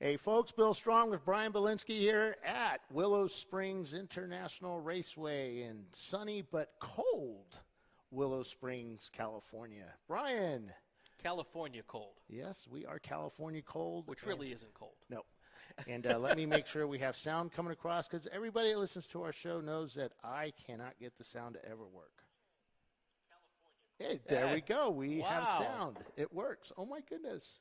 Hey, folks, Bill Strong with Brian Bielanski here at Willow Springs International Raceway in sunny but cold Willow Springs, California. Brian. California cold. Yes, we are California cold. Which really isn't cold. No. And let me make sure we have sound coming across, because everybody that listens to our show knows that I cannot get the sound to ever work. Hey, there we go. We have sound. It works. Oh, my goodness.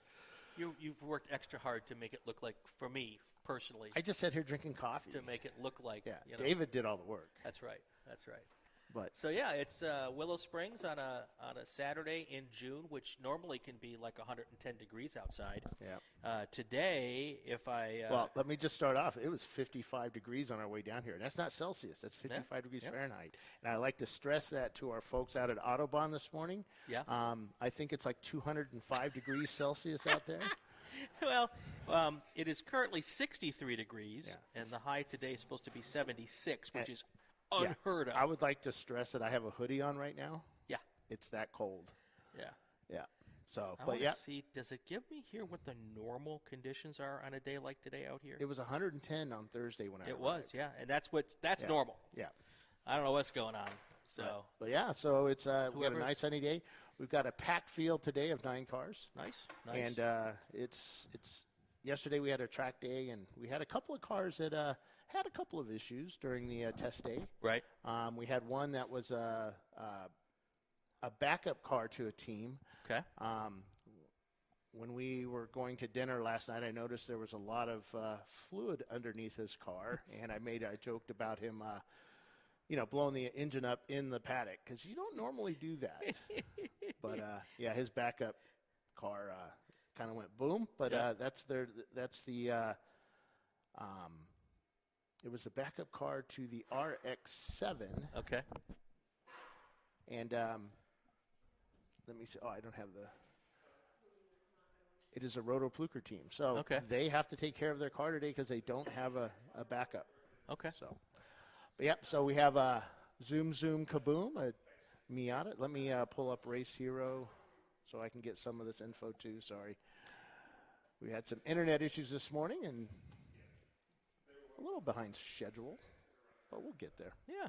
You've worked extra hard to make it look like, for me personally. I just sat here drinking coffee. To make it look like. Yeah, David did all the work. That's right. That's right. But so, yeah, it's Willow Springs on a Saturday in June, which normally can be like 110 degrees outside. Yeah. Today, if I well, let me just start off. It was 55 degrees on our way down here. That's not Celsius. That's 55 degrees Fahrenheit. And I like to stress that to our folks out at AutoZone this morning. Yeah. I think it's like 205 degrees Celsius out there. Well, it is currently 63 degrees, and the high today is supposed to be 76, which is unheard of. I would like to stress that I have a hoodie on right now. Yeah. It's that cold. Yeah. Yeah. So, I want to see, does it give me here what the normal conditions are on a day like today out here? It was 110 on Thursday when I arrived. It was, yeah. And that's normal. Yeah. I don't know what's going on. So, but yeah, so it's we got a nice sunny day. We've got a packed field today of 9 cars. Nice. And it's yesterday we had a track day, and we had a couple of cars that had a couple of issues during the test day. Right. We had one that was a backup car to a team. Okay. When we were going to dinner last night, I noticed there was a lot of fluid underneath his car, and I joked about him, blowing the engine up in the paddock, because you don't normally do that. But his backup car kind of went boom. But it was the backup car to the RX-7. Okay. And let me see. Oh, I don't have the. It is a Roto-Pluker team. So they have to take care of their car today because they don't have a backup. Okay. So, but so we have a Zoom Kaboom, a Miata. Let me pull up Race Hero so I can get some of this info too. Sorry. We had some internet issues this morning and a little behind schedule, but we'll get there. Yeah.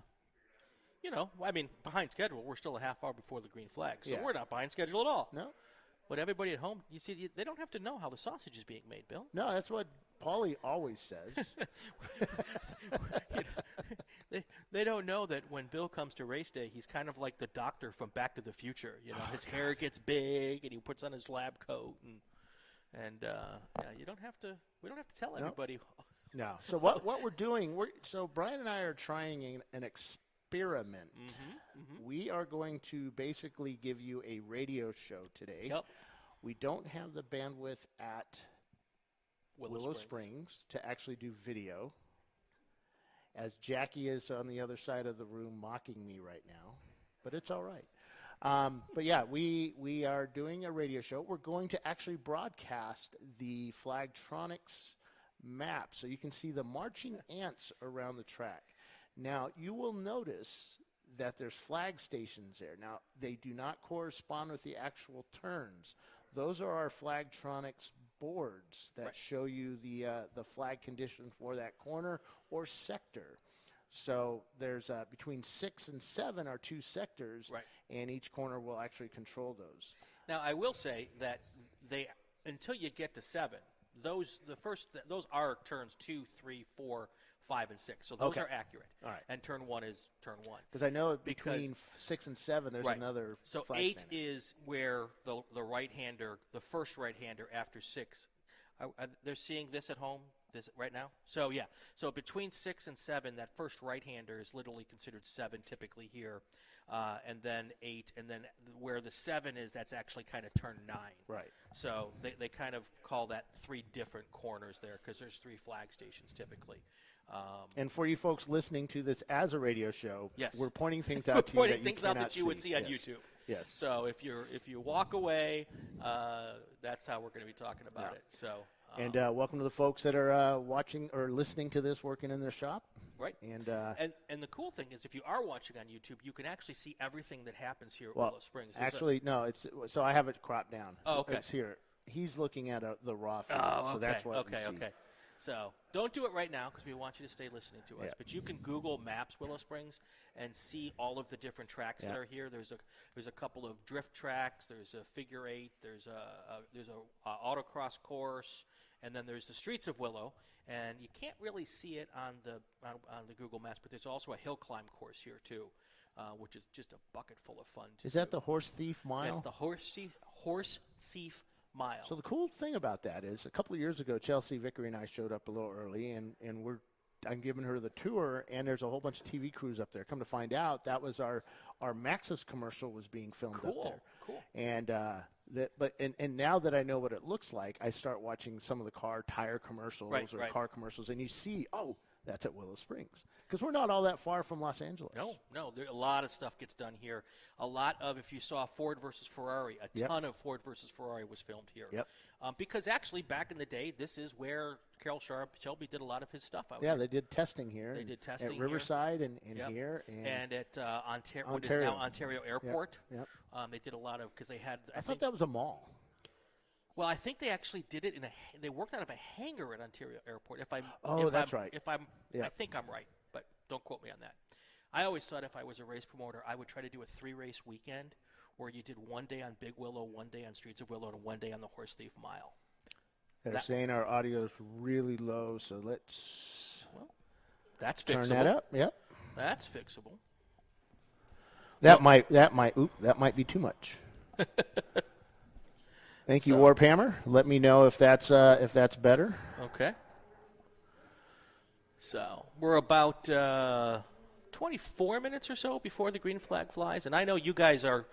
Behind schedule, we're still a half hour before the green flag, so we're not behind schedule at all. No. But everybody at home, you see, they don't have to know how the sausage is being made, Bill. No, that's what Paulie always says. They don't know that when Bill comes to race day, he's kind of like the doctor from Back to the Future. His hair gets big, and he puts on his lab coat, and you don't have to. We don't have to tell everybody. No. So what we're doing? So Brian and I are trying an experiment. We are going to basically give you a radio show today. Yep. We don't have the bandwidth at Willow Springs to actually do video, as Jackie is on the other side of the room mocking me right now, but it's all right. But yeah, we are doing a radio show. We're going to actually broadcast the Flagtronics map so you can see the marching ants around the track. Now, you will notice that there's flag stations there. Now, they do not correspond with the actual turns. Those are our Flagtronics boards that show you the flag condition for that corner or sector. So there's between 6 and 7 are 2 sectors, and each corner will actually control those. Now, I will say that until you get to 7, those are turns 2, 3, 4, 5, and 6. So those are accurate. All right. And turn 1 is turn 1. Because I know between 6 and 7, there's another. So flag 8 standing. is where the right-hander, the first right-hander after 6. They're seeing this at home right now. So so between 6 and 7, that first right-hander is literally considered 7 typically here, and then 8, and then where the 7 is, that's actually kind of turn 9. Right. So they kind of call that 3 different corners there because there's 3 flag stations typically. And for you folks listening to this as a radio show, we're pointing things out to you pointing things out that you would see on YouTube. Yes. So if you walk away, that's how we're going to be talking about it. So. And welcome to the folks that are watching or listening to this working in their shop. Right. And the cool thing is, if you are watching on YouTube, you can actually see everything that happens here at well, Willow Springs. Actually, no. So I have it cropped down. Oh, okay. It's here. he's looking at the raw feed, Oh, so that's what we see. okay. So don't do it right now because we want you to stay listening to us. Yeah. But you can Google Maps Willow Springs and see all of the different tracks that are here. There's a couple of drift tracks. There's a figure eight. There's a autocross course, and then there's the streets of Willow. And you can't really see it on the Google Maps, but there's also a hill climb course here too, which is just a bucket full of fun. Is that the Horse Thief Mile? That's the Horse Thief Mile. So the cool thing about that is a couple of years ago, Chelsea Vickery and I showed up a little early, and I'm giving her the tour, and there's a whole bunch of TV crews up there. Come to find out, that was our Maxxis commercial was being filmed up there. Cool. And and now that I know what it looks like, I start watching some of the tire commercials or car commercials, and you see, that's at Willow Springs, because we're not all that far from Los Angeles. No, a lot of stuff gets done here. A lot of, if you saw Ford versus Ferrari, a ton of Ford versus Ferrari was filmed here. Yep. Because actually, back in the day, this is where Carroll Shelby did a lot of his stuff out Yeah, here. they did testing here. They did testing at Riverside here. and here. And at what is now Ontario Airport. Yep. They did a lot of, because they had, I thought that was a mall. Well, I think they actually did it they worked out of a hangar at Ontario Airport. That's right. I think I'm right, but don't quote me on that. I always thought if I was a race promoter, I would try to do a 3-race weekend where you did one day on Big Willow, one day on Streets of Willow, and one day on the Horse Thief Mile. They're saying our audio is really low, so let's that's turn fixable. that up. Yep. That's fixable. That might be too much. Thank you, Warphammer. Let me know if that's better. Okay. So we're about 24 minutes or so before the green flag flies, and I know you guys are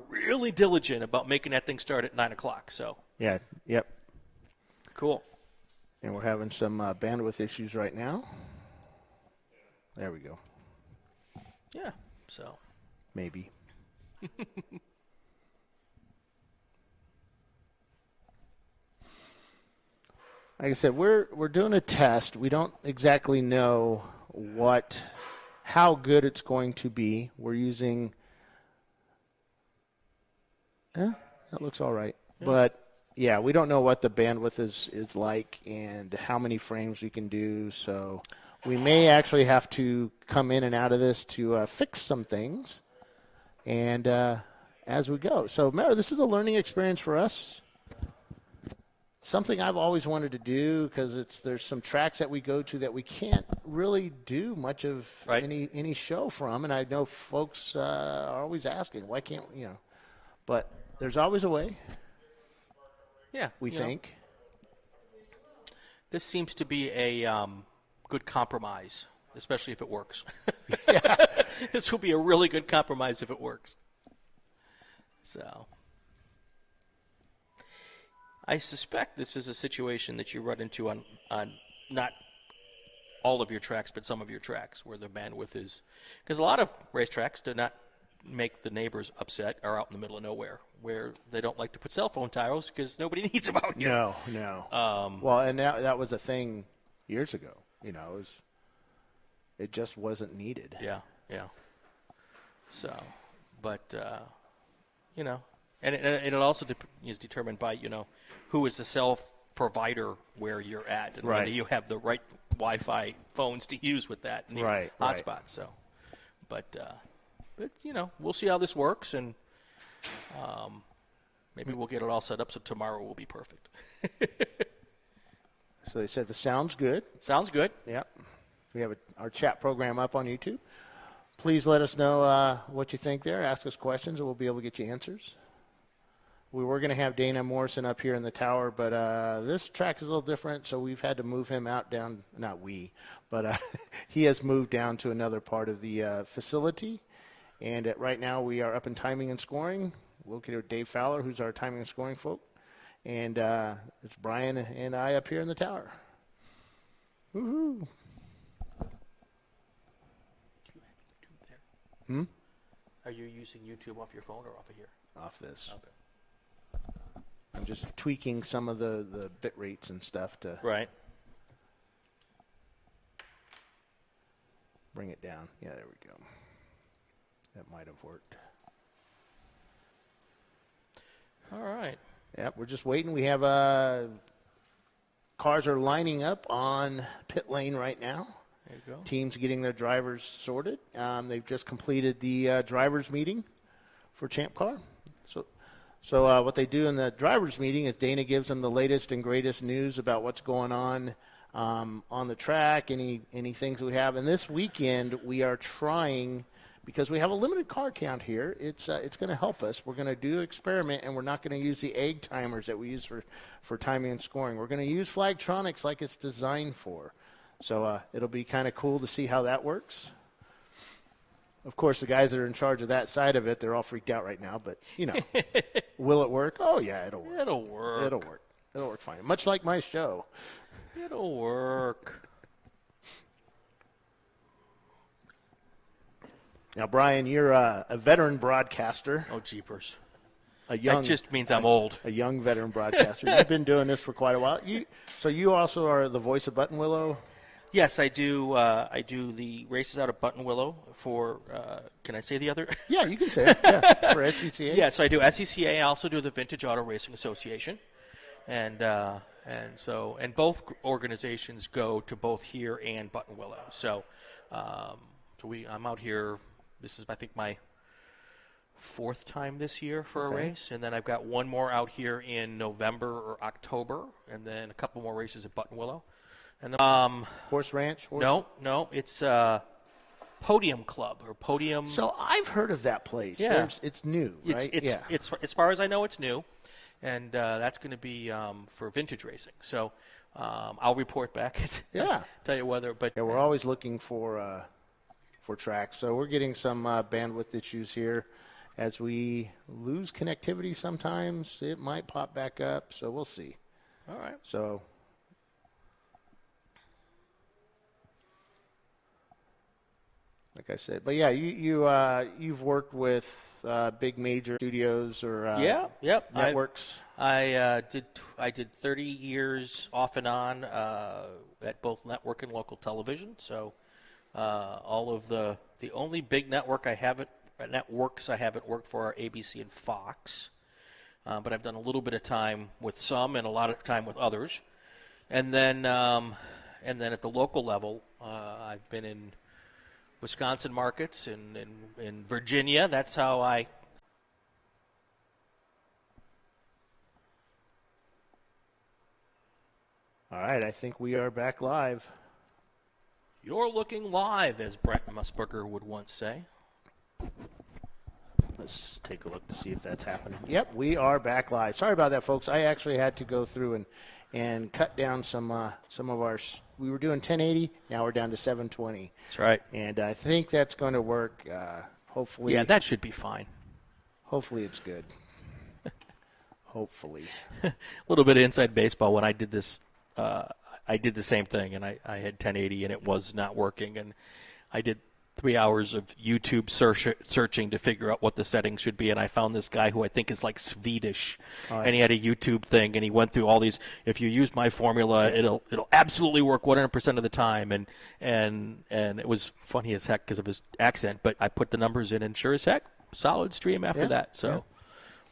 really diligent about making that thing start at 9 o'clock. So yeah, yep. Cool. And we're having some bandwidth issues right now. There we go. Yeah. So maybe. Like I said, we're doing a test. We don't exactly know how good it's going to be. We're using that looks all right. Yeah. But yeah, we don't know what the bandwidth is like and how many frames we can do. So we may actually have to come in and out of this to fix some things and as we go. So remember, this is a learning experience for us. Something I've always wanted to do because there's some tracks that we go to that we can't really do much of any show from, and I know folks are always asking, why can't But there's always a way. Yeah, we think. This seems to be a good compromise, especially if it works. This will be a really good compromise if it works. So I suspect this is a situation that you run into on not all of your tracks, but some of your tracks where the bandwidth is. Because a lot of racetracks do not make the neighbors upset are out in the middle of nowhere where they don't like to put cell phone towers because nobody needs them out here. No. Well, and that was a thing years ago. It just wasn't needed. Yeah. So, but, and it also is determined by, who is the cell provider where you're at and whether you have the right Wi-Fi phones to use with that hotspot. So, but we'll see how this works, and maybe we'll get it all set up so tomorrow will be perfect. So they said the sound's good. Sounds good. Yep. We have our chat program up on YouTube. Please let us know what you think there. Ask us questions, and we'll be able to get you answers. We were going to have Dana Morrison up here in the tower, but this track is a little different, so we've had to move him out down. Not we, but he has moved down to another part of the facility. And right now we are up in timing and scoring, located with Dave Fowler, who's our timing and scoring folk. And it's Brian and I up here in the tower. Woohoo! Are you using YouTube off your phone or off of here? Off this. Okay. I'm just tweaking some of the bit rates and stuff to bring it down. Yeah, there we go. That might have worked. All right. Yep, we're just waiting. We have cars are lining up on pit lane right now. There you go. Teams getting their drivers sorted. They've just completed the drivers meeting for Champ Car. So what they do in the drivers meeting is Dana gives them the latest and greatest news about what's going on the track, any things we have. And this weekend we are trying, because we have a limited car count here, it's going to help us. We're going to do an experiment, and we're not going to use the egg timers that we use for timing and scoring. We're going to use Flagtronics like it's designed for. So it'll be kind of cool to see how that works. Of course, the guys that are in charge of that side of it, they're all freaked out right now. But, will it work? Oh, yeah, it'll work. It'll work. It'll work. It'll work fine. Much like my show. It'll work. Now, Brian, you're a veteran broadcaster. Oh, jeepers. That just means I'm old. A young veteran broadcaster. You've been doing this for quite a while. So you also are the voice of Button Willow? Yes, I do. I do the races out of Button Willow for. Can I say the other? Yeah, you can say it. Yeah, for SCCA. Yeah, so I do SCCA. I also do the Vintage Auto Racing Association, and both organizations go to both here and Button Willow. So, I'm out here. This is, I think, my fourth time this year for a race, and then I've got one more out here in November or October, and then a couple more races at Button Willow. And Horse Ranch? No, it's Podium Club or Podium. So I've heard of that place. Yeah. It's new, right? It's as far as I know, it's new, and that's going to be for vintage racing. So I'll report back. Tell you whether. But yeah, we're always looking for tracks. So we're getting some bandwidth issues here. As we lose connectivity sometimes, it might pop back up. So we'll see. All right. So. Like I said, but yeah, you've worked with big major studios or networks. I did 30 years off and on at both network and local television. So all of the only big networks I haven't worked for are ABC and Fox. But I've done a little bit of time with some and a lot of time with others. And then at the local level, I've been in Wisconsin markets and in Virginia. That's how I. All right, I think we are back live. You're looking live, as Brent Musburger would once say. Let's take a look to see if that's happening. Yep, we are back live. Sorry about that, folks. I actually had to go through and cut down some of our. We were doing 1080. Now we're down to 720. That's right. And I think that's going to work. Hopefully. Yeah, that should be fine. Hopefully it's good. Hopefully. A little bit of inside baseball. When I did this, I did the same thing, and I had 1080, and it was not working. And I did 3 hours of YouTube searching to figure out what the settings should be, and I found this guy who I think is like Swedish, and he had a YouTube thing, and he went through all these. If you use my formula, it'll absolutely work 100% of the time, and it was funny as heck because of his accent. But I put the numbers in, and sure as heck, solid stream after that. So.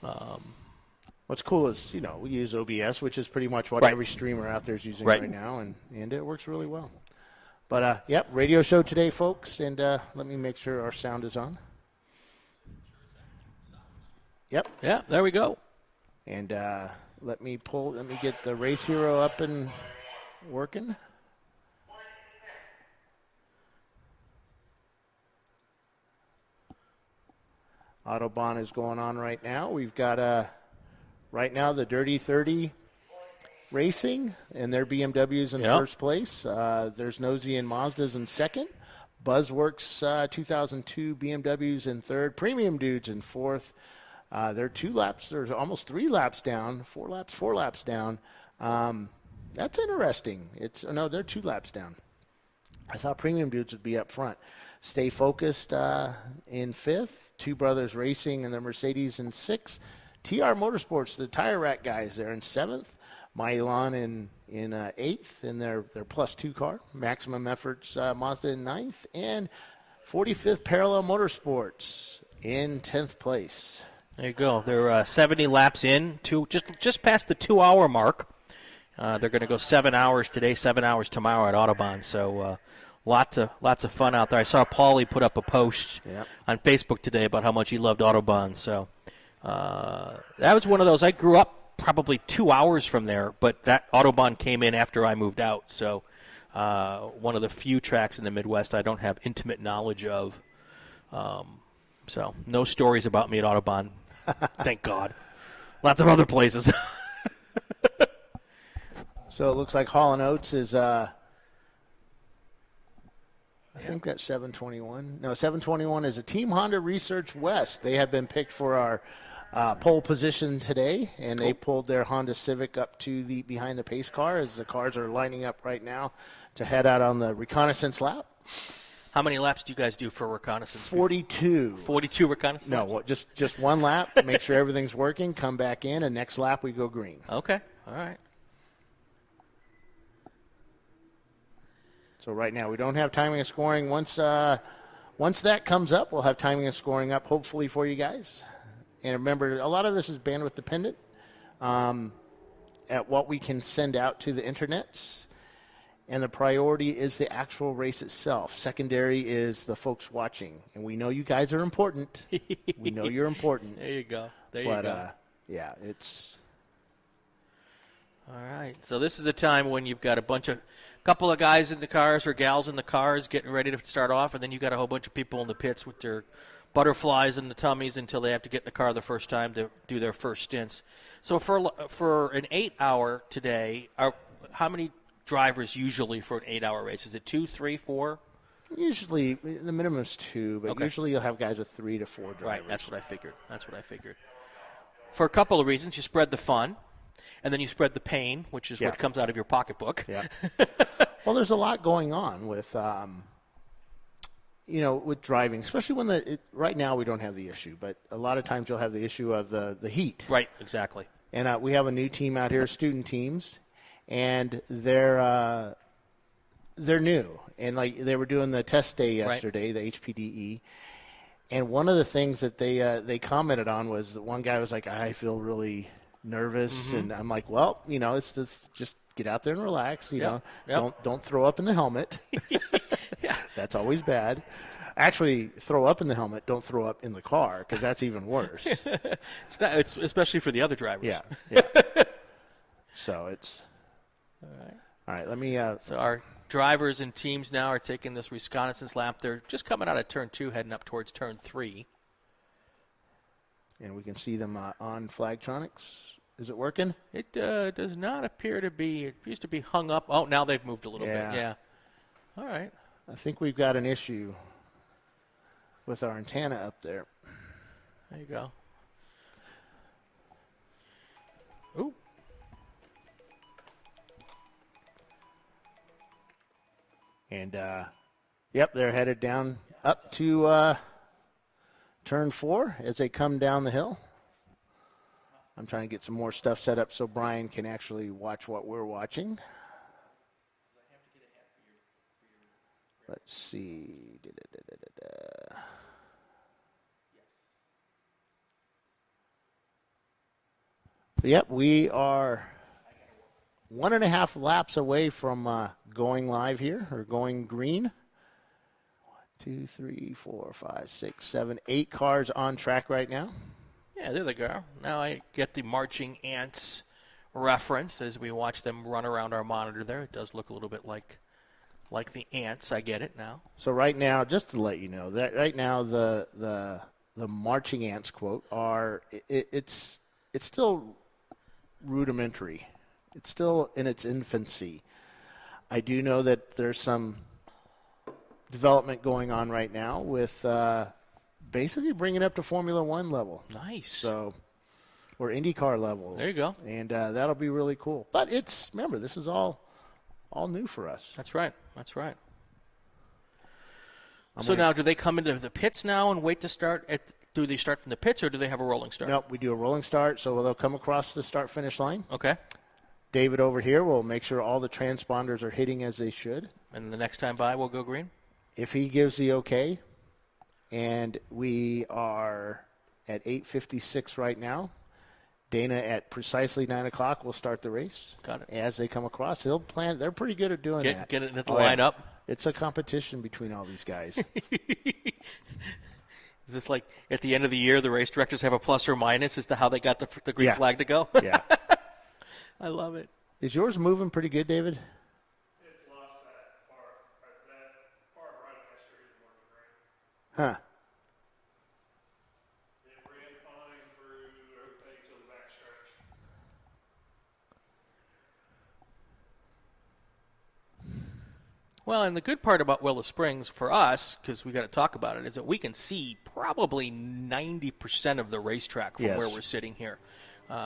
Yeah. What's cool is, we use OBS, which is pretty much what every streamer out there is using right now, and it works really well. But, yep, radio show today, folks, and let me make sure our sound is on. Yep. Yeah, there we go. And let me get the Race Hero up and working. Autobahn is going on right now. We've got right now the Dirty 30 Racing, and their BMWs in first place. There's Nosy and Mazdas in second. Buzzworks 2002 BMWs in third. Premium Dudes in fourth. They're 2 laps. They're almost 3 laps down. 4 laps down. That's interesting. They're 2 laps down. I thought Premium Dudes would be up front. Stay Focused in fifth. Two Brothers Racing and the Mercedes in sixth. TR Motorsports, the Tire Rack guys, they're in seventh. Milan in eighth in their +2 car. Maximum Efforts Mazda in ninth. And 45th Parallel Motorsports in 10th place. There you go. They're 70 laps in, just past the 2-hour mark. They're going to go 7 hours today, 7 hours tomorrow at Autobahn. So lots of fun out there. I saw Paulie put up a post on Facebook today about how much he loved Autobahn. So that was one of those. I grew up probably 2 hours from there, but that Autobahn came in after I moved out. So one of the few tracks in the Midwest I don't have intimate knowledge of. So no stories about me at Autobahn. Thank God. Lots of other places. So it looks like Hall & Oates is, I think that's 721. No, 721 is a Team Honda Research West. They have been picked for our pole position today, and they pulled their Honda Civic up to the behind the pace car as the cars are lining up right now to head out on the reconnaissance lap. How many laps do you guys do for reconnaissance? 42. 42 reconnaissance laps? No, just one lap, make sure everything's working, come back in, and next lap we go green. Okay, all right. So right now we don't have timing and scoring. Once that comes up, we'll have timing and scoring up hopefully for you guys. And remember, a lot of this is bandwidth dependent at what we can send out to the internets. And the priority is the actual race itself. Secondary is the folks watching. And we know you guys are important. We know you're important. There you go. Yeah, it's... All right. So this is the time when you've got couple of guys in the cars or gals in the cars getting ready to start off, and then you got a whole bunch of people in the pits with their butterflies in the tummies until they have to get in the car the first time to do their first stints. So for an 8-hour today, how many drivers usually for an 8-hour race? Is it 2, 3, 4? Usually the minimum is 2, but usually you'll have guys with 3 to 4 drivers. Right, that's what I figured. For a couple of reasons. You spread the fun, and then you spread the pain, which is what comes out of your pocketbook. Yeah. Well, there's a lot going on with, with driving, especially when right now we don't have the issue, but a lot of times you'll have the issue of the heat. Right, exactly. And we have a new team out here, student teams, and they're new. And like they were doing the test day yesterday, the HPDE. And one of the things that they commented on was that one guy was like, I feel really nervous. And I'm like, well, it's just get out there and relax. Don't throw up in the helmet. That's always bad. Actually, throw up in the helmet. Don't throw up in the car because that's even worse. It's especially for the other drivers. Yeah. So it's all right. Let me. So our drivers and teams now are taking this reconnaissance lap. They're just coming out of turn 2, heading up towards turn 3. And we can see them on Flagtronics. Is it working? It does not appear to be. It used to be hung up. Oh, now they've moved a little bit. Yeah. All right. I think we've got an issue with our antenna up there. There you go. Ooh. And, they're headed down up to turn 4 as they come down the hill. I'm trying to get some more stuff set up so Brian can actually watch what we're watching. Let's see. Yep, we are 1.5 laps away from going live here, or going green. 1, 2, 3, 4, 5, 6, 7, 8 cars on track right now. Yeah, there they go. Now I get the marching ants reference as we watch them run around our monitor there. It does look a little bit like the ants. I get it now. So right now, just to let you know, that right now the marching ants quote are it's still rudimentary. It's still in its infancy. I do know that there's some development going on right now with basically bringing it up to Formula One level. Nice. So, or IndyCar level. There you go. And that'll be really cool. But remember, this is all new for us. That's right. Now, do they come into the pits now and wait to start? Do they start from the pits, or do they have a rolling start? Nope, we do a rolling start, so they'll come across the start-finish line. Okay. David over here will make sure all the transponders are hitting as they should. And the next time by, we'll go green? If he gives the okay, and we are at 8:56 right now. Dana at precisely 9 o'clock will start the race. Got it. As they come across, he'll plan. They're pretty good at doing that. Get it in the lineup. Yeah. It's a competition between all these guys. Is this like at the end of the year, the race directors have a plus or minus as to how they got the green flag to go? Yeah. I love it. Is yours moving pretty good, David? It's lost that far right past here isn't working right. Huh. It ran fine through everything to the back stretch. Well, and the good part about Willow Springs for us, because we got to talk about it, is that we can see probably 90% of the racetrack from where we're sitting here.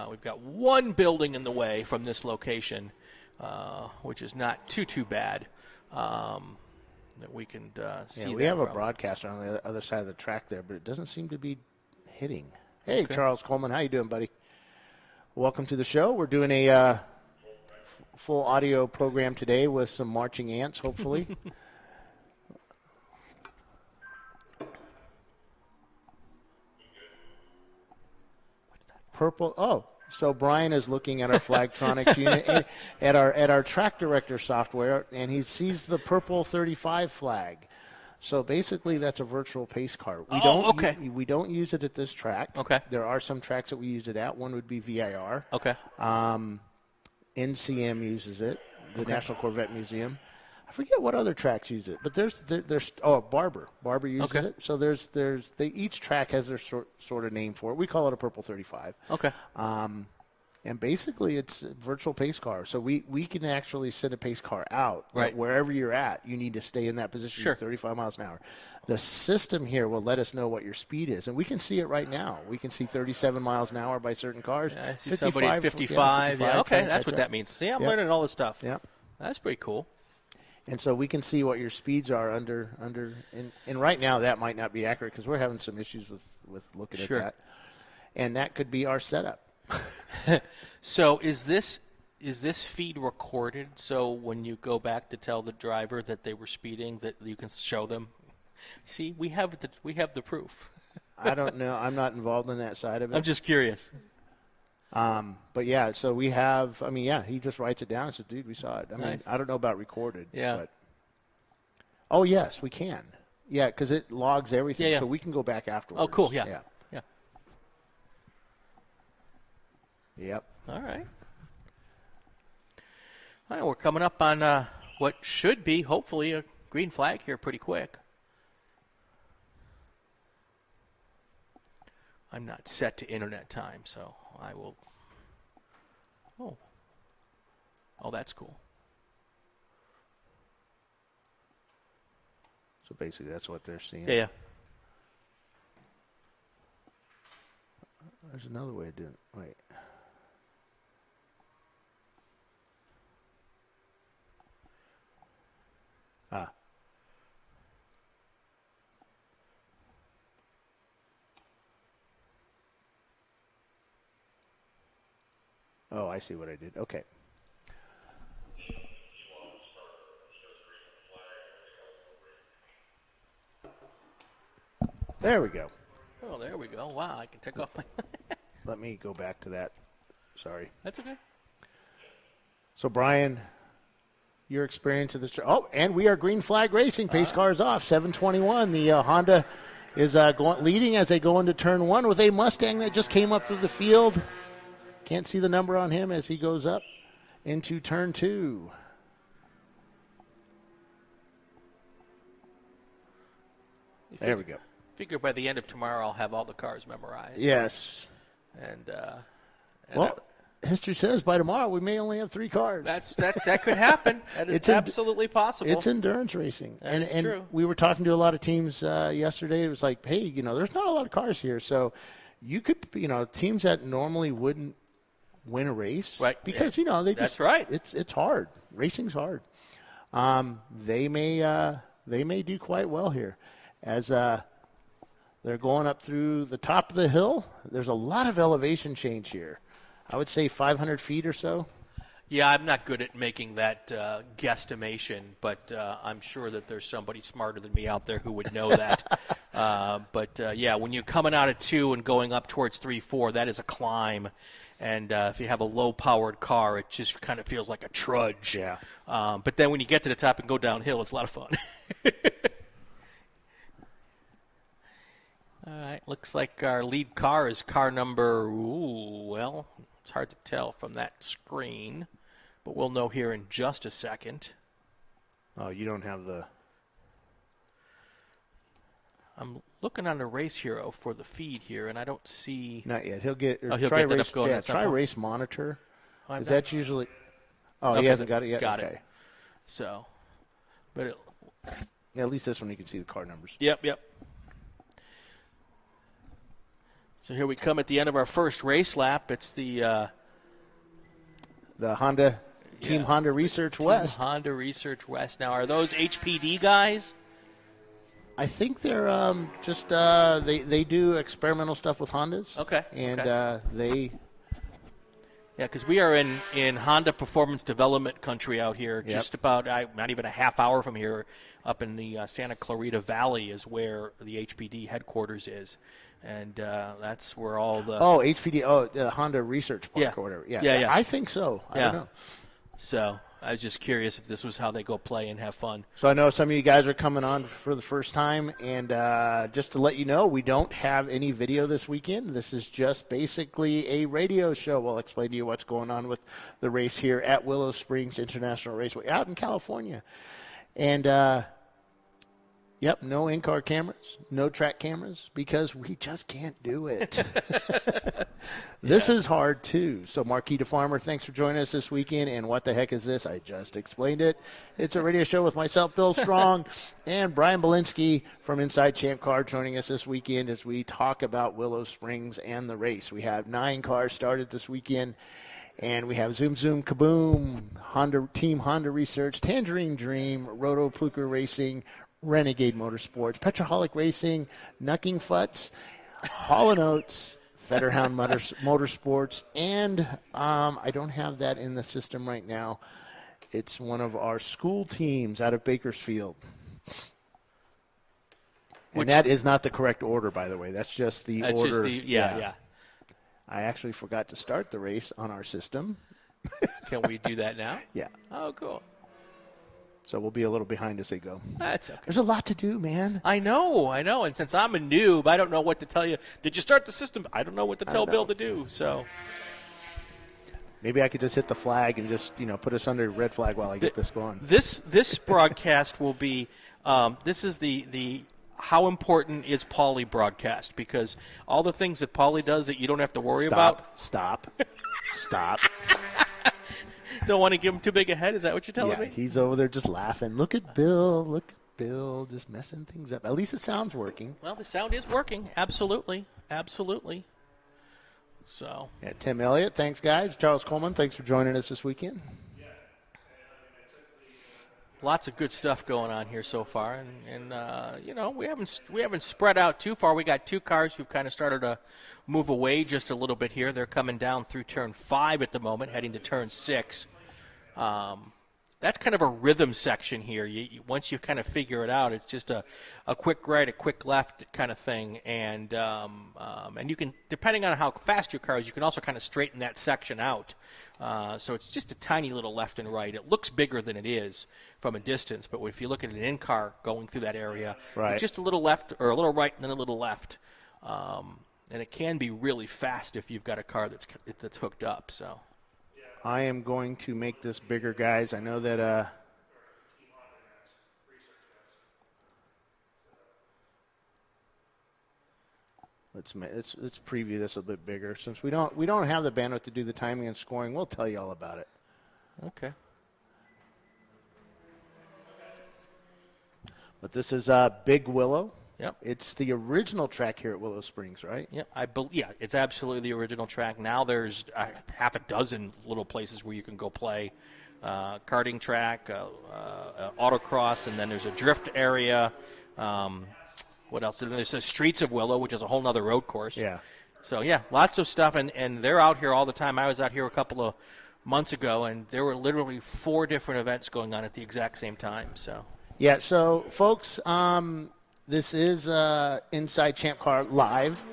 We've got one building in the way from this location, which is not too bad. That we can see. We have a broadcaster on the other side of the track there, but it doesn't seem to be hitting. Hey, Charles Coleman, how you doing, buddy? Welcome to the show. We're doing a full audio program today with some marching ants, hopefully. Purple. Oh, so Brian is looking at our Flagtronics unit, at our track director software, and he sees the purple 35 flag. So basically, that's a virtual pace car. We don't use it at this track. Okay. There are some tracks that we use it at. One would be VIR. Okay. NCM uses it. The National Corvette Museum. I forget what other tracks use it, but there's Barber uses it. So each track has their sort of name for it. We call it a purple 35. Okay. And basically it's a virtual pace car. So we can actually send a pace car out. Right. Wherever you're at, you need to stay in that position. Sure. 35 miles an hour. The system here will let us know what your speed is, and we can see it right now. We can see 37 miles an hour by certain cars. I see somebody at 55. Yeah, okay, that's what that means. See, I'm learning all this stuff. Yeah. That's pretty cool. And so we can see what your speeds are under and right now that might not be accurate because we're having some issues with looking at that. And that could be our setup. So is this feed recorded so when you go back to tell the driver that they were speeding that you can show them? See, we have the proof. I don't know. I'm not involved in that side of it. I'm just curious. But yeah, so we have, he just writes it down and says, dude, we saw it. Nice. I don't know about recorded. Yeah. But, oh, yes, we can. Yeah, because it logs everything, so we can go back afterwards. Oh, cool, yeah. Yep. All right, we're coming up on what should be, hopefully, a green flag here pretty quick. I'm not set to internet time, so I will. Oh, that's cool. So basically, that's what they're seeing. Yeah. There's another way of doing it. Wait. Oh, I see what I did. Okay. There we go. Oh, there we go. Wow, I can take off my... Let me go back to that. Sorry. That's okay. So, Brian, your experience of this... Oh, and we are green flag racing. Pace cars off. 7:21. The Honda is leading as they go into turn one with a Mustang that just came up to the field. Can't see the number on him as he goes up into turn two. There we go. Figure by the end of tomorrow I'll have all the cars memorized. Yes. And history says by tomorrow we may only have 3 cars. That could happen. That is absolutely possible. It's endurance racing. That is true. We were talking to a lot of teams yesterday. It was like, hey, there's not a lot of cars here. So you could, teams that normally wouldn't win a race. Right. Because, they just. That's right. It's hard. Racing's hard. They may do quite well here. As they're going up through the top of the hill, there's a lot of elevation change here. I would say 500 feet or so. Yeah, I'm not good at making that guesstimation, but I'm sure that there's somebody smarter than me out there who would know that. Yeah, when you're coming out of 2 and going up towards 3, 4, that is a climb. And if you have a low-powered car, it just kind of feels like a trudge. Yeah. But then when you get to the top and go downhill, it's a lot of fun. All right, looks like our lead car is car number, well, it's hard to tell from that screen, but we'll know here in just a second. Oh, you don't have the... I'm looking on the Race Hero for the feed here, and I don't see... Not yet. He'll get... Oh, he'll try get that race, up going yeah, at some try point. Race Monitor. Oh, Is that usually... Oh, Okay, he hasn't got it yet? got okay. it. So, but Yeah, at least this one you can see the car numbers. Yep. So here we come at the end of our first race lap. It's the Honda, Team Honda Research West. Honda Research West. Now, are those HPD guys? I think they're just they do experimental stuff with Hondas. Okay. And they... Yeah, because we are in Honda performance development country out here. Yep. Just about not even a half hour from here, up in the Santa Clarita Valley is where the HPD headquarters is, and that's where all the HPD, the Honda Research Park or whatever. Yeah. I think so. I don't know. So I was just curious if this was how they go play and have fun. So I know some of you guys are coming on for the first time, and just to let you know, we don't have any video this weekend. This is just basically a radio show. We'll explain to you what's going on with the race here at Willow Springs International Raceway out in California. And, no in-car cameras, no track cameras, because we just can't do it. This is hard, too. So, Marquita Farmer, thanks for joining us this weekend. And what the heck is this? I just explained it. It's a radio show with myself, Bill Strong, and Brian Bielanski from Inside Champ Car joining us this weekend as we talk about Willow Springs and the race. We have 9 cars started this weekend, and we have Zoom Zoom Kaboom, Team Honda Research, Tangerine Dream, Roto Pluker Racing, Renegade Motorsports, Petroholic Racing, Knucking Futz, Hall & Oates, Fetterhound Motorsports, and I don't have that in the system right now. It's one of our school teams out of Bakersfield. And that is not the correct order, by the way. That's just the order. Just the, yeah. I actually forgot to start the race on our system. Can we do that now? Yeah. Oh, cool. So we'll be a little behind as they go. That's okay. There's a lot to do, man. I know. And since I'm a noob, I don't know what to tell you. Did you start the system? I don't know what to tell Bill to do. So maybe I could just hit the flag and just put us under red flag while I get this going. This broadcast will be. This is the how important is Paulie broadcast, because all the things that Paulie does that you don't have to worry about. Stop. Don't want to give him too big a head. Is that what you're telling me? Yeah, he's over there just laughing. Look at Bill, just messing things up. At least the sound's working. Well, the sound is working. Absolutely. So. Yeah, Tim Elliott, thanks, guys. Charles Coleman, thanks for joining us this weekend. Lots of good stuff going on here so far, and we haven't spread out too far. We got 2 cars who've kind of started to move away just a little bit here. They're coming down through turn 5 at the moment, heading to turn 6. That's kind of a rhythm section here. Once you kind of figure it out, it's just a quick right, a quick left kind of thing, and you can, depending on how fast your car is, you can also kind of straighten that section out. So it's just a tiny little left and right. It looks bigger than it is from a distance, but if you look at an in-car going through that area, it's just a little left or a little right and then a little left. And it can be really fast if you've got a car that's hooked up. So I am going to make this bigger, guys. I know that let's preview this a bit bigger. Since we don't have the bandwidth to do the timing and scoring, we'll tell you all about it. Okay. But this is Big Willow. Yep. It's the original track here at Willow Springs, right? Yeah, it's absolutely the original track. Now there's half a dozen little places where you can go play. Karting track, autocross, and then there's a drift area. What else? And there's the Streets of Willow, which is a whole nother road course. Yeah. So, lots of stuff, and they're out here all the time. I was out here a couple of months ago, and there were literally 4 different events going on at the exact same time. So. Yeah, so, folks, This is Inside ChampCar.Live.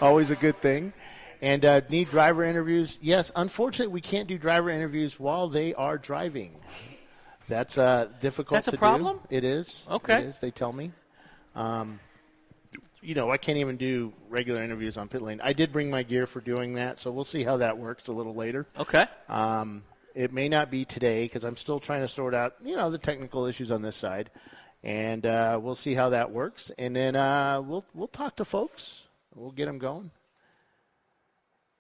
Always a good thing. And need driver interviews? Yes, unfortunately, we can't do driver interviews while they are driving. That's difficult That's to do. a problem? It is. Okay. It is, they tell me. I can't even do regular interviews on pit lane. I did bring my gear for doing that, so we'll see how that works a little later. Okay. It may not be today because I'm still trying to sort out, the technical issues on this side. And we'll see how that works. And then we'll talk to folks. We'll get them going.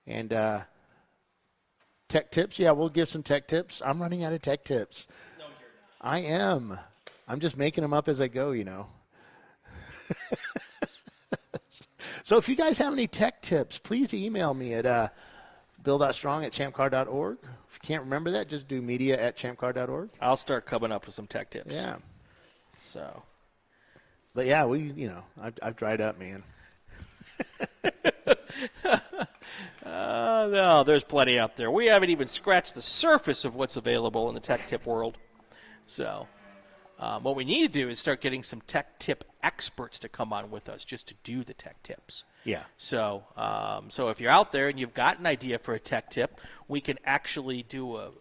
And tech tips, we'll give some tech tips. I'm running out of tech tips. No, you're not. I am. I'm just making them up as I go, So if you guys have any tech tips, please email me at bill.strong@champcar.org. If you can't remember that, just do media@champcar.org. I'll start coming up with some tech tips. Yeah. So. But yeah, I've dried up, man. No, there's plenty out there. We haven't even scratched the surface of what's available in the tech tip world. So, what we need to do is start getting some tech tip experts to come on with us just to do the tech tips. Yeah. So, so if you're out there and you've got an idea for a tech tip, we can actually do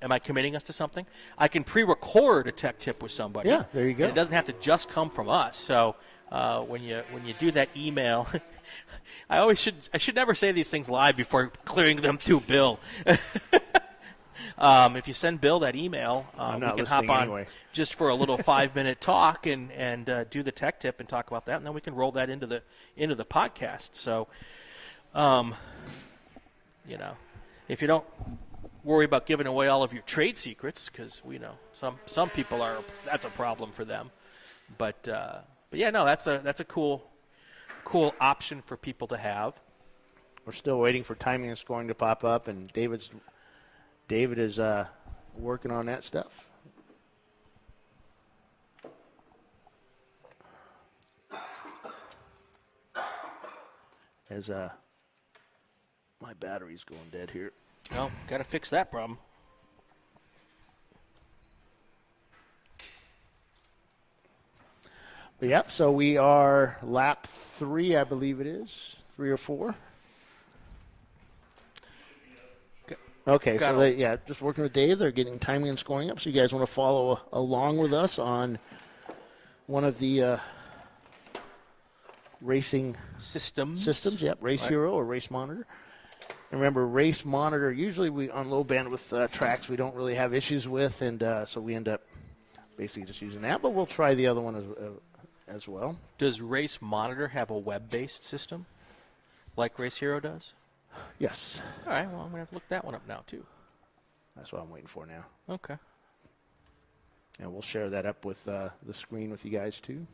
am I committing us to something? I can pre-record a tech tip with somebody. Yeah, there you go. And it doesn't have to just come from us. So when you do that email, I should never say these things live before clearing them through Bill. If you send Bill that email, we can hop on anyway. just for a little 5-minute talk and do the tech tip and talk about that, and then we can roll that into the podcast. So, if you don't worry about giving away all of your trade secrets, because we know some people that's a problem for them. But yeah, no, that's a cool option for people to have. We're still waiting for timing and scoring to pop up, and David is working on that stuff. As my battery's going dead here. Oh, got to fix that problem. But yep, so we are lap 3, I believe it is, 3 or 4. Okay, so just working with Dave. They're getting timing and scoring up. So you guys want to follow along with us on one of the racing systems. Yep, Race Hero or Race Monitor. And remember, Race Monitor, usually we on low bandwidth tracks we don't really have issues with, and so we end up basically just using that. But we'll try the other one as well. Does Race Monitor have a web-based system like Race Hero does? Yes. All right, well, I'm going to have to look that one up now, too. That's what I'm waiting for now. Okay. And we'll share that up with the screen with you guys, too.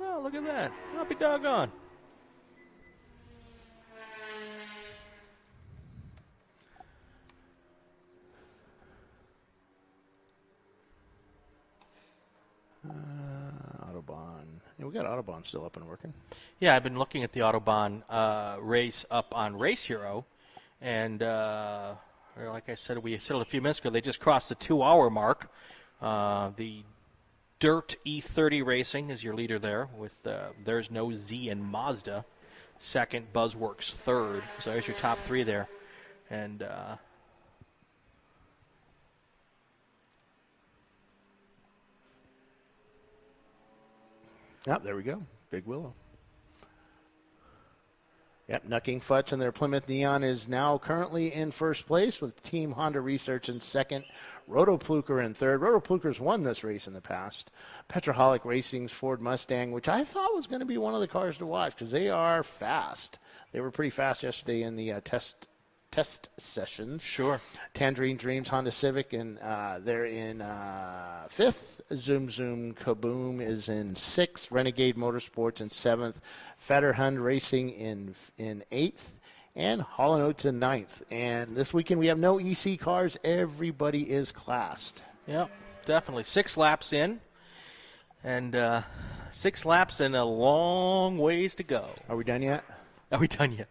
Oh, look at that. I'll be doggone. Autobahn. Yeah, we got Autobahn still up and working. Yeah, I've been looking at the Autobahn race up on Race Hero, and like I said, we said a few minutes ago, they just crossed the 2-hour mark. The Dirt E30 Racing is your leader there, with There's No Z and Mazda second, Buzzworks third. So there's your top 3 there, and Yep, there we go. Big Willow. Yep, Nucking Futz and their Plymouth Neon is now currently in first place with Team Honda Research in second. Rotopluker in third. Rotopluker's won this race in the past. Petroholic Racing's Ford Mustang, which I thought was going to be one of the cars to watch because they are fast. They were pretty fast yesterday in the test sessions. sure. Tangerine Dreams Honda Civic, and they're in fifth. Zoom Zoom Kaboom is in sixth. Renegade Motorsports in seventh. Fetterhund Racing in eighth. And Hall & Oates in ninth. And this weekend we have no EC cars. Everybody is classed. Yep, definitely. 6 laps in, and 6 laps and a long ways to go. Are we done yet? Are we done yet?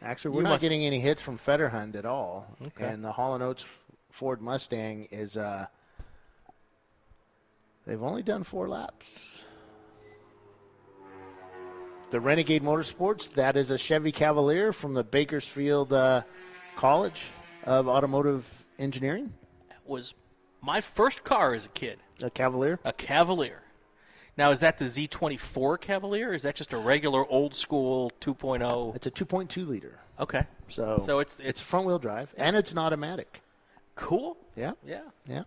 Actually, we're not getting any hits from Fetterhund at all. Okay. And the Hall & Oates Ford Mustang is They've only done 4 laps. The Renegade Motorsports, that is a Chevy Cavalier from the Bakersfield College of Automotive Engineering. That was my first car as a kid. A Cavalier? A Cavalier. Now, is that the Z24 Cavalier, or is that just a regular old school 2.0? It's a 2.2 liter. Okay. So it's front wheel drive, and it's an automatic. Cool. Yeah. Yeah. Yeah.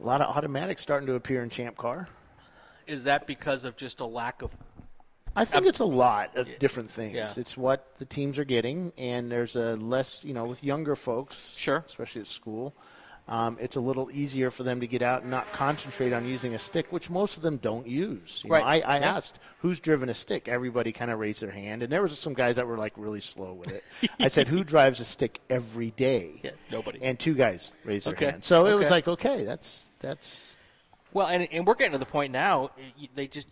A lot of automatics starting to appear in Champ Car. Is that because of just a lack of? I think it's a lot of different things. Yeah. It's what the teams are getting, and there's a less, with younger folks, Sure. especially at school, it's a little easier for them to get out and not concentrate on using a stick, which most of them don't use. Right. I asked, who's driven a stick? Everybody kind of raised their hand, and there was some guys that were like really slow with it. I said, who drives a stick every day? Yeah, nobody. And 2 guys raised their Okay. hand. So it was Okay. like, okay, that's. Well, and we're getting to the point now. You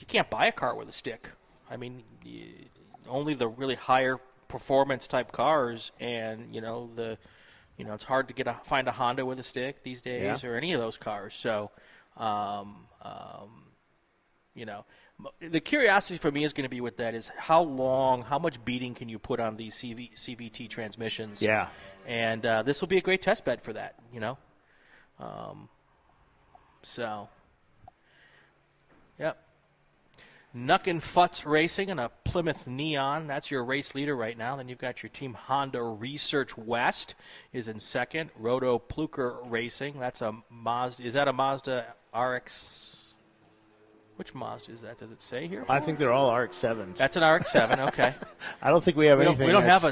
can't buy a car with a stick. I mean, only the really higher performance type cars, and it's hard to find a Honda with a stick these days, or any of those cars. So, the curiosity for me is going to be with that is how much beating can you put on these CVT transmissions? Yeah. And this will be a great test bed for that. So, yep. Nuck and Futz Racing and a Plymouth Neon. That's your race leader right now. Then you've got your team Honda Research West is in second. Roto Pluker Racing. That's a Mazda. Is that a Mazda RX? Which Mazda is that? Does it say here? I think they're all RX-7s. That's an RX-7. Okay. I don't think we have anything. We don't have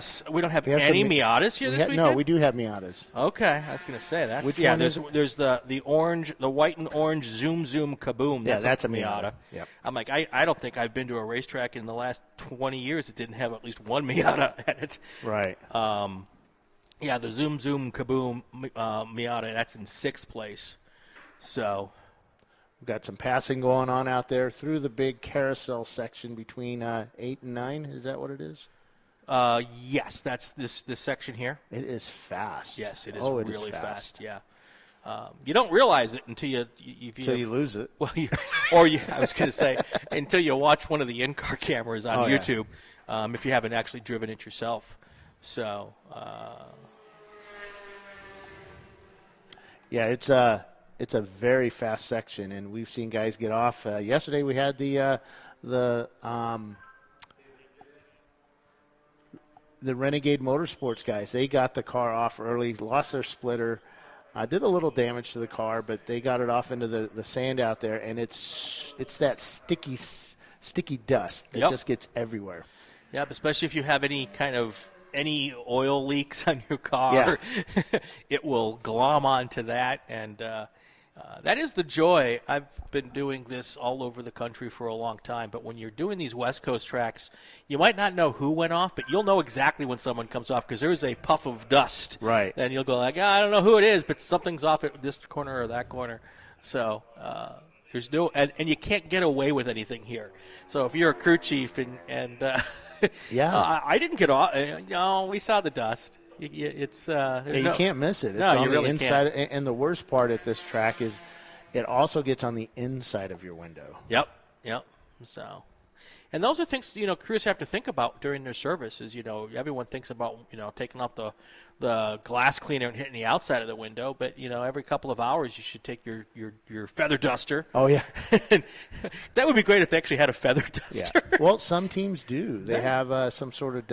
any Miatas here this weekend. No, we do have Miatas. Okay, I was going to say that. Which one is it? There's the orange, the white and orange Zoom Kaboom. That's a Miata. Yep. I'm like, I don't think I've been to a racetrack in the last 20 years that didn't have at least one Miata at it. Right. Yeah, the Zoom Kaboom Miata. That's in 6th place. So. We've got some passing going on out there through the big carousel section between 8 and 9. Is that what it is? Yes, that's this section here. It is fast. Yes, it is really fast. Yeah. You don't realize it until you lose it. Well, I was going to say until you watch one of the in-car cameras on YouTube, if you haven't actually driven it yourself. So. Yeah, it's a very fast section, and we've seen guys get off. Yesterday we had the Renegade Motorsports guys. They got the car off early, lost their splitter, did a little damage to the car, but they got it off into the sand out there, and it's that sticky dust that just gets everywhere. Yep, especially if you have any oil leaks on your car, it will glom onto that, and that is the joy. I've been doing this all over the country for a long time, but when you're doing these West Coast tracks, you might not know who went off, but you'll know exactly when someone comes off because there's a puff of dust. Right. And you'll go like, I don't know who it is, but something's off at this corner or that corner. So there's no, and you can't get away with anything here. So if you're a crew chief and I didn't get off, we saw the dust. You can't miss it. It's no, on you the really inside, can't. And the worst part at this track is it also gets on the inside of your window. Yep. So, and those are things crews have to think about during their services. Everyone thinks about taking out the glass cleaner and hitting the outside of the window, but every couple of hours you should take your feather duster. Oh yeah, that would be great if they actually had a feather duster. Yeah. Well, some teams do. They have some sort of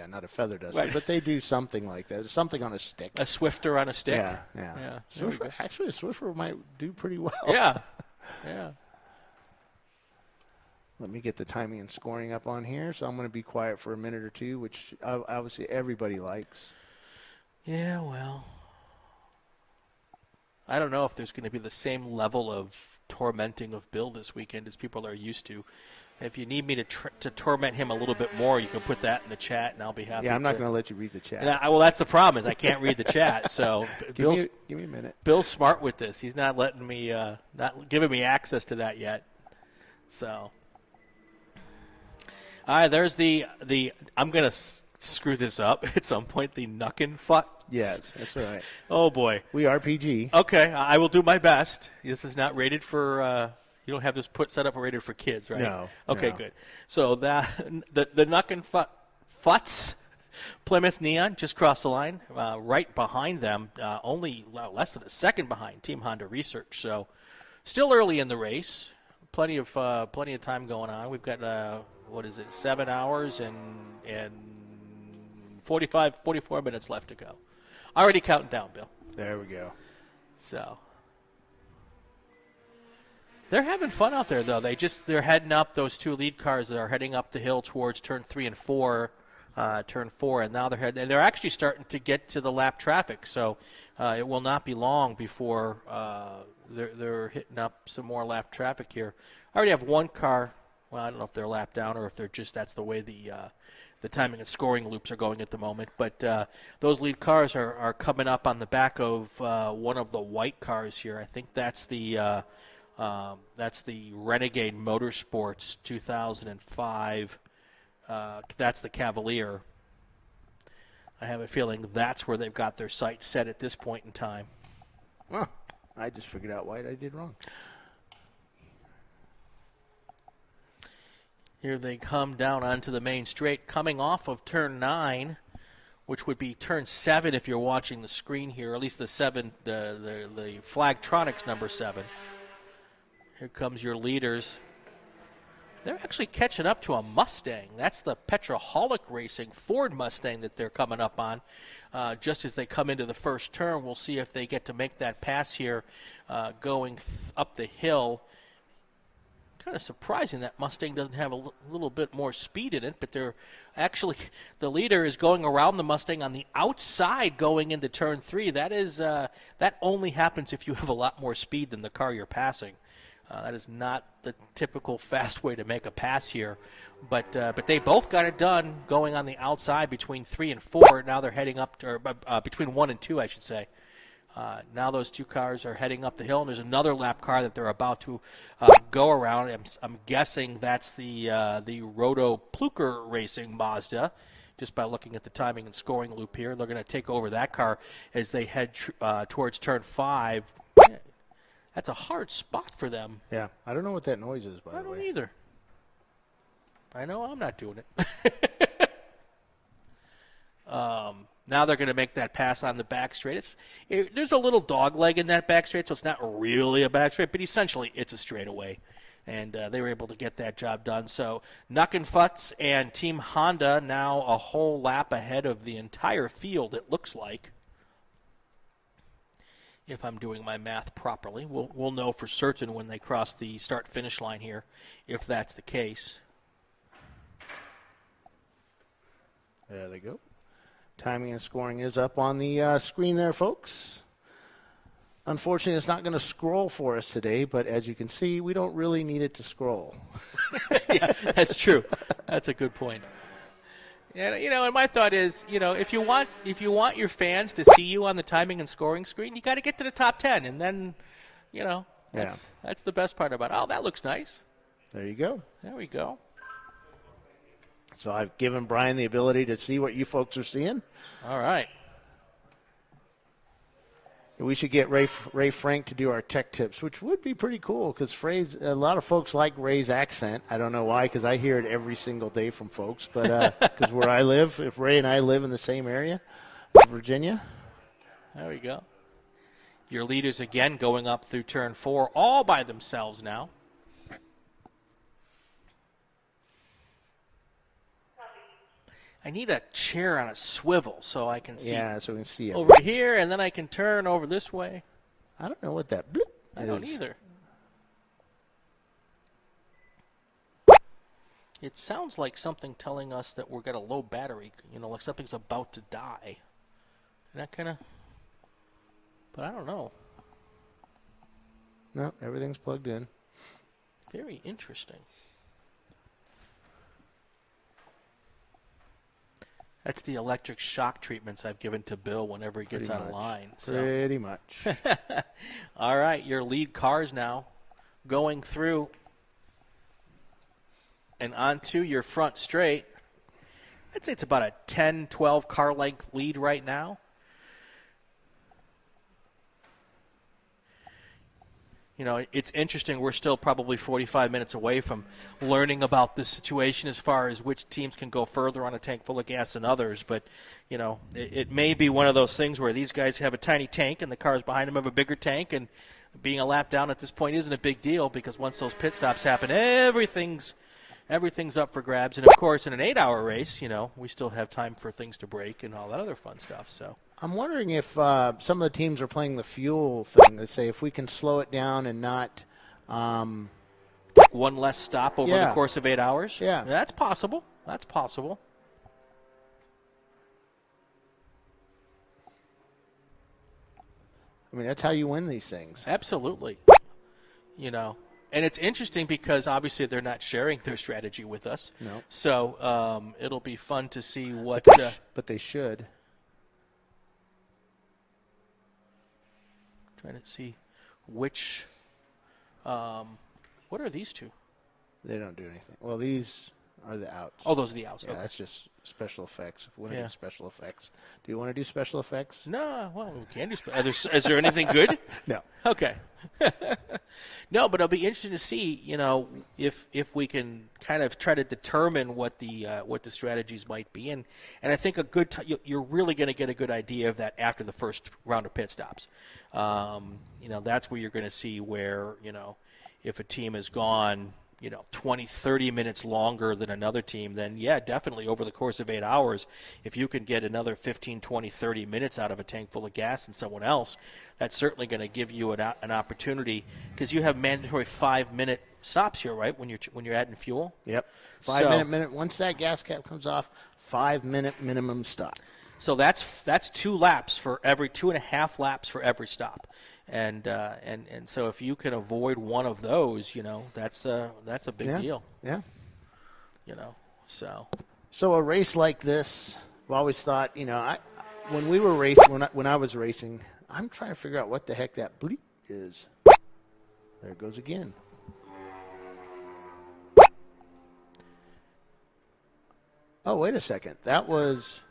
not a feather duster, right. But they do something like that. Something on a stick. A Swifter on a stick. Yeah. Swiffer, actually, a Swiffer might do pretty well. Yeah. Let me get the timing and scoring up on here. So I'm going to be quiet for a minute or two, which obviously everybody likes. Yeah, well, I don't know if there's going to be the same level of tormenting of Bill this weekend as people are used to. If you need me to torment him a little bit more, you can put that in the chat, and I'll be happy. Yeah, I'm not going to let you read the chat. Well, that's the problem is I can't read the chat. So give me a minute. Bill's smart with this. He's not letting me, not giving me access to that yet. So, all right, there's the. I'm going to screw this up at some point. The Nuck and Yes, that's all right. Oh, boy. We RPG. Okay, I will do my best. This is not rated for, you don't have this set up rated for kids, right? No, Okay, no. good. So the Knuck and Futz Plymouth Neon just crossed the line. Right behind them, only less than a second behind Team Honda Research. So still early in the race. Plenty of time going on. We've got 7 hours and 44 minutes left to go. Already counting down, Bill. There we go. So they're having fun out there, though. They're heading up. Those two lead cars that are heading up the hill towards turn 3 and 4, and now they're actually starting to get to the lap traffic. So it will not be long before they're hitting up some more lap traffic here. I already have one car. Well, I don't know if they're lap down or if they're just that's the way the timing and scoring loops are going at the moment. But those lead cars are coming up on the back of one of the white cars here. I think that's the Renegade Motorsports 2005. That's the Cavalier. I have a feeling that's where they've got their sights set at this point in time. Well, I just figured out what I did wrong. Here they come down onto the main straight, coming off of turn 9, which would be turn 7 if you're watching the screen here, or at least the Flagtronics number 7. Here comes your leaders. They're actually catching up to a Mustang. That's the Petroholic Racing Ford Mustang that they're coming up on. Just as they come into the first turn, we'll see if they get to make that pass here going up the hill. Kind of surprising that Mustang doesn't have a little bit more speed in it, but they're actually, the leader is going around the Mustang on the outside going into turn 3. That is that only happens if you have a lot more speed than the car you're passing. That is not the typical fast way to make a pass here, but they both got it done going on the outside between 3 and 4. Now they're heading up to, or between 1 and 2, I should say. Now those two cars are heading up the hill, and there's another lap car that they're about to go around. I'm guessing that's the Roto Pluker Racing Mazda, just by looking at the timing and scoring loop here. They're going to take over that car as they head towards turn 5. That's a hard spot for them. Yeah, I don't know what that noise is, by the way. I don't either. I know I'm not doing it. Now they're going to make that pass on the back straight. There's a little dog leg in that back straight, so it's not really a back straight, but essentially it's a straightaway. And they were able to get that job done. So Knuck and Futz and Team Honda now a whole lap ahead of the entire field, it looks like. If I'm doing my math properly. We'll know for certain when they cross the start-finish line here, if that's the case. There they go. Timing and scoring is up on the screen there, folks. Unfortunately, it's not going to scroll for us today, but as you can see, we don't really need it to scroll. Yeah, that's true. That's a good point. And and my thought is, if you want your fans to see you on the timing and scoring screen, you got to get to the top 10, and then, that's the best part about it. Oh, that looks nice. There you go. There we go. So I've given Brian the ability to see what you folks are seeing. All right. We should get Ray Frank to do our tech tips, which would be pretty cool because a lot of folks like Ray's accent. I don't know why, because I hear it every single day from folks. But because where I live, if Ray and I live in the same area, Virginia. There we go. Your leaders again going up through turn 4 all by themselves now. I need a chair on a swivel so I can see so we can see it. over here, and then I can turn over this way. I don't know what that bloop is. I don't either. It sounds like something telling us that we're got a low battery, like something's about to die. And that kind of, but I don't know. No, everything's plugged in. Very interesting. That's the electric shock treatments I've given to Bill whenever he gets out of line. Pretty much. All right, your lead cars now going through and onto your front straight. I'd say it's about a 10, 12 car length lead right now. It's interesting. We're still probably 45 minutes away from learning about this situation as far as which teams can go further on a tank full of gas than others. But, it may be one of those things where these guys have a tiny tank and the cars behind them have a bigger tank, and being a lap down at this point isn't a big deal because once those pit stops happen, everything's up for grabs. And, of course, in an 8-hour race, we still have time for things to break and all that other fun stuff. So I'm wondering if some of the teams are playing the fuel thing. They say if we can slow it down and not one less stop over the course of 8 hours. Yeah, that's possible. That's possible. I mean, that's how you win these things. Absolutely. And it's interesting because obviously they're not sharing their strategy with us. No. So it'll be fun to see what. But they should. Trying to see which. What are these two? They don't do anything. Well, these are the outs. Oh, those are the outs. Yeah, okay. that's just special effects. We want to do special effects. Do you want to do special effects? No, well, we can do. Is there anything good? No. Okay. No, but it'll be interesting to see, if we can kind of try to determine what the strategies might be, and I think you're really going to get a good idea of that after the first round of pit stops. That's where you're going to see where if a team has gone 20, 30 minutes longer than another team, then yeah, definitely over the course of 8 hours, if you can get another 15, 20, 30 minutes out of a tank full of gas and someone else, that's certainly going to give you an opportunity because you have mandatory 5-minute stops here, right? When you're adding fuel. Yep. 5-minute. Once that gas cap comes off, 5-minute minimum stop. So that's 2 laps for every 2.5 laps for every stop. And so if you can avoid one of those, that's a big deal. Yeah. So a race like this, I've always thought, when we were racing, when I was racing, I'm trying to figure out what the heck that bleep is. There it goes again. Oh, wait a second. That was.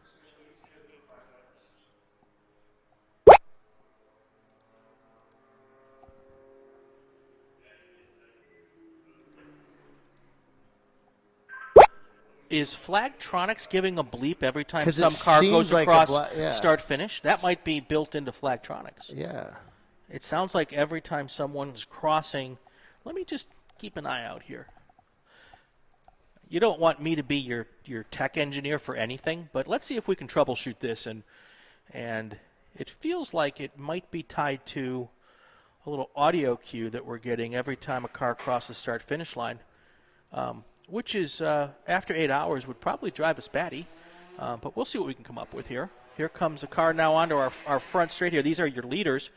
Is Flagtronics giving a bleep every time some car goes across start finish? That might be built into Flagtronics. Yeah. It sounds like every time someone's crossing. Let me just keep an eye out here. You don't want me to be your tech engineer for anything, but let's see if we can troubleshoot this. And it feels like it might be tied to a little audio cue that we're getting every time a car crosses start-finish line. Which is, after 8 hours, would probably drive us batty. But we'll see what we can come up with here. Here comes a car now onto our front straight here. These are your leaders.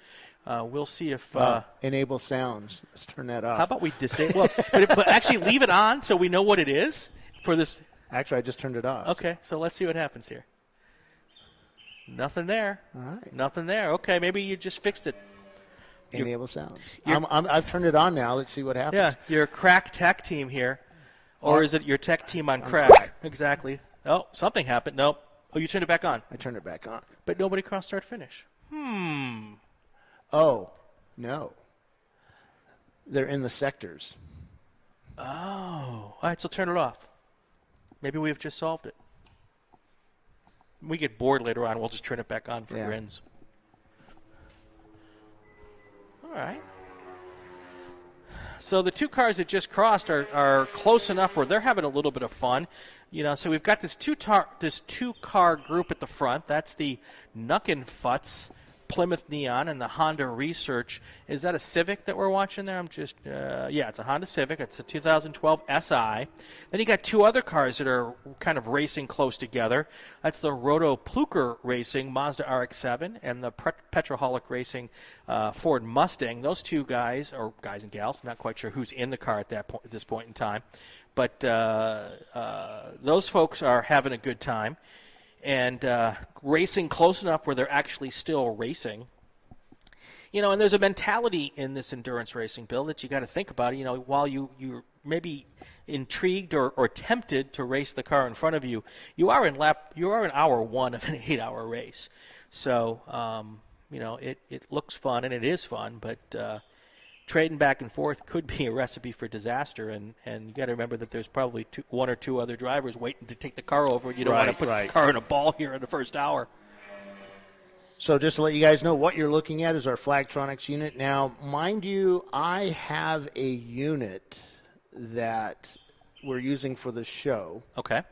We'll see if... enable sounds. Let's turn that off. How about we disable... but actually leave it on so we know what it is for this... Actually, I just turned it off. Okay, so let's see what happens here. Nothing there. All right. Nothing there. Okay, maybe you just fixed it. Enable sounds. I've turned it on now. Let's see what happens. Yeah, your crack tech team here. Or is it your tech team on crack? Exactly. Oh, something happened. Nope. Oh, you turned it back on. I turned it back on. But nobody crossed start finish. Oh, no. They're in the sectors. Oh. All right, so turn it off. Maybe we've just solved it. We get bored later on. We'll just turn it back on for grins. All right. So the 2 cars that just crossed are close enough where they're having a little bit of fun. So we've got this two-car group at the front. That's the Nuckenfutz Plymouth Neon and the Honda Research. Is that a Civic that we're watching there? It's a Honda Civic. It's a 2012 SI. Then you got 2 other cars that are kind of racing close together. That's the Roto Pluker Racing Mazda RX-7 and the Petroholic Racing Ford Mustang. Those 2 guys, or guys and gals, I'm not quite sure who's in the car at this point in time. But those folks are having a good time. And racing close enough where they're actually still racing. And there's a mentality in this endurance racing, Bill, that you got to think about. While you're maybe intrigued or tempted to race the car in front of you, you are in hour 1 of an 8-hour race. So, it looks fun and it is fun, but trading back and forth could be a recipe for disaster. And you got to remember that there's probably one or two other drivers waiting to take the car over. You don't want to put the car in a ball here in the first hour. So just to let you guys know, what you're looking at is our Flagtronics unit. Now, mind you, I have a unit that we're using for the show. Okay.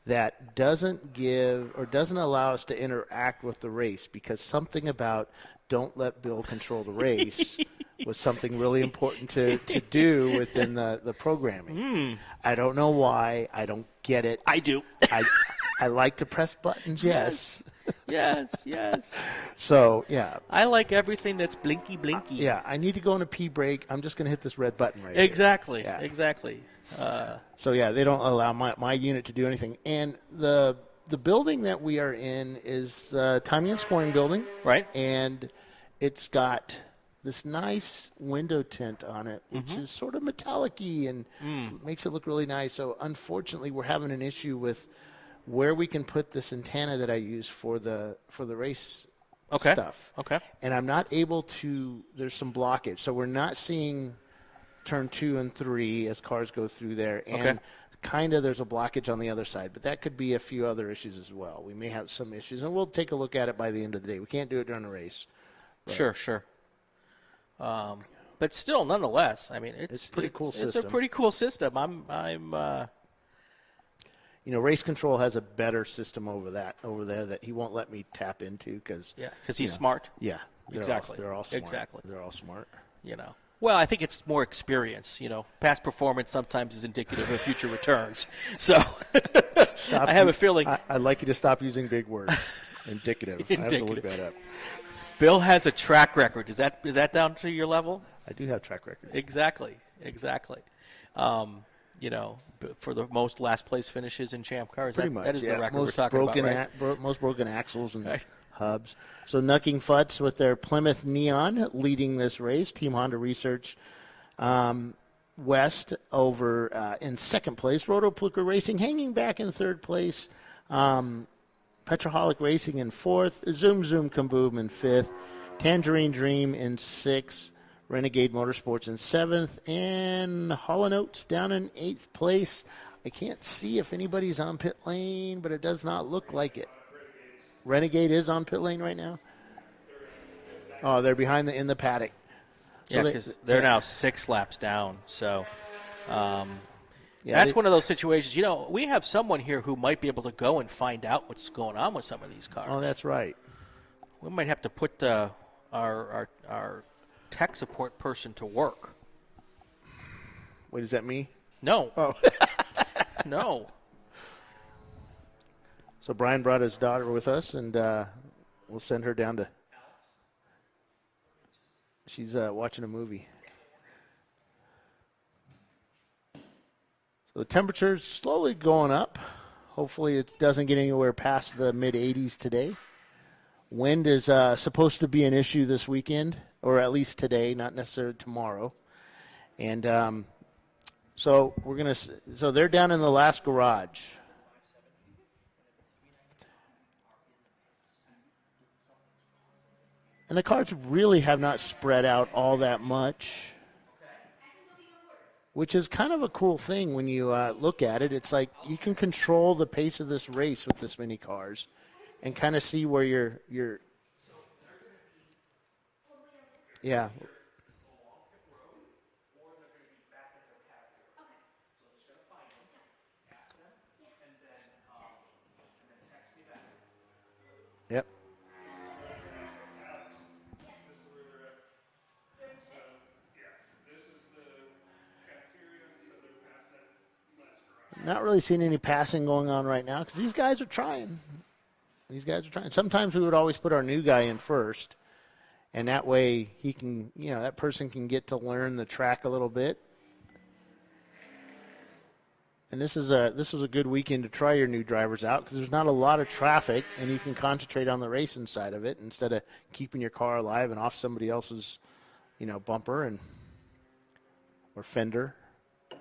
That doesn't give or doesn't allow us to interact with the race because something about don't let Bill control the race was something really important to do within the programming. I don't know why. I don't get it. I do. I like to press buttons, yes. Yes. So, yeah. I like everything that's blinky. Yeah, I need to go on a pee break. I'm just going to hit this red button right Exactly. here. Yeah. Exactly. So, yeah, they don't allow my unit to do anything. And the building that we are in is the timing and scoring building. Right. And it's got this nice window tint on it, which is sort of metallic-y and makes it look really nice. So, unfortunately, we're having an issue with where we can put this antenna that I use for the race stuff. Okay. And I'm not able to, there's some blockage. So we're not seeing turn 2 and 3 as cars go through there. And kind of there's a blockage on the other side. But that could be a few other issues as well. We may have some issues. And we'll take a look at it by the end of the day. We can't do it during the race. But Sure. But still, nonetheless, I mean, it's a pretty cool system. It's a pretty cool system. Race control has a better system over there that he won't let me tap into because he's smart. Yeah, Exactly. They're all smart. Exactly. They're all smart. Well, I think it's more experience. Past performance sometimes is indicative of future returns. So I have a feeling. I'd like you to stop using big words. Indicative. I have to look that up. Bill has a track record. Is that down to your level? I do have track records. Exactly. For the most last place finishes in ChampCar. Pretty much. That is the record we're talking about, right? Most broken axles and hubs. So Nucking Futz with their Plymouth Neon leading this race. Team Honda Research West over in second place. Roto Pluker Racing hanging back in third place. Petroholic Racing in fourth. Zoom Kaboom in fifth. Tangerine Dream in sixth. Renegade Motorsports in seventh. And Hall & Oates down in eighth place. I can't see if anybody's on pit lane, but it does not look like it. Renegade is on pit lane right now? Oh, they're behind in the paddock. So because they're now 6 laps down. So that's one of those situations. We have someone here who might be able to go and find out what's going on with some of these cars. Oh, that's right. We might have to put our tech support person to work. Wait, is that me? No. Oh. No. So Brian brought his daughter with us, and we'll send her down to. She's watching a movie. So the temperature's slowly going up. Hopefully it doesn't get anywhere past the mid-80s today. Wind is supposed to be an issue this weekend, or at least today, not necessarily tomorrow. And so so they're down in the last garage. And the cars really have not spread out all that much, which is kind of a cool thing when you look at it. It's like you can control the pace of this race with this many cars and kind of see where you're yeah. Yep. Not really seeing any passing going on right now because these guys are trying. Sometimes we would always put our new guy in first, and that way he can, that person can get to learn the track a little bit. And this was a good weekend to try your new drivers out because there's not a lot of traffic, and you can concentrate on the racing side of it instead of keeping your car alive and off somebody else's, bumper or fender. If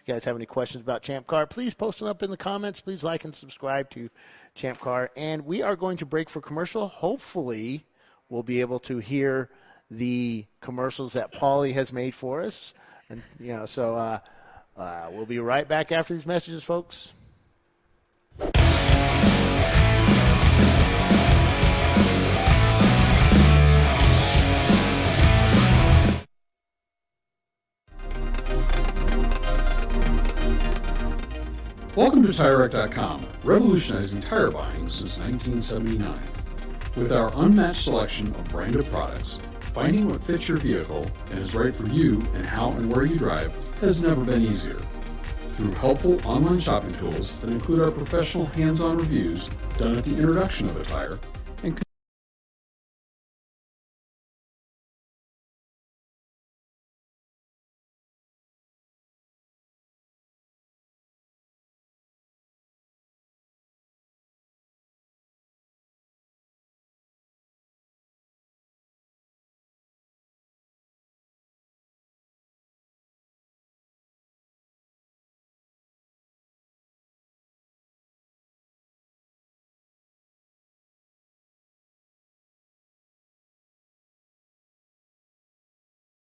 you guys have any questions about Champ Car, please post them up in the comments. Please like and subscribe to Champ Car. And we are going to break for commercial. Hopefully, we'll be able to hear the commercials that Paulie has made for us. And, so we'll be right back after these messages, folks. Welcome to TireRack.com, revolutionizing tire buying since 1979. With our unmatched selection of branded products, finding what fits your vehicle and is right for you and how and where you drive has never been easier. Through helpful online shopping tools that include our professional hands-on reviews done at the introduction of a tire, and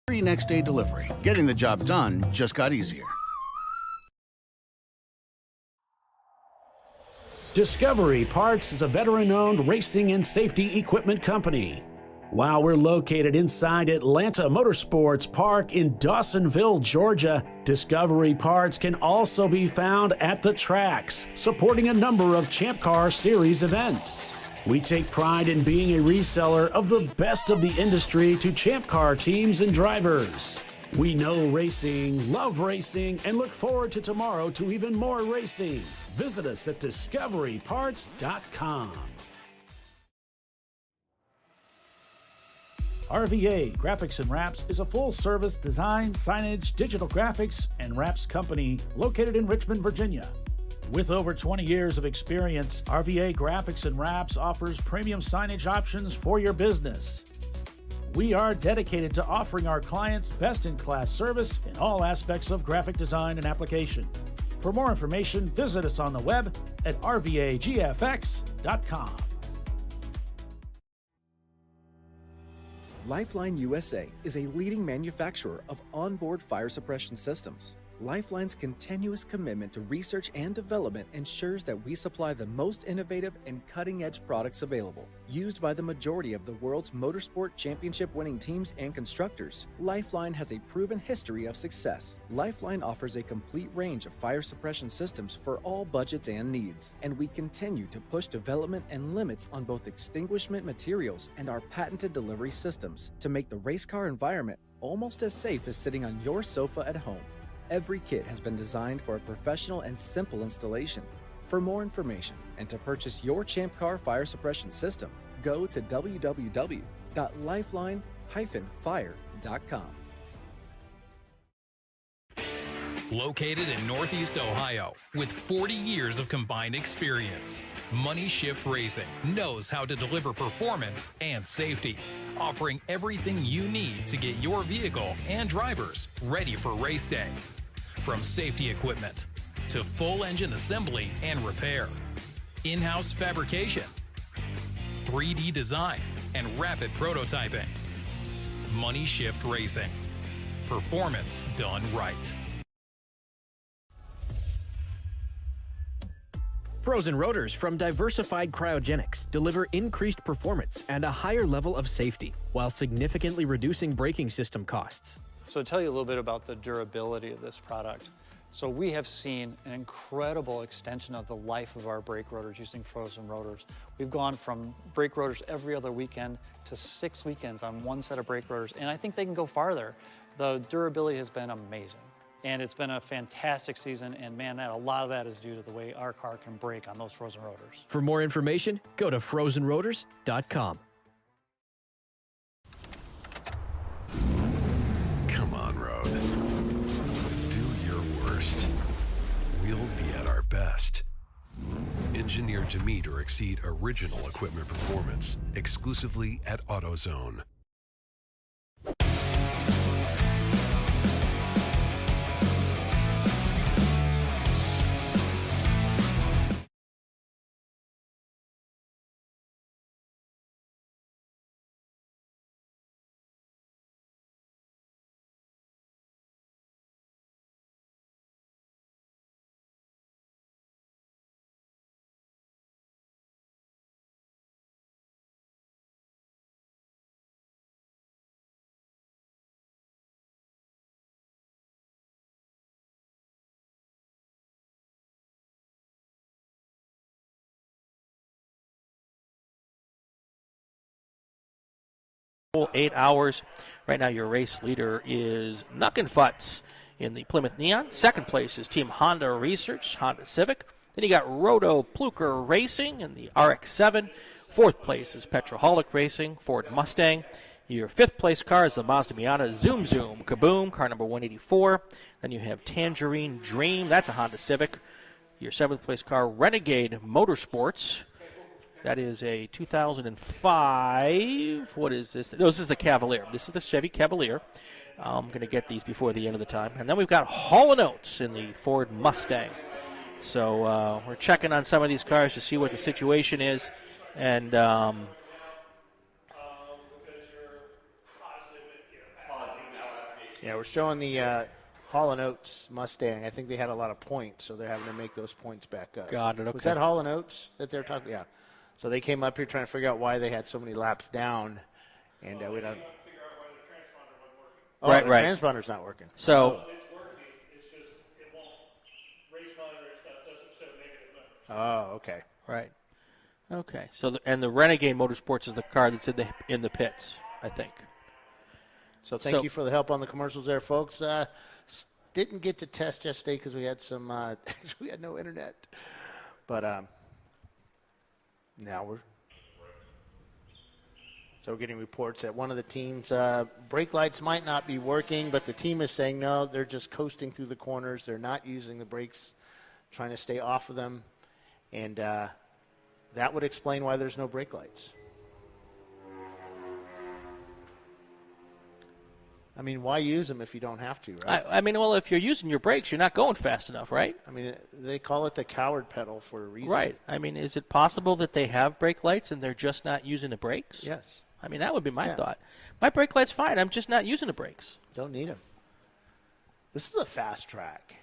Free next day delivery. Getting the job done just got easier. Discovery Parts is a veteran-owned racing and safety equipment company. While we're located inside Atlanta Motorsports Park in Dawsonville, Georgia, Discovery Parts can also be found at the tracks, supporting a number of Champ Car Series events. We take pride in being a reseller of the best of the industry to Champ Car teams and drivers. We know racing, love racing, and look forward to tomorrow to even more racing. Visit us at discoveryparts.com. RVA Graphics and Wraps is a full-service design, signage, digital graphics, and wraps company located in Richmond, Virginia. With over 20 years of experience, RVA Graphics and Wraps offers premium signage options for your business. We are dedicated to offering our clients best-in-class service in all aspects of graphic design and application. For more information, visit us on the web at rvagfx.com. Lifeline USA is a leading manufacturer of onboard fire suppression systems. Lifeline's continuous commitment to research and development ensures that we supply the most innovative and cutting-edge products available. Used by the majority of the world's motorsport championship-winning teams and constructors, Lifeline has a proven history of success. Lifeline offers a complete range of fire suppression systems for all budgets and needs, and we continue to push development and limits on both extinguishment materials and our patented delivery systems to make the race car environment almost as safe as sitting on your sofa at home. Every kit has been designed for a professional and simple installation. For more information and to purchase your Champ Car fire suppression system, go to www.lifeline-fire.com. Located in Northeast Ohio, with 40 years of combined experience, Money Shift Racing knows how to deliver performance and safety, offering everything you need to get your vehicle and drivers ready for race day. From safety equipment to full engine assembly and repair, in-house fabrication, 3D design, and rapid prototyping. Money Shift Racing. Performance done right. Frozen rotors from Diversified Cryogenics deliver increased performance and a higher level of safety, while significantly reducing braking system costs. So to tell you a little bit about the durability of this product. So we have seen an incredible extension of the life of our brake rotors using frozen rotors. We've gone from brake rotors every other weekend to 6 weekends on one set of brake rotors, and I think they can go farther. The durability has been amazing. And it's been a fantastic season, and man, a lot of that is due to the way our car can brake on those frozen rotors. For more information, go to frozenrotors.com. Come on, road. Do your worst. We'll be at our best. Engineered to meet or exceed original equipment performance, exclusively at AutoZone. full 8 hours. Right now, your race leader is Nuckenfutz in the Plymouth Neon. Second place is Team Honda Research, Honda Civic. Then you got Roto Pluker Racing in the RX-7. Fourth place is Petroholic Racing, Ford Mustang. Your fifth place car is the Mazda Miata Zoom Zoom Kaboom, car number 184. Then you have Tangerine Dream, that's a Honda Civic. Your seventh place car, Renegade Motorsports. That is a 2005. What is this? No, this is the Cavalier. This is the Chevy Cavalier. I'm going to get these before the end of the time. And then we've got Hall & Oates in the Ford Mustang. So we're checking on some of these cars to see what the situation is. And yeah, we're showing the Hall & Oates Mustang. I think they had a lot of points, so they're having to make those points back up. Got it, okay. Was that Hall & Oates that they're talking? Yeah. So they came up here trying to figure out why they had so many laps down. And we don't. Oh, right, the right. transponder's not working. So. It's working, it's just, it won't, race monitor and stuff doesn't show negative numbers. Oh, okay. Right. Okay. So the Renegade Motorsports is the car that's in the pits, I think. So thank you for the help on the commercials there, folks. Didn't get to test yesterday because we had some we had no internet. But now we're getting reports that one of the teams' brake lights might not be working, but the team is saying no, they're just coasting through the corners. They're not using the brakes, trying to stay off of them. And that would explain why there's no brake lights. I mean, why use them if you don't have to, right? I mean, well, if you're using your brakes, you're not going fast enough, right? I mean, they call it the coward pedal for a reason. Right. I mean, is it possible that they have brake lights and they're just not using the brakes? Yes. I mean, that would be my thought. My brake light's fine. I'm just not using the brakes. Don't need them. This is a fast track.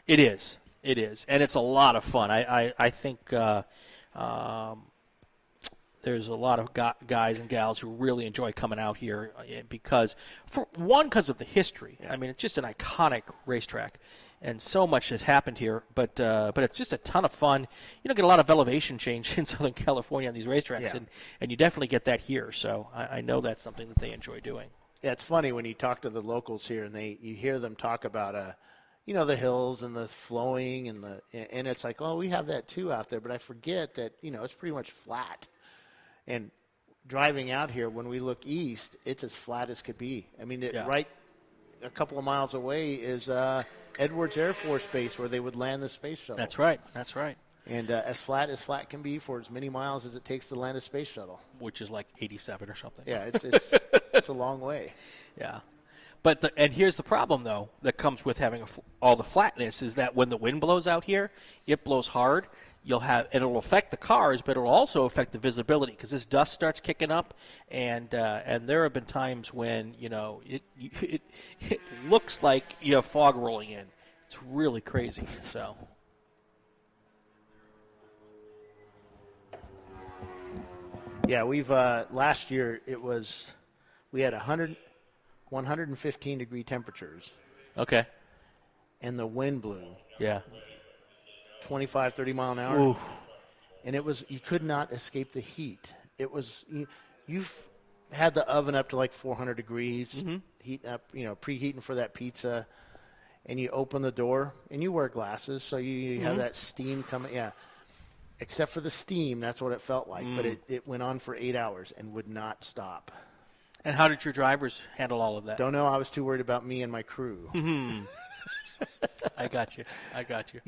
It is. It is. And it's a lot of fun. I think there's a lot of guys and gals who really enjoy coming out here because of the history. Yeah. I mean, it's just an iconic racetrack, and so much has happened here. But it's just a ton of fun. You don't get a lot of elevation change in Southern California on these racetracks, and you definitely get that here. So I know that's something that they enjoy doing. Yeah, it's funny when you talk to the locals here, and you hear them talk about the hills and the flowing and it's like, oh, we have that too out there, but I forget that it's pretty much flat. And driving out here, when we look east, it's as flat as could be. I mean, right a couple of miles away is Edwards Air Force Base, where they would land the space shuttle. That's right. That's right. And as flat can be for as many miles as it takes to land a space shuttle. Which is like 87 or something. Yeah, it's a long way. Yeah. But and here's the problem, though, that comes with having all the flatness is that when the wind blows out here, it blows hard. It'll affect the cars, but it'll also affect the visibility because this dust starts kicking up, and there have been times when it looks like you have fog rolling in. It's really crazy. So. Yeah, we've last year we had 115 degree temperatures. Okay. And the wind blew. Yeah. 25, 30 mile an hour. Oof. And you could not escape the heat. It was, you've had the oven up to like 400 degrees, heating up, preheating for that pizza, and you open the door, and you wear glasses, so you have that steam coming, except for the steam, that's what it felt like, but it went on for 8 hours and would not stop. And how did your drivers handle all of that? Don't know. I was too worried about me and my crew. I got you.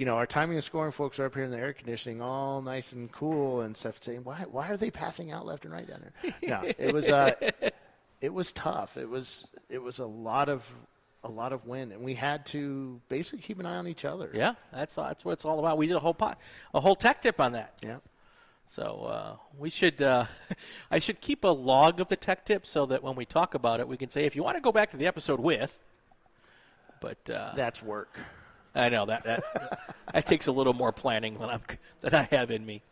Our timing and scoring folks are up here in the air conditioning, all nice and cool and stuff, saying, why are they passing out left and right down there? No, it was tough. It was a lot of wind, and we had to basically keep an eye on each other. Yeah, that's what it's all about. We did a whole tech tip on that. Yeah. So we should I should keep a log of the tech tip so that when we talk about it, we can say, if you want to go back to the episode with. But that's work. I know that takes a little more planning than I have in me.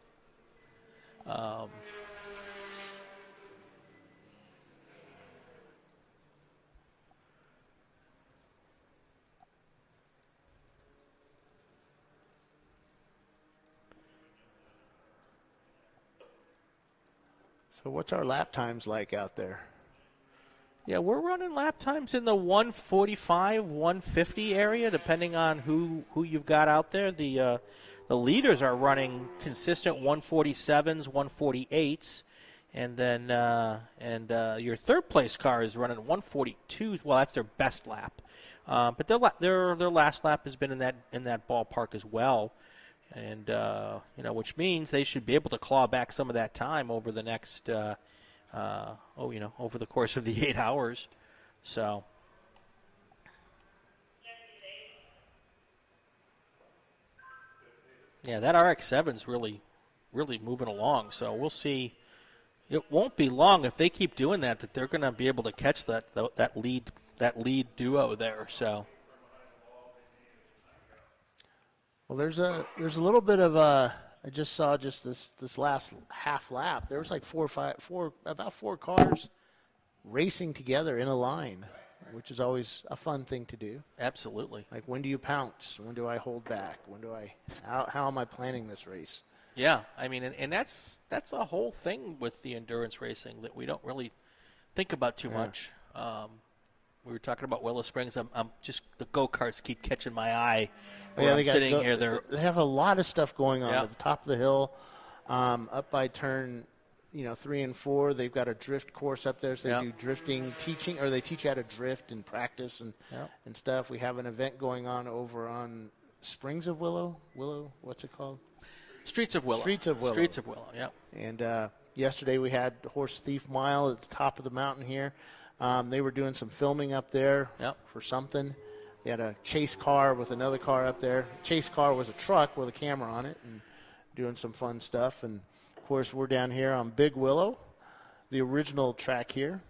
So what's our lap times like out there? Yeah, we're running lap times in the 145, 150 area, depending on who you've got out there. The leaders are running consistent 147s, 148s, and then your third place car is running 142s. Well, that's their best lap, but their last lap has been in that ballpark as well, and which means they should be able to claw back some of that time over the next. Over the course of the 8 hours. So, yeah, that RX-7's really moving along. So we'll see. It won't be long if they keep doing that they're going to be able to catch that lead duo there. So. Well, there's a little bit of I just saw this last half lap. There was like about four cars racing together in a line, which is always a fun thing to do. Absolutely. Like, when do you pounce? When do I hold back? How am I planning this race? Yeah, I mean, and that's a whole thing with the endurance racing that we don't really think about too much. We were talking about Willow Springs. I'm just, the go-karts keep catching my eye. I'm sitting here. They have a lot of stuff going on at the top of the hill, up by turn, 3 and 4. They've got a drift course up there, so they do drifting teaching, or they teach you how to drift and practice and stuff. We have an event going on over on Springs of Willow. What's it called? Streets of Willow. Streets of Willow. Yeah. And yesterday we had Horse Thief Mile at the top of the mountain here. They were doing some filming up there for something. They had a chase car with another car up there. Chase car was a truck with a camera on it and doing some fun stuff. And, of course, we're down here on Big Willow, the original track here.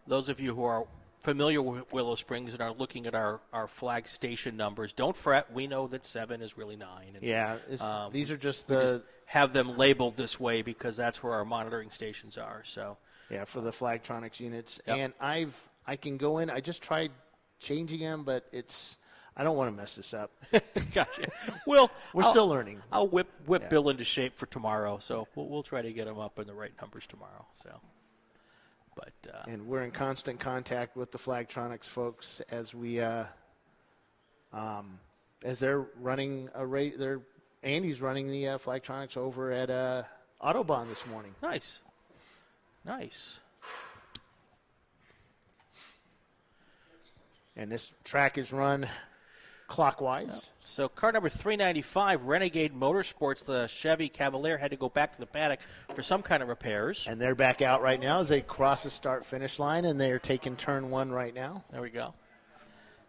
Those of you who are familiar with Willow Springs and are looking at our flag station numbers, don't fret. We know that 7 is really 9. And, these are just just have them labeled this way because that's where our monitoring stations are. So. Yeah, for the Flagtronics units. And I can go in. I just tried changing them, but I don't want to mess this up. Gotcha. Well, we're still learning. I'll whip Bill into shape for tomorrow, so we'll try to get him up in the right numbers tomorrow. So, but and we're in constant contact with the Flagtronics folks as we as they're running a race. Andy's running the Flagtronics over at Autobahn this morning. Nice. And this track is run clockwise. Yep. So car number 395, Renegade Motorsports, the Chevy Cavalier, had to go back to the paddock for some kind of repairs. And they're back out right now as they cross the start-finish line, and they are taking turn 1 right now. There we go.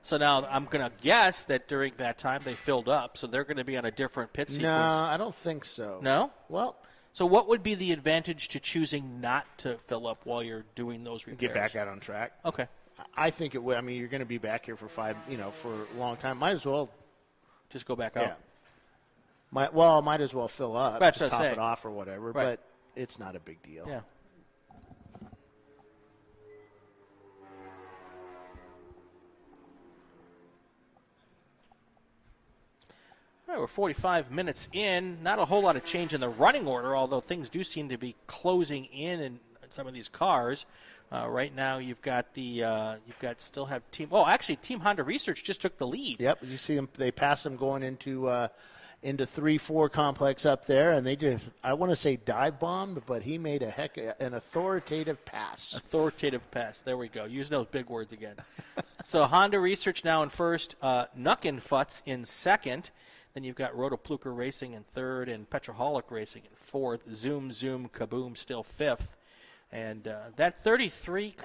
So now I'm going to guess that during that time they filled up, so they're going to be on a different pit sequence. No, I don't think so. No? Well, so what would be the advantage to choosing not to fill up while you're doing those repairs? Get back out on track. Okay. I think it would. I mean, you're going to be back here for for a long time. Might as well just go back out. Yeah. Might as well fill up, That's just what top I'm it off or whatever. Right. But it's not a big deal. Yeah. All right, we're 45 minutes in. Not a whole lot of change in the running order, although things do seem to be closing in some of these cars. Right now, you've got Team Honda Research just took the lead. Yep, you see them. They passed them going into 3-4 complex up there, and they just, I want to say dive bombed, but he made an authoritative pass. Authoritative pass. There we go. Using those big words again. So Honda Research now in first, Nuckenfutz in second. Then you've got Rotopluker Racing in third and Petroholic Racing in fourth. Zoom Kaboom still fifth. And that third place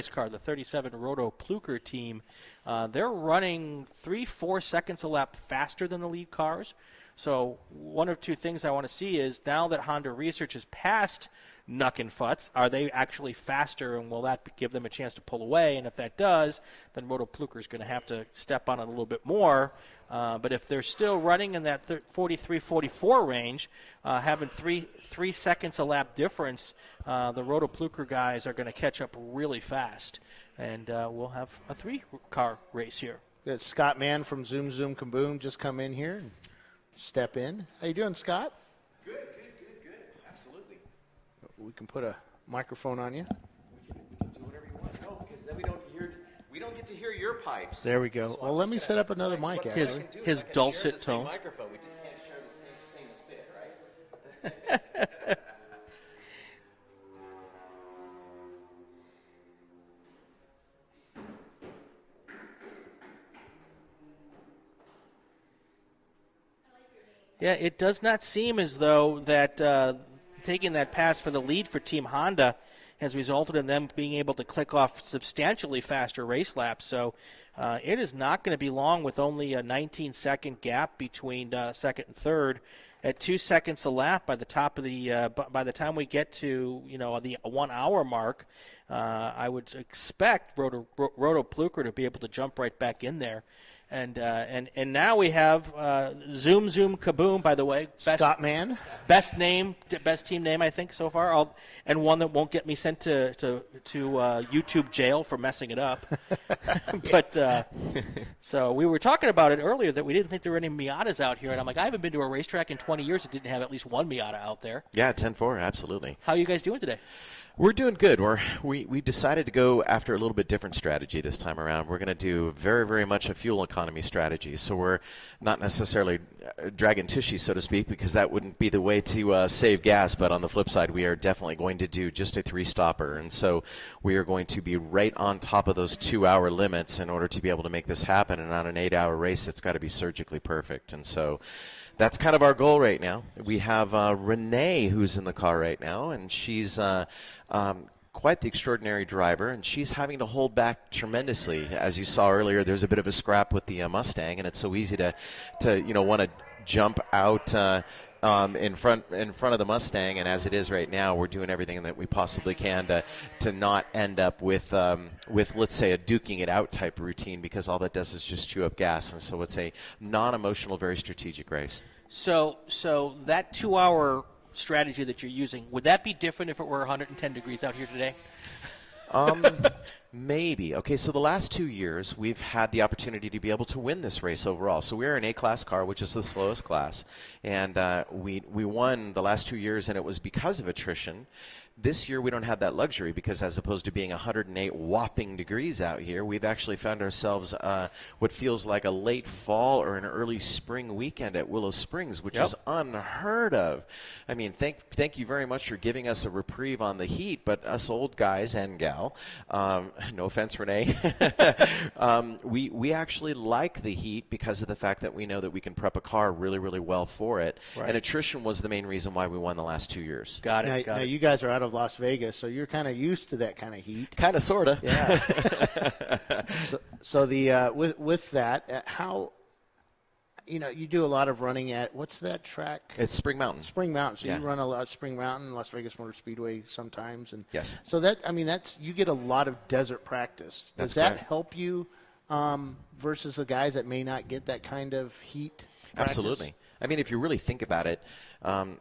car, the 37 Rotopluker team, they're running 3-4 seconds a lap faster than the lead cars. So one of two things I want to see is now that Honda Research has passed Nuckenfutz, are they actually faster, and will that give them a chance to pull away? And if that does, then Rotopluker is going to have to step on it a little bit more. But if they're still running in that 43-44 range, having three seconds a lap difference, the Rotopluker guys are going to catch up really fast. And we'll have a 3-car race here. Got Scott Mann from Zoom Kaboom just come in here and step in. How you doing, Scott? Good. Absolutely. We can put a microphone on you. because then we don't get to hear your pipes. There we go. So Well, let me set up another mic, what I actually. can do is His I can dulcet share the same tones. microphone. We just can't share the same spit, right? Yeah, it does not seem as though that taking that pass for the lead for Team Honda has resulted in them being able to click off substantially faster race laps. So it is not going to be long with only a 19-second gap between second and third. At 2 seconds a lap by the top of the by the time we get to the 1 hour mark, I would expect Roto Pluker to be able to jump right back in there. And now we have Zoom Kaboom, by the way. Scott Mann. Best team name, I think, so far. And one that won't get me sent to YouTube jail for messing it up. But so we were talking about it earlier that we didn't think there were any Miatas out here. And I'm like, I haven't been to a racetrack in 20 years that didn't have at least one Miata out there. Yeah, 10-4, absolutely. How are you guys doing today? We're doing good. We decided to go after a little bit different strategy this time around. We're going to do very, very much a fuel economy strategy. So we're not necessarily dragging tushy, so to speak, because that wouldn't be the way to save gas. But on the flip side, we are definitely going to do just a 3-stopper. And so we are going to be right on top of those 2-hour limits in order to be able to make this happen. And on an 8-hour race, it's got to be surgically perfect. And so that's kind of our goal right now. We have Renee, who's in the car right now, and she's quite the extraordinary driver, and she's having to hold back tremendously. As you saw earlier, there's a bit of a scrap with the Mustang, and it's so easy to want to jump out in front of the Mustang. And as it is right now, we're doing everything that we possibly can to not end up with let's say a duking it out type routine, because all that does is just chew up gas. And so it's a non-emotional, very strategic race. So that 2-hour strategy that you're using, would that be different if it were 110 degrees out here today? Maybe. Okay, so the last 2 years, we've had the opportunity to be able to win this race overall. So we're an A-class car, which is the slowest class. And we won the last 2 years, and it was because of attrition. This year, we don't have that luxury, because as opposed to being 108 whopping degrees out here, we've actually found ourselves what feels like a late fall or an early spring weekend at Willow Springs, which is unheard of. I mean, thank you very much for giving us a reprieve on the heat, but us old guys and gal, no offense, Renee, we actually like the heat because of the fact that we know that we can prep a car really, really well for it. Right. And attrition was the main reason why we won the last 2 years. Got it. Now you guys are out of Las Vegas, so you're kind of used to that kind of heat. Kind of, sort of. Yeah. so the with that, how you do a lot of running at, what's that track? It's Spring Mountain. Spring Mountain. So you run a lot at Spring Mountain, Las Vegas Motor Speedway sometimes, and yes. So that's you get a lot of desert practice. Does that help you versus the guys that may not get that kind of heat practice? Absolutely. I mean, if you really think about it,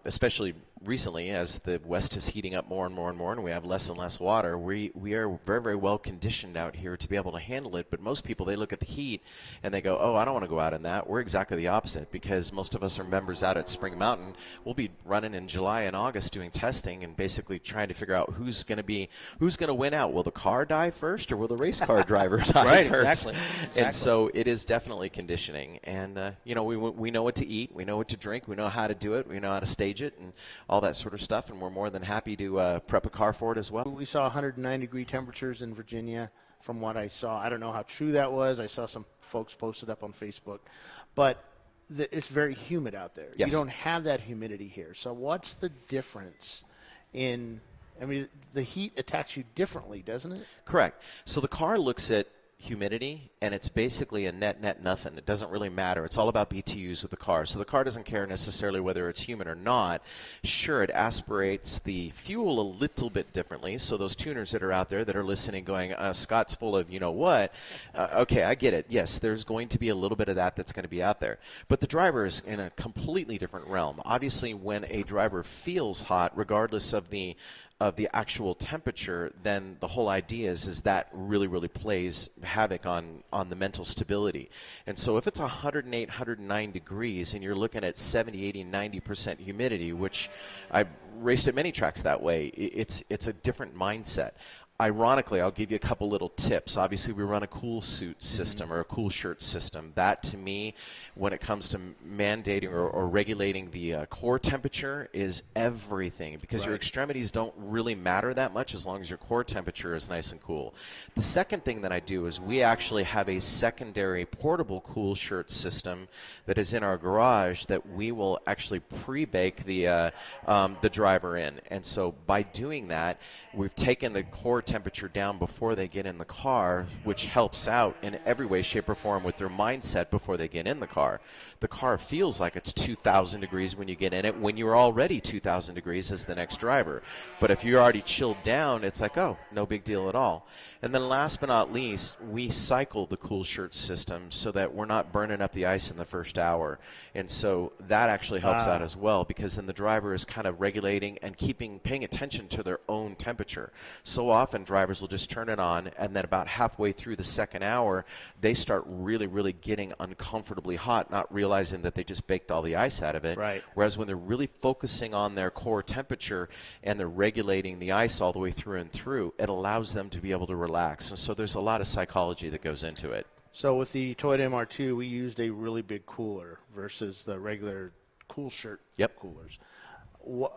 especially recently as the West is heating up more and more and more and we have less and less water, we are very, very well conditioned out here to be able to handle it. But most people, they look at the heat and they go, oh, I don't want to go out in that. We're exactly the opposite, because most of us are members out at Spring Mountain. We'll be running in July and August doing testing and basically trying to figure out who's going to win out. Will the car die first, or will the race car driver die right, first? Exactly. And so it is definitely conditioning. And, we know what to eat. We know what to drink. We know how to do it. We know how to stage it and all that sort of stuff. And we're more than happy to prep a car for it as well. We saw 109-degree temperatures in Virginia from what I saw. I don't know how true that was. I saw some folks post it up on Facebook. But it's very humid out there. Yes. You don't have that humidity here. So what's the difference in – I mean, the heat attacks you differently, doesn't it? Correct. So the car looks at humidity, and it's basically a net nothing. It doesn't really matter. It's all about BTUs with the car. So the car doesn't care necessarily whether it's humid or not. Sure, it aspirates the fuel a little bit differently. So those tuners that are out there that are listening going, Scott's full of you-know-what. Okay, I get it. Yes, there's going to be a little bit of that's going to be out there. But the driver is in a completely different realm. Obviously, when a driver feels hot, regardless of the actual temperature, then the whole idea is that really, really plays havoc on the mental stability. And so if it's 108, 109 degrees and you're looking at 70, 80, 90% humidity, which I've raced at many tracks that way, it's a different mindset. ironically, I'll give you a couple little tips. Obviously, we run a cool suit system or a cool shirt system. That, to me, when it comes to mandating or regulating the core temperature, is everything, because your extremities don't really matter that much as long as your core temperature is nice and cool. The second thing that I do is we actually have a secondary portable cool shirt system that is in our garage that we will actually pre-bake the driver in. And so by doing that, we've taken the core temperature down before they get in the car, which helps out in every way, shape, or form with their mindset before they get in the car. The car feels like it's 2,000 degrees when you get in it, when you're already 2,000 degrees as the next driver. But if you're already chilled down, it's like, oh, no big deal at all. And then last but not least, we cycle the cool shirt system so that we're not burning up the ice in the first hour. And so that actually helps out as well, because then the driver is kind of regulating and paying attention to their own temperature. So often drivers will just turn it on, and then about halfway through the second hour, they start really, really getting uncomfortably hot, not realizing that they just baked all the ice out of it. Right. Whereas when they're really focusing on their core temperature and they're regulating the ice all the way through and through, it allows them to be able to relax. And so there's a lot of psychology that goes into it. So with the Toyota MR2, we used a really big cooler versus the regular cool shirt coolers.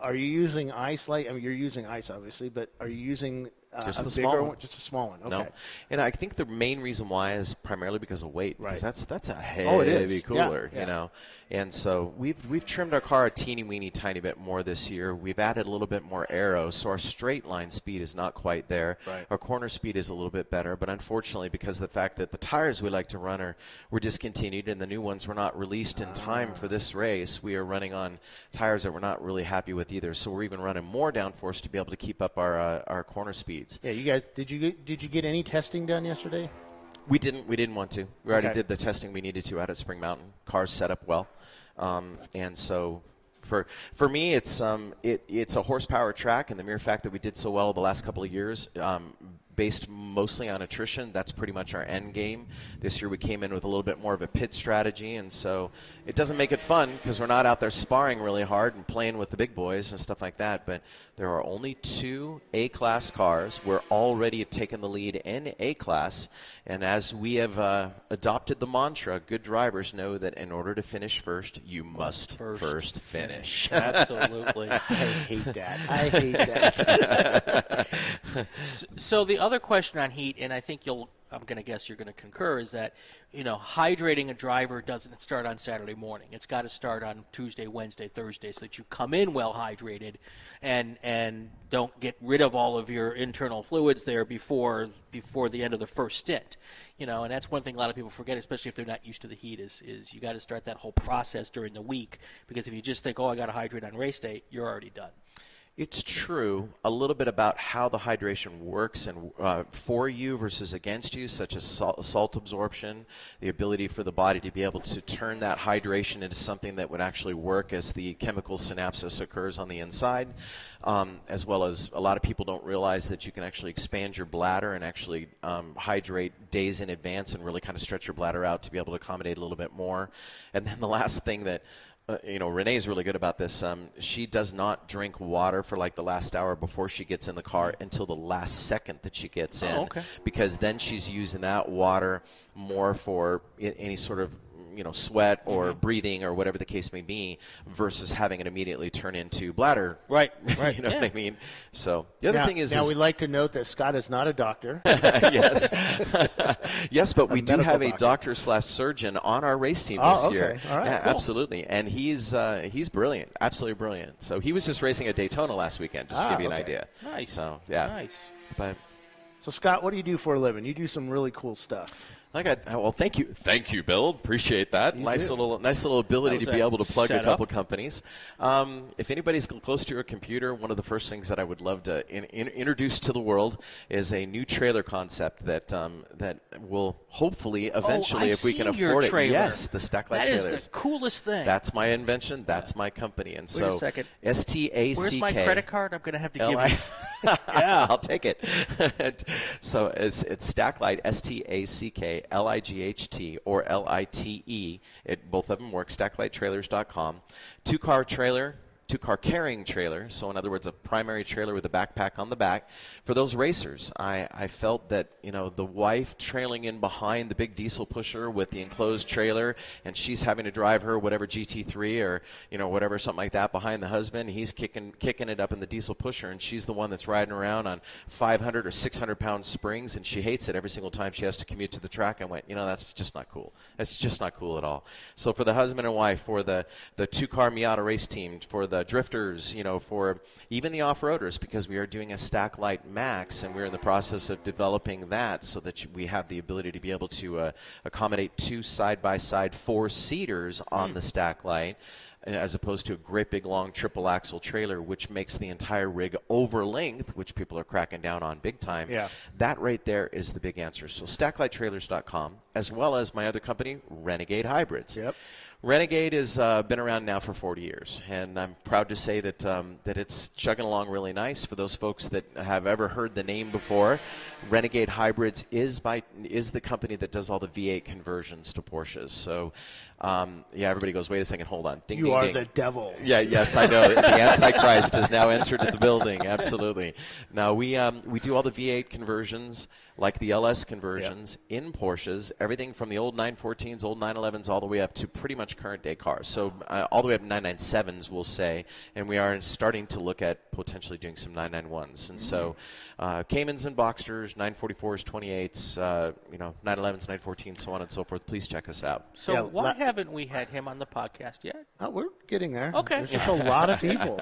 Are you using ice? I mean, you're using ice, obviously, but are you using just a the bigger small one? Just a small one. Okay. No. And I think the main reason why is primarily because of weight. Right. Because that's a heavy cooler, yeah. you know. And so we've trimmed our car a teeny weeny tiny bit more this year. We've added a little bit more aero, so our straight line speed is not quite there. Right. Our corner speed is a little bit better, but unfortunately, because of the fact that the tires we like to run were discontinued and the new ones were not released in time for this race, we are running on tires that we're not really happy with either. So we're even running more downforce to be able to keep up our corner speeds. Yeah, you guys, did you get any testing done yesterday? We didn't want to. We already did the testing we needed to out at Spring Mountain. Cars set up well, and so for me, it's a horsepower track, and the mere fact that we did so well the last couple of years, based mostly on attrition, that's pretty much our end game. This year we came in with a little bit more of a pit strategy, and so it doesn't make it fun because we're not out there sparring really hard and playing with the big boys and stuff like that. But there are only 2 A-class cars. We're already taking the lead in A-class, and as we have adopted the mantra, good drivers know that in order to finish first, you must first finish. Absolutely. I hate that. I hate that. So the other question on heat, and I think I'm going to guess you're going to concur, is that, hydrating a driver doesn't start on Saturday morning. It's got to start on Tuesday, Wednesday, Thursday, so that you come in well hydrated and don't get rid of all of your internal fluids there before the end of the first stint. And that's one thing a lot of people forget, especially if they're not used to the heat, is you got to start that whole process during the week, because if you just think, I got to hydrate on race day, you're already done. It's true. A little bit about how the hydration works and for you versus against you, such as salt absorption, the ability for the body to be able to turn that hydration into something that would actually work as the chemical synapsis occurs on the inside, as well as a lot of people don't realize that you can actually expand your bladder and actually hydrate days in advance and really kind of stretch your bladder out to be able to accommodate a little bit more. And then the last thing that Renee's really good about this. She does not drink water for like the last hour before she gets in the car until the last second that she gets in. Okay. Because then she's using that water more for any sort of sweat or breathing or whatever the case may be, versus having it immediately turn into bladder. Right. You know what I mean? So the other thing is... Now, we'd like to note that Scott is not a doctor. Yes. Yes, but we do have a doctor. doctor/surgeon on our race team this year. All right, yeah, cool. Absolutely. And he's brilliant. Absolutely brilliant. So he was just racing at Daytona last weekend, just to give you an idea. Nice. So, yeah. Nice. But So, Scott, what do you do for a living? You do some really cool stuff. Well, thank you, Bill. Appreciate that. Nice little ability to be able to plug a couple companies. If anybody's close to your computer, one of the first things that I would love to introduce to the world is a new trailer concept that will hopefully eventually, if we can afford it. Trailer. Yes, the Stacklight trailers. That is the coolest thing. That's my invention. That's my company. And Wait a second. STACK. Where's my credit card? I'm going to have to give you. Yeah, I'll take it. So it's Stacklight, STACKLIGHT or LITE. Both of them work. StacklightTrailers.com. 2-car trailer. two-car carrying trailer. So in other words, a primary trailer with a backpack on the back. For those racers, I felt that, the wife trailing in behind the big diesel pusher with the enclosed trailer, and she's having to drive her whatever GT3 or, whatever, something like that behind the husband. He's kicking it up in the diesel pusher, and she's the one that's riding around on 500 or 600-pound springs, and she hates it every single time she has to commute to the track. I went, that's just not cool. That's just not cool at all. So for the husband and wife, for the two-car Miata race team, for the drifters, for even the off-roaders, because we are doing a Stack Light Max, and we're in the process of developing that so that we have the ability to be able to accommodate two side-by-side four-seaters on the Stack Light, as opposed to a great big long triple axle trailer, which makes the entire rig over length, which people are cracking down on big time. Yeah. That right there is the big answer. So stacklighttrailers.com, as well as my other company, Renegade Hybrids. Yep. Renegade has been around now for 40 years, and I'm proud to say that that it's chugging along really nice. For those folks that have ever heard the name before, Renegade Hybrids is the company that does all the V8 conversions to Porsches. So, everybody goes, wait a second, hold on. Ding, You ding, are ding. the devil. Yeah, yes, I know. The Antichrist has now entered the building. Absolutely. Now, we do all the V8 conversions, like the LS conversions in Porsches, everything from the old 914s, old 911s, all the way up to pretty much current day cars. So all the way up to 997s, we'll say, and we are starting to look at potentially doing some 991s. And so Caymans and Boxsters, 944s, 28s, 911s, 914s, so on and so forth. Please check us out. So why haven't we had him on the podcast yet? We're getting there. Okay. There's just a lot of people.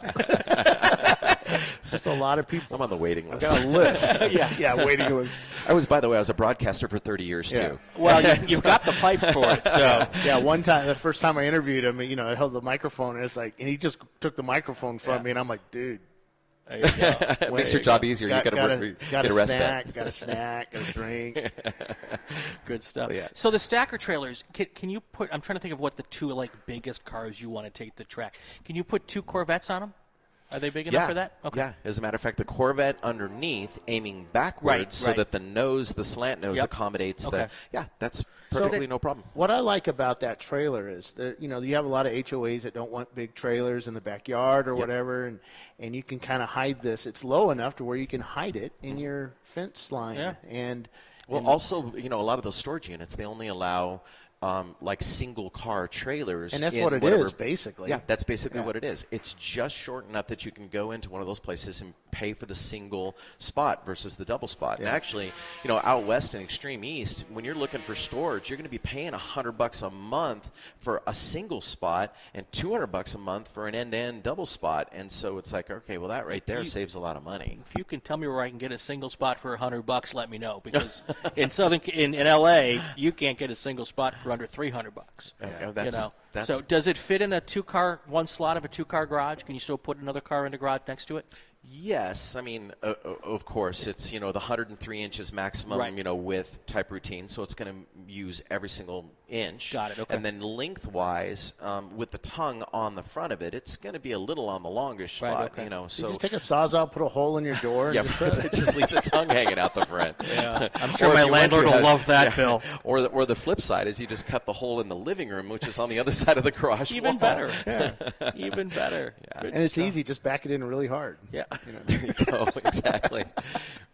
Just a lot of people. I'm on the waiting list. I've got a list. yeah, waiting list. By the way, I was a broadcaster for 30 years, too. Well, you've got the pipes for it, so. Yeah, one time, the first time I interviewed him, I held the microphone, and and he just took the microphone from me, and I'm like, dude. There you go. It makes your job easier. You get a respite. Got a snack, got a drink. Good stuff. Yeah. So the stacker trailers, can you put? I'm trying to think of what the two biggest cars you want to take to the track. Can you put two Corvettes on them? Are they big enough for that? Okay. Yeah. As a matter of fact, the Corvette underneath, aiming backwards, so that the slant nose accommodates the. Yeah, that's perfectly no problem. What I like about that trailer is that you have a lot of HOAs that don't want big trailers in the backyard or whatever, and you can kind of hide this. It's low enough to where you can hide it in your fence line. Yeah. And also, a lot of those storage units, they only allow like single car trailers. And that's what it is, basically. Yeah, that's basically what it is. It's just short enough that you can go into one of those places and pay for the single spot versus the double spot. And actually, out west and extreme east, when you're looking for storage, you're going to be paying $100 a month for a single spot and $200 a month for an end-to-end double spot. And so it's like, okay, well, that right there saves a lot of money. If you can tell me where I can get a single spot for $100, let me know, because in LA, you can't get a single spot for under $300. So does it fit in a one slot of a two-car garage? Can you still put another car in the garage next to it? Yes, I mean, of course, it's the 103 inches maximum, width type routine, so it's going to use every single inch. Got it. Okay. And then lengthwise, with the tongue on the front of it, it's going to be a little on the longish spot. Okay. So you just take a Sawzall, put a hole in your door, and just leave the tongue hanging out the front. Yeah, I'm sure my landlord will love that, Bill. Or the flip side is you just cut the hole in the living room, which is on the other side of the garage Even wall. better. Yeah. Even better. Yeah. And it's easy, just back it in really hard. Yeah. There you go. Exactly.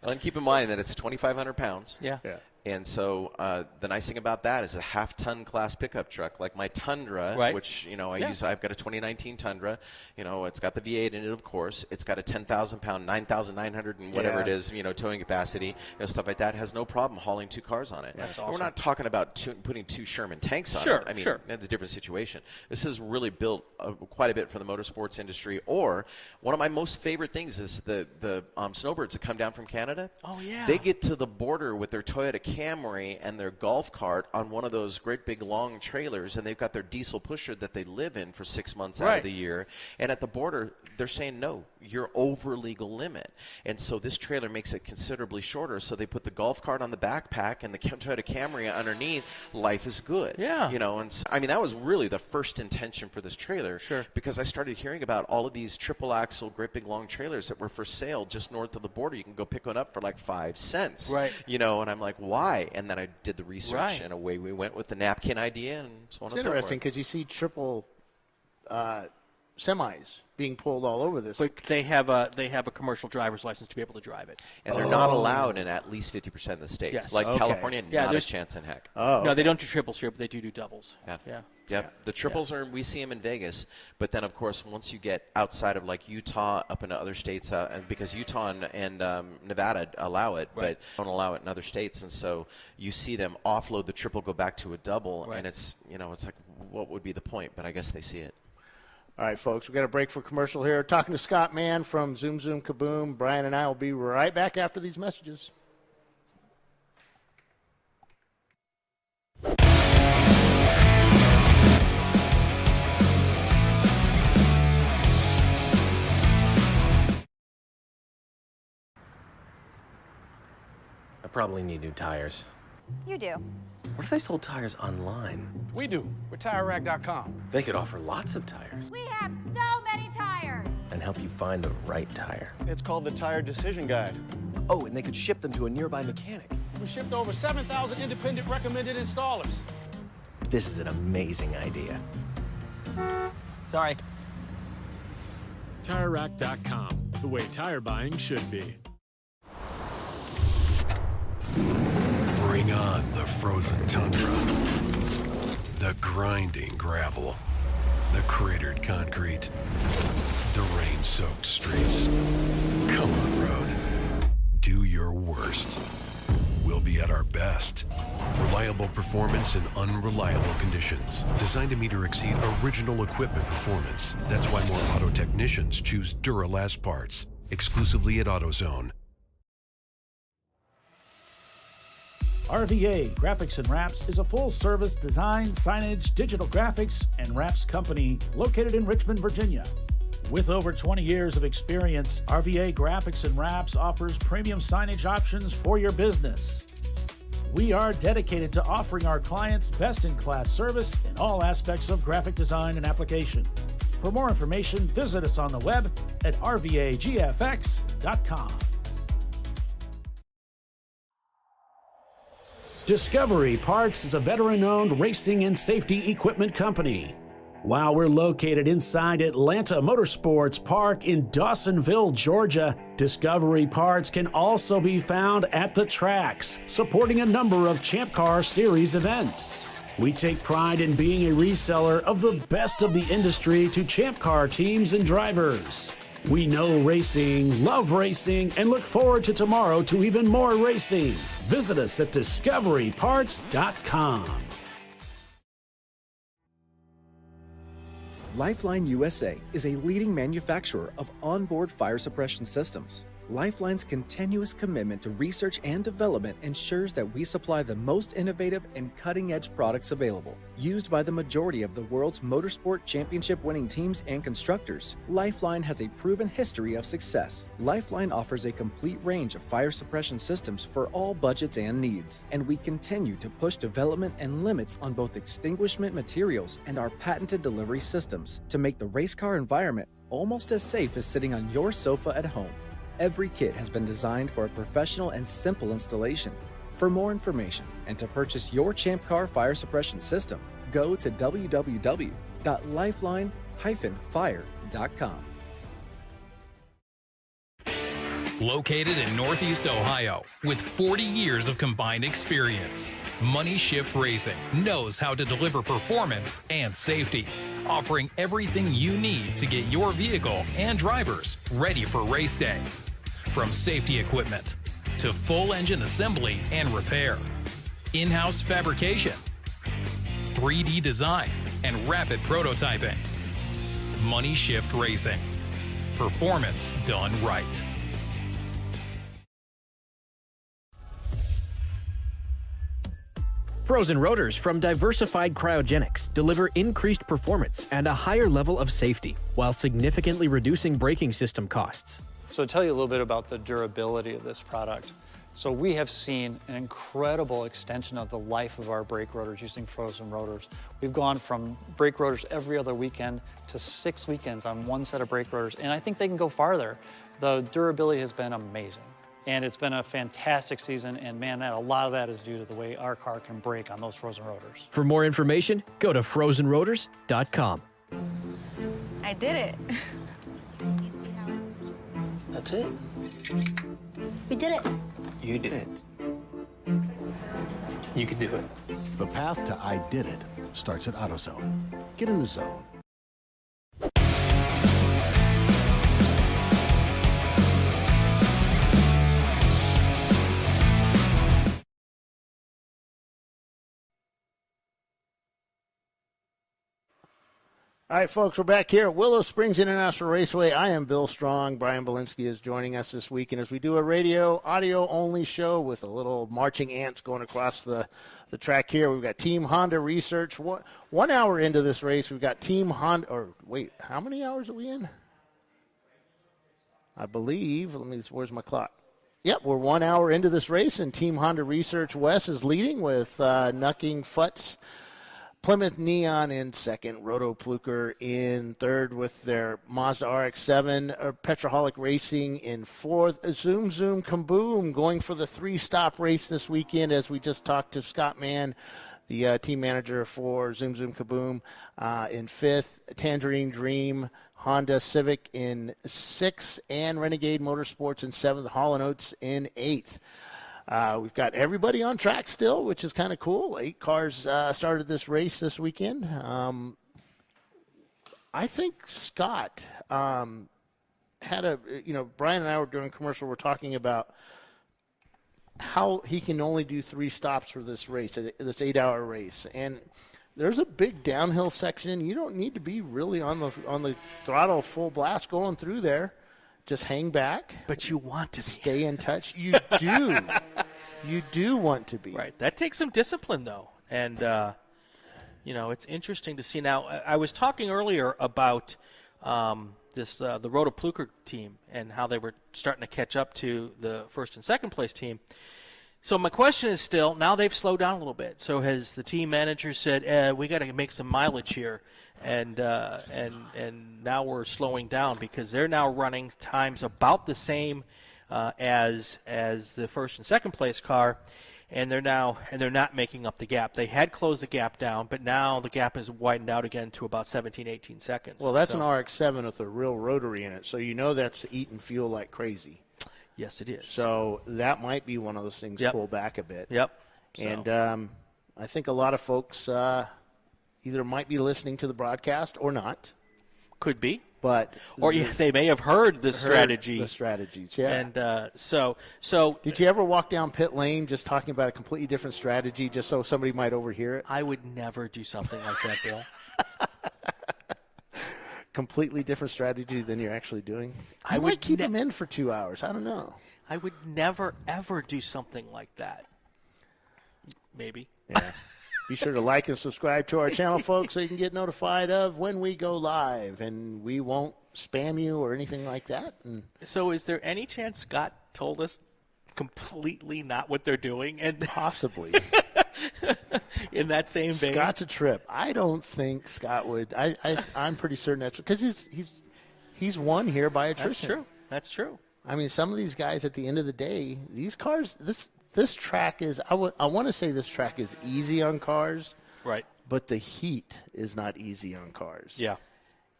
Well, and keep in mind that it's 2,500 pounds. Yeah. And so the nice thing about that is a half-ton class pickup truck, like my Tundra, which I've got a 2019 Tundra. It's got the V8 in it, of course. It's got a 10,000-pound, 9,900 and whatever it is, towing capacity, stuff like that. Has no problem hauling two cars on it. That's awesome. We're not talking about putting two Sherman tanks on it. I mean, that's a different situation. This is really built quite a bit for the motorsports industry. Or one of my most favorite things is the snowbirds that come down from Canada. Oh yeah. They get to the border with their Toyota Camry and their golf cart on one of those great big long trailers, and they've got their diesel pusher that they live in for 6 months out of the year. And at the border, they're saying, no, you're over legal limit. And so this trailer makes it considerably shorter. So they put the golf cart on the backpack and the Toyota Camry underneath. Life is good. Yeah. And so, I mean, that was really the first intention for this trailer. Sure. Because I started hearing about all of these triple axle, great big long trailers that were for sale just north of the border. You can go pick one up for like 5 cents. Right. And I'm like, why? And then I did the research, and away we went with the napkin idea, and so on and so forth. It's interesting because you see triple semis being pulled all over this. But they have a commercial driver's license to be able to drive it. And they're not allowed in at least 50% of the states. Yes. Like Okay. California, Yeah, not a chance in heck. No, they don't do triples here, but they do doubles. Yeah. Yeah. Yep. The triples are, we see them in Vegas, but then of course once you get outside of like Utah up into other states, and because Utah and Nevada allow it, but don't allow it in other states, and so you see them offload the triple, go back to a double, and it's, you know, it's like, what would be the point? But I guess they see it. All right, folks, we've got a break for commercial here. Talking to Scott Mann from Zoom Zoom Kaboom. Brian and I will be right back after these messages. I probably need new tires. You do. What if they sold tires online? We do. We're TireRack.com. They could offer lots of tires We have so many tires. and help you find the right tire. It's called the Tire Decision Guide. Oh, and they could ship them to a nearby mechanic. We shipped over 7,000 independent recommended installers. This is an amazing idea. Sorry. TireRack.com, the way tire buying should be. Bring on the frozen tundra, the grinding gravel, the cratered concrete, the rain-soaked streets. Come on, road. Do your worst. We'll be at our best. Reliable performance in unreliable conditions. Designed to meet or exceed original equipment performance. That's why more auto technicians choose Duralast parts. Exclusively at AutoZone. RVA Graphics and Wraps is a full-service design, signage, digital graphics, and wraps company located in Richmond, Virginia. With over 20 years of experience, RVA Graphics and Wraps offers premium signage options for your business. We are dedicated to offering our clients best-in-class service in all aspects of graphic design and application. For more information, visit us on the web at rvagfx.com. Discovery Parts is a veteran-owned racing and safety equipment company. While we're located inside Atlanta Motorsports Park in Dawsonville, Georgia, Discovery Parts can also be found at the tracks, supporting a number of Champ Car Series events. We take pride in being a reseller of the best of the industry to Champ Car teams and drivers. We know racing, love racing, and look forward to tomorrow to even more racing. Visit us at discoveryparts.com. Lifeline USA is a leading manufacturer of onboard fire suppression systems. Lifeline's continuous commitment to research and development ensures that we supply the most innovative and cutting-edge products available. Used by the majority of the world's motorsport championship-winning teams and constructors, Lifeline has a proven history of success. Lifeline offers a complete range of fire suppression systems for all budgets and needs, and we continue to push development and limits on both extinguishment materials and our patented delivery systems to make the race car environment almost as safe as sitting on your sofa at home. Every kit has been designed for a professional and simple installation. For more information and to purchase your Champ Car fire suppression system, go to www.lifeline-fire.com. Located in Northeast Ohio, with 40 years of combined experience, Money Shift Racing knows how to deliver performance and safety, offering everything you need to get your vehicle and drivers ready for race day. From safety equipment to full engine assembly and repair, in-house fabrication, 3D design, and rapid prototyping. Money Shift Racing. Performance done right. Frozen rotors from Diversified Cryogenics deliver increased performance and a higher level of safety while significantly reducing braking system costs. So to tell you a little bit about the durability of this product. So we have seen an incredible extension of the life of our brake rotors using frozen rotors. We've gone from brake rotors every other weekend to 6 weekends on one set of brake rotors, and I think they can go farther. The durability has been amazing. And it's been a fantastic season, and man, a lot of that is due to the way our car can brake on those frozen rotors. For more information, go to frozenrotors.com. I did it. Do you see how it's... That's it. We did it. You did it. You can do it. The path to I Did It starts at AutoZone. Get in the zone. All right, folks, we're back here at Willow Springs International Raceway. I am Bill Strong. Brian Bielanski is joining us this week, and as we do a radio, audio-only show with a little marching ants going across the track here, we've got Team Honda Research. 1 hour into this race, we've got Team Honda, or wait, how many hours are we in? I believe, where's my clock? Yep, we're 1 hour into this race, and Team Honda Research Wes is leading with Nucking, Futz, Plymouth Neon in second, Roto Pluker in third with their Mazda RX-7, Petroholic Racing in fourth, Zoom Zoom Kaboom going for the three-stop race this weekend, as we just talked to Scott Mann, the team manager for Zoom Zoom Kaboom, in fifth, Tangerine Dream, Honda Civic in sixth, and Renegade Motorsports in seventh, Hall & Oates in eighth. We've got everybody on track still, which is kind of cool. 8 cars started this race this weekend. I think Scott had Brian and I were doing commercial. We're talking about how he can only do 3 stops for this race, this 8-hour race. And there's a big downhill section. You don't need to be really on the throttle full blast going through there. Just hang back. But you want to stay in touch. You do. You do want to be. Right. That takes some discipline, though. And, it's interesting to see. Now, I was talking earlier about the Roto Pluker team and how they were starting to catch up to the first and second place team. So my question is still, now they've slowed down a little bit. So has the team manager said, we got to make some mileage here, and now we're slowing down because they're now running times about the same as the first and second place car, and they're not making up the gap. They had closed the gap down, but now the gap has widened out again to about 17, 18 seconds. Well, that's an RX-7 with a real rotary in it, so that's eating fuel like crazy. Yes, it is. So that might be one of those things pull back a bit. Yep. And I think a lot of folks either might be listening to the broadcast or not. Could be. Or they may have heard the strategy. The strategies, yeah. And so did you ever walk down pit lane just talking about a completely different strategy just so somebody might overhear it? I would never do something like that, Bill. Completely different strategy than you're actually doing? I might keep them in for 2 hours. I don't know. I would never, ever do something like that. Maybe. Yeah. Be sure to like and subscribe to our channel, folks, so you can get notified of when we go live. And we won't spam you or anything like that. So is there any chance Scott told us completely not what they're doing? And possibly. In that same vein. Scott's a trip. I don't think Scott would. I'm pretty certain that's because he's won here by attrition. That's true. I mean, some of these guys at the end of the day, these cars, this track is, I want to say this track is easy on cars. Right. But the heat is not easy on cars. Yeah.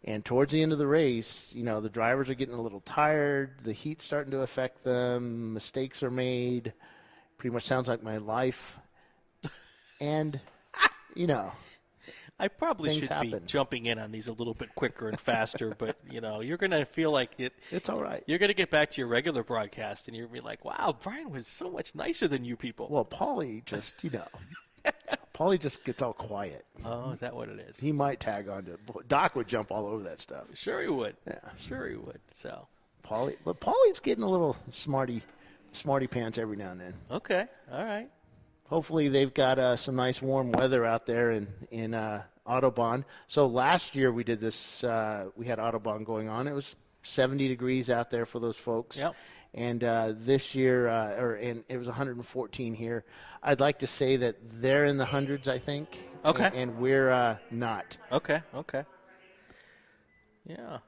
And towards the end of the race, the drivers are getting a little tired. The heat's starting to affect them. Mistakes are made. Pretty much sounds like my life. And, I probably should happen. be jumping in on these a little bit quicker and faster, but, you're going to feel like it's all right. You're going to get back to your regular broadcast, and you're going to be like, wow, Brian was so much nicer than you people. Well, Paulie just, Paulie just gets all quiet. Oh, is that what it is? He might tag on to it. Doc would jump all over that stuff. Sure he would. Yeah. Sure he would. So Paulie's getting a little smarty pants every now and then. Okay. All right. Hopefully they've got some nice warm weather out there in Autobahn. So last year we did this. We had Autobahn going on. It was 70 degrees out there for those folks. Yep. And this year, it was 114 here. I'd like to say that they're in the hundreds, I think. Okay. And we're not. Okay. Yeah.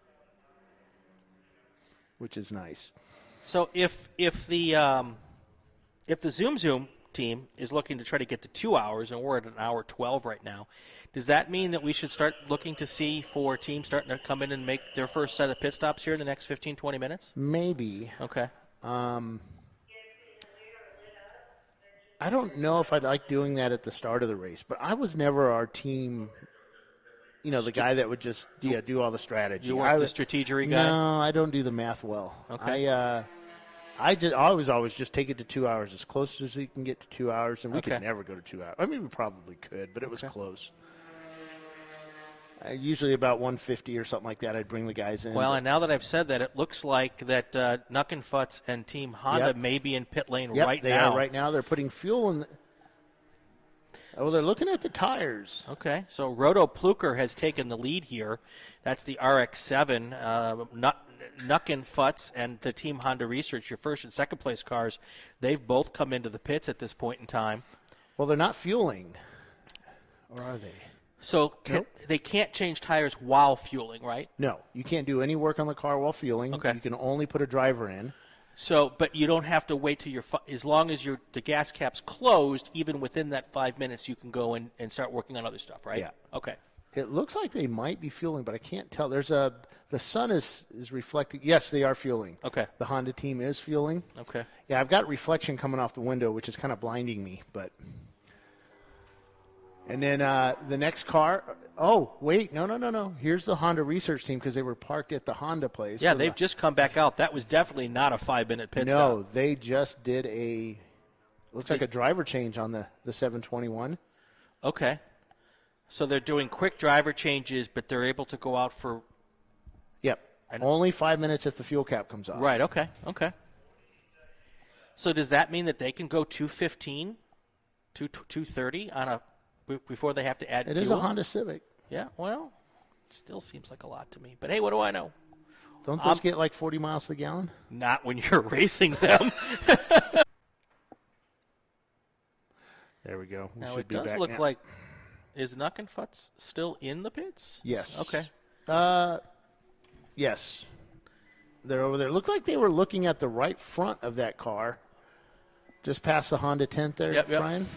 Which is nice. So if the Zoom Zoom team is looking to try to get to 2 hours, and we're at an hour 12 right now. Does that mean that we should start looking to see for teams starting to come in and make their first set of pit stops here in the next 15, 20 minutes? Maybe. Okay. I don't know if I'd like doing that at the start of the race, but I was never our team, the guy that would just do all the strategy. You weren't the strategery guy? No, I don't do the math well. Okay. I always just take it to 2 hours, as close as we can get to 2 hours, and we could never go to 2 hours. I mean, we probably could, but it was close. Usually about 150 or something like that, I'd bring the guys in. Well, and now that I've said that, it looks like that Nuckenfutz and Team Honda may be in pit lane right now. They are right now. They're putting fuel in. They're looking at the tires. Okay, so Roto Pluker has taken the lead here. That's the RX-7. Nuckenfutz and the Team Honda Research, your first and second place cars, they've both come into the pits at this point in time. Well, they're not fueling, or are they? So they can't change tires while fueling, right? No, you can't do any work on the car while fueling. Okay. You can only put a driver in. So, but you don't have to wait till as long as the gas cap's closed, even within that 5 minutes, you can go and start working on other stuff, right? Yeah. Okay. It looks like they might be fueling, but I can't tell. The sun is reflecting. Yes, they are fueling. Okay. The Honda team is fueling. Okay. Yeah, I've got reflection coming off the window, which is kind of blinding me, but. And then the next car. Oh, wait. No. Here's the Honda research team because they were parked at the Honda place. Yeah, so they've just come back out. That was definitely not a 5-minute pit stop. No, they just did looks like a driver change on the 721. Okay. So they're doing quick driver changes, but they're able to go out for. Yep. Only 5 minutes if the fuel cap comes off. Right, okay. So does that mean that they can go 215, 230 before they have to add fuel? It is a Honda Civic. Yeah, well, it still seems like a lot to me. But hey, what do I know? Don't those get like 40 miles to the gallon? Not when you're racing them. There we go. Now it does look like, is Nuckenfutz still in the pits? Yes. Okay. Yes. They're over there. Looked like they were looking at the right front of that car, just past the Honda tent there, Yep. Brian.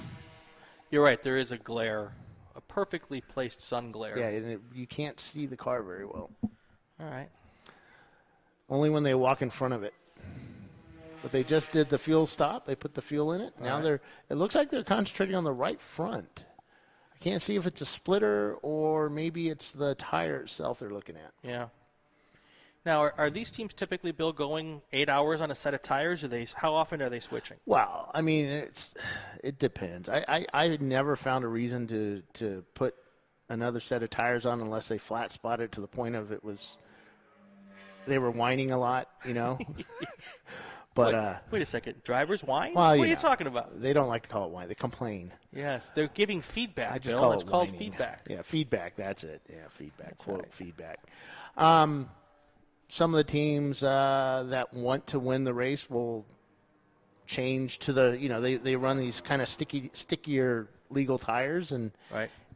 You're right. There is a glare, a perfectly placed sun glare. Yeah, and you can't see the car very well. All right. Only when they walk in front of it. But they just did the fuel stop. They put the fuel in it. Now it looks like they're concentrating on the right front. I can't see if it's a splitter or maybe it's the tire itself they're looking at. Yeah. Now, are these teams typically, Bill, going 8 hours on a set of tires? How often are they switching? Well, I mean, it depends. I never found a reason to put another set of tires on unless they flat spotted to the point of they were whining a lot, But wait a second, drivers whine? Well, what are you talking about? They don't like to call it whine. They complain. Yes, they're giving feedback. I just Bill. call It's it called whining. feedback. Yeah, feedback. That's it. Yeah, feedback. That's Quote right. feedback. Some of the teams that want to win the race will change to they run these kind of stickier legal tires and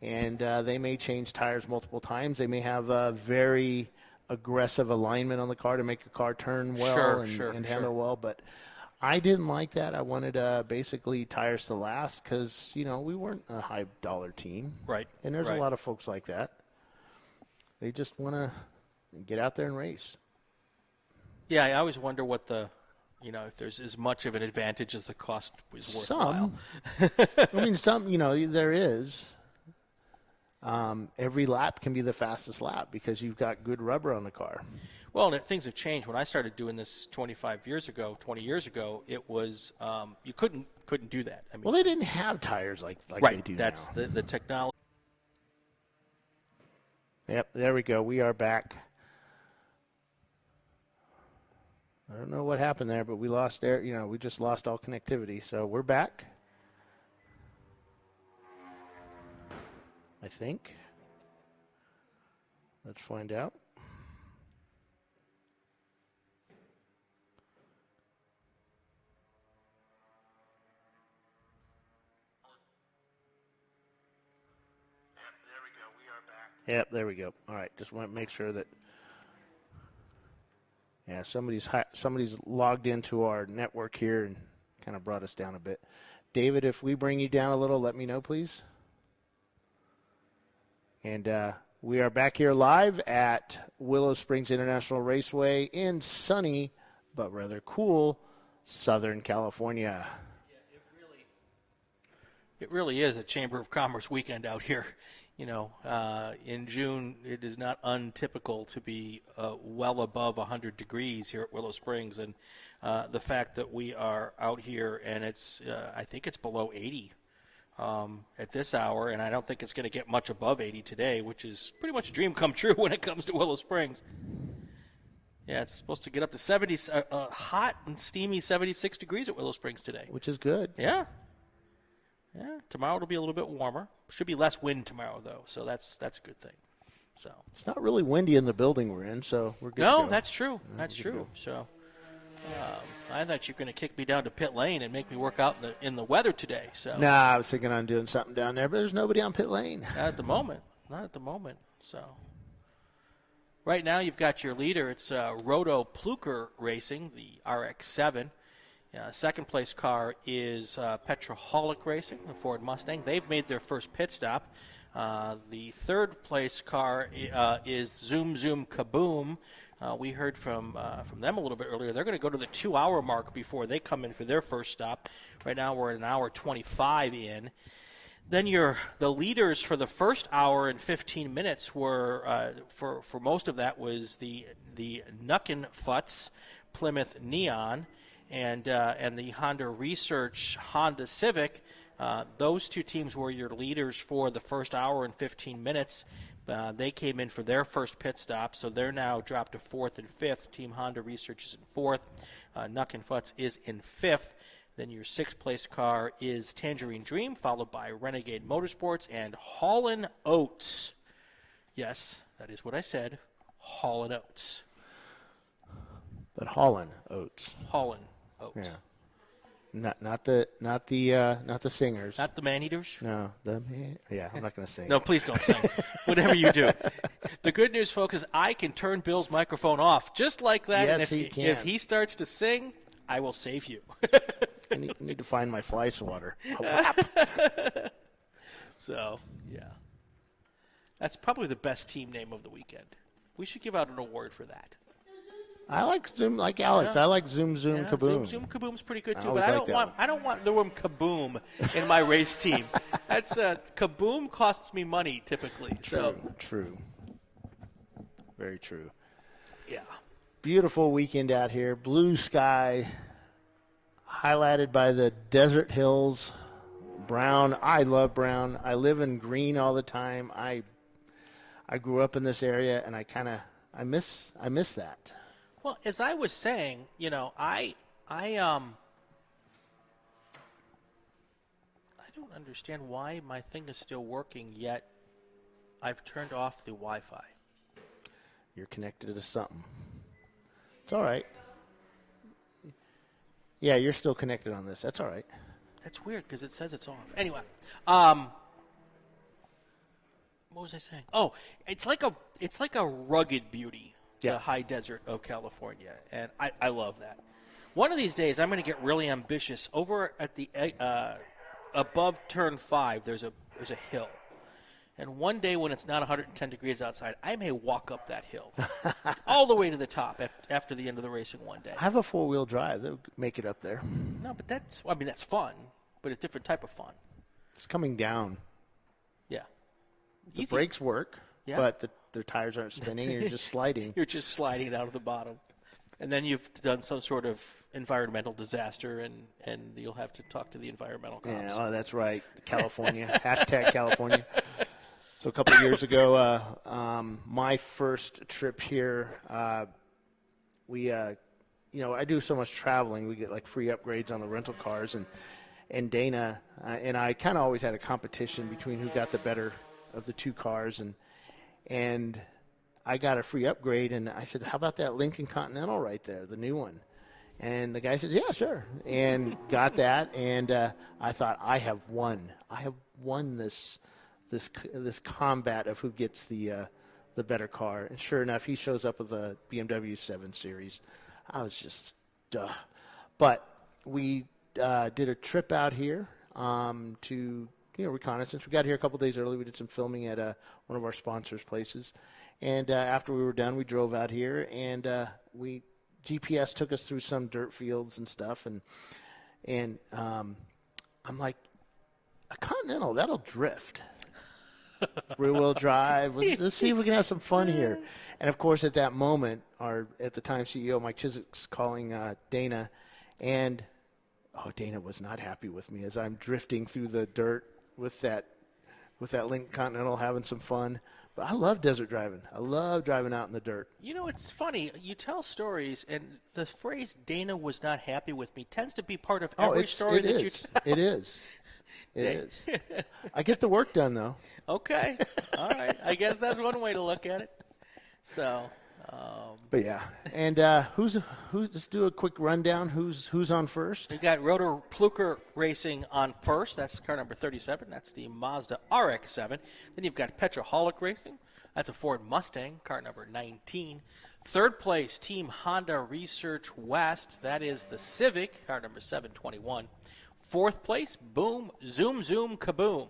they may change tires multiple times. They may have a very aggressive alignment on the car to make the car turn well and handle well. But I didn't like that. I wanted basically tires to last because we weren't a high dollar team, right? And there's a lot of folks like that. They just want to get out there and race. Yeah, I always wonder what if there's as much of an advantage as the cost is worthwhile. There is. Every lap can be the fastest lap because you've got good rubber on the car. Well, and things have changed. When I started doing this 20 years ago, it was you couldn't do that. I mean, well, they didn't have tires like they do that's now. the technology. Yep, there we go. We are back. I don't know what happened there, but we lost air. We just lost all connectivity. So we're back. I think. Let's find out. Yep, there we go. All right, just want to make sure that. Yeah, somebody's logged into our network here and kind of brought us down a bit. David, if we bring you down a little, let me know, please. And we are back here live at Willow Springs International Raceway in sunny but rather cool Southern California. It really is a Chamber of Commerce weekend out here. You know, in June, it is not untypical to be well above 100 degrees here at Willow Springs. And the fact that we are out here and it's, I think it's below 80 at this hour, and I don't think it's going to get much above 80 today, which is pretty much a dream come true when it comes to Willow Springs. Yeah, it's supposed to get up to 70, hot and steamy 76 degrees at Willow Springs today. Which is good. Yeah. Yeah, tomorrow it'll be a little bit warmer. Should be less wind tomorrow, though, so that's a good thing. So it's not really windy in the building we're in, so we're good. No, that's true. That's true. So I thought you were going to kick me down to pit lane and make me work out in the weather today. So Nah, I was thinking on doing something down there, but there's nobody on pit lane. Not at the moment. Not at the moment. So right now you've got your leader. It's Roto Pluker Racing, the RX-7. Second place car is Petroholic Racing, the Ford Mustang. They've made their first pit stop. The third place car is Zoom Zoom Kaboom. We heard from them a little bit earlier. They're going to go to the 2-hour mark before they come in for their first stop. Right now we're at an hour 25 in. Then the leaders for the first hour and 15 minutes were, for most of that, was the Nuckin Futz Plymouth Neon and the Honda Research Honda Civic. Those two teams were your leaders for the first hour and 15 minutes. They came in for their first pit stop, so they're now dropped to 4th and 5th. Team Honda Research is in 4th. Nuckin Futz is in 5th. Then your 6th place car is Tangerine Dream, followed by Renegade Motorsports and Hall'n Oates. Yes, that is what I said. Hall'n Oates. But Hall'n Oates. Hall'n Oates. Yeah. Not the singers. Not the man-eaters? No. Yeah, I'm not going to sing. No, please don't sing. Whatever you do. The good news, folks, is I can turn Bill's microphone off just like that. Yes, and he can. If he starts to sing, I will save you. I need to find my fly swatter. So, yeah. That's probably the best team name of the weekend. We should give out an award for that. I like Zoom, like Alex. Yeah. I like Zoom Zoom Kaboom. Zoom Zoom Kaboom's pretty good too, but I I don't want the word kaboom in my race team. That's kaboom costs me money typically. True. Very true. Yeah. Beautiful weekend out here. Blue sky, highlighted by the desert hills. Brown. I love brown. I live in green all the time. I grew up in this area, and I miss that. Well, as I was saying, I don't understand why my thing is still working, yet I've turned off the Wi-Fi. You're connected to something. It's all right. Yeah, you're still connected on this. That's all right. That's weird because it says it's off. Anyway, what was I saying? Oh, it's like a rugged beauty. The high desert of California, and I love that. One of these days, I'm going to get really ambitious. Over at the above Turn 5, there's a hill, and one day when it's not 110 degrees outside, I may walk up that hill all the way to the top after the end of the racing one day. I have a 4-wheel drive. They'll make it up there. No, but that's fun, but a different type of fun. It's coming down. Yeah, the brakes work, yeah. But their tires aren't spinning. You're just sliding. You're just sliding out of the bottom. And then you've done some sort of environmental disaster, and you'll have to talk to the environmental cops. Yeah, oh, that's right. California. Hashtag California. So a couple of years ago, my first trip here, I do so much traveling. We get like free upgrades on the rental cars, and Dana and I kind of always had a competition between who got the better of the two cars, and I got a free upgrade, and I said, how about that Lincoln Continental right there, the new one? And the guy said, yeah, sure, and got that, and I thought, I have won this combat of who gets the better car. And sure enough, he shows up with a BMW 7 Series. I was just, duh. But we did a trip out here to reconnaissance. We got here a couple days early. We did some filming at one of our sponsors' places, and after we were done, we drove out here, and GPS took us through some dirt fields and stuff, and I'm like, a Continental, that'll drift. Rear-wheel drive. Let's see if we can have some fun here. And, of course, at that moment, our at the time CEO, Mike Chiswick's calling Dana, and Dana was not happy with me as I'm drifting through the dirt with that Lincoln Continental, having some fun. But I love desert driving. I love driving out in the dirt. You know, it's funny. You tell stories, and the phrase "Dana was not happy with me" tends to be part of every story that you tell. It is. It is. I get the work done, though. Okay. All right. I guess that's one way to look at it. So. But yeah, and who's? Let's do a quick rundown. Who's on first? We got Rotor Pluker Racing on first. That's car number 37. That's the Mazda RX-7. Then you've got Petroholic Racing. That's a Ford Mustang, car number 19. Third place, Team Honda Research West. That is the Civic, car number 721. Fourth place, Boom Zoom Zoom Kaboom.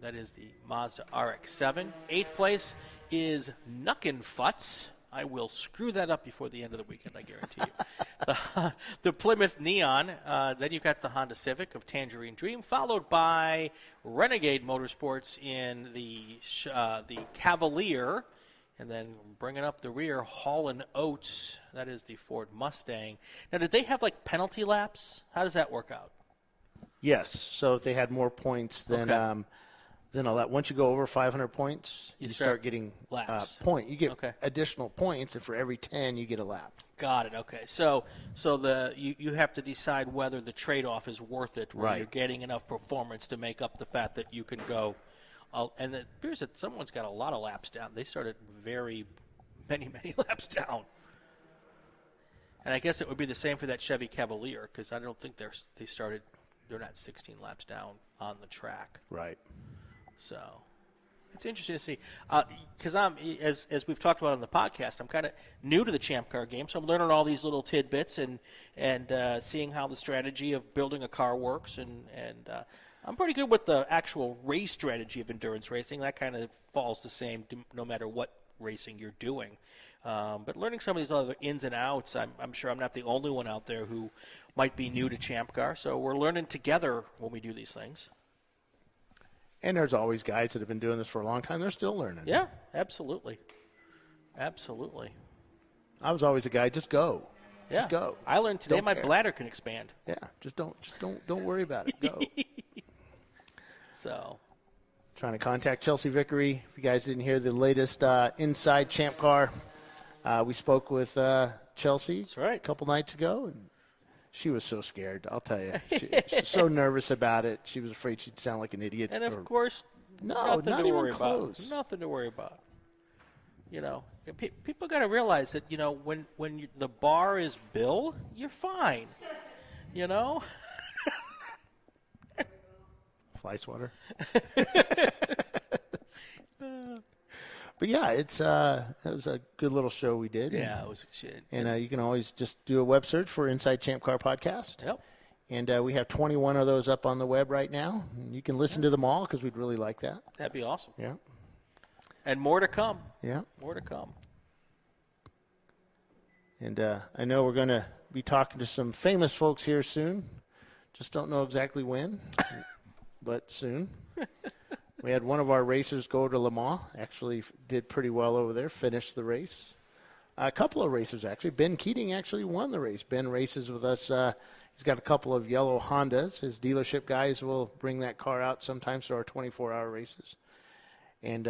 That is the Mazda RX-7. Eighth place is Nuckin' Futz. I will screw that up before the end of the weekend, I guarantee you. The Plymouth Neon. Then you've got the Honda Civic of Tangerine Dream, followed by Renegade Motorsports in the Cavalier. And then bringing up the rear, Hall & Oates. That is the Ford Mustang. Now, did they have, phenalty laps? How does that work out? Yes. So if they had more points than a lap, once you go over 500 points, you start getting laps. You get additional points, and for every 10, you get a lap. Got it. Okay. So you have to decide whether the trade-off is worth it, where you're getting enough performance to make up the fact that you can go. And it appears that someone's got a lot of laps down. They started very many laps down. And I guess it would be the same for that Chevy Cavalier, because I don't think they're not 16 laps down on the track. Right. So it's interesting to see, because as we've talked about on the podcast, I'm kind of new to the Champ Car game, so I'm learning all these little tidbits and seeing how the strategy of building a car works, and I'm pretty good with the actual race strategy of endurance racing. That kind of falls the same no matter what racing you're doing. But learning some of these other ins and outs, I'm sure I'm not the only one out there who might be new to Champ Car, so we're learning together when we do these things. And there's always guys that have been doing this for a long time. They're still learning. Yeah, absolutely. Absolutely. I was always a guy, just go. Yeah. Just go. I learned today my bladder can expand. Yeah, just don't worry about it. Go. So. Trying to contact Chelsea Vickery. If you guys didn't hear the latest Inside Champ Car, we spoke with Chelsea a couple nights ago, and she was so scared, I'll tell you. She was so nervous about it. She was afraid she'd sound like an idiot. And, of course, nothing not to even worry close. about. Nothing to worry about. You know, people got to realize that, when the bar is Bill, you're fine. You know? Fly swatter. But yeah, it was a good little show we did. Yeah, it was shit. And you can always just do a web search for Inside Champ Car Podcast. Yep. And we have 21 of those up on the web right now. And you can listen to them all because we'd really like that. That'd be awesome. Yeah. And more to come. Yeah. More to come. And I know we're going to be talking to some famous folks here soon. Just don't know exactly when, but soon. We had one of our racers go to Le Mans, actually did pretty well over there, finished the race. A couple of racers, actually. Ben Keating actually won the race. Ben races with us. He's got a couple of yellow Hondas. His dealership guys will bring that car out sometimes to our 24-hour races. And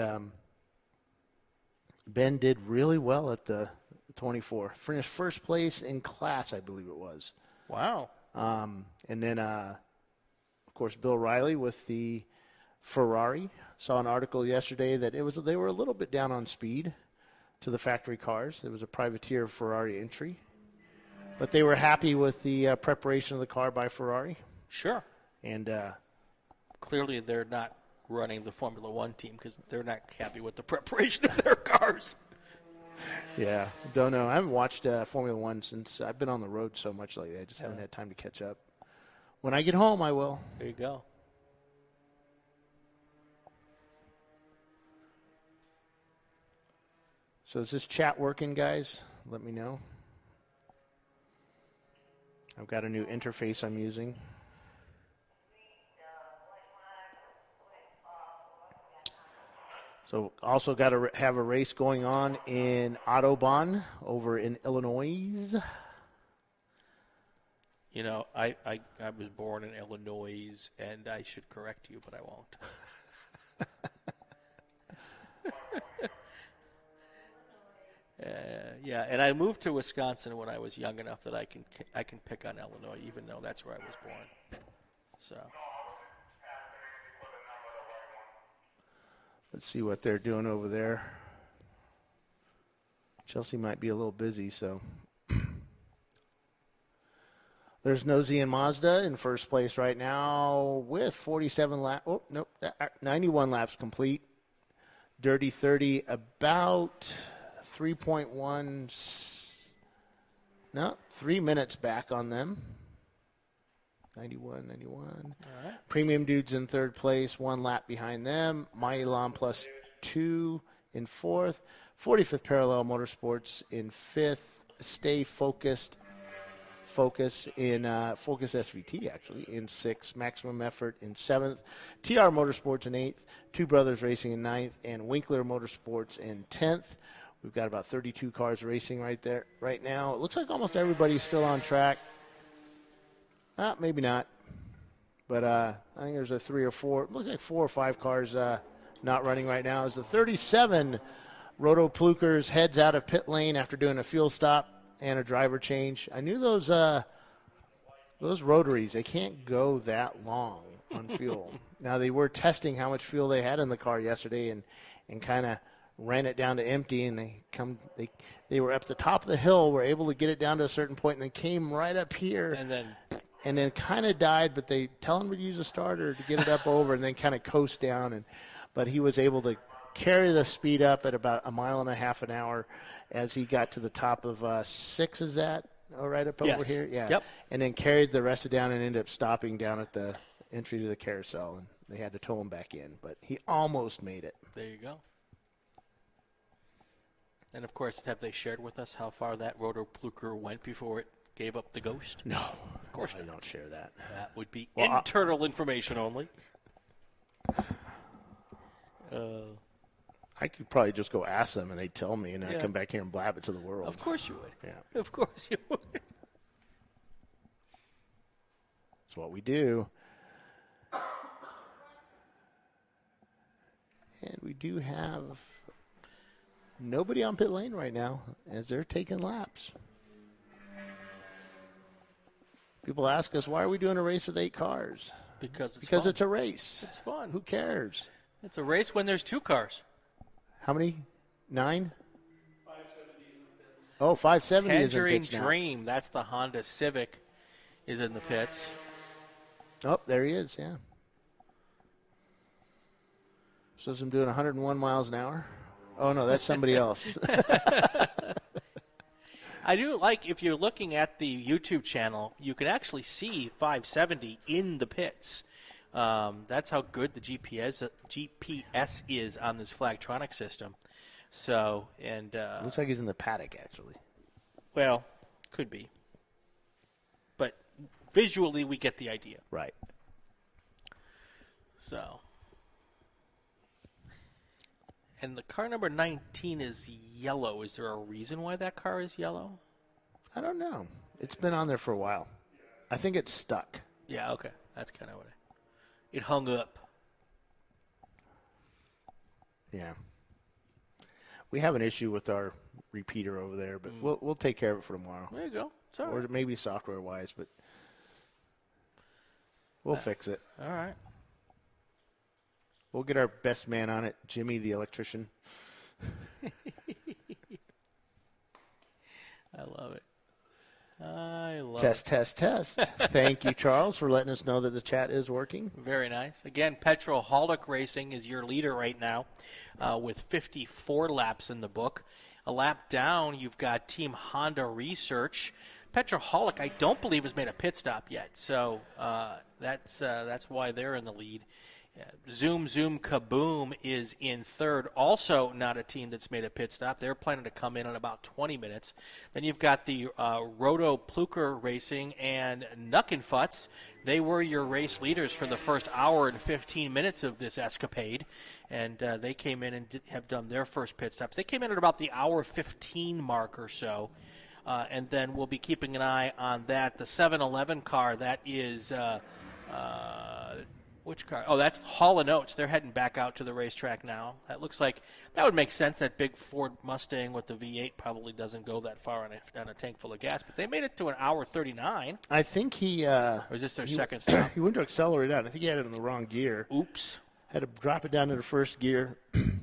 Ben did really well at the 24. Finished first place in class, I believe it was. Wow. And then, of course, Bill Riley with the Ferrari. Saw an article yesterday that they were a little bit down on speed to the factory cars. It was a privateer Ferrari entry. But they were happy with the preparation of the car by Ferrari. Sure. And clearly they're not running the Formula One team because they're not happy with the preparation of their cars. Yeah, don't know. I haven't watched Formula One since I've been on the road so much lately. I just haven't had time to catch up. When I get home, I will. There you go. So is this chat working, guys? Let me know. I've got a new interface I'm using. So also got to have a race going on in Autobahn over in Illinois. You know, I was born in Illinois, and I should correct you, but I won't. Yeah, and I moved to Wisconsin when I was young enough that I can pick on Illinois, even though that's where I was born. So let's see what they're doing over there. Chelsea might be a little busy, so there's Nosy and Mazda in first place right now with 47 laps. Oh, nope, 91 laps complete. Dirty 30 about 3.1, no, 3 minutes back on them. 91. All right. Premium Dudes in third place, 1 lap behind them. Milan +2 in fourth. 45th Parallel Motorsports in fifth. Stay Focus in Focus SVT actually in sixth. Maximum Effort in seventh. TR Motorsports in eighth. Two Brothers Racing in ninth, and Winkler Motorsports in 10th. We've got about 32 cars racing right there right now. It looks like almost everybody's still on track. Maybe not. But I think there's a 3 or 4, it looks like 4 or 5 cars not running right now. As the 37 Roto Plukers heads out of pit lane after doing a fuel stop and a driver change. I knew those rotaries, they can't go that long on fuel. Now, they were testing how much fuel they had in the car yesterday and kind of ran it down to empty, and they were up the top of the hill, were able to get it down to a certain point, and then came right up here. And then kind of died, but they tell him to use a starter to get it up over and then kind of coast down. But he was able to carry the speed up at about 1.5 miles an hour as he got to the top of 6, is that right up over here? Yeah. Yep. And then carried the rest down and ended up stopping down at the entry to the carousel, and they had to tow him back in. But he almost made it. There you go. And, of course, have they shared with us how far that Roto Pluker went before it gave up the ghost? No, of course I don't share that. That would be internal information only. I could probably just go ask them, and they'd tell me, and I'd come back here and blab it to the world. Of course you would. Yeah. Of course you would. That's what we do. And we do have nobody on pit lane right now as they're taking laps. People ask us, why are we doing a race with 8 cars? Because fun. It's a race. It's fun. Who cares? It's a race when there's 2 cars. How many? 9? 570 is in the pits. Oh, 570 is in the pits now. Dream, that's the Honda Civic, is in the pits. Oh, there he is, yeah. Says I'm doing 101 miles an hour. Oh, no, that's somebody else. I do like, if you're looking at the YouTube channel, you can actually see 570 in the pits. That's how good the GPS is on this Flagtronic system. So, and looks like he's in the paddock, actually. Well, could be. But visually, we get the idea. Right. So. And the car number 19 is yellow. Is there a reason why that car is yellow? I don't know. It's been on there for a while. I think it's stuck. Yeah, okay. That's kind of what it hung up. Yeah. We have an issue with our repeater over there, but we'll take care of it for tomorrow. There you go. It's all right. Or maybe software-wise, but we'll fix it. All right. We'll get our best man on it, Jimmy the electrician. I love it. I love it. Test. Thank you, Charles, for letting us know that the chat is working. Very nice. Again, Petrolholic Racing is your leader right now with 54 laps in the book. A lap down, you've got Team Honda Research. Petrolholic, I don't believe, has made a pit stop yet, so that's why they're in the lead. Yeah. Zoom Kaboom is in third. Also not a team that's made a pit stop. They're planning to come in about 20 minutes. Then you've got the Roto Pluker Racing and Nuckenfutz. They were your race leaders for the first hour and 15 minutes of this escapade. And they came in and have done their first pit stops. They came in at about the hour 15 mark or so. And then we'll be keeping an eye on that. The 7-Eleven car, that is... which car? Oh, that's Hall & Oates. They're heading back out to the racetrack now. That looks like that would make sense. That big Ford Mustang with the V8 probably doesn't go that far on a tank full of gas. But they made it to an hour 39. I think he... or is this their second stop? He went to accelerate out. I think he had it in the wrong gear. Oops. Had to drop it down to the first gear.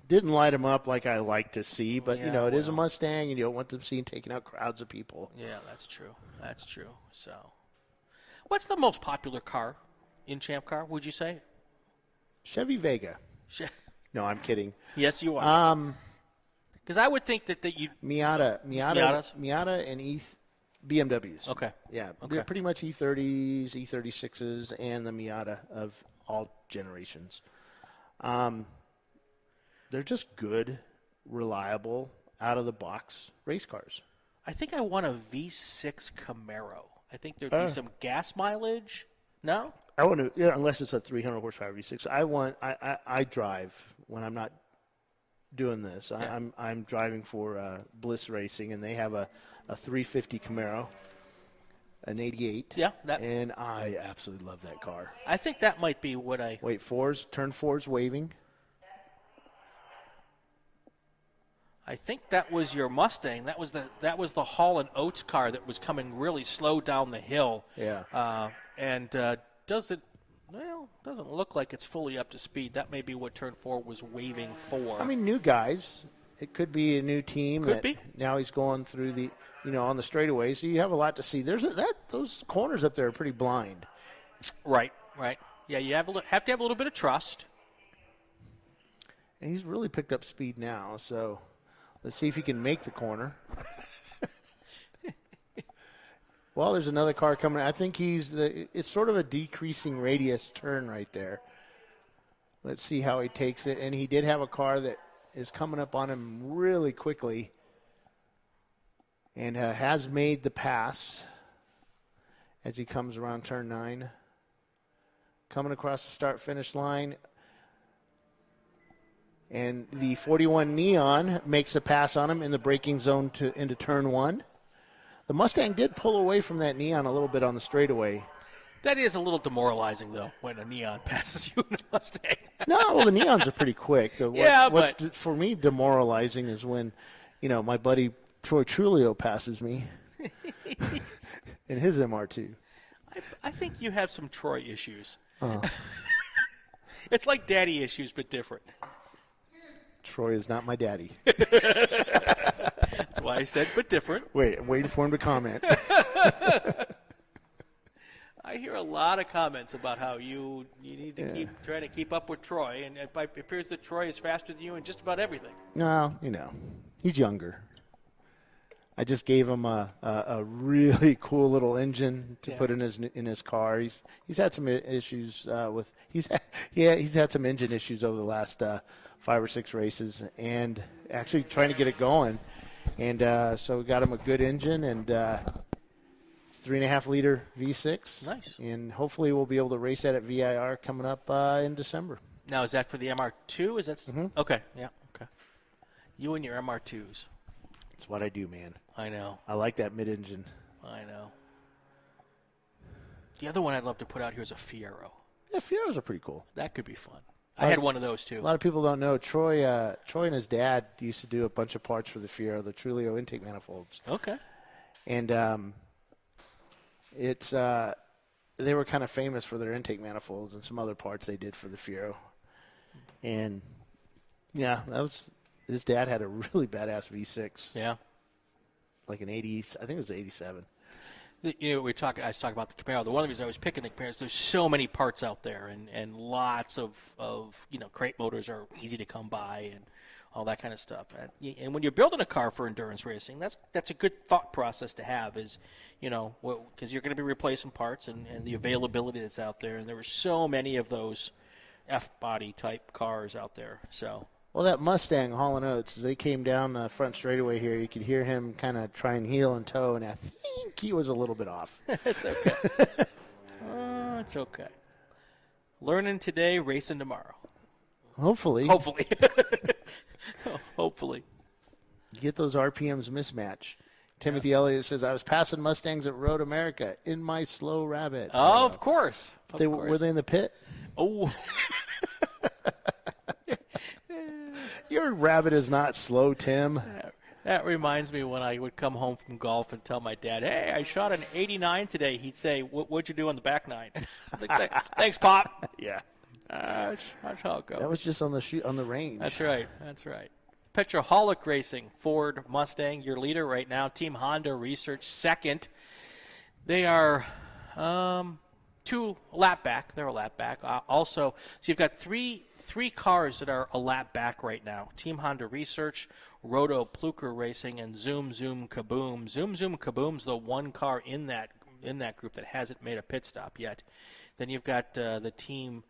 Didn't light him up like I like to see. But, it is a Mustang, and you don't want them seen taking out crowds of people. Yeah, that's true. That's true. So, what's the most popular car in Champ Car, would you say? Chevy Vega. No, I'm kidding. Yes, you are. Because I would think that you Miata and BMWs. Okay. Yeah, they're pretty much E30s, E36s, and the Miata of all generations. They're just good, reliable, out-of-the-box race cars. I think I want a V6 Camaro. I think there'd be some gas mileage. No? I want to, unless it's a 300 horsepower V6. I drive when I'm not doing this. Yeah. I'm driving for Bliss Racing, and they have a 350 Camaro, an 88. Yeah, and I absolutely love that car. I think that might be what I. Wait, turn four's waving. I think that was your Mustang. That was the Hall & Oates car that was coming really slow down the hill. Yeah. And doesn't look like it's fully up to speed. That may be what Turn 4 was waving for. I mean, new guys. It could be a new team. Could be. Now he's going through the, on the straightaway. So you have a lot to see. Those corners up there are pretty blind. Right. Yeah, you have to have a little bit of trust. And he's really picked up speed now. So let's see if he can make the corner. Well, there's another car coming. I think it's sort of a decreasing radius turn right there. Let's see how he takes it. And he did have a car that is coming up on him really quickly and has made the pass as he comes around turn 9. Coming across the start-finish line. And the 41 Neon makes a pass on him in the braking zone into turn 1. The Mustang did pull away from that Neon a little bit on the straightaway. That is a little demoralizing, though, when a Neon passes you in a Mustang. No, well, the Neons are pretty quick. What's for me demoralizing is when, my buddy Troy Trulio passes me in his MR2. I think you have some Troy issues. It's like daddy issues, but different. Troy is not my daddy. That's why I said, but different. Wait, I'm waiting for him to comment. I hear a lot of comments about how you need to keep trying to keep up with Troy, and it appears that Troy is faster than you in just about everything. No, he's younger. I just gave him a really cool little engine to put in his car. He's had some issues he's had some engine issues over the last 5 or 6 races, and actually trying to get it going. And so we got him a good engine, and it's 3.5-liter V6. Nice. And hopefully we'll be able to race that at VIR coming up in December. Now, is that for the MR2? Is that okay? Yeah. Okay. You and your MR2s. That's what I do, man. I know. I like that mid-engine. I know. The other one I'd love to put out here is a Fiero. Yeah, Fieros are pretty cool. That could be fun. I had one of those, too. A lot of people don't know. Troy and his dad used to do a bunch of parts for the Fiero, the Trulio intake manifolds. Okay. And they were kind of famous for their intake manifolds and some other parts they did for the Fiero. And, yeah, his dad had a really badass V6. Yeah. Like an 80, I think it was 87. I was talking about the Camaro. The one of the reasons I was picking the Camaro is there's so many parts out there, and lots of crate motors are easy to come by and all that kind of stuff. And when you're building a car for endurance racing, that's a good thought process to have is, because you're going to be replacing parts and the availability that's out there. And there were so many of those F-body type cars out there. So. Well, that Mustang, Hall & Oates, as they came down the front straightaway here, you could hear him kind of try and heel and toe, and I think he was a little bit off. It's okay. It's okay. Learning today, racing tomorrow. Hopefully. Hopefully. Hopefully. You get those RPMs mismatched. Timothy Elliott says, I was passing Mustangs at Road America in my slow rabbit. Oh, of course. Were they in the pit? Oh. Your rabbit is not slow, Tim. That reminds me when I would come home from golf and tell my dad, hey, I shot an 89 today. He'd say, what'd you do on the back nine? Thanks, Pop. Yeah. That's how it goes. That was just on the range. That's right. Petroholic Racing, Ford Mustang, your leader right now. Team Honda Research, second. They are 2 lap back. They're a lap back. Also, so you've got three cars that are a lap back right now. Team Honda Research, Roto Pluker Racing, and Zoom Zoom Kaboom. Zoom Zoom Kaboom's the one car in that group that hasn't made a pit stop yet. Then you've got the team.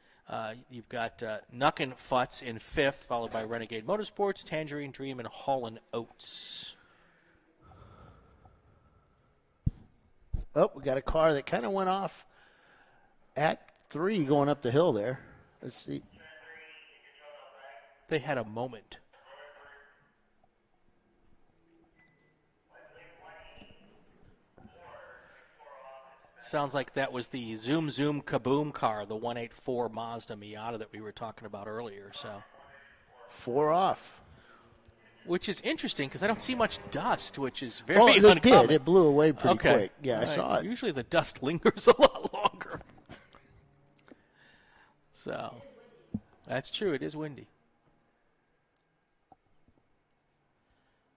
You've got Nuck and Futz in 5th, followed by Renegade Motorsports, Tangerine Dream, and Hall & Oates. Oh, we got a car that kind of went off at 3 going up the hill there. Let's see. They had a moment. Sounds like that was the Zoom Zoom Kaboom car, the 184 Mazda Miata that we were talking about earlier. So 4 off. Which is interesting because I don't see much dust, which is very uncommon. uncommon. It blew away pretty quick. Yeah, right. I saw it. Usually the dust lingers a lot longer. So that's true. It is windy.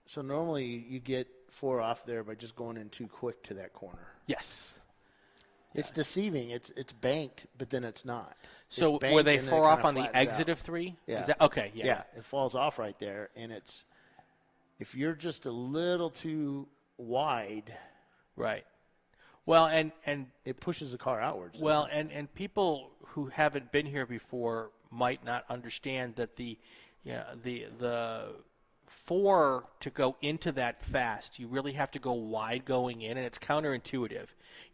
So normally you get 4 off there by just going in too quick to that corner. Yes. It's deceiving. It's banked, but then it's not. So it's were they and then 4 it off kinda on the flattens exit out. of 3? Yeah. Is that, okay. Yeah. It falls off right there, and it's if you're just a little too wide. Right. Well, and it pushes the car outwards. Well, and people who haven't been here before might not understand that the 4 to go into that fast, you really have to go wide going in, and it's counterintuitive.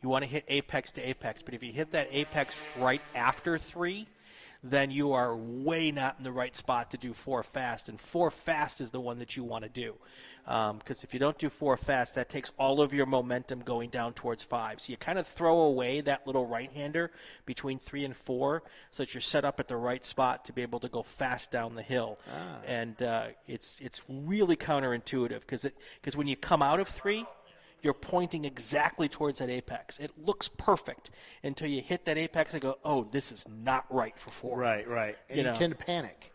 You want to hit apex to apex, but if you hit that apex right after 3, then you are way not in the right spot to do 4 fast, and 4 fast is the one that you want to do. Because if you don't do 4 fast, that takes all of your momentum going down towards 5. So you kind of throw away that little right-hander between 3 and 4 so that you're set up at the right spot to be able to go fast down the hill. And it's really counterintuitive because when you come out of 3, you're pointing exactly towards that apex. It looks perfect until you hit that apex and go, oh, this is not right for 4. Right. And you tend to panic.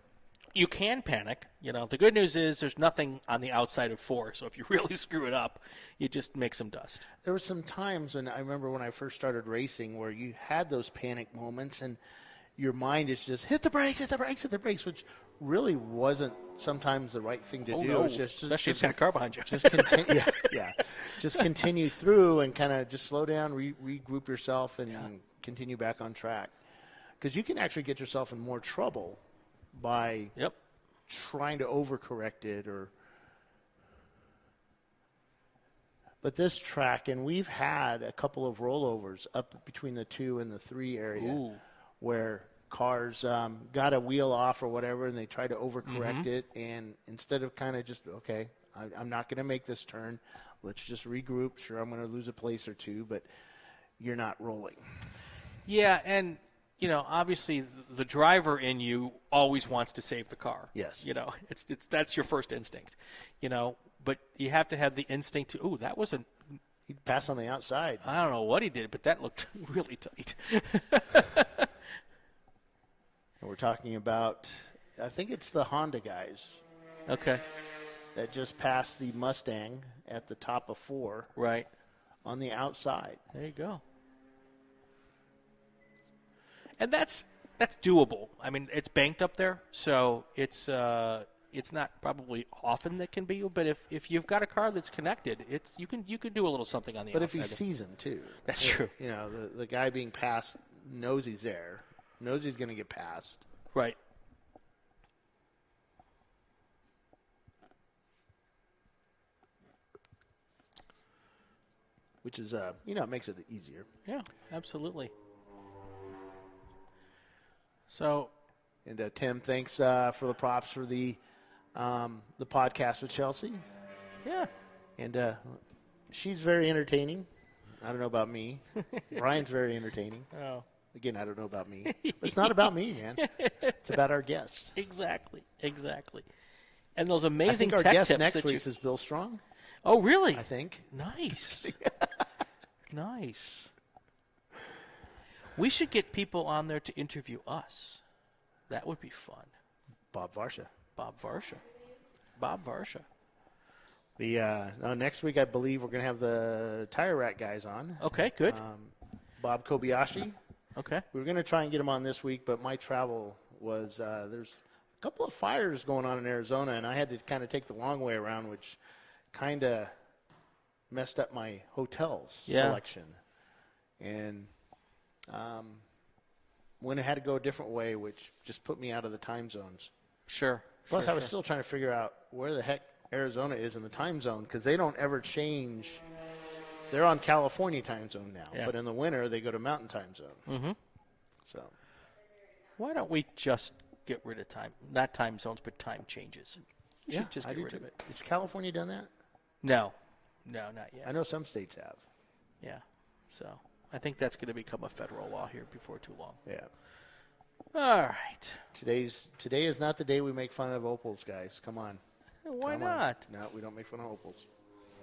You can panic. The good news is there's nothing on the outside of 4, so if you really screw it up, you just make some dust. There were some times, and I remember when I first started racing, where you had those panic moments, and your mind is just hit the brakes, which really wasn't sometimes the right thing to do. No. It's just Especially if you've got a car behind you. Just continue, just continue through and kind of just slow down, regroup yourself, and continue back on track. Because you can actually get yourself in more trouble by trying to overcorrect it But this track, and we've had a couple of rollovers up between the 2 and the 3 area where cars got a wheel off or whatever, and they try to overcorrect it, and instead of kind of just, okay, I'm not going to make this turn, let's just regroup. Sure, I'm going to lose a place or 2, but you're not rolling. Yeah, and obviously the driver in you always wants to save the car. Yes. It's that's your first instinct. But you have to have the instinct to, that was he passed on the outside. I don't know what he did, but that looked really tight. And we're talking about, I think it's the Honda guys. Okay. That just passed the Mustang at the top of 4. Right. On the outside. There you go. And that's doable. I mean, it's banked up there, so it's not probably often that can be. But if you've got a car that's connected, you can do a little something on the outside. But if he's seasoned too, that's true. The guy being passed knows he's there, knows he's going to get passed. Right. Which is, it makes it easier. Yeah, absolutely. So, and Tim, thanks for the props for the podcast with Chelsea. Yeah. And she's very entertaining. I don't know about me. Brian's very entertaining. Oh. Again, I don't know about me. But it's not about me, man. It's about our guests. Exactly. And those amazing I think tech our guest tips next that week is Bill Strong. Oh, really? I think. Nice. Nice. We should get people on there to interview us. That would be fun. Bob Varsha. The next week, I believe we're going to have the Tire Rack guys on. Okay, good. Bob Kobayashi. Okay. We were going to try and get him on this week, but my travel was there's a couple of fires going on in Arizona, and I had to kind of take the long way around, which kind of messed up my hotel's selection. And when I had to go a different way, which just put me out of the time zones. Sure. Plus, I was still trying to figure out where the heck Arizona is in the time zone, because they don't ever change. They're on California time zone now, but in the winter they go to Mountain time zone. Mm-hmm. So why don't we just get rid of not time zones, but time changes? We should just get rid of it. Has California done that? No, not yet. I know some states have. Yeah, so I think that's going to become a federal law here before too long. Yeah. All right. Today is not the day we make fun of Opals, guys. Come on. Why not? No, we don't make fun of Opals.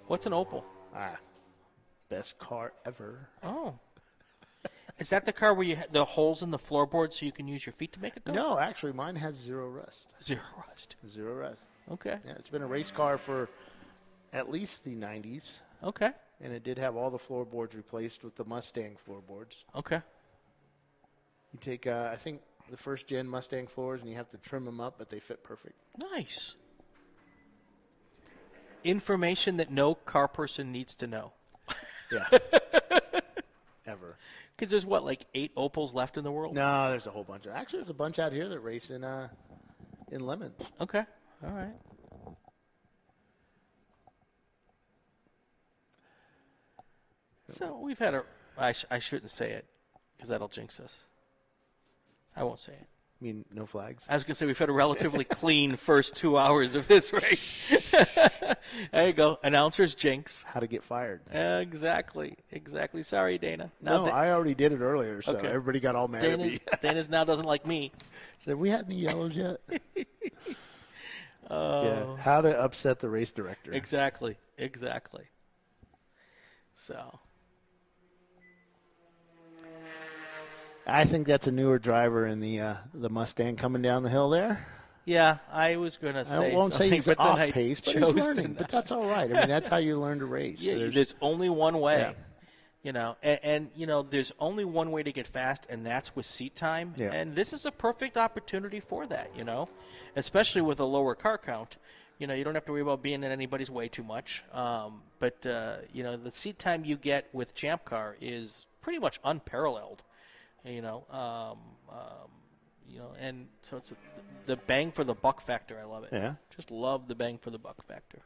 What's an Opal? Best car ever. Oh. Is that the car where you have the holes in the floorboard so you can use your feet to make it go? No, actually, mine has zero rust. Zero rust. Okay. Yeah, it's been a race car for at least the 90s. Okay. And it did have all the floorboards replaced with the Mustang floorboards. Okay. You take, I think, the first-gen Mustang floors, and you have to trim them up, but they fit perfect. Nice. Information that no car person needs to know. Yeah. Ever. Because there's, like 8 Opals left in the world? No, there's a whole bunch. Actually, there's a bunch out here that race in Lemons. Okay. All right. So we've had I shouldn't say it because that'll jinx us. I won't say it. You mean no flags? I was going to say we've had a relatively clean first 2 hours of this race. There you go. Announcer's jinx. How to get fired. Exactly. Sorry, Dana. No, I already did it earlier, so everybody got all mad at me. Dana's now doesn't like me. So have we had any yellows yet? Yeah, how to upset the race director. Exactly. So. I think that's a newer driver in the Mustang coming down the hill there. Yeah, I was going to say I won't say he's but off then pace, but he's learning. But that's all right. I mean, that's how you learn to race. Yeah, there's only one way. Yeah. And there's only one way to get fast, and that's with seat time. Yeah. And this is a perfect opportunity for that, especially with a lower car count. You don't have to worry about being in anybody's way too much. But the seat time you get with Champ Car is pretty much unparalleled. And so it's the bang for the buck factor. I love it. Yeah. Just love the bang for the buck factor.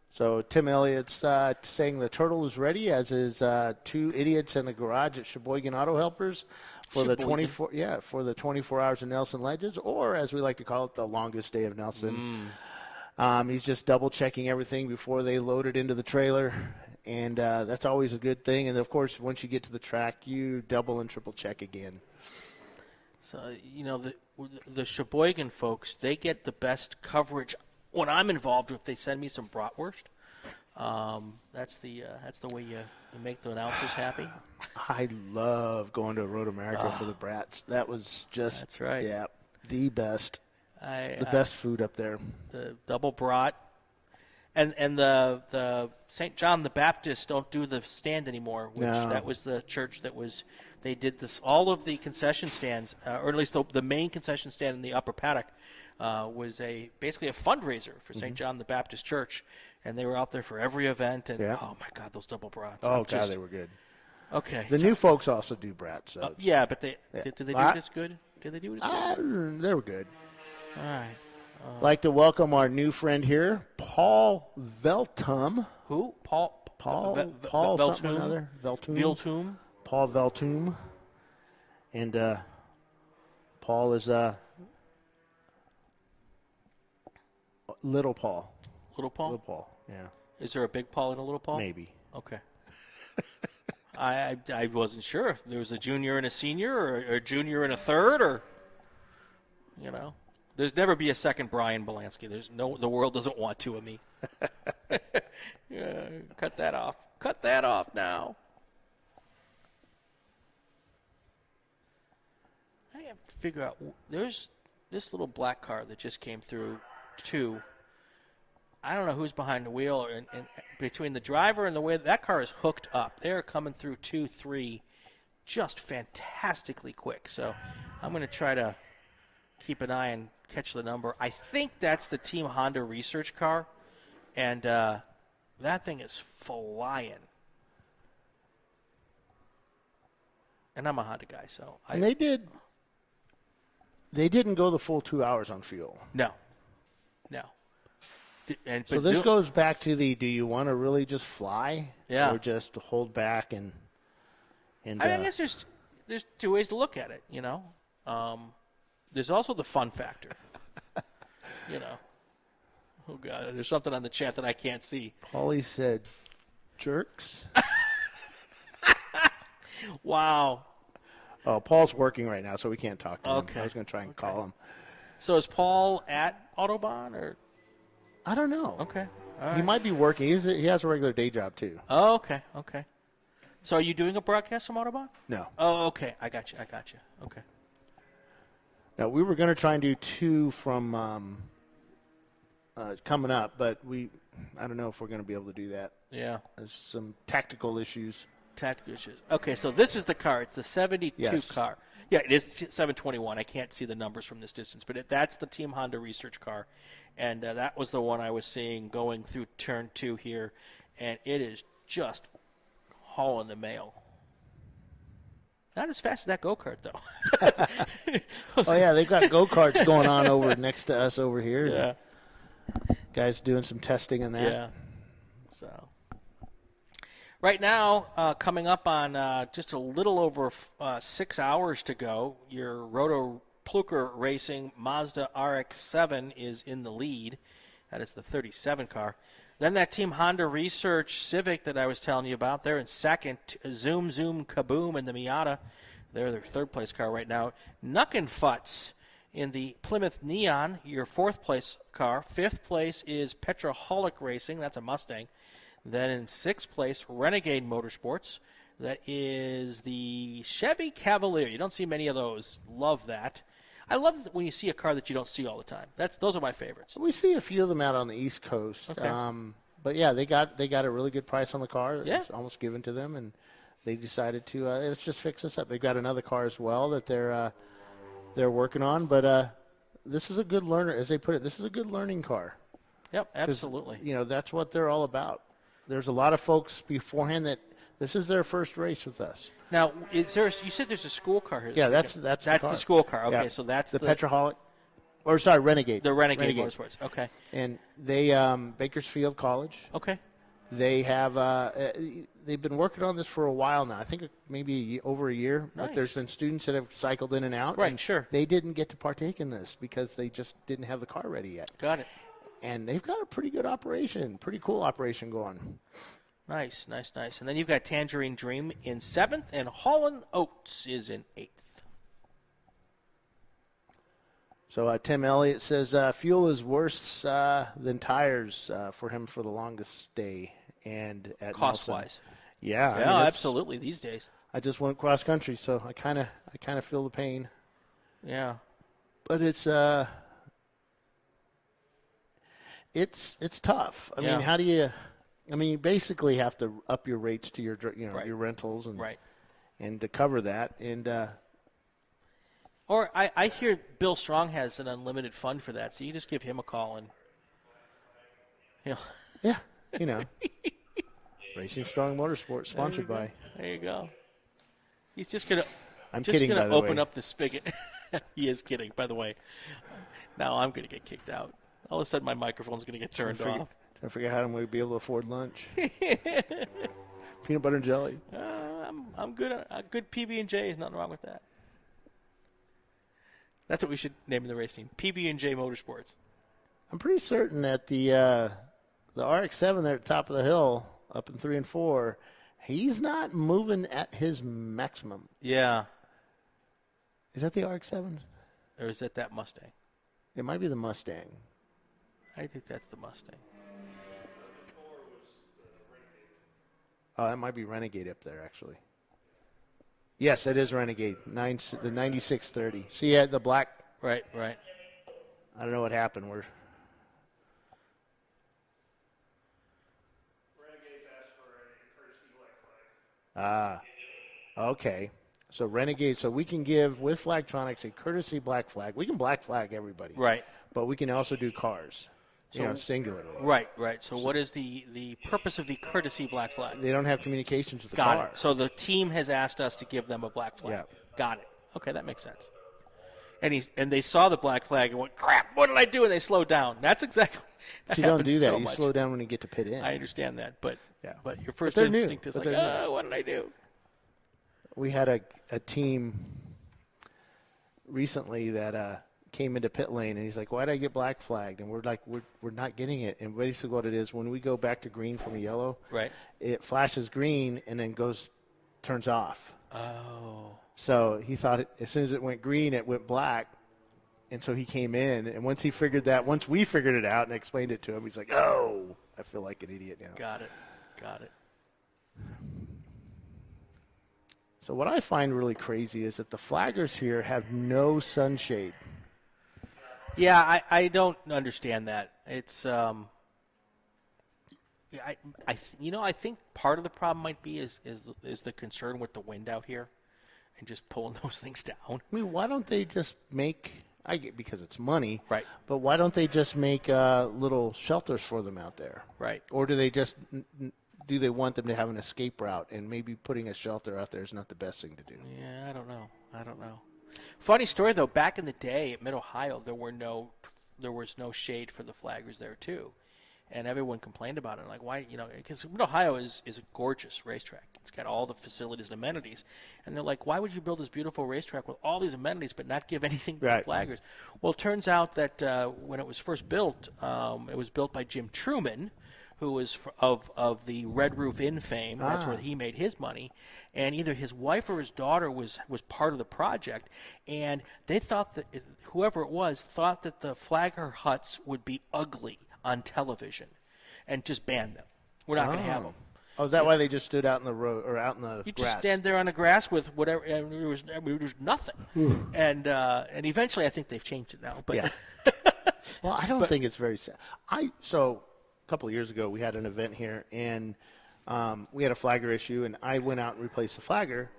So Tim Elliott's saying the turtle is ready, as is 2 idiots in the garage at Sheboygan Auto Helpers for the 24 hours of Nelson Ledges, or as we like to call it, the longest day of Nelson. He's just double checking everything before they load it into the trailer. And that's always a good thing. And, of course, once you get to the track, you double and triple check again. So, the Sheboygan folks, they get the best coverage when I'm involved if they send me some bratwurst. That's the way you make the announcers happy. I love going to Road America for the brats. That was just that's right. Yeah, the best. The best food up there. The double brat. And the St. John the Baptist don't do the stand anymore, which that was the church that was they did this. All of the concession stands, or at least the main concession stand in the upper paddock, was basically a fundraiser for St. John the Baptist Church, and they were out there for every event. And oh my God, those double brats! Oh God, they were good. Okay. The new folks also do brats. So yeah, but did they do this good? Did they do it as well? They were good. All right. I'd like to welcome our new friend here, Paul Veltum. Who? Paul something or another. Veltum. Paul Veltum. And Paul is Little Paul. Little Paul? Little Paul, yeah. Is there a big Paul and a little Paul? Maybe. Okay. I wasn't sure if there was a junior and a senior or a junior and a third or, you know. There's never be a second Brian Bielanski. The world doesn't want two of me. Yeah, cut that off. Cut that off now. I have to figure out. There's this little black car that just came through, too. I don't know who's behind the wheel, and between the driver and the way that car is hooked up, they're coming through 2, 3, just fantastically quick. So I'm going to try to keep an eye and catch the number. I think that's the Team Honda research car, and that thing is flying. And I'm a Honda guy, so and they didn't go the full 2 hours on fuel. No. So this goes back to do you want to really just fly? Yeah. Or just hold back and I guess there's two ways to look at it, you know. There's also the fun factor. You know. Oh, God, there's something on the chat that I can't see. Paulie said jerks. Wow. Oh, Paul's working right now, so we can't talk to him. Okay. I was going to try and call him. So is Paul at Autobahn or? I don't know. Okay. All He right. might be working. He has a regular day job, too. Oh, okay. So are you doing a broadcast from Autobahn? No. Oh, okay. I got you. Okay. Now, we were going to try and do 2 from coming up, but I don't know if we're going to be able to do that. Yeah. There's some tactical issues. Okay, so this is the car. It's the 72 Yes. car. Yeah, it is 721. I can't see the numbers from this distance, but that's the Team Honda research car. And that was the one I was seeing going through turn 2 here. And it is just hauling the mail. Not as fast as that go-kart, though. Oh, yeah, they've got go-karts going on over next to us over here. Yeah. Guys doing some testing in that. Yeah. So right now, coming up on just a little over 6 hours to go, your Roto Pluker Racing Mazda RX-7 is in the lead. That is the 37 car. Then that Team Honda Research Civic that I was telling you about, they're in second. Zoom Kaboom in the Miata. They're their third-place car right now. Nuckenfutz in the Plymouth Neon, your fourth-place car. Fifth place is Petroholic Racing. That's a Mustang. Then in sixth place, Renegade Motorsports. That is the Chevy Cavalier. You don't see many of those. Love that. I love when you see a car that you don't see all the time. Those are my favorites. We see a few of them out on the East Coast. Okay. But, yeah, they got a really good price on the car. Yeah. It was almost given to them, and they decided to let's just fix this up. They've got another car as well that they're working on. But this is a good learner, as they put it. This is a good learning car. Yep, absolutely. You know, that's what they're all about. There's a lot of folks beforehand that this is their first race with us. Now, you said there's a school car here. Yeah, that's the car. school car. Okay, Yeah. so that's the Petroholic. Or, sorry, Renegade. The Renegade Motorsports. Okay. And they, Bakersfield College. Okay. They have, they've been working on this for a while now. I think maybe over a year. Nice. But there's been students that have cycled in and out. Right, and sure. They didn't get to partake in this because they just didn't have the car ready yet. Got it. And they've got a pretty good operation, pretty cool operation going. Nice. And then you've got Tangerine Dream in 7th, and Holland Oats is in 8th. So Tim Elliott says fuel is worse than tires for him for the longest stay. And at Cost-wise. Nelson. Yeah. I mean, absolutely these days. I just went cross country, so I kind of feel the pain. Yeah. But it's tough. I mean, how do you? I mean, you basically have to up your rates to your your rentals and to cover that and. Or I hear Bill Strong has an unlimited fund for that, so you just give him a call and. Yeah, Racing Strong Motorsports, sponsored by. There you go. He's just gonna. I'm kidding. By the open way. up the spigot. He is kidding, by the way. Now I'm going to get kicked out. All of a sudden, my microphone's going to get turned off. I forget how I'm going to be able to afford lunch. Peanut butter and jelly. I'm good. A good PB&J is nothing wrong with that. That's what we should name the race team: PB&J Motorsports. I'm pretty certain that the RX-7 there at the top of the hill, up in 3 and 4, he's not moving at his maximum. Yeah. Is that the RX-7? Or is that Mustang? It might be the Mustang. I think that's the Mustang. Oh, that might be Renegade up there, actually. Yes, it is Renegade, the 9630. See, yeah, the black. Right. I don't know what happened. Renegade's asked for a courtesy black flag. Okay. So Renegade, so we can give, with Flagtronics, a courtesy black flag. We can black flag everybody. Right. But we can also do cars, singularly. Right. So what is the purpose of the courtesy black flag? They don't have communications with the Got car. it. So the team has asked us to give them a black flag. Yeah. Got it. Okay, that makes sense. And they saw the black flag and went, crap, what did I do? And they slowed down. That's exactly that You don't happens do that. so You much. slow down when you get to pit in. I understand that, but your first they're new. instinct is But like, they're new. what did I do? We had a team recently that came into pit lane, and he's like, why did I get black flagged? And we're like, we're not getting it. And basically what it is, when we go back to green from a yellow, right, it flashes green and then turns off. Oh. So he thought as soon as it went green, it went black. And so he came in, and once we figured it out and explained it to him, he's like, oh, I feel like an idiot now. Got it. So what I find really crazy is that the flaggers here have no sunshade. Yeah, I don't understand that. It's I think part of the problem might be is the concern with the wind out here, and just pulling those things down. I mean, why don't they just make? I get because it's money, right? But why don't they just make little shelters for them out there, right? Or do they just do they want them to have an escape route, and maybe putting a shelter out there is not the best thing to do? Yeah, I don't know. Funny story though. Back in the day at Mid Ohio, there was no shade for the flaggers there too, and everyone complained about it. Like, why? Because Mid Ohio is a gorgeous racetrack. It's got all the facilities and amenities, and they're like, why would you build this beautiful racetrack with all these amenities but not give anything to the flaggers? Well, it turns out that when it was first built, it was built by Jim Truman, who was of the Red Roof Inn fame. That's where he made his money. And either his wife or his daughter was part of the project. And they thought that, whoever it was, thought that the flagger huts would be ugly on television and just banned them. We're not going to have them. Oh, is that why they just stood out in the road or out in the You grass? just stand there on the grass with whatever, and there was nothing. And eventually I think they've changed it now. But yeah. Well, I don't think it's very sad. So a couple of years ago, we had an event here, and we had a flagger issue, and I went out and replaced the flagger.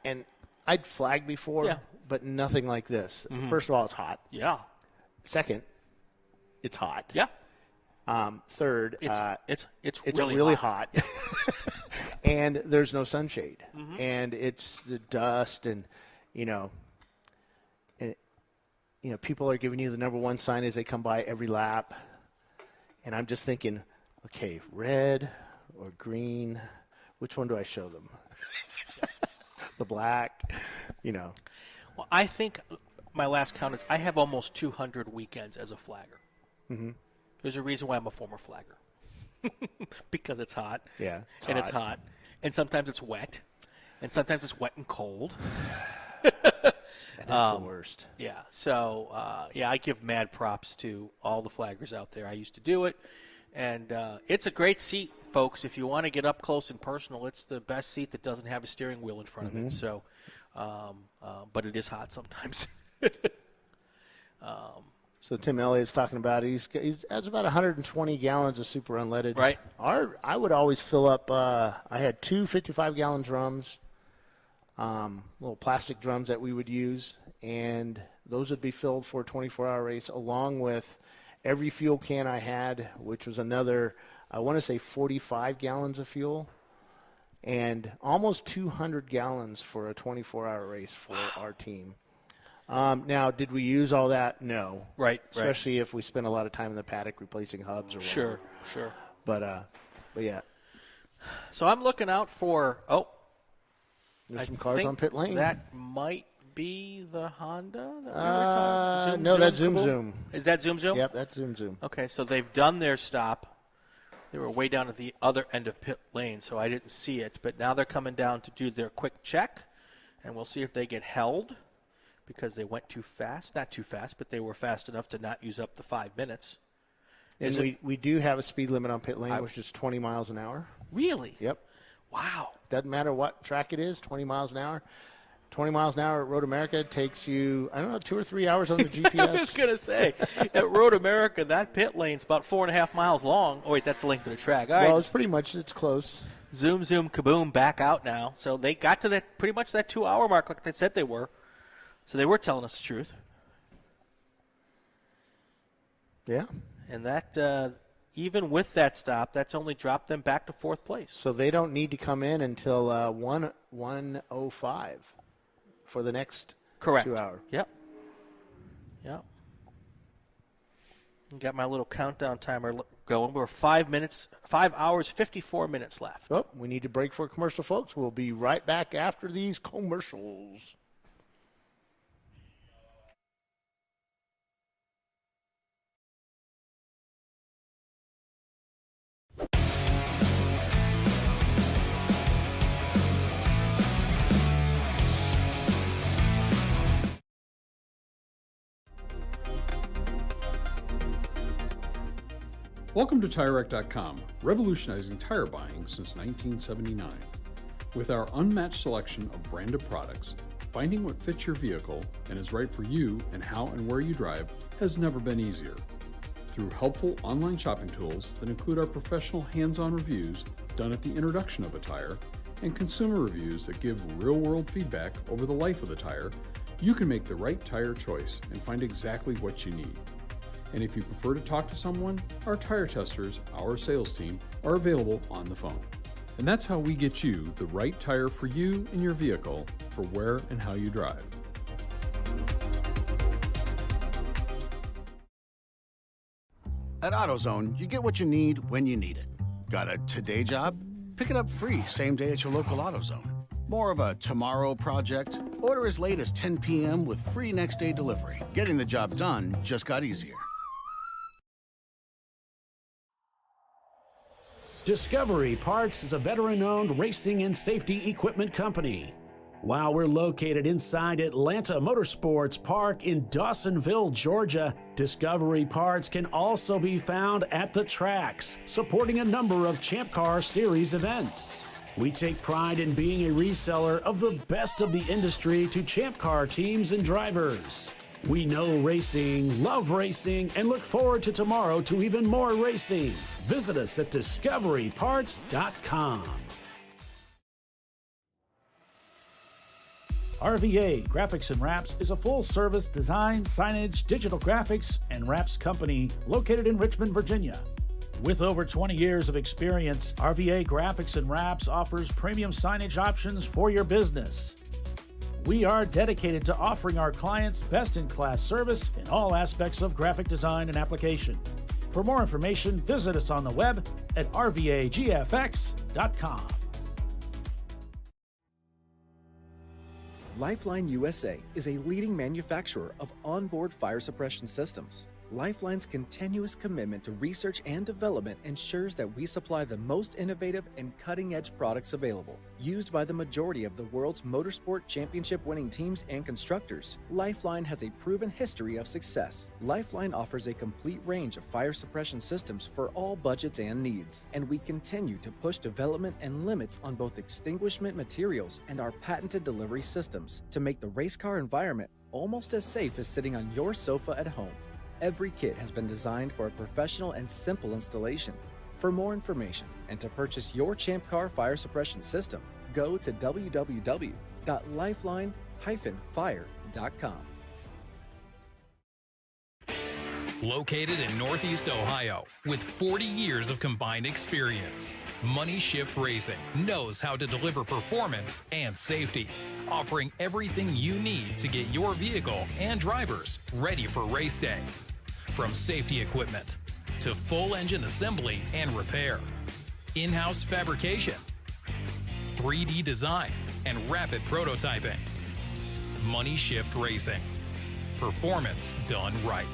And I'd flagged before, but nothing like this. Mm-hmm. First of all, it's hot. Yeah. Second, it's hot. Yeah. Third, it's really hot. And there's no sunshade. Mm-hmm. And it's the dust, and people are giving you the number one sign as they come by every lap. And I'm just thinking, okay, red or green, which one do I show them? The black, Well, I think my last count is I have almost 200 weekends as a flagger. Mm-hmm. There's a reason why I'm a former flagger. Because it's hot. Yeah. It's hot. And sometimes it's wet. And sometimes it's wet and cold. That's the worst. Yeah. So, I give mad props to all the flaggers out there. I used to do it. And it's a great seat, folks. If you want to get up close and personal, it's the best seat that doesn't have a steering wheel in front of it. So, but it is hot sometimes. So Tim Elliott's talking about he has about 120 gallons of super unleaded. Right. I would always fill up. I had two 55-gallon drums, little plastic drums that we would use, and those would be filled for a 24-hour race, along with every fuel can I had, which was another, I want to say 45 gallons of fuel, and almost 200 gallons for a 24-hour race for our team. Now, did we use all that? No. Right. Especially if we spend a lot of time in the paddock replacing hubs or whatever. Sure. But yeah. So I'm looking out for. Oh, there's some cars on pit lane. That might be the Honda that we were talking. No, that's Zoom. Is that Zoom? Yep, that's Zoom. Okay, so they've done their stop. They were way down at the other end of pit lane, so I didn't see it. But now they're coming down to do their quick check, and we'll see if they get held because they went too fast. Not too fast, but they were fast enough to not use up the 5 minutes. And we do have a speed limit on pit lane, which is 20 miles an hour. Really? Yep. Wow. Doesn't matter what track it is, 20 miles an hour. 20 miles an hour at Road America takes you, 2 or 3 hours on the GPS. I was going to say, at Road America, that pit lane's about 4.5 miles long. Oh, wait, that's the length of the track. All right. Well, it's pretty much, it's close. Zoom, kaboom, back out now. So they got to that pretty much that 2-hour mark like they said they were. So they were telling us the truth. Yeah. And that, even with that stop, that's only dropped them back to 4th place. So they don't need to come in until 1:05 for the next 2 hours. Yep. Got my little countdown timer going. We're 5 hours, 54 minutes left. Oh, we need to break for a commercial, folks. We'll be right back after these commercials. Welcome to TireRack.com, revolutionizing tire buying since 1979. With our unmatched selection of branded products, finding what fits your vehicle and is right for you and how and where you drive has never been easier. Through helpful online shopping tools that include our professional hands-on reviews done at the introduction of a tire and consumer reviews that give real-world feedback over the life of the tire, you can make the right tire choice and find exactly what you need. And if you prefer to talk to someone, our tire testers, our sales team, are available on the phone. And that's how we get you the right tire for you and your vehicle for where and how you drive. At AutoZone, you get what you need when you need it. Got a today job? Pick it up free same day at your local AutoZone. More of a tomorrow project? Order as late as 10 p.m. with free next day delivery. Getting the job done just got easier. Discovery Parts is a veteran-owned racing and safety equipment company. While we're located inside Atlanta Motorsports Park in Dawsonville, Georgia, Discovery Parts can also be found at the tracks, supporting a number of Champ Car Series events. We take pride in being a reseller of the best of the industry to Champ Car teams and drivers. We know racing, love racing, and look forward to tomorrow to even more racing. Visit us at discoveryparts.com. RVA Graphics and Wraps is a full-service design, signage, digital graphics, and wraps company located in Richmond, Virginia. With over 20 years of experience, RVA Graphics and Wraps offers premium signage options for your business. We are dedicated to offering our clients best-in-class service in all aspects of graphic design and application. For more information, visit us on the web at rvagfx.com. Lifeline USA is a leading manufacturer of onboard fire suppression systems. Lifeline's continuous commitment to research and development ensures that we supply the most innovative and cutting-edge products available. Used by the majority of the world's motorsport championship-winning teams and constructors, Lifeline has a proven history of success. Lifeline offers a complete range of fire suppression systems for all budgets and needs, and we continue to push development and limits on both extinguishment materials and our patented delivery systems to make the race car environment almost as safe as sitting on your sofa at home. Every kit has been designed for a professional and simple installation. For more information and to purchase your Champ Car fire suppression system, go to www.lifeline-fire.com. Located in Northeast Ohio, with 40 years of combined experience, Money Shift Racing knows how to deliver performance and safety. offering everything you need to get your vehicle and drivers ready for race day. From safety equipment to full engine assembly and repair, in-house fabrication, 3D design, and rapid prototyping. Money Shift Racing. Performance done right.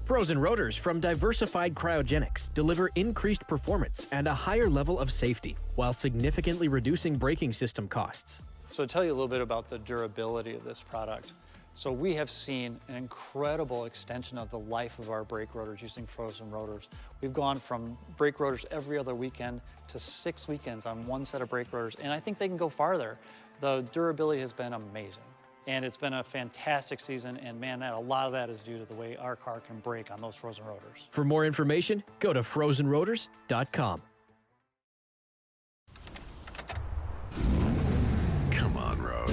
Frozen rotors from Diversified Cryogenics deliver increased performance and a higher level of safety while significantly reducing braking system costs. So to tell you a little bit about the durability of this product. So we have seen an incredible extension of the life of our brake rotors using frozen rotors. We've gone from brake rotors every other weekend to 6 weekends on one set of brake rotors, and I think they can go farther. The durability has been amazing, and it's been a fantastic season, and man, a lot of that is due to the way our car can brake on those frozen rotors. For more information, go to frozenrotors.com. Come on, road.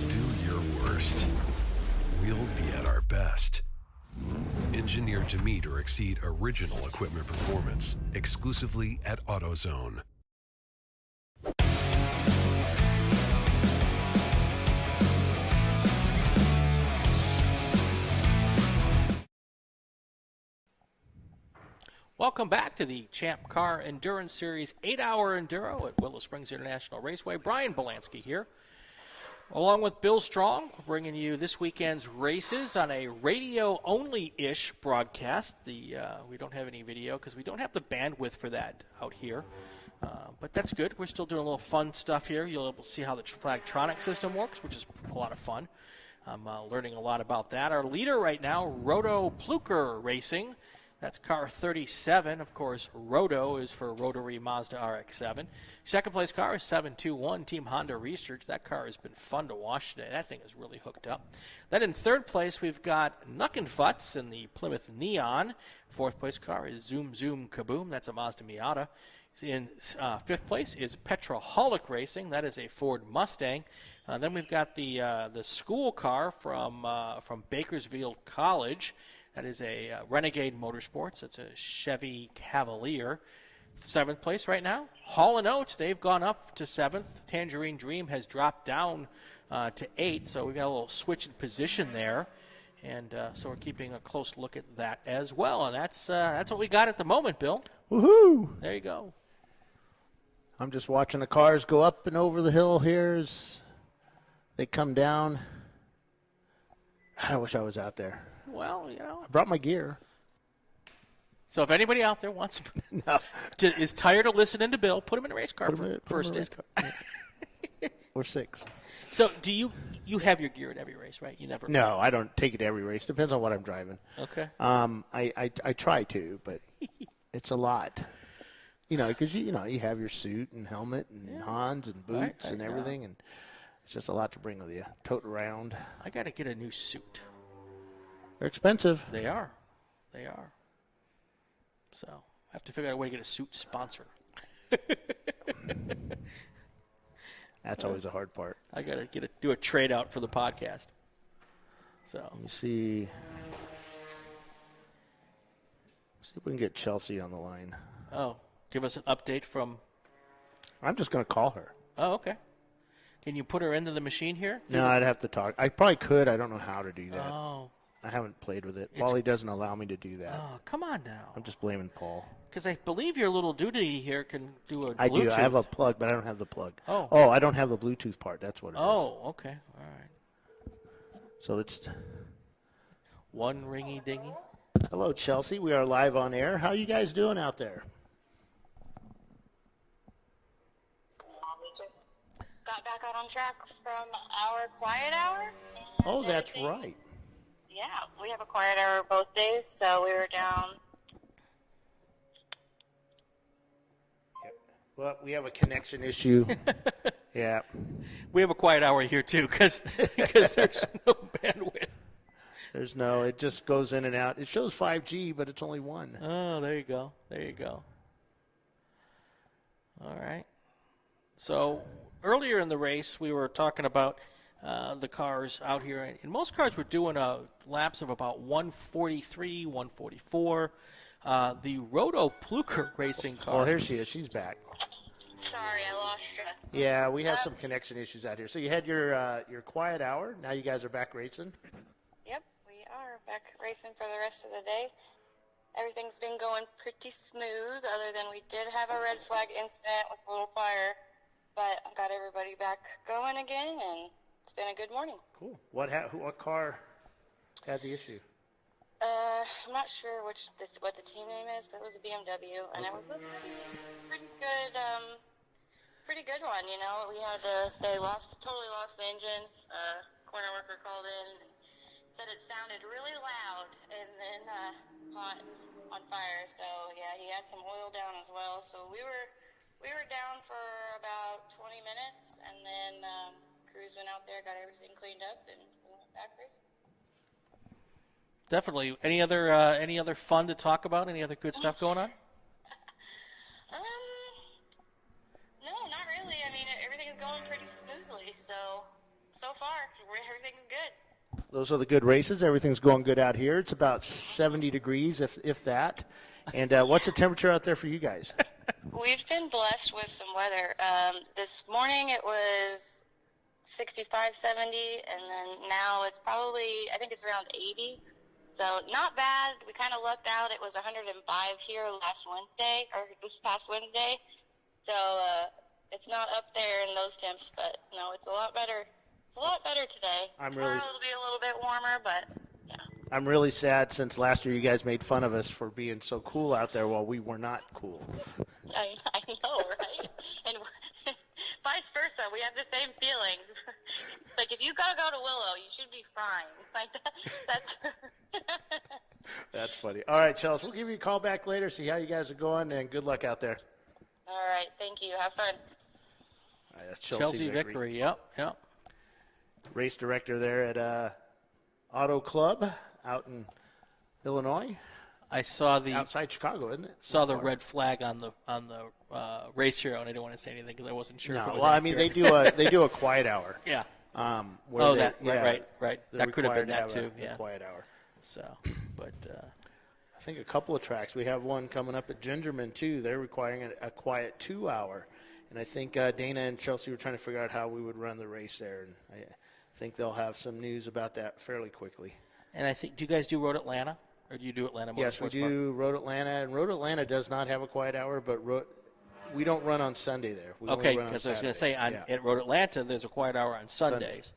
Do your worst. We'll be at our best. Engineered to meet or exceed original equipment performance, exclusively at AutoZone. Welcome back to the Champ Car Endurance Series 8-Hour Enduro at Willow Springs International Raceway. Brian Bielanski here, along with Bill Strong, bringing you this weekend's races on a radio-only-ish broadcast. We don't have any video because we don't have the bandwidth for that out here. But that's good. We're still doing a little fun stuff here. You'll be able to see how the Flagtronic system works, which is a lot of fun. I'm learning a lot about that. Our leader right now, Roto Pluker Racing. That's car 37. Of course, Roto is for Rotary Mazda RX-7. Second place car is 721 Team Honda Research. That car has been fun to watch today. That thing is really hooked up. Then in third place, we've got Nuckenfutz in the Plymouth Neon. Fourth place car is Zoom Zoom Kaboom. That's a Mazda Miata. In fifth place is Petraholic Racing. That is a Ford Mustang. Then we've got the school car from Bakersfield College. That is a Renegade Motorsports. It's a Chevy Cavalier. Seventh place right now. Hall & Oates, they've gone up to seventh. Tangerine Dream has dropped down to 8, so we've got a little switch in position there. And so we're keeping a close look at that as well. And that's what we got at the moment, Bill. Woohoo! There you go. I'm just watching the cars go up and over the hill here as they come down. I wish I was out there. Well, you know. I brought my gear. So if anybody out there wants is tired of listening to Bill, put him in a race car for a stint. Or 6. So do you have your gear at every race, right? You never. No, I don't take it to every race. Depends on what I'm driving. Okay. I try to, but it's a lot. You know, because you have your suit and helmet and Hans and boots and everything, and it's just a lot to bring with you. Tote around. I got to get a new suit. They're expensive. They are. So I have to figure out a way to get a suit sponsor. That's always a hard part. I got to do a trade out for the podcast. So let me see if we can get Chelsea on the line. Oh, give us an update from. I'm just going to call her. Oh, okay. Can you put her into the machine here? No, I'd have to talk. I probably could. I don't know how to do that. Oh. I haven't played with it. Wally doesn't allow me to do that. Oh, come on now. I'm just blaming Paul. Because I believe your little duty here can do a Bluetooth. I do. I have a plug, but I don't have the plug. Oh. Oh, I don't have the Bluetooth part. That's what it is. Oh, okay. All right. So it's one ringy dingy. Hello, Chelsea. We are live on air. How are you guys doing out there? Got back out on track from our quiet hour. Oh, that's right. Yeah, we have a quiet hour both days, so we were down. Well, we have a connection issue. Yeah. We have a quiet hour here, too, because there's no bandwidth. There's no. It just goes in and out. It shows 5G, but it's only 1. Oh, there you go. There you go. All right. So earlier in the race, we were talking about the cars out here. And most cars were doing laps of about 143, 144. The Roto Pluker racing car. Well, here she is. She's back. Sorry, I lost you. Yeah, we have some connection issues out here. So you had your quiet hour. Now you guys are back racing. Yep, we are back racing for the rest of the day. Everything's been going pretty smooth, other than we did have a red flag incident with a little fire, but I got everybody back going again, and it's been a good morning. Cool. What car had the issue? I'm not sure what the team name is, but it was a BMW, and it was a pretty good one. You know, they totally lost the engine. Corner worker called in and said it sounded really loud and then hot on fire. So yeah, he had some oil down as well. So we were down for about 20 minutes, and then crews went out there, got everything cleaned up, and we went back racing. Definitely. Any other fun to talk about? Any other good stuff going on? No, not really. I mean, everything's going pretty smoothly. So far, everything's good. Those are the good races. Everything's going good out here. It's about 70 degrees, if that. And what's the temperature out there for you guys? We've been blessed with some weather. This morning it was 65, 70, and then now it's probably, I think it's around 80. So not bad. We kind of lucked out. It was 105 here this past Wednesday. So it's not up there in those temps, but no, it's a lot better. It's a lot better today. Tomorrow it'll be a little bit warmer, but yeah. I'm really sad since last year you guys made fun of us for being so cool out there while we were not cool. I know, right? And vice versa, we have the same feelings. Like, if you gotta go to Willow, you should be fine. Like that's. That's funny. All right, Chelsea, we'll give you a call back later, see how you guys are going, and good luck out there. All right, thank you. Have fun. All right, that's Chelsea Vickery. Yep. Race director there at Auto Club out in Illinois. I saw outside Chicago, isn't it? Saw the red flag on the race hero, and I didn't want to say anything because I wasn't sure. No, if it was well, I mean they do a quiet hour. Yeah. Right. That could have been that too. A quiet hour. So, but I think a couple of tracks. We have one coming up at Gingerman too. They're requiring a quiet 2 hour, and I think Dana and Chelsea were trying to figure out how we would run the race there, and I think they'll have some news about that fairly quickly. And I think, do you guys do Road Atlanta, or do you do Atlanta Motorsports Yes, we do Road Atlanta, and Road Atlanta does not have a quiet hour, but we don't run on Sunday there. We okay, because I was going to say at Road Atlanta there's a quiet hour on Sundays,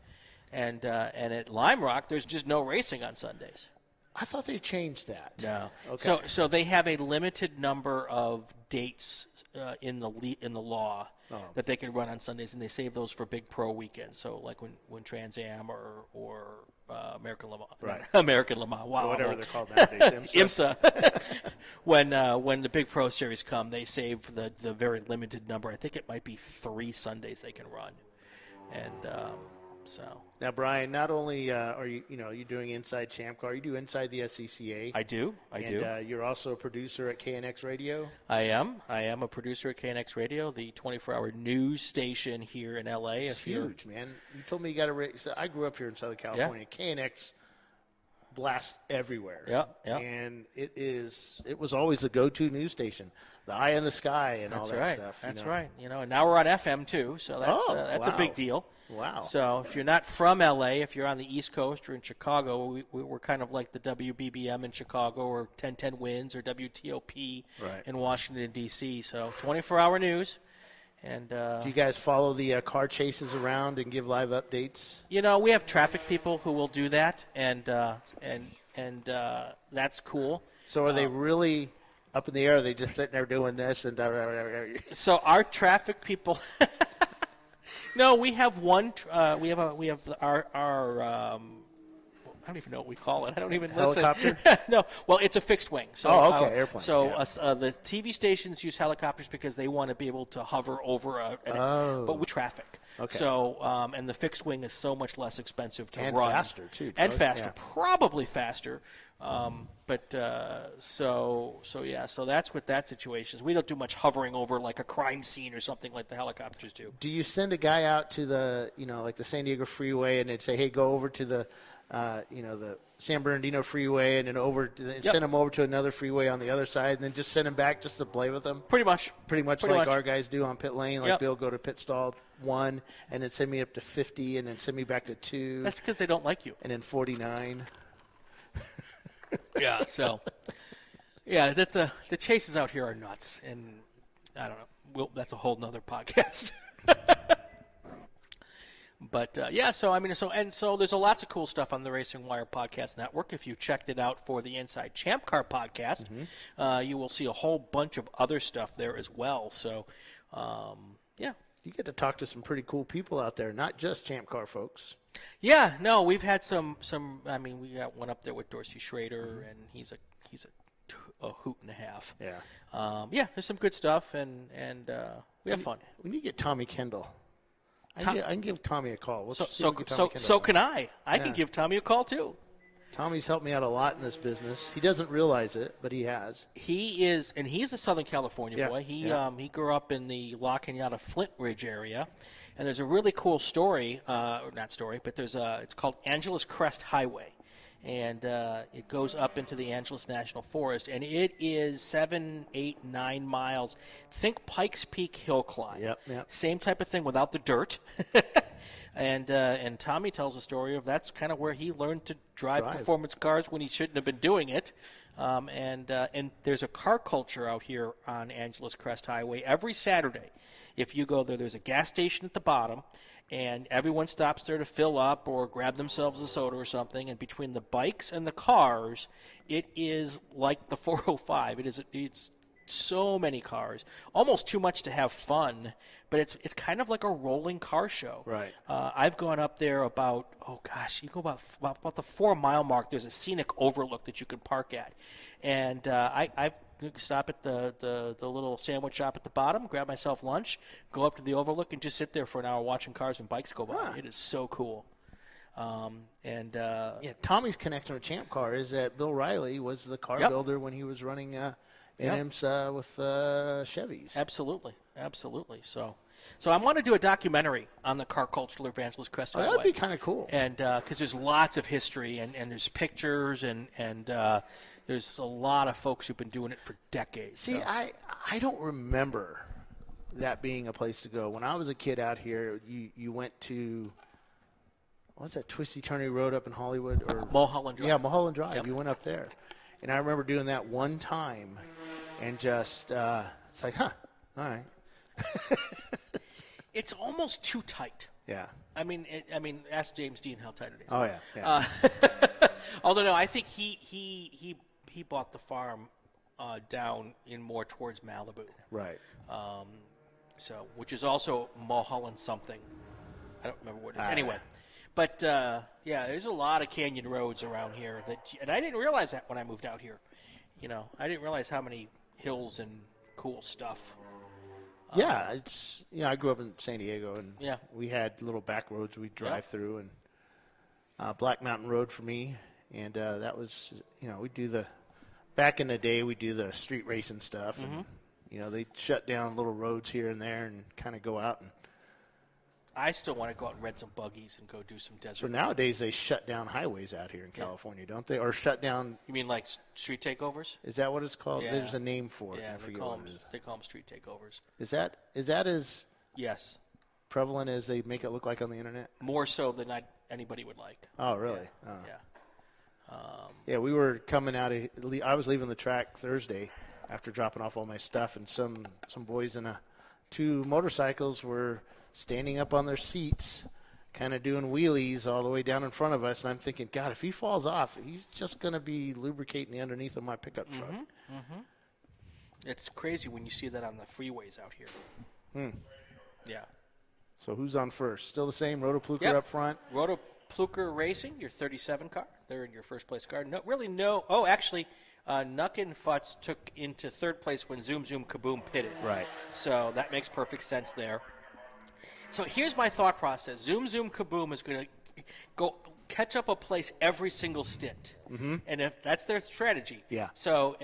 and at Lime Rock there's just no racing on Sundays. I thought they changed that. No. Okay. So they have a limited number of dates in the law that they can run on Sundays, and they save those for big pro weekends. So like when Trans Am or American Le Mans, right? American Le Mans, wow, or whatever they're called nowadays, IMSA. When the big pro series come, they save the very limited number. I think it might be 3 Sundays they can run, and so. Now, Brian, not only are you doing Inside ChampCar, you do Inside the SCCA. I do. And you're also a producer at KNX Radio. I am a producer at KNX Radio, the 24-hour news station here in LA. It's huge, man. You told me you got to race. I grew up here in Southern California. Yeah. KNX blasts everywhere. Yeah. And it was always the go-to news station. The eye in the sky and all that stuff. That's right. And now we're on FM too, so that's a big deal. Wow. So if you're not from LA, if you're on the East Coast or in Chicago, we're kind of like the WBBM in Chicago or 1010 Wins or WTOP in Washington, D.C. So 24-hour news. And do you guys follow the car chases around and give live updates? We have traffic people who will do that, and that's cool. So are they really up in the air? Are they just sitting there doing this and? So our traffic people. No, we have one. We have our I don't even know what we call it. I don't even helicopter? Listen. No, well, it's a fixed wing. So, airplane. So the TV stations use helicopters because they want to be able to hover over but with traffic. Okay. So and the fixed wing is so much less expensive to run. And faster too. And faster, probably faster. So that's what that situation is. We don't do much hovering over like a crime scene or something like the helicopters do. Do you send a guy out to the like the San Diego freeway and they'd say, hey, go over to the the San Bernardino freeway, and then send them over to another freeway on the other side, and then just send them back just to play with them. Pretty much Like our guys do on pit lane. Like Bill go to pit stall 1, and then send me up to 50, and then send me back to 2. That's because they don't like you. And then 49. Yeah. So, yeah, the chases out here are nuts, and I don't know. That's a whole nother podcast. But, so there's lots of cool stuff on the Racing Wire Podcast Network. If you checked it out for the Inside Champ Car podcast, you will see a whole bunch of other stuff there as well. So, yeah. You get to talk to some pretty cool people out there, not just Champ Car folks. Yeah, no, we've had some. We got one up there with Dorsey Schrader, and he's a hoot and a half. Yeah. There's some good stuff, and we have fun. We need to get Tommy Kendall. I can give Tommy a call. So can I. I can give Tommy a call too. Tommy's helped me out a lot in this business. He doesn't realize it, but he has. He's a Southern California boy. He grew up in the La Cañada Flint Ridge area, and there's a really cool story. It's called Angeles Crest Highway, and it goes up into the Angeles National Forest, and it is 7, 8, 9 miles. Think Pikes Peak hill climb. Yep. Same type of thing without the dirt. And Tommy tells a story of that's kind of where he learned to drive performance cars when he shouldn't have been doing it. And there's a car culture out here on Angeles Crest Highway every Saturday. If you go there, there's a gas station at the bottom, and everyone stops there to fill up or grab themselves a soda or something. And between the bikes and the cars, it is like the 405. It's so many cars, almost too much to have fun, but it's kind of like a rolling car show. Right. I've gone up there about you go about the 4 mile mark. There's a scenic overlook that you can park at, and I stop at the little sandwich shop at the bottom, grab myself lunch, go up to the overlook, and just sit there for an hour watching cars and bikes go by. It is so cool. Tommy's connection with Champ Car is that Bill Riley was the car builder when he was running IMSA with Chevys. Absolutely. So I want to do a documentary on the car culture of Angeles Crest Highway. That would be kind of cool. And because there's lots of history and there's pictures and there's a lot of folks who've been doing it for decades. See, so. I don't remember that being a place to go. When I was a kid out here, you went to, what's that, Twisty Turny Road up in Hollywood? Or Mulholland Drive. Yeah, Mulholland Drive. Yep. You went up there. And I remember doing that one time and just, it's like, all right. It's almost too tight. Yeah. I mean, ask James Dean how tight it is. Oh, yeah. Although, no, I think he bought the farm down in more towards Malibu. Right. Which is also Mulholland something. I don't remember what it is. Anyway. But, there's a lot of canyon roads around here. And I didn't realize that when I moved out here. I didn't realize how many hills and cool stuff. Yeah, it's I grew up in San Diego, and we had little back roads we'd drive through, and Black Mountain Road for me, and that was we do back in the day we do the street racing stuff, and they shut down little roads here and there and kind of go out and. I still want to go out and rent some buggies and go do some desert. So nowadays they shut down highways out here in California, don't they? Or shut down. You mean like street takeovers? Is that what it's called? Yeah. There's a name for it. Yeah, I they call them street takeovers. Is that as yes prevalent as they make it look like on the internet? More so than anybody would like. Oh, really? Yeah. Yeah, we were coming out of. I was leaving the track Thursday after dropping off all my stuff, and some boys in 2 motorcycles were standing up on their seats, kind of doing wheelies all the way down in front of us. And I'm thinking, God, if he falls off, he's just going to be lubricating the underneath of my pickup truck. It's crazy when you see that on the freeways out here. Yeah. So who's on first? Still the same, Rotopluker up front? Rotopluker Racing, your 37 car. They're in your first place car. No. Oh, actually, Nuck and Futz took into third place when Zoom Zoom Kaboom pitted. Right. So that makes perfect sense there. So here's my thought process. Zoom Zoom Kaboom is going to go catch up a place every single stint. And if that's their strategy. Yeah. So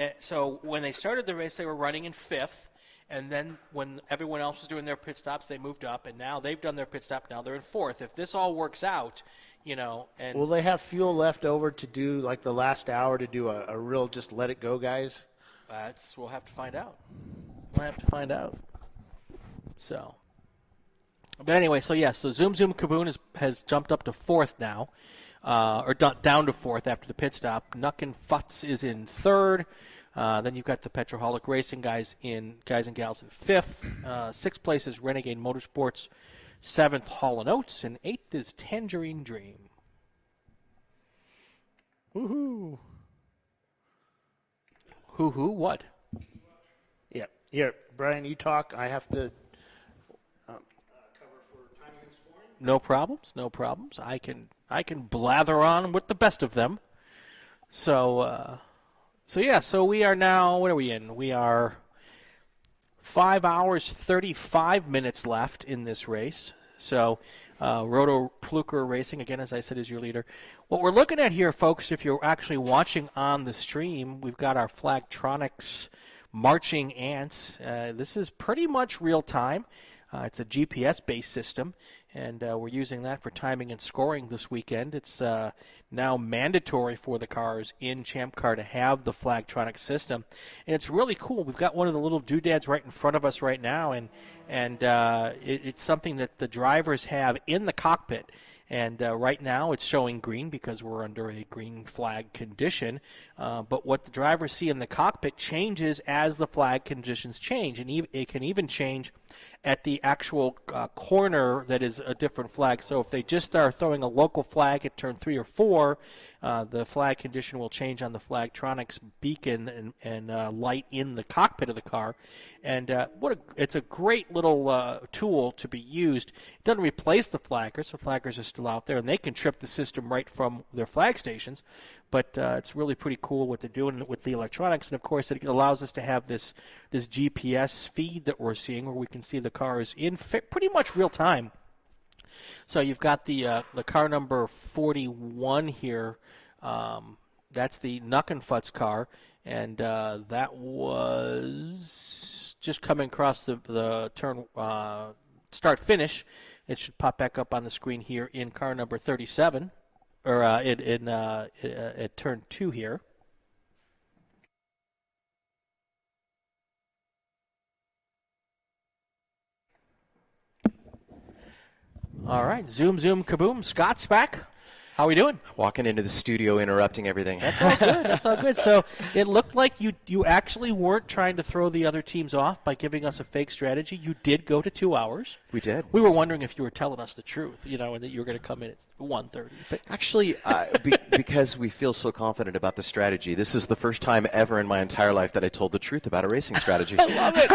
when they started the race, they were running in 5th. And then when everyone else was doing their pit stops, they moved up, and now they've done their pit stop. Now they're in fourth. If this all works out, and will they have fuel left over to do like the last hour to do a real just let it go, guys? We'll have to find out. We'll have to find out. So, but anyway, so Zoom Zoom Kaboom has jumped up to fourth now, or down to fourth after the pit stop. Nuck and Futz is in third. Then you've got the Petroholic Racing guys and gals in fifth. Sixth place is Renegade Motorsports. Seventh, Hall & Oates. And eighth is Tangerine Dream. Woohoo. Who what? Yeah. Here, Brian, you talk. I have to cover for timing and scoring. No problems. I can blather on with the best of them. So we are now, what are we in? We are 5 hours, 35 minutes left in this race. So Roto Pluker Racing, again, as I said, is your leader. What we're looking at here, folks, if you're actually watching on the stream, we've got our Flagtronics marching ants. This is pretty much real time. It's a GPS-based system, and we're using that for timing and scoring this weekend. It's now mandatory for the cars in Champ Car to have the Flagtronics system, and it's really cool. We've got one of the little doodads right in front of us right now, and it's something that the drivers have in the cockpit. And right now it's showing green because we're under a green flag condition. But what the drivers see in the cockpit changes as the flag conditions change. And it can even change at the actual corner that is a different flag. So if they just start throwing a local flag at turn 3 or 4, the flag condition will change on the Flagtronics beacon and light in the cockpit of the car. And it's a great little tool to be used. It doesn't replace the flaggers. The flaggers are still out there, and they can trip the system right from their flag stations. But it's really pretty cool what they're doing with the electronics. And, of course, it allows us to have this GPS feed that we're seeing where we can see the cars in pretty much real time. So you've got the car number 41 here. That's the Nuck and Futz car. And that was just coming across the turn start-finish. It should pop back up on the screen here in car number 37. Or at turn 2 here. All right, zoom, kaboom. Scott's back. How are we doing? Walking into the studio, interrupting everything. That's all good. That's all good. So it looked like you actually weren't trying to throw the other teams off by giving us a fake strategy. You did go to 2 hours. We did. We were wondering if you were telling us the truth, and that you were going to come in at 1:30. But actually, because we feel so confident about the strategy, this is the first time ever in my entire life that I told the truth about a racing strategy. I love it.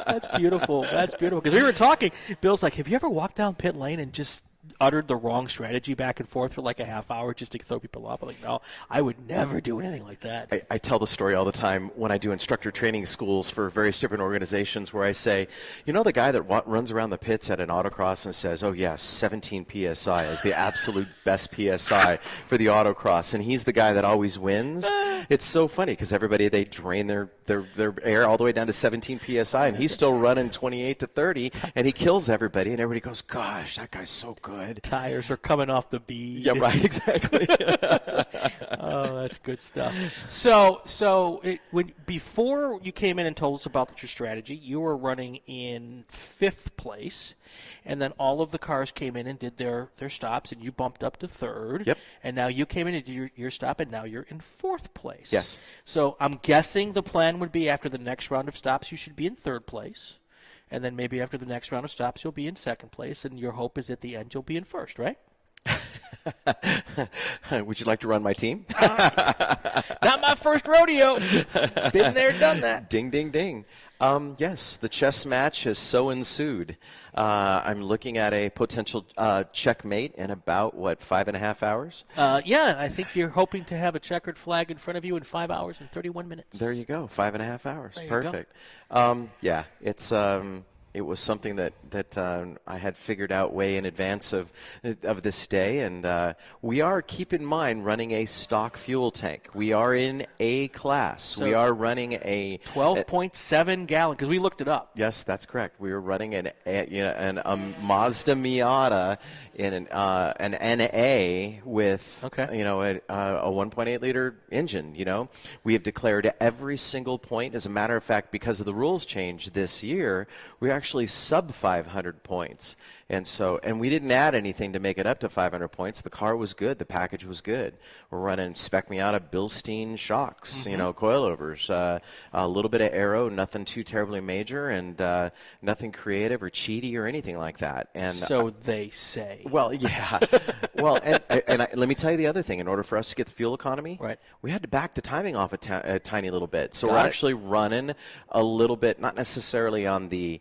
That's beautiful. That's beautiful. Because we were talking, Bill's like, have you ever walked down pit lane and just uttered the wrong strategy back and forth for like a half hour just to throw people off? I'm like, no, I would never do anything like that. I tell the story all the time when I do instructor training schools for various different organizations where I say, the guy that runs around the pits at an autocross and says, oh, yeah, 17 PSI is the absolute best PSI for the autocross, and he's the guy that always wins. It's so funny because everybody, they drain their air all the way down to 17 PSI, and he's still running 28 to 30, and he kills everybody, and everybody goes, gosh, that guy's so good. Tires are coming off the bead. Yeah, right, exactly. Oh, that's good stuff. So before you came in and told us about your strategy, you were running in 5th place, and then all of the cars came in and did their stops, and you bumped up to 3rd. Yep. And now you came in and did your stop, and now you're in 4th place. Yes. So I'm guessing the plan would be after the next round of stops, you should be in 3rd place. And then maybe after the next round of stops, you'll be in 2nd place, and your hope is at the end you'll be in 1st, right? Would you like to run my team? Not my first rodeo. Been there, done that. Ding, ding, ding. Yes, the chess match has so ensued. I'm looking at a potential checkmate in about, 5.5 hours? Yeah, I think you're hoping to have a checkered flag in front of you in 5 hours and 31 minutes. There you go, 5.5 hours. There Perfect. Yeah, it's It was something that I had figured out way in advance of this day, and we are, keep in mind, running a stock fuel tank. We are in A class. So we are running a 12.7 gallon, because we looked it up. Yes, that's correct. We were running a Mazda Miata in an NA with a 1.8 liter engine. We have declared every single point. As a matter of fact, because of the rules change this year, we're actually sub 500 points. And we didn't add anything to make it up to 500 points. The car was good. The package was good. We're running Spec Miata Bilstein shocks, coilovers, a little bit of aero, nothing too terribly major, and nothing creative or cheaty or anything like that. And so they say. Well, yeah. Well, let me tell you the other thing. In order for us to get the fuel economy, we had to back the timing off a tiny little bit. So we're actually running a little bit, not necessarily on the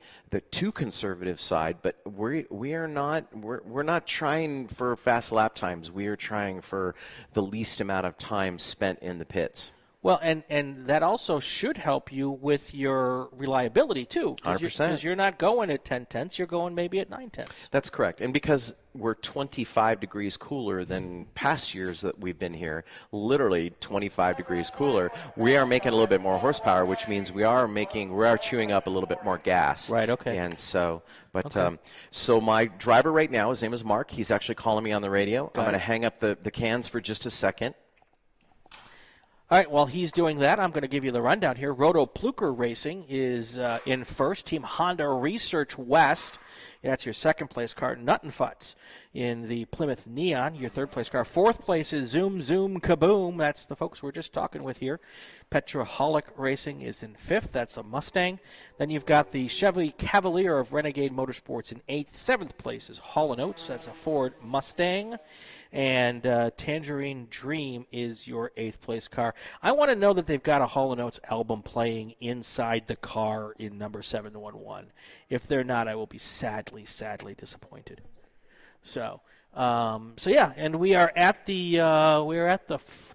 too conservative side, but we're not trying for fast lap times. We are trying for the least amount of time spent in the pits. Well, and that also should help you with your reliability, too. 100%. Because you're not going at 10/10, you're going maybe at 9/10. That's correct. And because we're 25 degrees cooler than past years that we've been here, literally 25 degrees cooler, we are making a little bit more horsepower, which means we are chewing up a little bit more gas. Right, okay. And so, so my driver right now, his name is Mark. He's actually calling me on the radio. I'm going to hang up the cans for just a second. All right, while he's doing that, I'm going to give you the rundown here. Roto Pluker Racing is in first. Team Honda Research West. That's your second-place car. Nuttenfutz in the Plymouth Neon, your third-place car. Fourth place is Zoom Zoom Kaboom. That's the folks we're just talking with here. Petraholic Racing is in fifth. That's a Mustang. Then you've got the Chevy Cavalier of Renegade Motorsports in eighth. Seventh place is Hall & Oates. That's a Ford Mustang. And Tangerine Dream is your eighth-place car. I want to know that they've got a Hall & Oates album playing inside the car in number 711. If they're not, I will be sadly disappointed. So yeah, and we are at the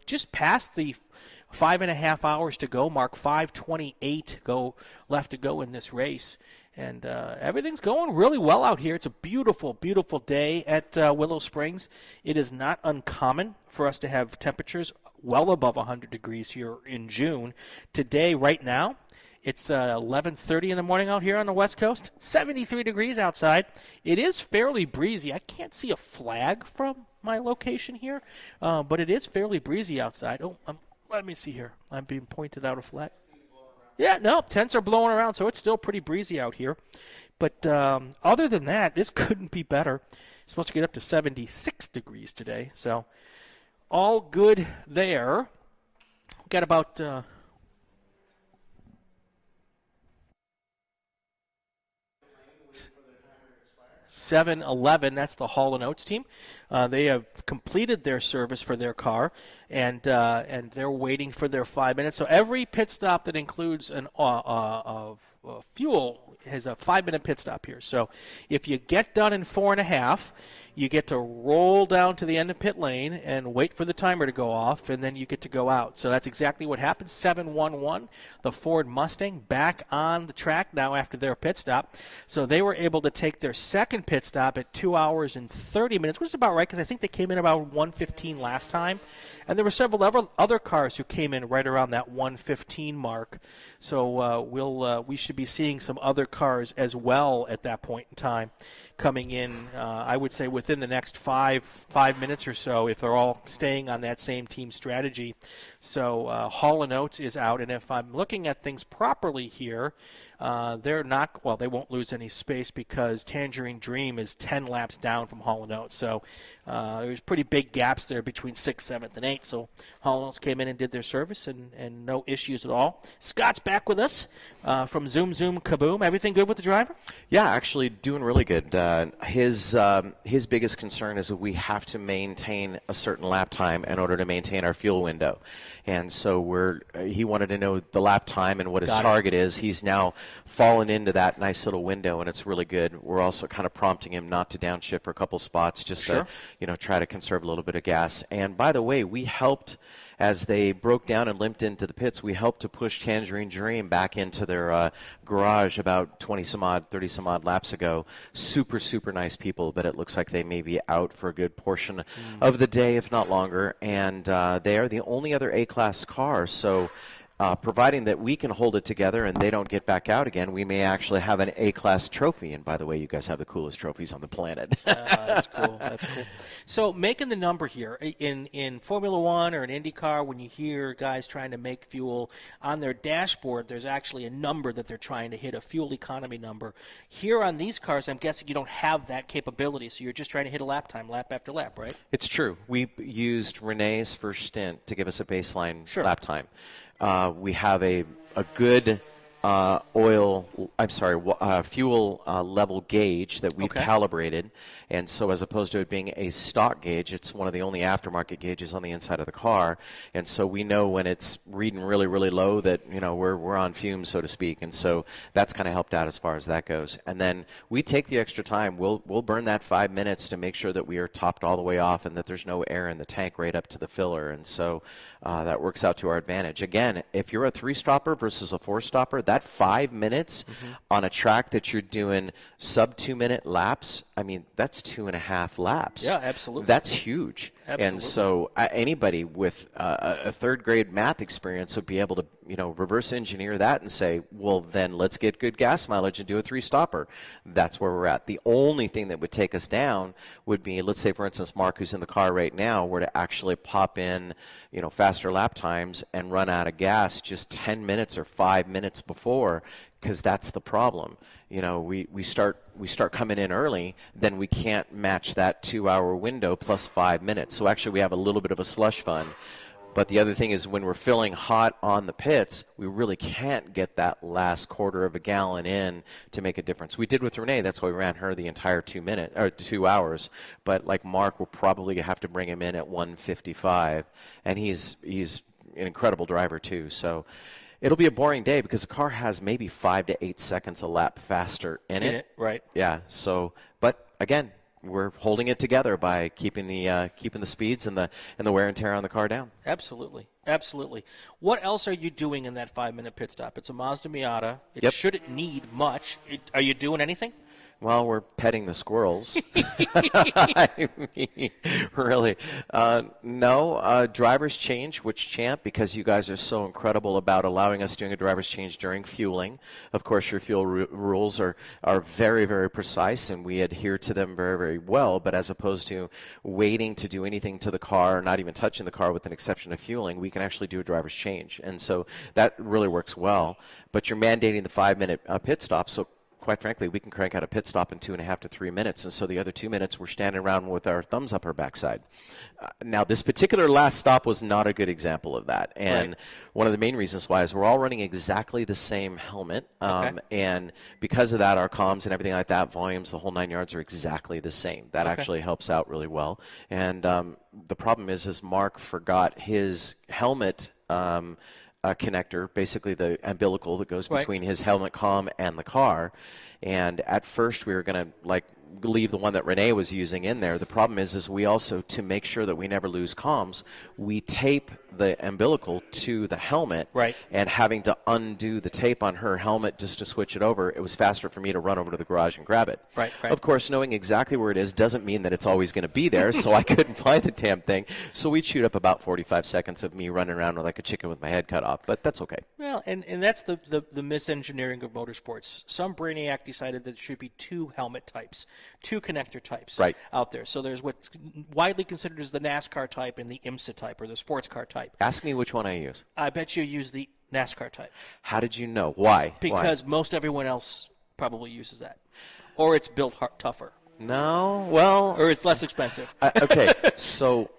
just past the 5.5 hours to go mark. 5:28 left to go in this race. And everything's going really well out here. It's a beautiful, beautiful day at Willow Springs. It is not uncommon for us to have temperatures well above 100 degrees here in June. Today, right now, it's 11:30 in the morning out here on the West Coast. 73 degrees outside. It is fairly breezy. I can't see a flag from my location here, but it is fairly breezy outside. Oh, let me see here. I'm being pointed out a flag. Yeah, no, tents are blowing around, so it's still pretty breezy out here. But other than that, this couldn't be better. It's supposed to get up to 76 degrees today, so all good there. Got about 7-11. That's the Hall & Oates team. They have completed their service for their car, and they're waiting for their 5 minutes. So every pit stop that includes an fuel has a 5-minute pit stop here. So if you get done in 4.5, you get to roll down to the end of pit lane and wait for the timer to go off, and then you get to go out. So that's exactly what happened. 7-1-1, the Ford Mustang back on the track now after their pit stop. So they were able to take their second pit stop at 2 hours and 30 minutes, which is about right because I think they came in about 1:15 last time. And there were several other cars who came in right around that 1:15 mark. So we should be seeing some other cars as well at that point in time coming in, I would say, within the next five minutes or so, if they're all staying on that same team strategy. So Hall & Oates is out, and if I'm looking at things properly here, they won't lose any space because Tangerine Dream is 10 laps down from Hall & Oates. So there's pretty big gaps there between 6th, 7th, and 8th. So Hall & Oates came in and did their service, and no issues at all. Scott's back with us from Zoom Zoom Kaboom. Everything good with the driver? Yeah, actually doing really good. His biggest concern is that we have to maintain a certain lap time in order to maintain our fuel window. And so he wanted to know the lap time and what his target is. He's now fallen into that nice little window, and it's really good. We're also kind of prompting him not to downshift for a couple spots, just to, try to conserve a little bit of gas. And by the way, we helped, as they broke down and limped into the pits, we helped to push Tangerine Dream back into their garage about 30 some odd laps ago. Super, super nice people, but it looks like they may be out for a good portion of the day, if not longer. And they are the only other A-Class car, so providing that we can hold it together and they don't get back out again, we may actually have an A-Class trophy. And by the way, you guys have the coolest trophies on the planet. That's cool. That's cool. So making the number here, in Formula One or an IndyCar, when you hear guys trying to make fuel, on their dashboard there's actually a number that they're trying to hit, a fuel economy number. Here on these cars, I'm guessing you don't have that capability, so you're just trying to hit a lap time, lap after lap, right? It's true. We used Renee's first stint to give us a baseline lap time. We have a good fuel level gauge that we calibrated, and so as opposed to it being a stock gauge, it's one of the only aftermarket gauges on the inside of the car, and so we know when it's reading really, really low that we're on fumes, so to speak, and so that's kind of helped out as far as that goes. And then we take the extra time. We'll burn that 5 minutes to make sure that we are topped all the way off and that there's no air in the tank right up to the filler, and so that works out to our advantage. Again, if you're a 3-stopper versus a 4-stopper, that 5 minutes on a track that you're doing sub 2-minute laps, I mean, that's 2.5 laps. Yeah, absolutely. That's huge. Absolutely. And so anybody with a third-grade math experience would be able to, reverse engineer that and say, well, then let's get good gas mileage and do a 3-stopper. That's where we're at. The only thing that would take us down would be, let's say, for instance, Mark, who's in the car right now, were to actually pop in, faster lap times and run out of gas just 10 minutes or 5 minutes before, because that's the problem. We start coming in early, then we can't match that 2-hour window plus 5 minutes. So actually we have a little bit of a slush fund. But the other thing is when we're filling hot on the pits, we really can't get that last quarter of a gallon in to make a difference. We did with Renee. That's why we ran her the entire 2 hours. But like Mark, we'll probably have to bring him in at 1:55, and he's an incredible driver too. So it'll be a boring day because the car has maybe 5 to 8 seconds a lap faster in it. Right. Yeah. So, but again, we're holding it together by keeping the speeds and the wear and tear on the car down. Absolutely. Absolutely. What else are you doing in that 5-minute pit stop? It's a Mazda Miata. It shouldn't need much. Are you doing anything? Well, we're petting the squirrels. I mean, really. No, driver's change, which Champ, because you guys are so incredible about allowing us doing a driver's change during fueling. Of course, your fuel rules are very, very precise, and we adhere to them very, very well. But as opposed to waiting to do anything to the car, not even touching the car with an exception of fueling, we can actually do a driver's change. And so that really works well. But you're mandating the 5-minute pit stop, so quite frankly, we can crank out a pit stop in 2.5 to 3 minutes, and so the other 2 minutes we're standing around with our thumbs up our backside. Now, this particular last stop was not a good example of that, and one of the main reasons why is we're all running exactly the same helmet, and because of that, our comms and everything like that, volumes, the whole 9 yards are exactly the same. That actually helps out really well, and the problem is Mark forgot his helmet connector, basically the umbilical that goes between his helmet comm and the car. And at first we were going to leave the one that Renee was using in there. The problem is we also, to make sure that we never lose comms, we tape the umbilical to the helmet, and having to undo the tape on her helmet just to switch it over, it was faster for me to run over to the garage and grab it. Of course, knowing exactly where it is doesn't mean that it's always going to be there, so I couldn't find the damn thing. So we chewed up about 45 seconds of me running around like a chicken with my head cut off, but that's okay. Well, and that's the misengineering of motorsports. Some brainiac decided that there should be 2 helmet types, 2 connector types out there. So there's what's widely considered as the NASCAR type and the IMSA type, or the sports car type. Ask me which one I use. I bet you use the NASCAR type. How did you know? Why? Because most everyone else probably uses that. Or it's built tougher. No, well, or it's less expensive. Okay, so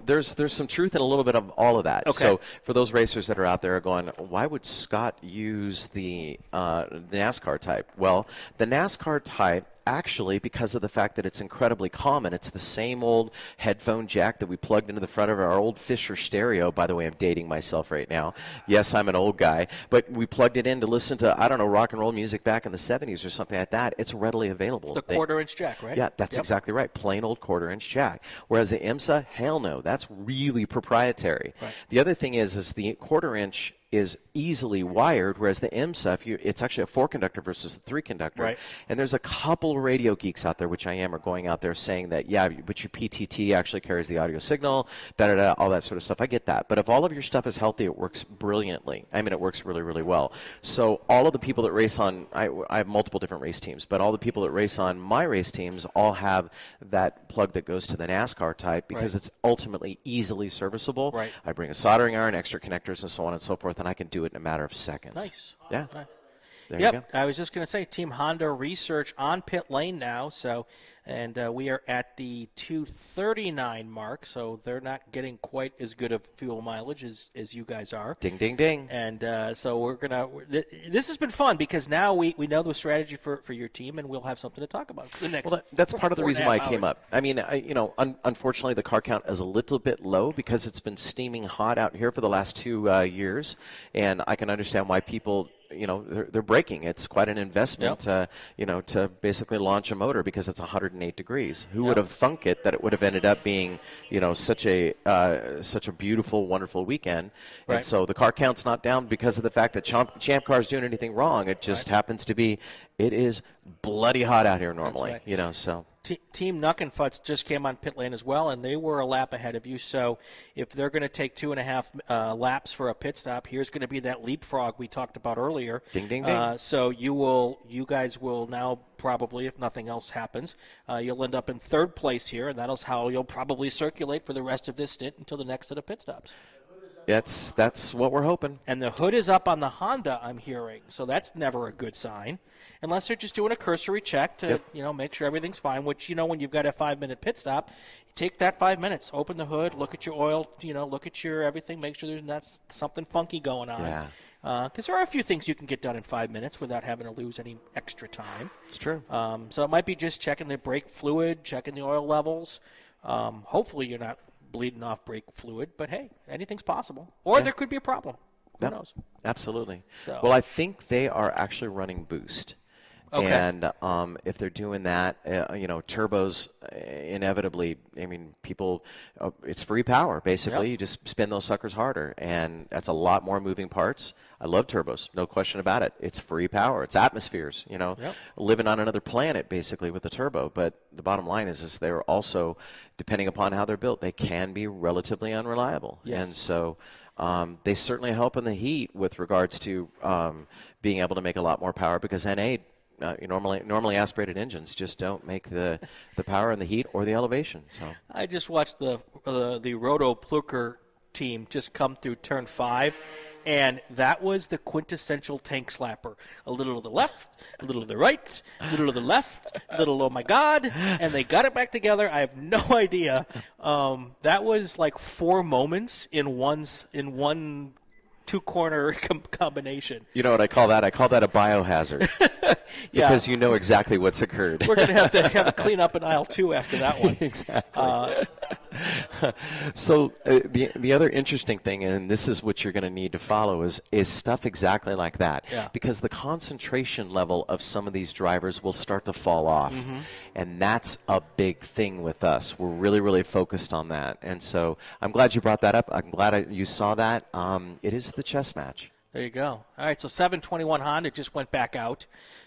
there's some truth in a little bit of all of that. Okay. So for those racers that are out there going, why would Scott use the NASCAR type? Well, the NASCAR type actually, because of the fact that it's incredibly common, it's the same old headphone jack that we plugged into the front of our old Fisher stereo. By the way, I'm dating myself right now. Yes, I'm an old guy, but we plugged it in to listen to, I don't know, rock and roll music back in the 70s or something like that. It's readily available. The quarter-inch jack, right? Yeah, that's exactly right. Plain old quarter-inch jack. Whereas the IMSA, hell no, that's really proprietary. Right. The other thing is the quarter-inch is easily wired, whereas the IMSA, it's actually a 4-conductor versus a 3-conductor. Right. And there's a couple of radio geeks out there, which I am, are going out there saying that, yeah, but your PTT actually carries the audio signal, da-da-da, all that sort of stuff. I get that. But if all of your stuff is healthy, it works brilliantly. I mean, it works really, really well. So all of the people that race on, I have multiple different race teams, but all the people that race on my race teams all have that plug that goes to the NASCAR type because it's ultimately easily serviceable. Right. I bring a soldering iron, extra connectors, and so on and so forth, and I can do it in a matter of seconds. Nice. Yeah. Nice. There you go. I was just going to say, Team Honda Research on pit lane now, and we are at the 239 mark, so they're not getting quite as good of fuel mileage as you guys are. Ding, ding, ding. And so we're going to – this has been fun because now we know the strategy for your team, and we'll have something to talk about for the next that's part of the reason why I came hours. up. I mean, unfortunately, the car count is a little bit low because it's been steaming hot out here for the last 2 years, and I can understand why people – they're braking. It's quite an investment, to basically launch a motor because it's 108 degrees. Who would have thunk it that it would have ended up being, such a beautiful, wonderful weekend? Right. And so the car count's not down because of the fact that Champ Car is doing anything wrong. It just happens to be, it is bloody hot out here normally. Right. So. Team Nuck and Futz just came on pit lane as well, and they were a lap ahead of you. So if they're going to take 2.5 laps for a pit stop, here's going to be that leapfrog we talked about earlier. Ding, ding, ding. So you guys will now probably, if nothing else happens, you'll end up in third place here, and that's how you'll probably circulate for the rest of this stint until the next set of pit stops. That's what we're hoping. And the hood is up on the Honda, I'm hearing, so that's never a good sign. Unless they're just doing a cursory check to, make sure everything's fine, which, when you've got a 5-minute pit stop, take that 5 minutes, open the hood, look at your oil, look at your everything, make sure there's not something funky going on. Yeah. Because there are a few things you can get done in 5 minutes without having to lose any extra time. It's true. So it might be just checking the brake fluid, checking the oil levels. Hopefully you're not bleeding off brake fluid, but hey, anything's possible. Or there could be a problem. Who knows? Absolutely. So. Well, I think they are actually running boost. Okay. And if they're doing that, turbos inevitably, people, it's free power, basically. Yep. You just spin those suckers harder, and that's a lot more moving parts. I love turbos, no question about it. It's free power. It's atmospheres, living on another planet, basically, with the turbo. But the bottom line is they're also, depending upon how they're built, they can be relatively unreliable. Yes. And so they certainly help in the heat with regards to being able to make a lot more power because NA normally aspirated engines just don't make the power and the heat or the elevation. So I just watched the Roto Pluker team just come through turn 5, and that was the quintessential tank slapper. A little to the left, a little to the right, a little to the left, a little oh my god, and they got it back together. I have no idea. That was like 4 moments in one 2-corner combination. You know what I call that? I call that a biohazard. Because you know exactly what's occurred. We're going to have a clean up in aisle 2 after that one. Exactly. So the other interesting thing, and this is what you're going to need to follow, is stuff exactly like that. Yeah. Because the concentration level of some of these drivers will start to fall off. Mm-hmm. And that's a big thing with us. We're really, really focused on that. And so I'm glad you brought that up. I'm glad you saw that. It is the chess match. There you go. All right, so 721 Honda just went back out,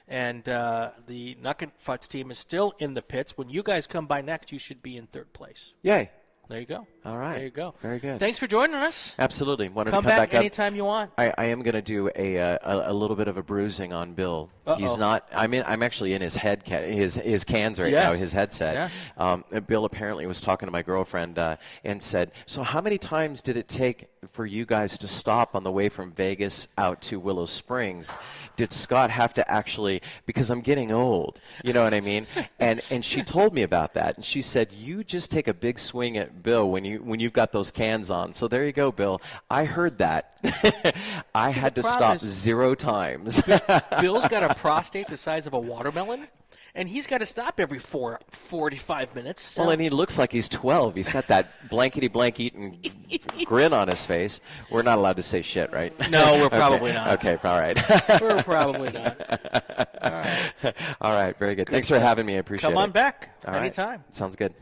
and the Nuck and Futz team is still in the pits. When you guys come by next, you should be in third place. Yay. There you go. All right. There you go. Very good. Thanks for joining us. Absolutely. Wanted Come to come back up. anytime you want. I am going to do a little bit of a bruising on Bill. Uh-oh. He's not. I'm actually in his his cans right now. His headset. Yes. Bill apparently was talking to my girlfriend and said, "So how many times did it take for you guys to stop on the way from Vegas out to Willow Springs? Did Scott have to actually, because I'm getting old, you know what I mean?" And she told me about that, and she said, "You just take a big swing at Bill when you've got those cans on." So there you go, Bill. I heard that. I had to stop 0 times. Bill's got a prostate the size of a watermelon. And he's got to stop every 45 minutes. So. Well, and he looks like he's 12. He's got that blankety-blank-eating grin on his face. We're not allowed to say shit, right? No, we're probably not. Okay, all right. We're probably not. All right. All right, very good. Thanks for having me. I appreciate it. Come on back All anytime. Right. Sounds good.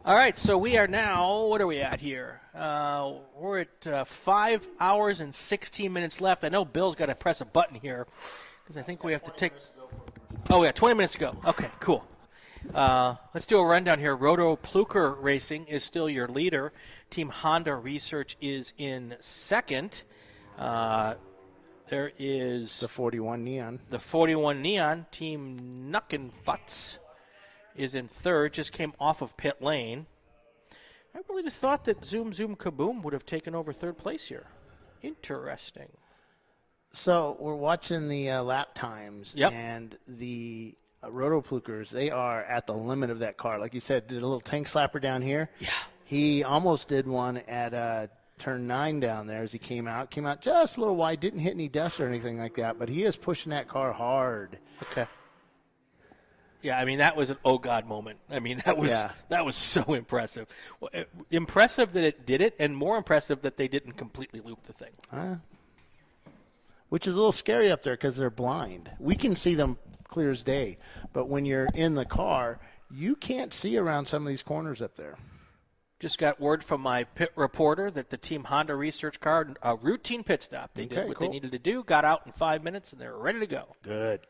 All right, so we are now, what are we at here? We're at 5 hours and 16 minutes left. I know Bill's got to press a button here because I think we have to take. Oh, yeah, 20 minutes to go. Okay, cool. Let's do a rundown here. Roto Pluker Racing is still your leader. Team Honda Research is in second. There is the 41 Neon. The 41 Neon. Team Nuckenfutz is in third. Just came off of pit lane. I really thought that Zoom Zoom Kaboom would have taken over third place here. Interesting. So we're watching the lap times, Yep. and the Roto Plukers, they are at the limit of that car. Like you said, did a little tank slapper down here. Yeah. He almost did one at turn 9 down there as he came out. Came out just a little wide, didn't hit any dust or anything like that, but he is pushing that car hard. Okay. Yeah, I mean, that was an oh God moment. I mean, that was so impressive. Well, impressive that it did it, and more impressive that they didn't completely loop the thing. Which is a little scary up there because they're blind. We can see them clear as day, but when you're in the car, you can't see around some of these corners up there. Just got word from my pit reporter that the Team Honda Research car, a routine pit stop. They did what they needed to do, got out in 5 minutes, and they're ready to go. Good.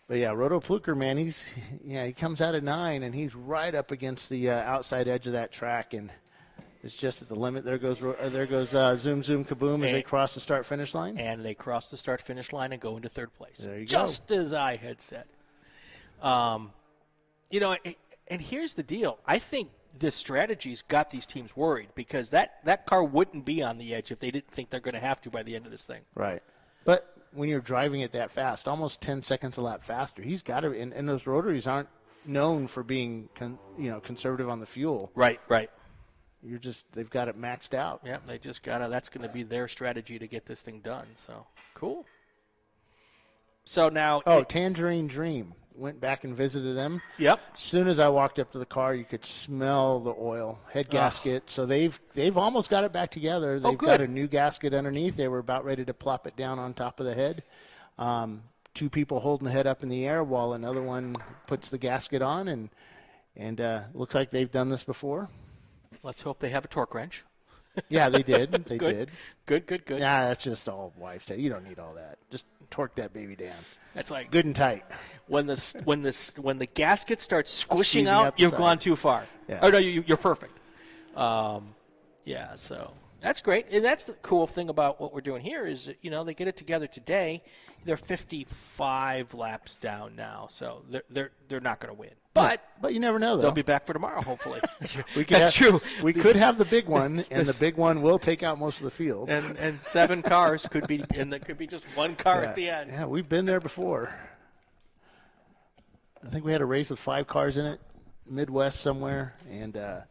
But yeah, Roto Pluker, man, he comes out at 9, and he's right up against the outside edge of that track, and it's just at the limit. There goes Zoom Zoom Kaboom as they cross the start finish line. And they cross the start finish line and go into third place. There you just as I had said. And here's the deal. I think this strategy's got these teams worried because that car wouldn't be on the edge if they didn't think they're going to have to by the end of this thing. Right. But when you're driving it that fast, almost 10 seconds a lap faster, he's got to. And those rotaries aren't known for being conservative on the fuel. Right. They've got it maxed out. Yeah, they just got to. That's going to be their strategy to get this thing done. So cool. So now. Oh, Tangerine Dream. Went back and visited them. Yep. As soon as I walked up to the car, you could smell the oil, head gasket. So they've almost got it back together. They've got a new gasket underneath. They were about ready to plop it down on top of the head. 2 people holding the head up in the air while another one puts the gasket on, and looks like they've done this before. Let's hope they have a torque wrench. Yeah, they did. They did. Good. Yeah, that's just all wives say. You don't need all that. Just torque that baby down. That's like good and tight. When the gasket starts squishing Squeezing out, you've gone too far. Yeah. Oh no, you're perfect. So that's great, and that's the cool thing about what we're doing here is they get it together today. They're 55 laps down now, so they're not going to win. But you never know, though. They'll be back for tomorrow, hopefully. That's true. We could have the big one, and the big one will take out most of the field. And 7 cars could be, and there could be just 1 car at the end. Yeah, we've been there before. I think we had a race with 5 cars in it, Midwest somewhere, and I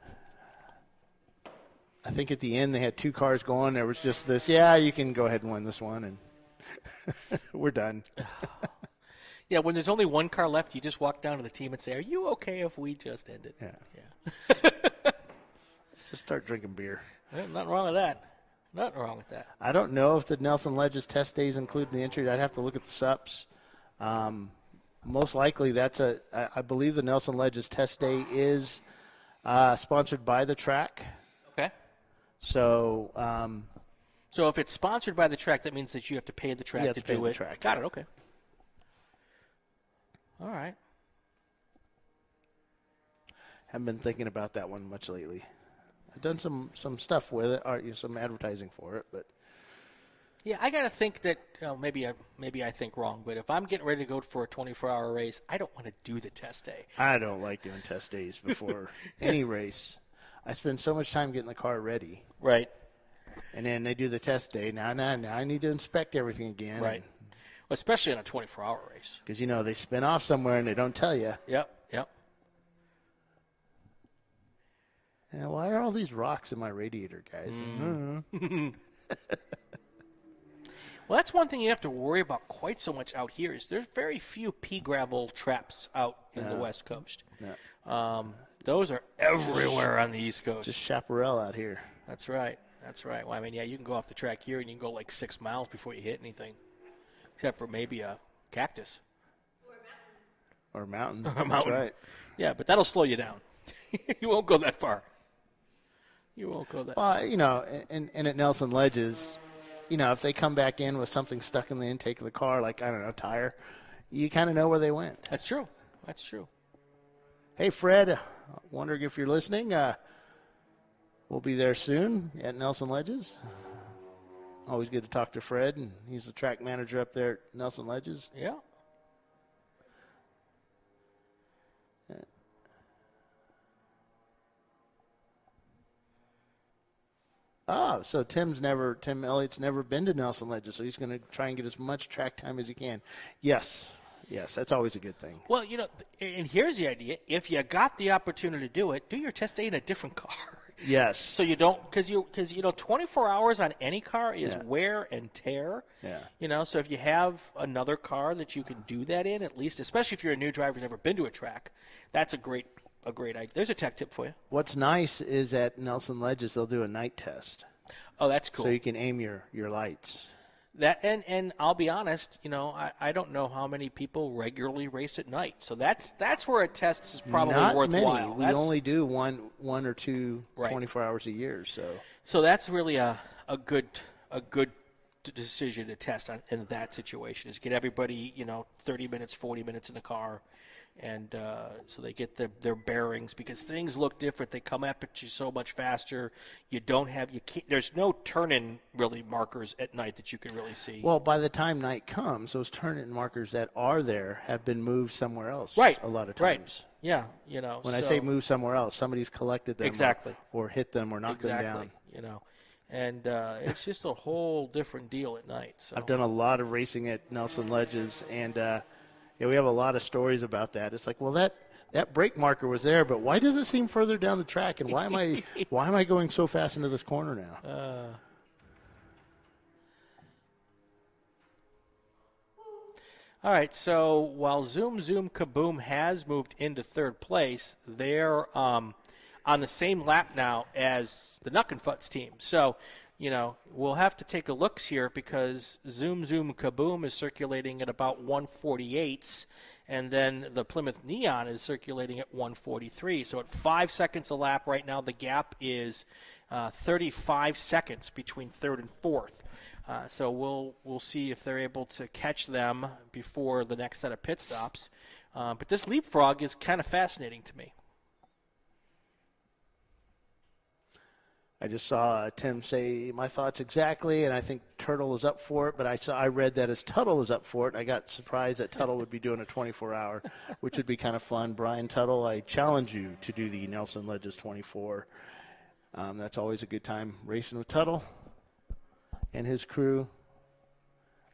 think at the end they had 2 cars going. There was just this, you can go ahead and win this one, and we're done. Yeah, when there's only 1 car left, you just walk down to the team and say, "Are you okay if we just end it?" Yeah. Let's just start drinking beer. Nothing wrong with that. Nothing wrong with that. I don't know if the Nelson Ledges test days include in the entry. I'd have to look at the SUPs. Most likely, I believe the Nelson Ledges test day is sponsored by the track. Okay. So. So if it's sponsored by the track, that means that you have to pay the track to do it. Got it. Okay. All right. Haven't been thinking about that one much lately. I've done some stuff with it, or some advertising for it, but. Yeah, I got to think that maybe I think wrong, but if I'm getting ready to go for a 24-hour race, I don't want to do the test day. I don't like doing test days before any race. I spend so much time getting the car ready. Right. And then they do the test day. Now I need to inspect everything again. Right. Well, especially in a 24-hour race. Because, they spin off somewhere and they don't tell you. Yep. Yeah, why are all these rocks in my radiator, guys? Well, that's one thing you have to worry about quite so much out here is there's very few pea gravel traps out in the West Coast. Yeah. Those are everywhere on the East Coast. Just chaparral out here. That's right. That's right. Well, I mean, yeah, you can go off the track here and you can go like 6 miles before you hit anything, except for maybe a cactus. Or a mountain. Or a mountain. That's right. Yeah, but that'll slow you down. You won't go that far. You won't go that far. Well, you know, and at Nelson Ledges, you know, if they come back in with something stuck in the intake of the car, like, I don't know, tire, you kind of know where they went. That's true. That's true. Hey, Fred, wondering if you're listening. We'll be there soon at Nelson Ledges. Always good to talk to Fred, and he's the track manager up there at Nelson Ledges. Yeah. Oh, so Tim Elliott's never been to Nelson Ledges, so he's going to try and get as much track time as he can. Yes, that's always a good thing. Well, you know, and here's the idea. If you got the opportunity to do it, do your test day in a different car. Yes. So you don't, because you know, 24 hours on any car is wear and tear. Yeah. You know, so if you have another car that you can do that in, at least, especially if you're a new driver who's never been to a track, that's a great idea. There's a tech tip for you. What's nice is at Nelson Ledges they'll do a night test. Oh, that's cool. So you can aim your lights. That and I'll be honest, you know, I don't know how many people regularly race at night. So that's where a test is probably Not worthwhile. Many. We only do one or two 24 hours a year. So that's really a good decision to test in that situation is get everybody, you know, 30 minutes, 40 minutes in the car. And so they get their bearings because things look different. They come up at you so much faster. There's no turn-in really markers at night that you can really see. Well, by the time night comes, those turn-in markers that are there have been moved somewhere else. Right. A lot of Right. times. Yeah. You know. When I say move somewhere else, somebody's collected them. Exactly. Or hit them or knocked them down. You know. And it's just a whole different deal at night. So. I've done a lot of racing at Nelson Ledges, and we have a lot of stories about that. It's like, well, that brake marker was there, but why does it seem further down the track, and why am I going so fast into this corner now? All right, so while Zoom Zoom Kaboom has moved into third place, they're on the same lap now as the Nuck and Futz team. So, you know, we'll have to take a look here because Zoom Zoom Kaboom is circulating at about 148s, and then the Plymouth Neon is circulating at 143. So at 5 seconds a lap right now, the gap is 35 seconds between third and fourth. So we'll see if they're able to catch them before the next set of pit stops. But this leapfrog is kind of fascinating to me. I just saw Tim say my thoughts exactly, and I think Turtle is up for it, but I read that as Tuttle is up for it, and I got surprised that Tuttle would be doing a 24-hour, which would be kind of fun. Brian Tuttle, I challenge you to do the Nelson Ledges 24. That's always a good time racing with Tuttle and his crew.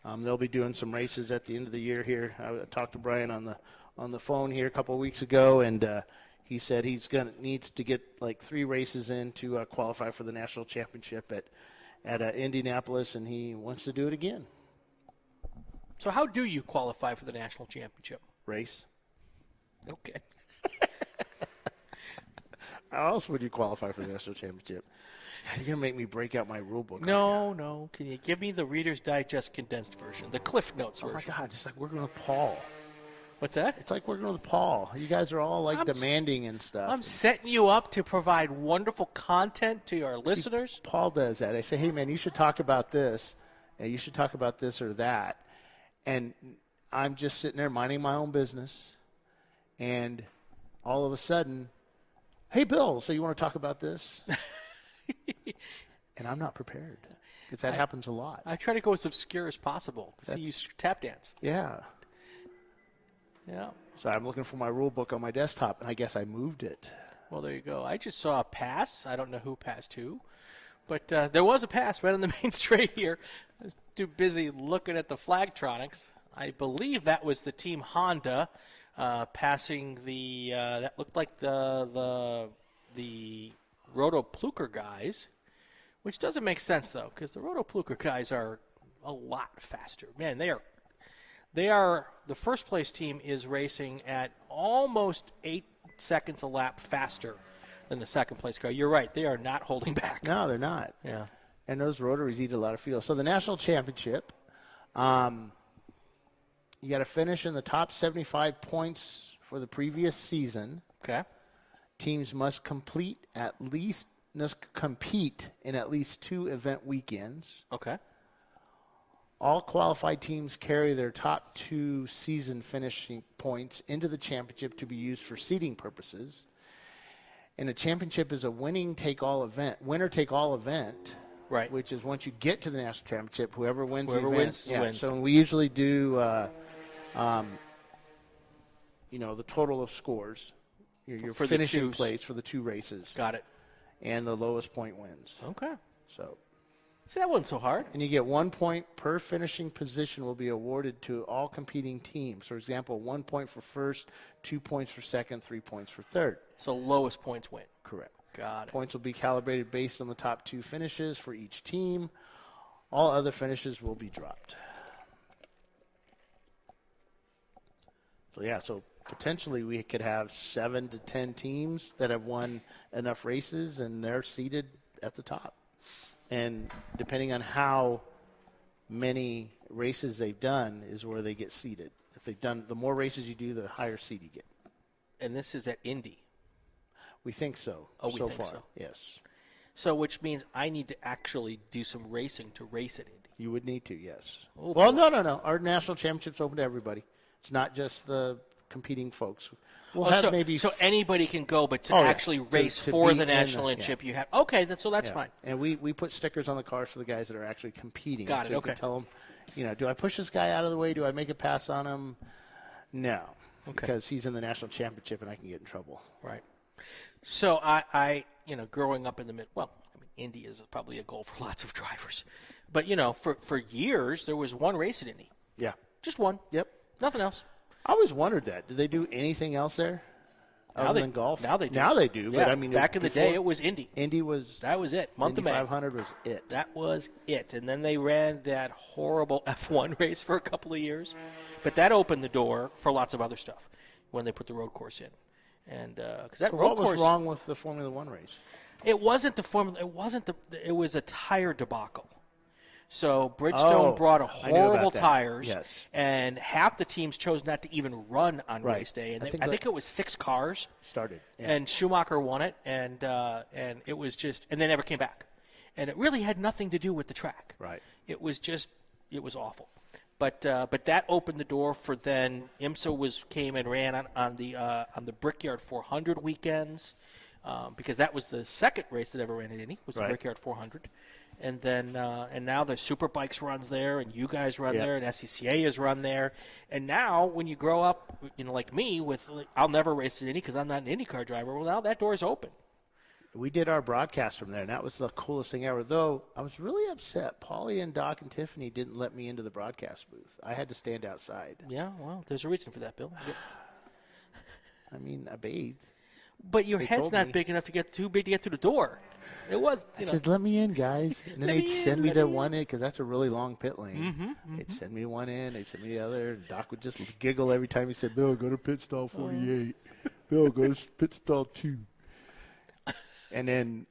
They'll be doing some races at the end of the year here. I talked to Brian on the phone here a couple of weeks ago, and he said needs to get like 3 races in to qualify for the national championship at Indianapolis, and he wants to do it again. So how do you qualify for the national championship? Race. Okay. How else would you qualify for the national championship? You're going to make me break out my rule book. No. Can you give me the Reader's Digest condensed version, the Cliff Notes version? Oh, my God, just like working with Paul. What's that? It's like working with Paul. You guys are all like demanding and stuff. I'm setting you up to provide wonderful content to our listeners. Paul does that. I say, hey, man, you should talk about this, and you should talk about this or that. And I'm just sitting there minding my own business, and all of a sudden, hey, Bill, so you want to talk about this? And I'm not prepared because that happens a lot. I try to go as obscure as possible to see you tap dance. Yeah. Yeah. So I'm looking for my rule book on my desktop, and I guess I moved it. Well, there you go. I just saw a pass. I don't know who passed who, but there was a pass right on the main straight here. I was too busy looking at the Flagtronics. I believe that was the Team Honda passing the that looked like the Roto Pluker guys, which doesn't make sense though, because the Roto Pluker guys are a lot faster. Man, they are the first place team is racing at almost 8 seconds a lap faster than the second place car. You're right. They are not holding back. No, they're not. Yeah. And those rotaries eat a lot of fuel. So the national championship, you got to finish in the top 75 points for the previous season. Okay. Teams must compete in at least 2 event weekends. Okay. All qualified teams carry their top 2 season finishing points into the championship to be used for seeding purposes. And a championship is a winner take all event. Right. Which is once you get to the national championship, whoever wins Whoever the event. wins. So we usually do, the total of scores. Your For the finishing twos. place for the 2 races. Got it. And the lowest point wins. Okay. So. See, that wasn't so hard. And you get 1 point per finishing position will be awarded to all competing teams. For example, 1 point for first, 2 points for second, 3 points for third. So lowest points win. Correct. Got it. Points will be calibrated based on the top 2 finishes for each team. All other finishes will be dropped. So potentially we could have 7 to 10 teams that have won enough races and they're seated at the top. And depending on how many races they've done is where they get seated. If they've done, the more races you do, the higher seed you get. And this is at Indy. We think so. Oh, we so think far, so. yes. So which means I need to actually do some racing to race at Indy. You would need to, yes. Oh, well, boy. no. Our national championship's open to everybody. It's not just the competing folks. We'll have so, maybe so anybody can go, but to Oh, yeah. actually race To for be the in national the- championship, yeah. you have. Okay, so that's Yeah. fine. And we put stickers on the cars for the guys that are actually competing. Got it, So you okay. can tell them, do I push this guy out of the way? Do I make a pass on him? No. Okay. Because he's in the national championship and I can get in trouble. Right. So I growing up in the Indy is probably a goal for lots of drivers. But, for years, there was one race at Indy. Yeah. Just one. Yep. Nothing else. I always wondered that. Did they do anything else there other than golf? Now they do. Now they do. Yeah, But I mean, back in the day, before- it was Indy. Indy was. That was it. Month Indy of May. 500 was it. That was it. And then they ran that horrible F1 race for a couple of years. But that opened the door for lots of other stuff when they put the road course in. And because that So road what course, was wrong with the Formula One race? it wasn't the Formula. It wasn't the. It was a tire debacle. So Bridgestone brought I knew horrible about that. tires, Yes. and half the teams chose not to even run on Right. race day. And I I think think it was 6 cars. Started. Yeah. And Schumacher won it, and it was just, and they never came back, and it really had nothing to do with the track. Right. It was awful, but that opened the door for then IMSA came and ran on the Brickyard 400 weekends, because that was the second race that ever ran at Indy was the Right. Brickyard 400, and then and now the Superbikes runs there, and you guys run Yep. there, and SCCA has run there, and now when you grow up, like me, I'll never race at Indy because I'm not an IndyCar driver. Well, now that door's open. We did our broadcast from there, and that was the coolest thing ever. Though I was really upset. Paulie and Doc and Tiffany didn't let me into the broadcast booth. I had to stand outside. Yeah, well, there's a reason for that, Bill. I mean, I bathed. But your They head's told not me. big enough to get through the door. It was, I said, "Let me in, guys," and then Let they'd me send in, me let to me one end because that's a really long pit lane. Mhm, They'd send me to one end, they'd send me to the other. And Doc would just giggle every time he said, "Bill, go to pit stall 48. Bill, go to pit stall 2." And then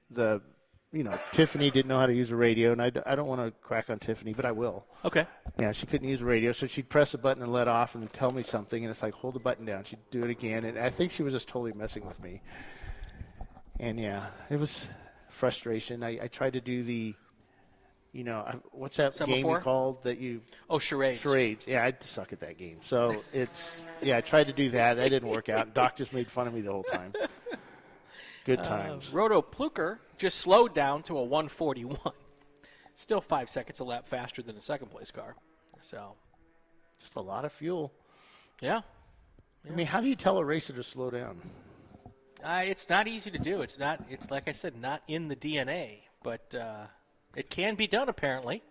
Tiffany didn't know how to use a radio, and I don't want to crack on Tiffany, but I will. Okay. Yeah, she couldn't use a radio, so she'd press a button and let off and tell me something, and it's like, hold the button down. She'd do it again, and I think she was just totally messing with me. And, yeah, it was frustration. I tried to do the, what's that game Semaphore? you called that you – Oh, charades. Charades. Yeah, I suck at that game. So I tried to do that. That didn't work out. Doc just made fun of me the whole time. Good times. Roto Pluker just slowed down to a 141. Still 5 seconds a lap faster than the second place car. So, just a lot of fuel. Yeah. I mean, how do you tell a racer to slow down? It's not easy to do. It's like I said, not in the DNA, but it can be done apparently.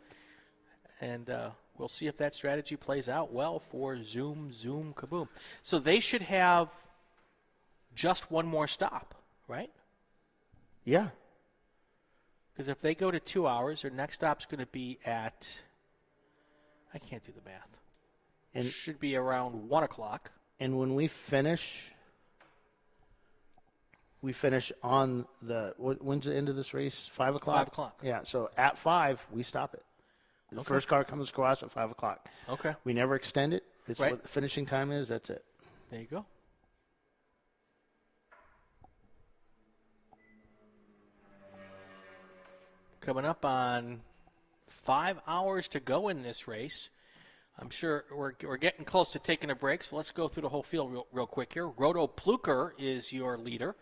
And we'll see if that strategy plays out well for Zoom Kaboom. So they should have just one more stop, right? Yeah. Because if they go to 2 hours, their next stop's going to be at I can't do the math. And should be around 1 o'clock. And when we finish on when's the end of this race? 5 o'clock? 5 o'clock. Yeah, so at 5, we stop it. The first car comes across at 5 o'clock. Okay. We never extend it. It's right. what the finishing time is. That's it. There you go. Coming up on 5 hours to go in this race. I'm sure we're getting close to taking a break, so let's go through the whole field real quick here. Roto Pluker is your leader.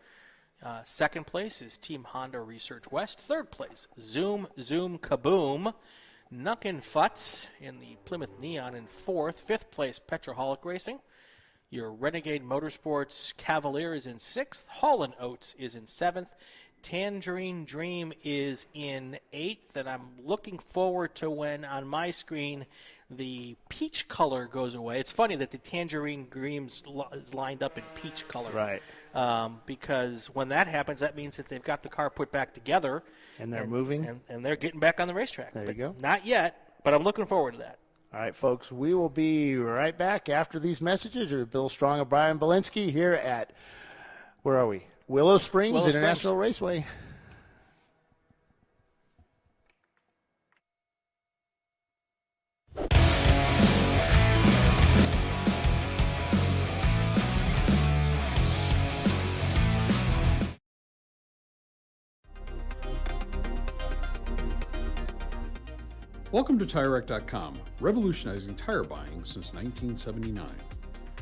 Second place is Team Honda Research West. Third place, Zoom Kaboom. Nuckin Futz in the Plymouth Neon in fourth. Fifth place, Petroholic Racing. Your Renegade Motorsports Cavalier is in sixth. Hall & Oates is in seventh. Tangerine Dream is in eighth. And I'm looking forward to when on my screen the peach color goes away. It's funny that the Tangerine Dream is lined up in peach color. Right. Because when that happens, that means that they've got the car put back together. And they're moving. And they're getting back on the racetrack. There you go. Not yet, but I'm looking forward to that. All right, folks, we will be right back after these messages. You're Bill Strong and Brian Bielanski here at, where are we? Willow Springs International Raceway. Welcome to TireRack.com, revolutionizing tire buying since 1979.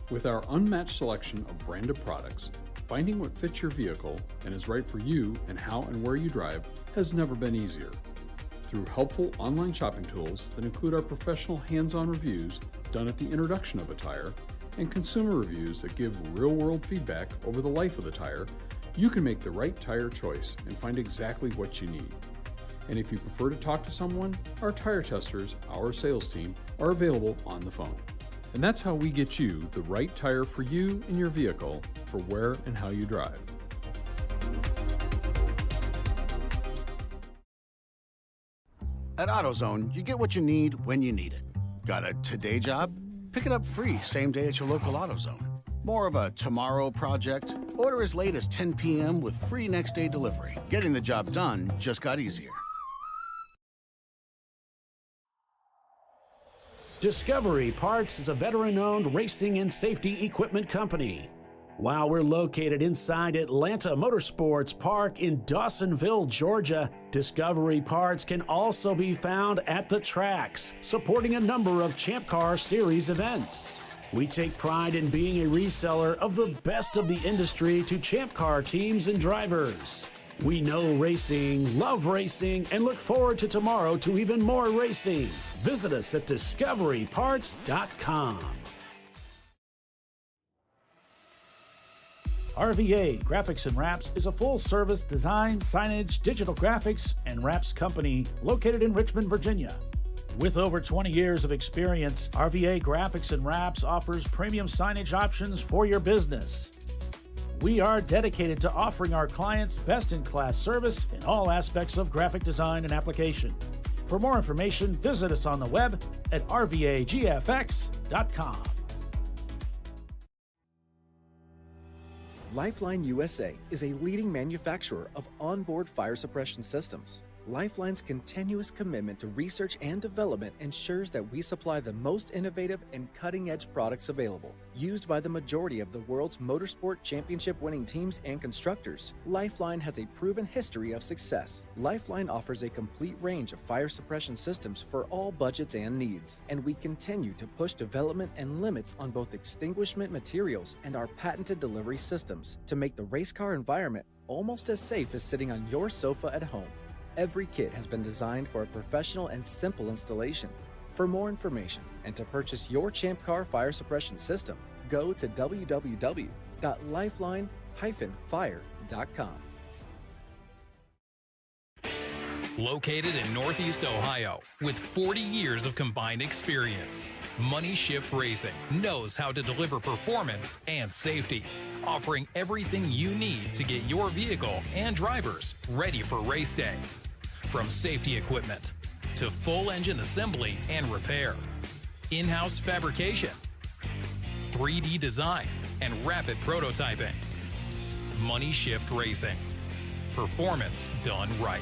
With our unmatched selection of branded products, finding what fits your vehicle and is right for you and how and where you drive has never been easier. Through helpful online shopping tools that include our professional hands-on reviews done at the introduction of a tire and consumer reviews that give real-world feedback over the life of the tire, you can make the right tire choice and find exactly what you need. And if you prefer to talk to someone, our tire testers, our sales team, are available on the phone. And that's how we get you the right tire for you and your vehicle for where and how you drive. At AutoZone, you get what you need when you need it. Got a today job? Pick it up free same day at your local AutoZone. More of a tomorrow project? Order as late as 10 p.m. with free next day delivery. Getting the job done just got easier. Discovery Parts is a veteran-owned racing and safety equipment company. While we're located inside Atlanta Motorsports Park in Dawsonville, Georgia, Discovery Parts can also be found at the tracks, supporting a number of Champ Car Series events. We take pride in being a reseller of the best of the industry to Champ Car teams and drivers. We know racing, love racing, and look forward to tomorrow to even more racing. Visit us at discoveryparts.com. RVA Graphics and Wraps is a full-service design, signage, digital graphics, and wraps company located in Richmond, Virginia. With over 20 years of experience, RVA Graphics and Wraps offers premium signage options for your business. We are dedicated to offering our clients best-in-class service in all aspects of graphic design and application. For more information, visit us on the web at rvagfx.com. Lifeline USA is a leading manufacturer of onboard fire suppression systems. Lifeline's continuous commitment to research and development ensures that we supply the most innovative and cutting-edge products available. Used by the majority of the world's motorsport championship-winning teams and constructors, Lifeline has a proven history of success. Lifeline offers a complete range of fire suppression systems for all budgets and needs, and we continue to push development and limits on both extinguishment materials and our patented delivery systems to make the race car environment almost as safe as sitting on your sofa at home. Every kit has been designed for a professional and simple installation. For more information and to purchase your Champ Car fire suppression system, go to www.lifeline-fire.com. Located in Northeast Ohio, with 40 years of combined experience, Money Shift Racing knows how to deliver performance and safety, offering everything you need to get your vehicle and drivers ready for race day. From safety equipment to full engine assembly and repair, in-house fabrication, 3D design, and rapid prototyping. Money Shift Racing. Performance done right.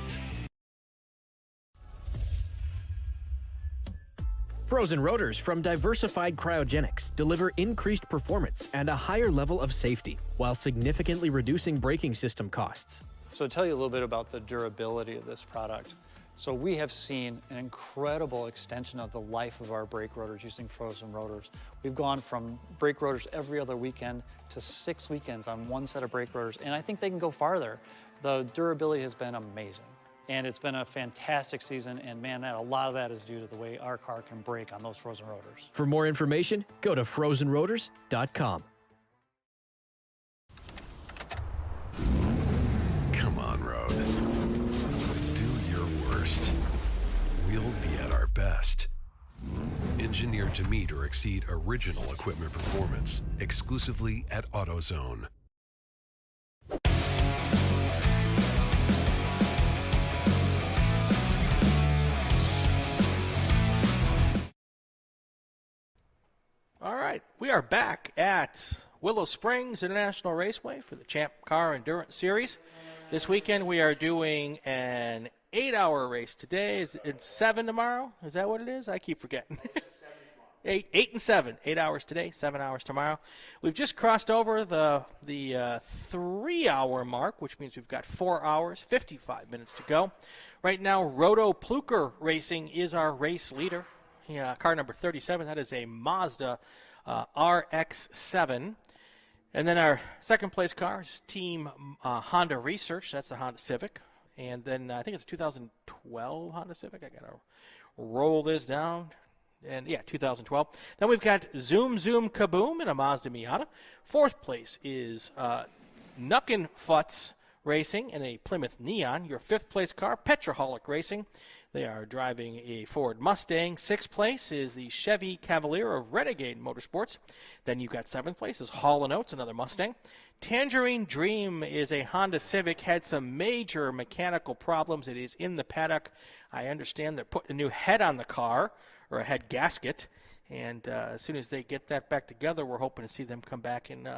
Frozen rotors from Diversified Cryogenics deliver increased performance and a higher level of safety while significantly reducing braking system costs. So to tell you a little bit about the durability of this product. So we have seen an incredible extension of the life of our brake rotors using frozen rotors. We've gone from brake rotors every other weekend to 6 weekends on one set of brake rotors, and I think they can go farther. The durability has been amazing. And it's been a fantastic season, and man, a lot of that is due to the way our car can brake on those frozen rotors. For more information, go to frozenrotors.com. Come on, road. Do your worst. We'll be at our best. Engineered to meet or exceed original equipment performance, exclusively at AutoZone. All right, we are back at Willow Springs International Raceway for the Champ Car Endurance Series. This weekend we are doing an 8-hour race. Today is it 7 tomorrow? Is that what it is? I keep forgetting. 8 and 7. 8 hours today, 7 hours tomorrow. We've just crossed over the 3-hour mark, which means we've got 4 hours, 55 minutes to go. Right now, Roto Pluker Racing is our race leader. Car number 37, that is a Mazda RX-7. And then our second place car is Team Honda Research. That's the Honda Civic. And then I think it's 2012 Honda Civic. I got to roll this down. And yeah, 2012. Then we've got Zoom Zoom Kaboom in a Mazda Miata. Fourth place is Nuckin Futz Racing in a Plymouth Neon. Your fifth place car, Petroholic Racing. They are driving a Ford Mustang. Sixth place is the Chevy Cavalier of Renegade Motorsports. Then you've got seventh place is Hall & Oates, another Mustang. Tangerine Dream is a Honda Civic. Had some major mechanical problems. It is in the paddock. I understand they're putting a new head on the car, or a head gasket. And as soon as they get that back together, we're hoping to see them come back and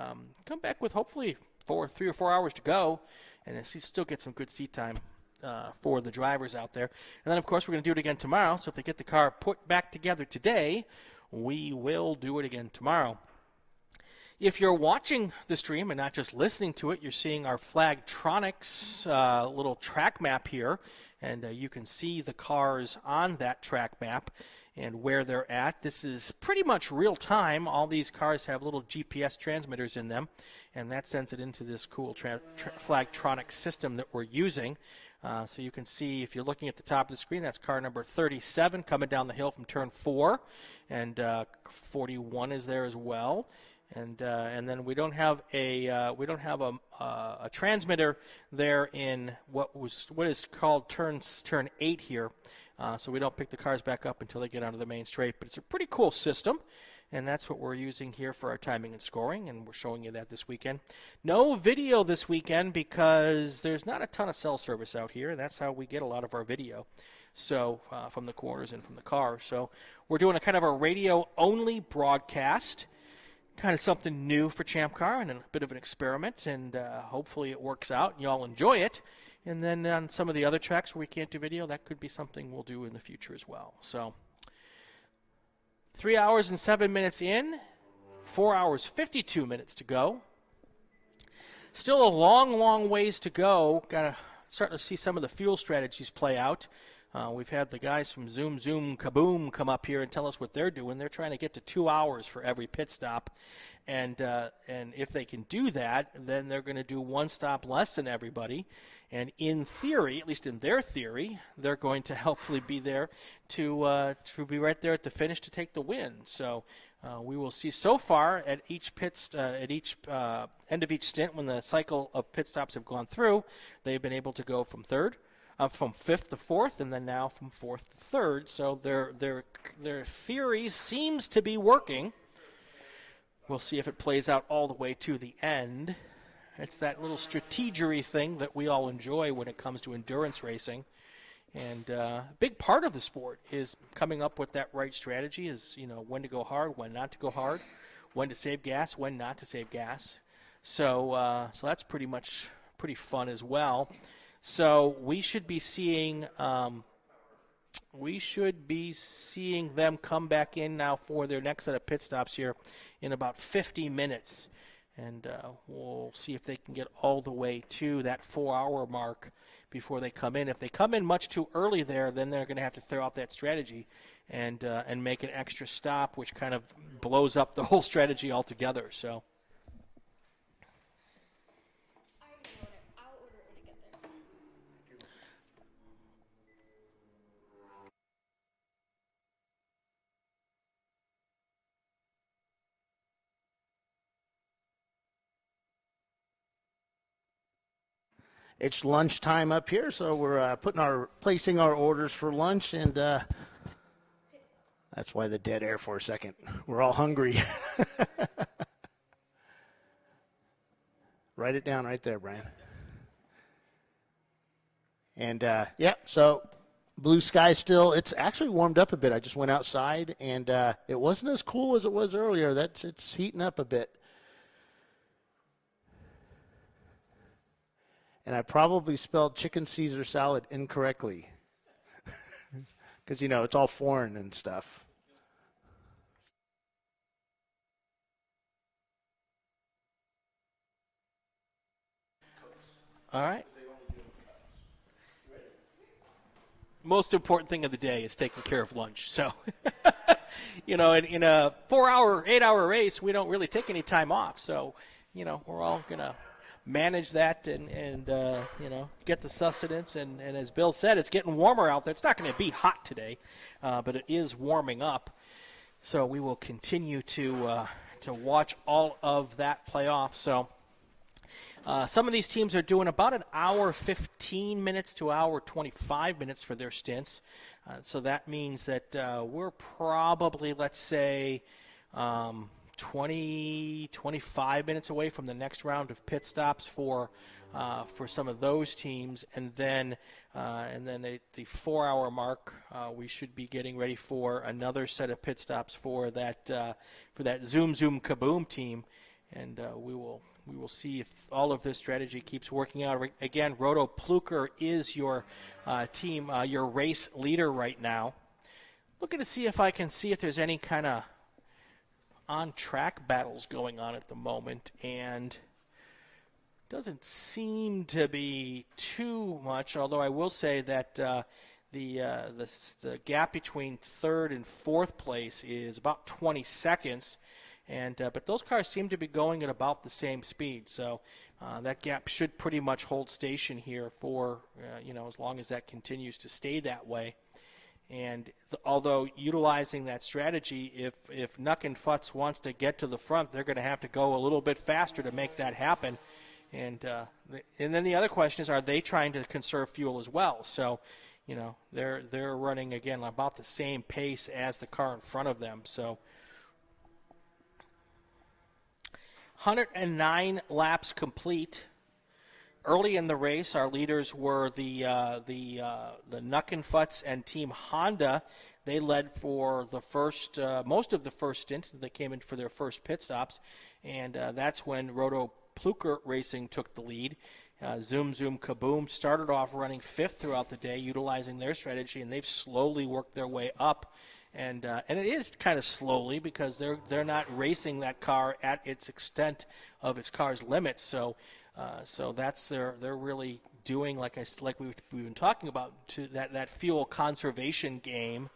come back with hopefully 3 or 4 hours to go, and still get some good seat time for the drivers out there. And then, of course, we're going to do it again tomorrow. So if they get the car put back together today, we will do it again tomorrow. If you're watching the stream and not just listening to it, you're seeing our Flagtronics little track map here. And you can see the cars on that track map and where they're at. This is pretty much real time. All these cars have little GPS transmitters in them, and that sends it into this cool Flagtronics system that we're using. So you can see, if you're looking at the top of the screen, that's car number 37 coming down the hill from turn 4, and 41 is there as well. And then we don't have a transmitter there in what is called turn 8 here. So we don't pick the cars back up until they get onto the main straight. But it's a pretty cool system, and that's what we're using here for our timing and scoring, and we're showing you that this weekend. No video this weekend because there's not a ton of cell service out here, and that's how we get a lot of our video. So from the corners and from the car. So we're doing a kind of a radio-only broadcast. Kind of something new for Champ Car and a bit of an experiment, and hopefully it works out and y'all enjoy it. And then on some of the other tracks where we can't do video, that could be something we'll do in the future as well. So 3 hours and 7 minutes in, 4 hours 52 minutes to go. Still a long ways to go. Starting to see some of the fuel strategies play out. We've had the guys from Zoom Zoom Kaboom come up here and tell us what they're doing. They're trying to get to 2 hours for every pit stop, and if they can do that, then they're going to do one stop less than everybody. And in theory, at least in their theory, they're going to hopefully be there to be right there at the finish to take the win. So we will see. So far, at each end of each stint, when the cycle of pit stops have gone through, they've been able to go from from 5th to 4th, and then now from 4th to 3rd. So their theory seems to be working. We'll see if it plays out all the way to the end. It's that little strategery thing that we all enjoy when it comes to endurance racing. And a big part of the sport is coming up with that right strategy, is, when to go hard, when not to go hard, when to save gas, when not to save gas. So that's pretty fun as well. So we should be seeing them come back in now for their next set of pit stops here in about 50 minutes. And we'll see if they can get all the way to that 4-hour mark before they come in. If they come in much too early there, then they're going to have to throw out that strategy and make an extra stop, which kind of blows up the whole strategy altogether. So. It's lunchtime up here, so we're placing our orders for lunch, and that's why the dead air for a second. We're all hungry. Write it down right there, Brian. And so blue sky still. It's actually warmed up a bit. I just went outside, and it wasn't as cool as it was earlier. It's heating up a bit. And I probably spelled chicken Caesar salad incorrectly because, it's all foreign and stuff. All right. Most important thing of the day is taking care of lunch. So, in a 4-hour, 8-hour race, we don't really take any time off. So, we're all going to manage that and get the sustenance. And as Bill said, it's getting warmer out there. It's not going to be hot today, but it is warming up. So we will continue to watch all of that play off. So some of these teams are doing about an hour 15 minutes to hour 25 minutes for their stints. So that means that we're probably, let's say, 25 minutes away from the next round of pit stops for some of those teams, and then at the 4-hour mark, we should be getting ready for another set of pit stops for that Zoom Zoom Kaboom team, and we will see if all of this strategy keeps working out. Again, Roto Pluker is your team, your race leader right now. Looking to see if I can see if there's any kind of on-track battles going on at the moment, and doesn't seem to be too much, although I will say that the gap between third and fourth place is about 20 seconds, but those cars seem to be going at about the same speed, so that gap should pretty much hold station here for as long as that continues to stay that way. And although utilizing that strategy, if Nuck and Futz wants to get to the front, they're going to have to go a little bit faster to make that happen. And then the other question is, are they trying to conserve fuel as well? So, they're running, again, about the same pace as the car in front of them. So 109 laps complete. Early in the race, our leaders were the Nuck and Futz and Team Honda. They led for the first, most of the first stint. They came in for their first pit stops, and that's when Roto Pluker Racing took the lead. Zoom Zoom Kaboom started off running fifth throughout the day, utilizing their strategy, and they've slowly worked their way up. And it is kind of slowly because they're not racing that car at its extent of its car's limits. So that's they're really doing like we've been talking about to that fuel conservation game.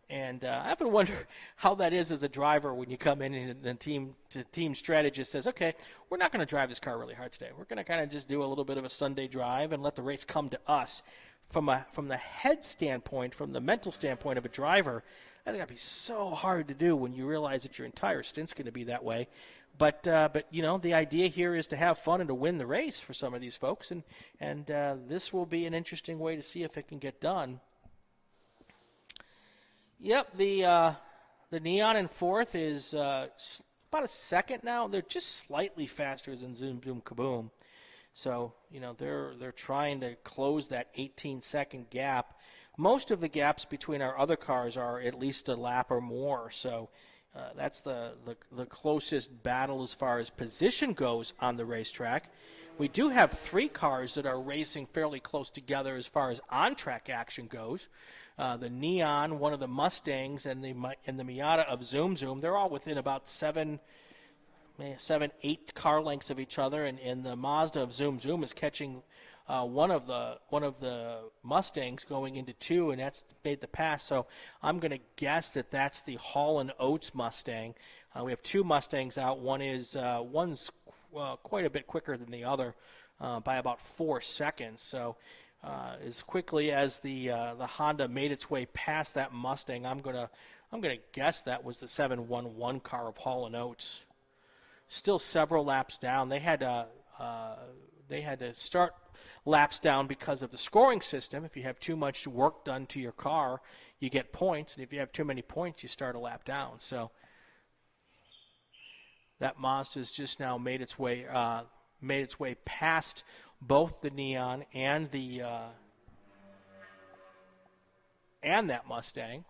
And I often wonder how that is as a driver when you come in and the team strategist says, okay, we're not going to drive this car really hard today. We're going to kind of just do a little bit of a Sunday drive and let the race come to us. From the head standpoint, from the mental standpoint of a driver, that's got to be so hard to do when you realize that your entire stint's going to be that way. But the idea here is to have fun and to win the race for some of these folks, and this will be an interesting way to see if it can get done. Yep, the Neon in fourth is about a second now. They're just slightly faster than Zoom Zoom Kaboom. So, they're trying to close that 18-second gap. most of the gaps between our other cars are at least a lap or more. So that's the closest battle as far as position goes on the racetrack. We do have 3 cars that are racing fairly close together as far as on-track action goes. The Neon, one of the Mustangs, and the Miata of Zoom Zoom, they're all within about 7, 8 car lengths of each other, and the Mazda of Zoom Zoom is catching one of the Mustangs going into 2, and that's made the pass. So I'm going to guess that that's the Hall & Oates Mustang. We have 2 Mustangs out. One's quite a bit quicker than the other by about 4 seconds. So as quickly as the Honda made its way past that Mustang, I'm gonna guess that was the 711 car of Hall & Oates. Still several laps down. They had to start laps down because of the scoring system. If you have too much work done to your car, you get points, and if you have too many points, you start a lap down. So that Mazda's just now made its way past both the Neon and that Mustang.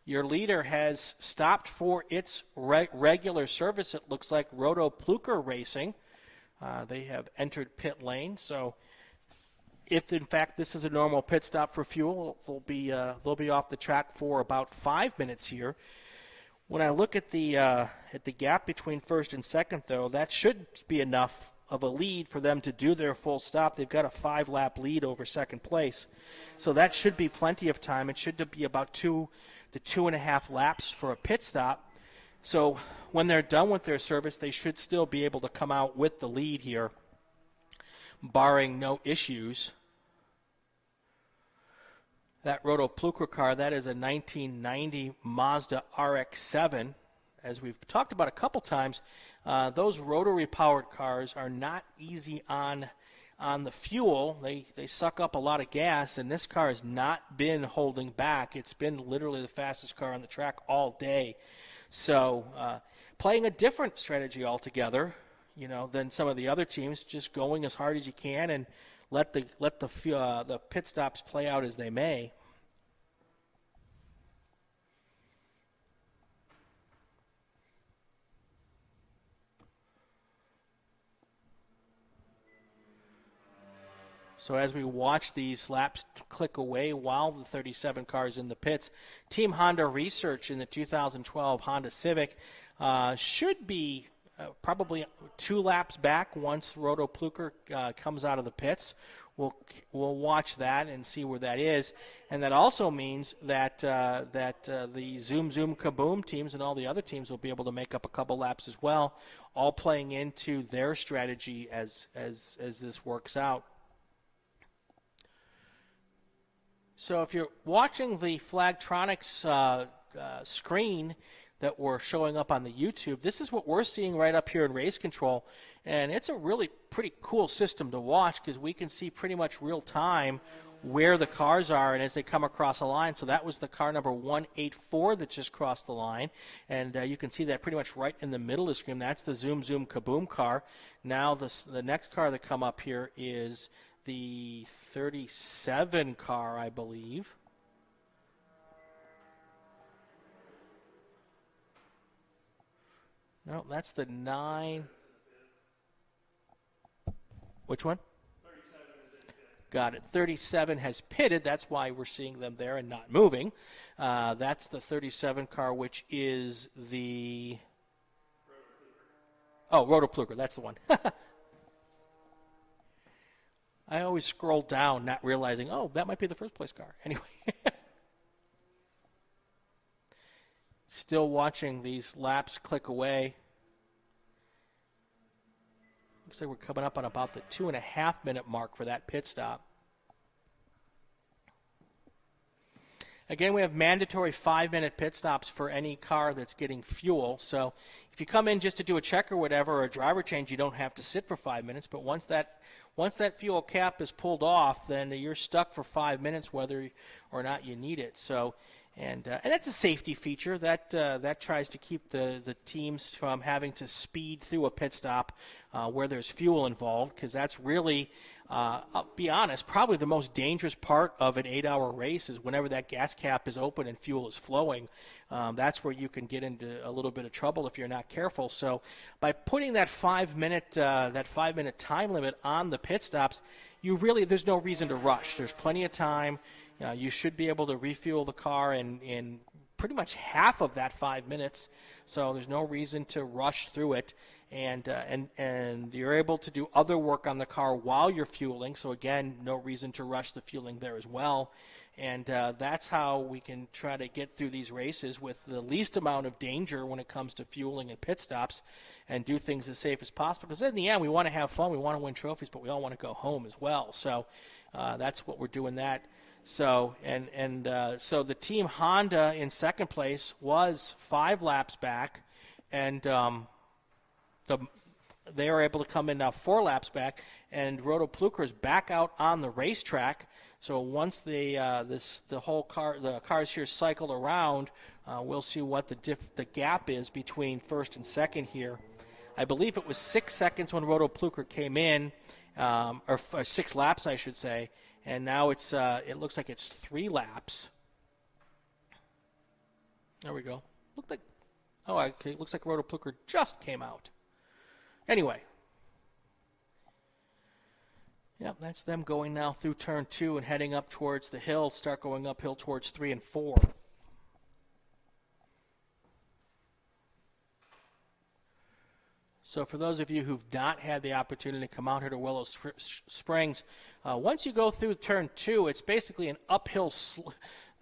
Your leader has stopped for its regular service. It looks like Roto Pluker Racing. They have entered pit lane. So if, in fact, this is a normal pit stop for fuel, they'll be off the track for about 5 minutes here. When I look at the gap between first and second, though, that should be enough of a lead for them to do their full stop. They've got a 5-lap lead over second place. So that should be plenty of time. It should be about 2 to 2.5 laps for a pit stop. So when they're done with their service, they should still be able to come out with the lead here, barring no issues. That Roto Pluker car, that is a 1990 Mazda RX-7. As we've talked about a couple times, those rotary-powered cars are not easy on the fuel. They suck up a lot of gas, and this car has not been holding back. It's been literally the fastest car on the track all day. So playing a different strategy altogether, than some of the other teams, just going as hard as you can and let the pit stops play out as they may. So as we watch these laps click away while the 37 cars in the pits, Team Honda Research in the 2012 Honda Civic should be probably 2 laps back once Roto Pluker comes out of the pits. We'll watch that and see where that is. And that also means that the Zoom Zoom Kaboom teams and all the other teams will be able to make up a couple laps as well, all playing into their strategy as this works out. So if you're watching the Flagtronics screen that we're showing up on the YouTube, this is what we're seeing right up here in race control. And it's a really pretty cool system to watch because we can see pretty much real time where the cars are and as they come across a line. So that was the car number 184 that just crossed the line. And you can see that pretty much right in the middle of the screen. That's the Zoom Zoom Kaboom car. Now the next car that come up here is the 37 car, I believe. No, that's the 9. Which one? 37 is in pit. Got it. 37 has pitted. That's why we're seeing them there and not moving. That's the 37 car, which is the... Roto Pluker. That's the one. I always scroll down, not realizing, that might be the first place car. Anyway. Still watching these laps click away. Looks like we're coming up on about the 2.5 minute mark for that pit stop. Again, we have mandatory 5-minute pit stops for any car that's getting fuel. So if you come in just to do a check or whatever, or a driver change, you don't have to sit for 5 minutes. But once that fuel cap is pulled off, then you're stuck for 5 minutes whether or not you need it. So, and that's a safety feature that tries to keep the teams from having to speed through a pit stop where there's fuel involved, because that's really, I'll be honest, probably the most dangerous part of an 8-hour race is whenever that gas cap is open and fuel is flowing. That's where you can get into a little bit of trouble if you're not careful. So by putting that 5-minute time limit on the pit stops, there's no reason to rush. There's plenty of time. You should be able to refuel the car in pretty much half of that 5 minutes. So there's no reason to rush through it. And you're able to do other work on the car while you're fueling. So again, no reason to rush the fueling there as well. And that's how we can try to get through these races with the least amount of danger when it comes to fueling and pit stops, and do things as safe as possible. Because in the end, we want to have fun, we want to win trophies, but we all want to go home as well. So that's what we're doing that. So so the team Honda in second place was 5 laps back, and they are able to come in now 4 laps back, and Roto Pluker's back out on the racetrack. So once the cars here cycle around, we'll see what the gap is between first and second here. I believe it was 6 seconds when Roto Pluker came in, or 6 laps, I should say, and now it looks like it's 3 laps. There we go. It looks like Roto Pluker just came out. Anyway, yep, that's them going now through turn 2 and heading up towards the hill, start going uphill towards 3 and 4. So for those of you who've not had the opportunity to come out here to Willow Springs, once you go through turn 2, it's basically an uphill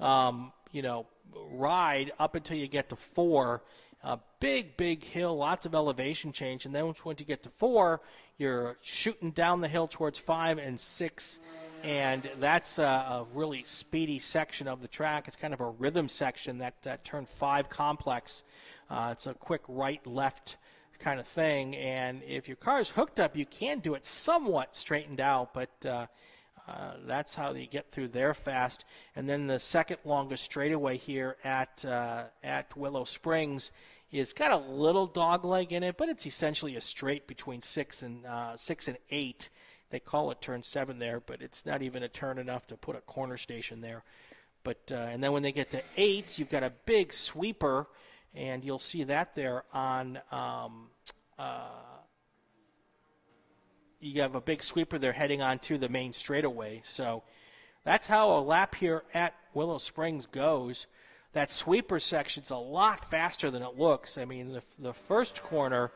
ride up until you get to 4. A big hill, lots of elevation change, and then once you get to 4, you're shooting down the hill towards 5 and 6, and that's a really speedy section of the track. It's kind of a rhythm section, that turn 5 complex. It's a quick right-left kind of thing, and if your car is hooked up, you can do it somewhat straightened out, but that's how you get through there fast. And then the second longest straightaway here at Willow Springs is got a little dogleg in it, but it's essentially a straight between 6 and 8. They call it turn 7 there, but it's not even a turn enough to put a corner station there. But and then when they get to 8, you've got a big sweeper, and you'll see that there on. You have a big sweeper there heading onto the main straightaway. So that's how a lap here at Willow Springs goes. That sweeper section's a lot faster than it looks. I mean, the first corner,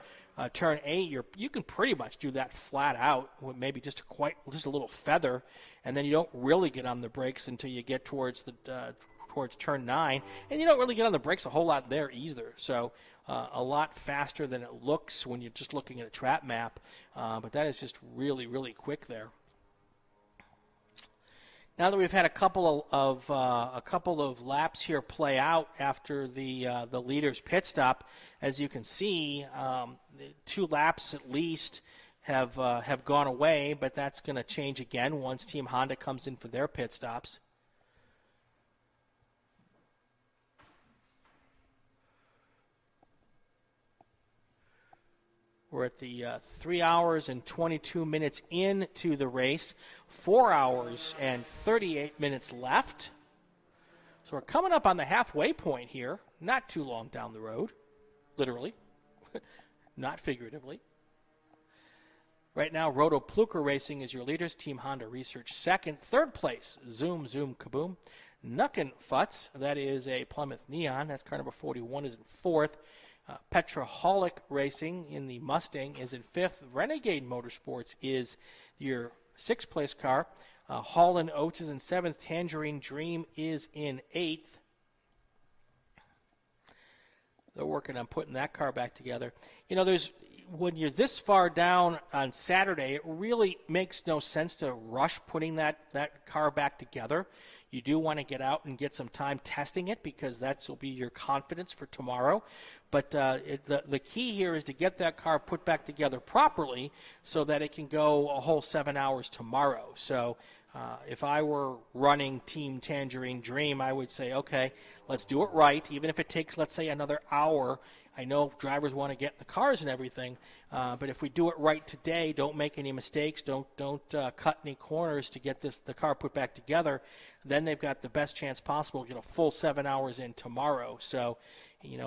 turn 8, you can pretty much do that flat out with maybe just a little feather, and then you don't really get on the brakes until you get towards turn 9, and you don't really get on the brakes a whole lot there either. So a lot faster than it looks when you're just looking at a track map, but that is just really, really quick there. Now that we've had a couple of laps here play out after the leader's pit stop, as you can see, 2 laps at least have gone away, but that's going to change again once Team Honda comes in for their pit stops. We're at the 3 hours and 22 minutes into the race, 4 hours and 38 minutes left. So we're coming up on the halfway point here, not too long down the road, literally, not figuratively. Right now, Roto Pluker Racing is your leaders, Team Honda Research second. Third place, Zoom Kaboom. Nuckin Futz, that is a Plymouth Neon, that's car number 41, is in fourth. Petraholic Racing in the Mustang is in 5th. Renegade Motorsports is your 6th place car. Holland Oates is in 7th. Tangerine Dream is in 8th. They're working on putting that car back together. You know, when you're this far down on Saturday, it really makes no sense to rush putting that car back together. You do want to get out and get some time testing it because that will be your confidence for tomorrow. But the key here is to get that car put back together properly so that it can go a whole 7 hours tomorrow. So if I were running Team Tangerine Dream, I would say, okay, let's do it right. Even if it takes, let's say, another hour. I know drivers want to get in the cars and everything, but if we do it right today, don't make any mistakes, don't cut any corners to get the car put back together, then they've got the best chance possible to get a full 7 hours in tomorrow. So,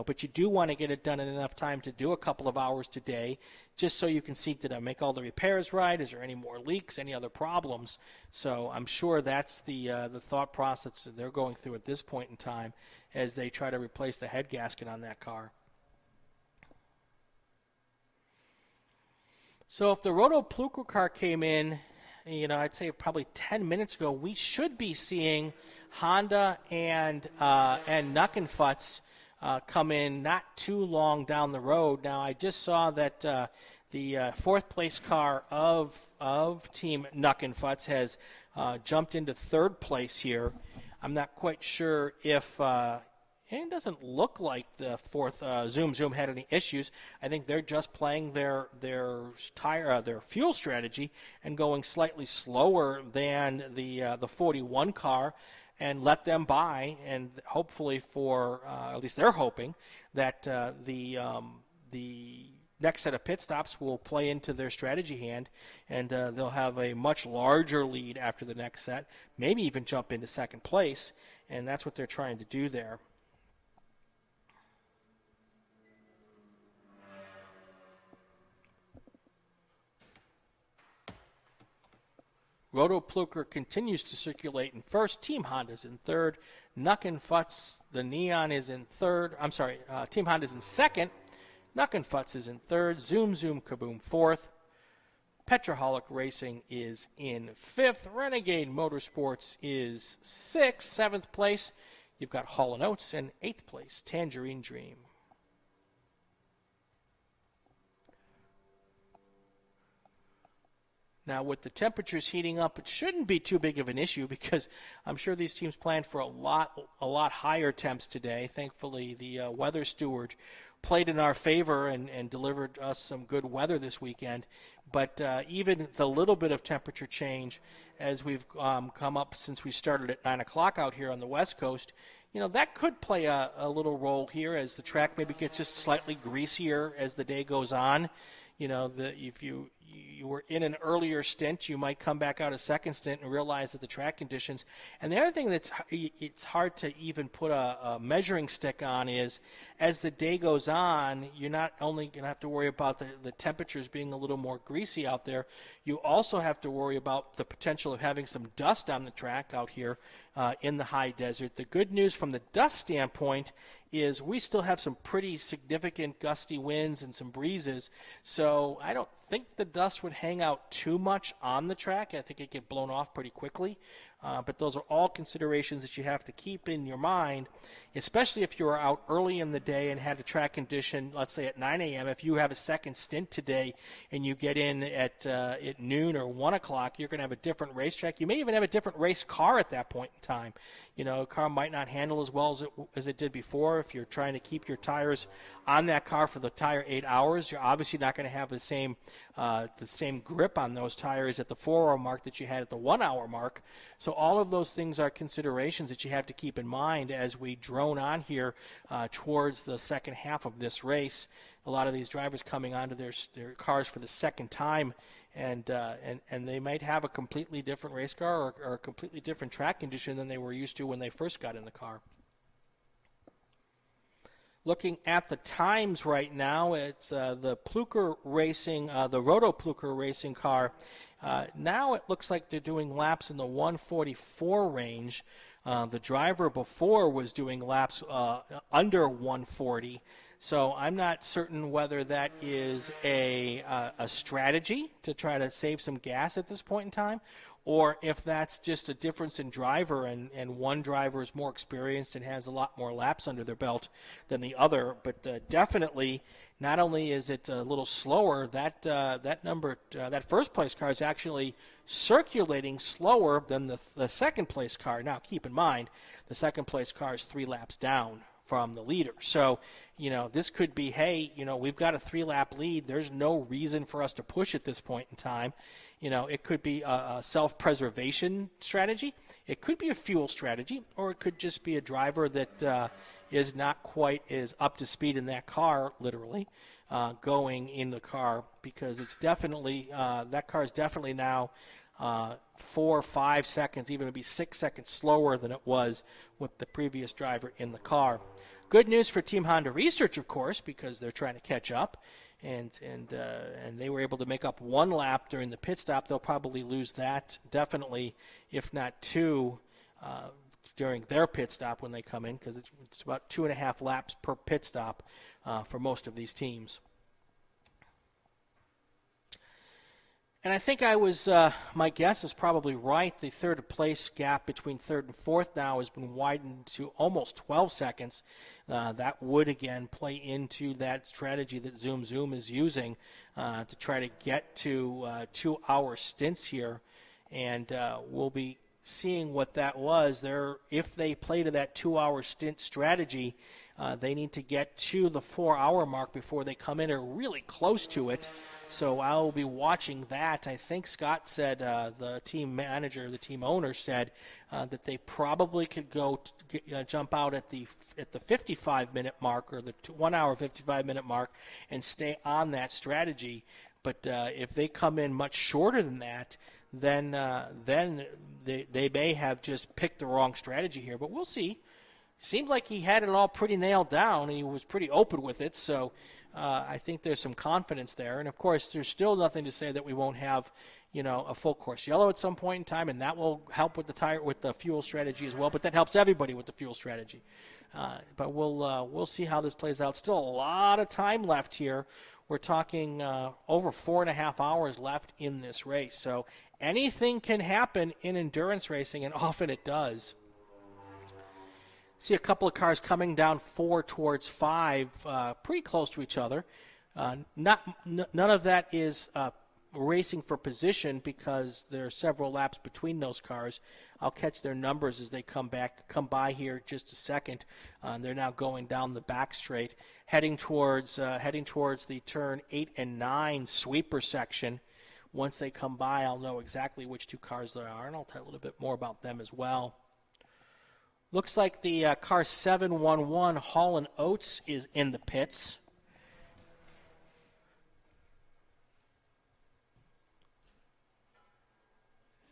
but you do want to get it done in enough time to do a couple of hours today, just so you can see, did I make all the repairs right? Is there any more leaks, any other problems? So I'm sure that's the thought process that they're going through at this point in time as they try to replace the head gasket on that car. So if the Roto Pluker car came in, I'd say probably 10 minutes ago, we should be seeing Honda and Knuckenfutz come in not too long down the road. Now, I just saw that the fourth place car of Team Knuckenfutz has jumped into third place here. I'm not quite sure if it doesn't look like the fourth Zoom had any issues. I think they're just playing their fuel strategy and going slightly slower than the 41 car, and let them by. And hopefully, at least they're hoping that the next set of pit stops will play into their strategy hand, and they'll have a much larger lead after the next set, maybe even jump into second place, and that's what they're trying to do there. Roto Pluker continues to circulate in first. Team Honda's in third. Knuckenfutz, the Neon, is in third. Team Honda's in second. Knuckenfutz is in third. Zoom Kaboom fourth. Petroholic Racing is in fifth. Renegade Motorsports is sixth. Seventh place, you've got Hall & Oates, and eighth place, Tangerine Dream. Now, with the temperatures heating up, it shouldn't be too big of an issue because I'm sure these teams planned for a lot higher temps today. Thankfully, the weather steward played in our favor and delivered us some good weather this weekend. But even the little bit of temperature change as we've come up since we started at 9 o'clock out here on the West Coast, that could play a little role here as the track maybe gets just slightly greasier as the day goes on. If you were in an earlier stint, you might come back out a second stint and realize that the track conditions. And the other thing it's hard to even put a measuring stick on is as the day goes on, you're not only going to have to worry about the temperatures being a little more greasy out there, you also have to worry about the potential of having some dust on the track out here in the high desert. The good news from the dust standpoint is we still have some pretty significant gusty winds and some breezes, so I don't think the dust would hang out too much on the track. I think it get blown off pretty quickly, but those are all considerations that you have to keep in your mind, especially if you were out early in the day and had a track condition, let's say at 9 a.m. If you have a second stint today and you get in at noon or 1 o'clock, you're going to have a different racetrack. You may even have a different race car at that point in time. A car might not handle as well as it did before. If you're trying to keep your tires on that car for the entire 8 hours, you're obviously not going to have the same grip on those tires at the 4 hour mark that you had at the 1 hour mark. So all of those things are considerations that you have to keep in mind as we drone on here towards the second half of this race. A lot of these drivers coming onto their cars for the second time, and they might have a completely different race car or a completely different track condition than they were used to when they first got in the car. Looking at the times right now, it's the Pluker Racing, the Roto Pluker Racing car. Now it looks like they're doing laps in the 144 range. The driver before was doing laps under 140. So I'm not certain whether that is a strategy to try to save some gas at this point in time, or if that's just a difference in driver and one driver is more experienced and has a lot more laps under their belt than the other. But definitely not only is it a little slower, that first place car is actually circulating slower than the second place car. Now, keep in mind, the second place car is 3 laps down from the leader. So, this could be, hey, we've got a 3-lap lead. There's no reason for us to push at this point in time. It could be a self-preservation strategy. It could be a fuel strategy, or it could just be a driver that is not quite as up to speed in that car, literally, going in the car, because it's definitely, that car is definitely now 4 or 5 seconds, even maybe 6 seconds slower than it was with the previous driver in the car. Good news for Team Honda Research, of course, because they're trying to catch up, and they were able to make up 1 lap during the pit stop. They'll probably lose that, definitely, if not 2, during their pit stop when they come in, because it's about 2.5 laps per pit stop for most of these teams. And I think my guess is probably right. The third place gap between third and fourth now has been widened to almost 12 seconds. That would, again, play into that strategy that Zoom Zoom is using to try to get to 2-hour stints here. And we'll be seeing what that was. If they play to that 2-hour stint strategy, they need to get to the 4-hour mark before they come in or really close to it. So I'll be watching that. I think Scott said, the team manager, the team owner said that they probably could jump out at the 55-minute mark, or the 1 hour 55-minute mark, and stay on that strategy. But if they come in much shorter than that, then they may have just picked the wrong strategy here. But we'll see. Seemed like he had it all pretty nailed down, and he was pretty open with it. So I think there's some confidence there. And, of course, there's still nothing to say that we won't have, a full course yellow at some point in time, and that will help with the fuel strategy as well. But that helps everybody with the fuel strategy. But we'll see how this plays out. Still a lot of time left here. We're talking over 4.5 hours left in this race. So anything can happen in endurance racing, and often it does. See a couple of cars coming down 4 towards 5, pretty close to each other. None of that is racing for position, because there are several laps between those cars. I'll catch their numbers as they come by here just a second. They're now going down the back straight, heading towards the turn 8 and 9 sweeper section. Once they come by, I'll know exactly which 2 cars there are, and I'll tell you a little bit more about them as well. Looks like the car 711 Hall & Oates is in the pits.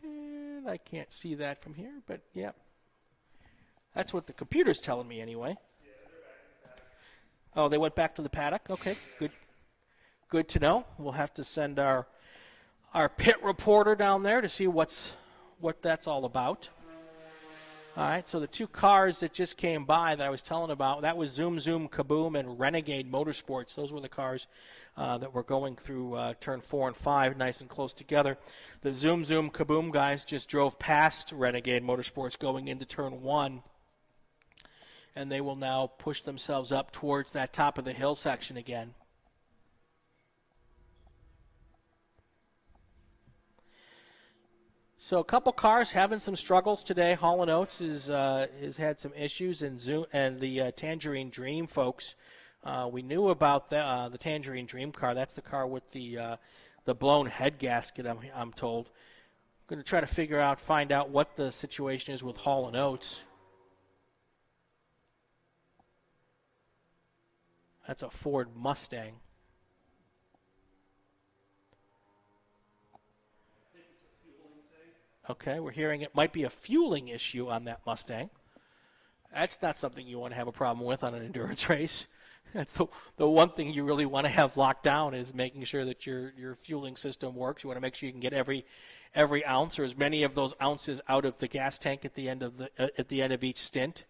And I can't see that from here, but yeah. That's what the computer's telling me anyway. Oh, they went back to the paddock? Okay, good to know. We'll have to send our pit reporter down there to see what that's all about. All right, so the 2 cars that just came by that I was telling about, that was Zoom Zoom Kaboom and Renegade Motorsports. Those were the cars that were going through turn 4 and 5, nice and close together. The Zoom Zoom Kaboom guys just drove past Renegade Motorsports going into turn 1, and they will now push themselves up towards that top of the hill section again. So a couple cars having some struggles today. Hall & Oates has had some issues, and the Tangerine Dream folks. We knew about the Tangerine Dream car. That's the car with the blown head gasket, I'm told. I'm going to try to find out what the situation is with Hall & Oates. That's a Ford Mustang. Okay, we're hearing it might be a fueling issue on that Mustang. That's not something you want to have a problem with on an endurance race. That's the one thing you really want to have locked down, is making sure that your fueling system works. You want to make sure you can get every ounce, or as many of those ounces, out of the gas tank at the end of each stint.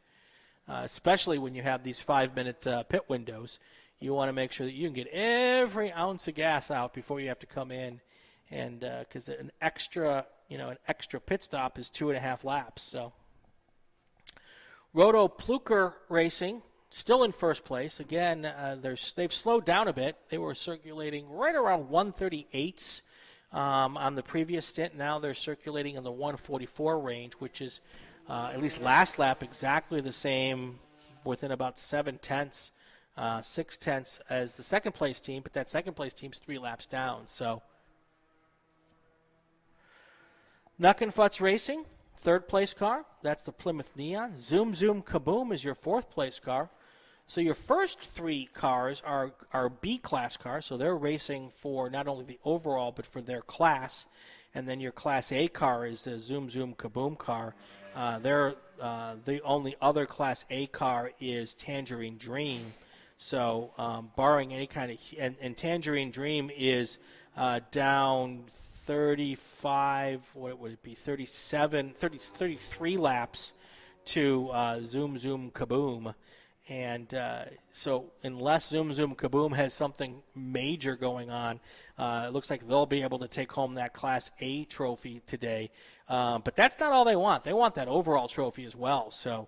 Especially when you have these 5-minute pit windows, you want to make sure that you can get every ounce of gas out before you have to come in, and because an extra pit stop is 2.5 laps. So, Roto Pluker Racing still in first place. Again, they've slowed down a bit. They were circulating right around 138s on the previous stint. Now they're circulating in the 144 range, which is at least last lap exactly the same, within about 7/10, 6/10 as the second place team, but that second place team's 3 laps down. So Nuck and Futz Racing, third place car. That's the Plymouth Neon. Zoom Zoom Kaboom is your fourth place car. So your first 3 cars are B-class cars, so they're racing for not only the overall but for their class. And then your Class A car is the Zoom Zoom Kaboom car. The only other Class A car is Tangerine Dream. So barring any kind of – and Tangerine Dream is down 35 – what would it be, 33 laps to Zoom Zoom Kaboom. And so unless Zoom Zoom Kaboom has something major going on, it looks like they'll be able to take home that Class A trophy today. But that's not all they want. They want that overall trophy as well. So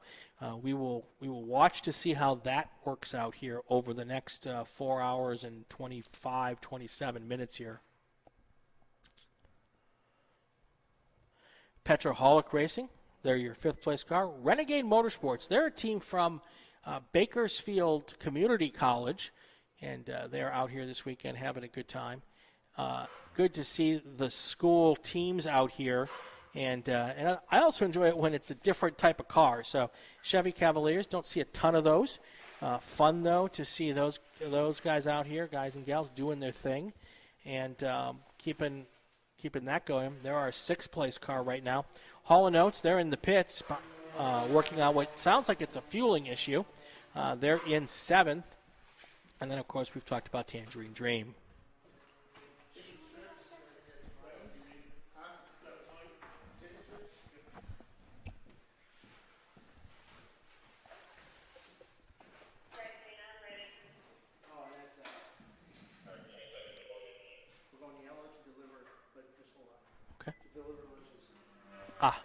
we will watch to see how that works out here over the next 4 hours and 27 minutes here. Petroholic Racing, they're your fifth place car. Renegade Motorsports, they're a team from Bakersfield Community College, and they're out here this weekend having a good time. Good to see the school teams out here, and I also enjoy it when it's a different type of car. So Chevy Cavaliers, don't see a ton of those. Fun, though, to see those guys out here, guys and gals, doing their thing, and keeping that going. They're our sixth place car right now. Hall & Oates, they're in the pits, working on what sounds like it's a fueling issue. They're in seventh. And then, of course, we've talked about Tangerine Dream. Okay. Ah.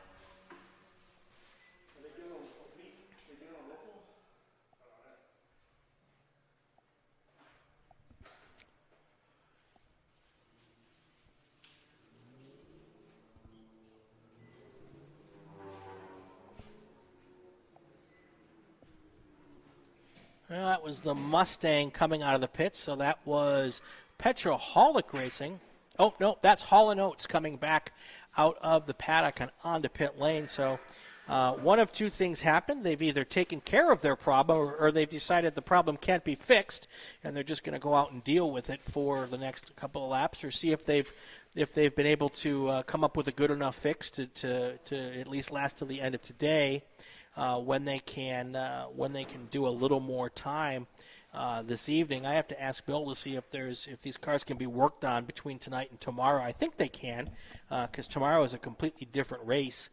Well, that was the Mustang coming out of the pits, so that was Petroholic Racing. Oh, no, that's Hall & Oates coming back out of the paddock and onto pit lane. So one of two things happened. They've either taken care of their problem or they've decided the problem can't be fixed, and they're just going to go out and deal with it for the next couple of laps or see if they've been able to come up with a good enough fix to at least last till the end of today. When they can do a little more time this evening. I have to ask Bill to see if these cars can be worked on between tonight and tomorrow. I think they can, because tomorrow is a completely different race.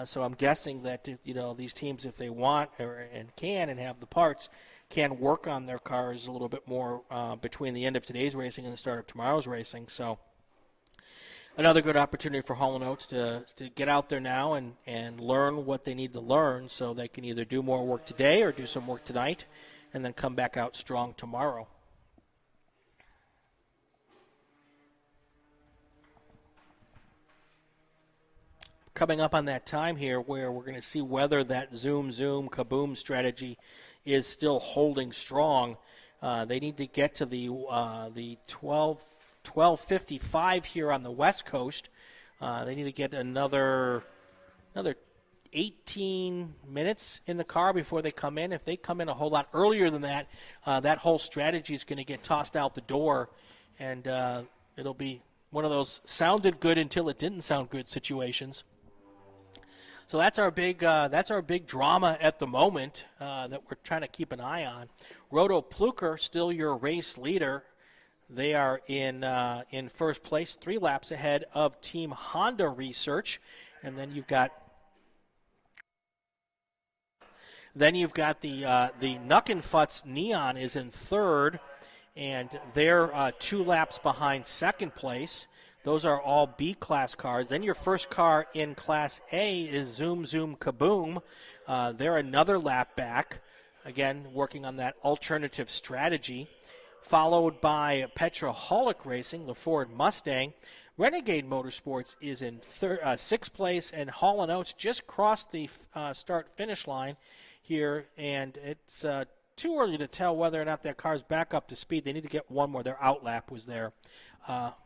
So I'm guessing that these teams, if they want and can and have the parts, can work on their cars a little bit more between the end of today's racing and the start of tomorrow's racing. So another good opportunity for Hall & Oates to get out there now and learn what they need to learn so they can either do more work today or do some work tonight and then come back out strong tomorrow. Coming up on that time here where we're going to see whether that Zoom Zoom Kaboom strategy is still holding strong. They need to get to the 12:55 here on the West Coast. They need to get another 18 minutes in the car before they come in. If they come in a whole lot earlier than that, that whole strategy is going to get tossed out the door, and it'll be one of those sounded good until it didn't sound good situations. So that's our big drama at the moment that we're trying to keep an eye on. Roto Pluker, still your race leader. They are in first place, 3 laps ahead of Team Honda Research, and then you've got the Nuck and Futz Neon is in third, and they're 2 laps behind second place. Those are all B-class cars. Then your first car in Class A is Zoom Zoom Kaboom. They're another lap back. again, working on that alternative strategy, followed by Petroholic Racing, the Ford Mustang. Renegade Motorsports is in sixth place, and Hall & Oates just crossed the start-finish line here, and it's too early to tell whether or not that car's back up to speed. They need to get one more. Their outlap was there. Local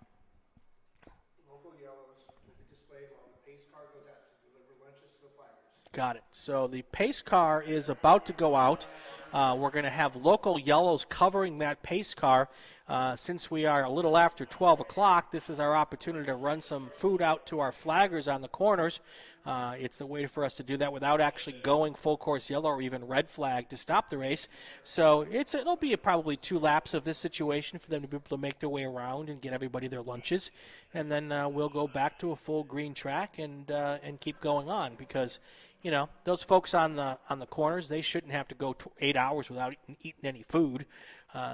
yellows displayed while the pace car goes out to deliver lunches to the flaggers. Got it. So the pace car is about to go out. We're going to have local yellows covering that pace car. Since we are a little after 12 o'clock, this is our opportunity to run some food out to our flaggers on the corners. It's the way for us to do that without actually going full course yellow or even red flag to stop the race. So it'll be probably 2 laps of this situation for them to be able to make their way around and get everybody their lunches. And then we'll go back to a full green track and keep going on, because you know, those folks on the corners, they shouldn't have to go 8 hours without eating any food.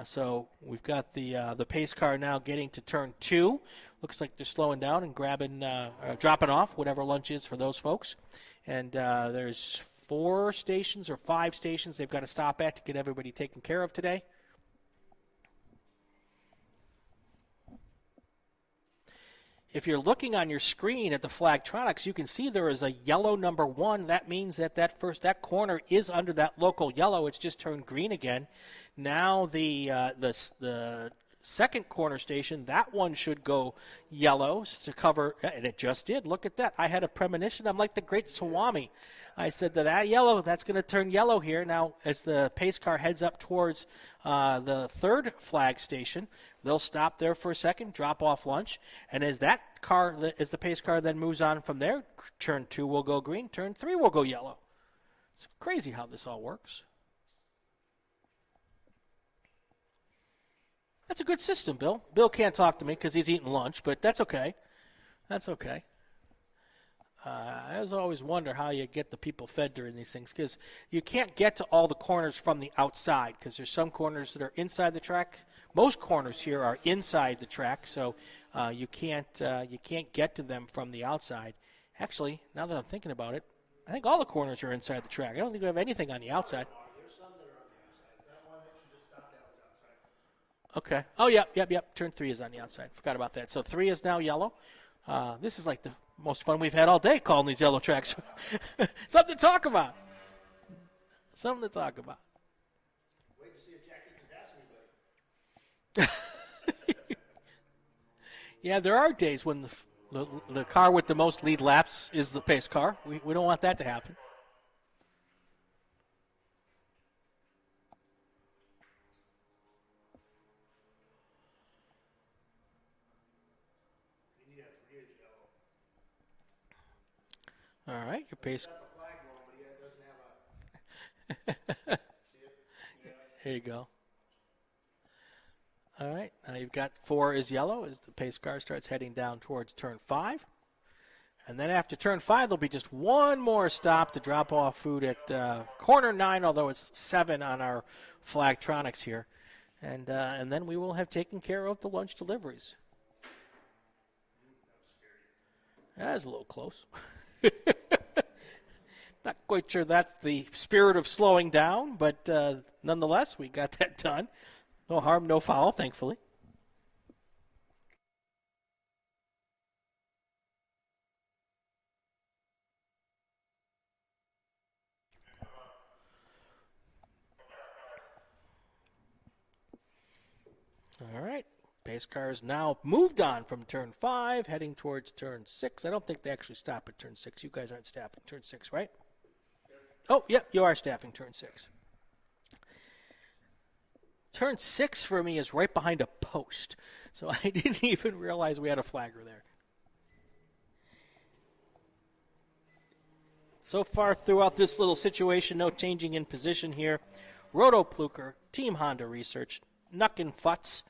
So we've got the pace car now getting to turn 2. Looks like they're slowing down and dropping off whatever lunch is for those folks. And there's 4 stations or 5 stations they've got to stop at to get everybody taken care of today. If you're looking on your screen at the Flagtronics, you can see there is a yellow number 1. That means that corner is under that local yellow. It's just turned green again. Now the second corner station, that one should go yellow to cover, and it just did. Look at that. I had a premonition. I'm like the great Swami. I said that yellow, that's going to turn yellow here. Now, as the pace car heads up towards the third flag station, they'll stop there for a second, drop off lunch, and as the pace car then moves on from there, turn 2 will go green, turn 3 will go yellow. It's crazy how this all works. That's a good system, Bill. Bill can't talk to me because he's eating lunch, but that's okay. That's okay. I always wonder how you get the people fed during these things, because you can't get to all the corners from the outside, because there's some corners that are inside the track. Most corners here are inside the track, so you can't get to them from the outside. Actually, now that I'm thinking about it, I think all the corners are inside the track. I don't think we have anything on the outside. There's some that are on the outside. That one that you just stopped at was outside. Okay. Oh, yep. Turn 3 is on the outside. Forgot about that. So 3 is now yellow. This is like the most fun we've had all day calling these yellow tracks. Something to talk about. Something to talk about. Wait to see if Jackie can pass anybody. Yeah, there are days when the car with the most lead laps is the pace car. We don't want that to happen. All right, your pace. There you go. All right, now you've got 4 is yellow as the pace car starts heading down towards turn 5. And then after turn 5, there'll be just one more stop to drop off food at corner 9, although it's 7 on our Flagtronics here. And then we will have taken care of the lunch deliveries. That was a little close. Not quite sure that's the spirit of slowing down, but nonetheless, we got that done. No harm, no foul, thankfully. All right. Pace car is now moved on from turn 5, heading towards turn 6. I don't think they actually stop at turn 6. You guys aren't staffing turn 6, right? Oh, yep, you are staffing turn 6. Turn 6 for me is right behind a post, so I didn't even realize we had a flagger there. So far throughout this little situation, no changing in position here. Roto Pluker, Team Honda Research, Nuck and Futz,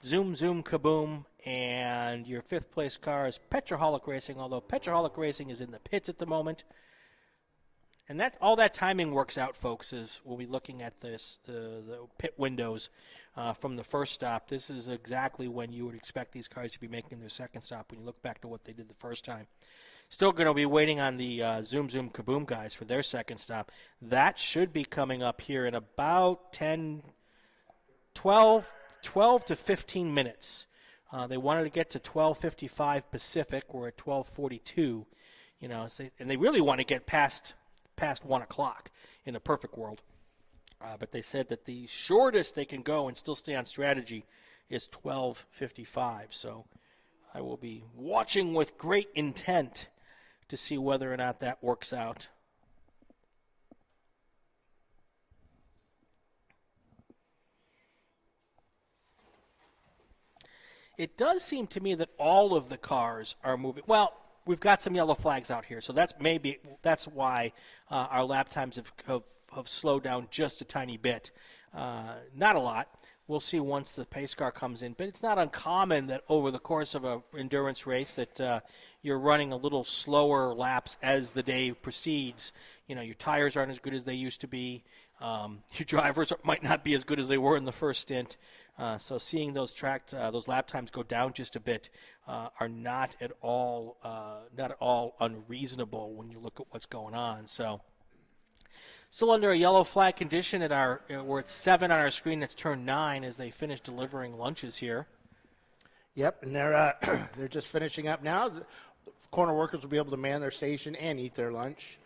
Zoom Zoom Kaboom, and your 5th place car is Petroholic Racing, although Petroholic Racing is in the pits at the moment. And that all that timing works out, folks, is we'll be looking at this, the pit windows from the first stop. This is exactly when you would expect these cars to be making their second stop when you look back to what they did the first time. Still going to be waiting on the Zoom Zoom Kaboom guys for their second stop. That should be coming up here in about 12 to 15 minutes. They wanted to get to 12:55 Pacific. We're at 12:42. And they really want to get past 1 o'clock in a perfect world. But they said that the shortest they can go and still stay on strategy is 12:55. So I will be watching with great intent to see whether or not that works out. It does seem to me that all of the cars are moving. Well, we've got some yellow flags out here, so that's why our lap times have slowed down just a tiny bit. Not a lot. We'll see once the pace car comes in, but it's not uncommon that over the course of an endurance race that you're running a little slower laps as the day proceeds. Your tires aren't as good as they used to be. Your drivers might not be as good as they were in the first stint. So seeing those lap times go down just a bit are not at all unreasonable when you look at what's going on. So still under a yellow flag condition we're at 7 on our screen. That's turned 9 as they finish delivering lunches here. Yep, and they're just finishing up now. The corner workers will be able to man their station and eat their lunch.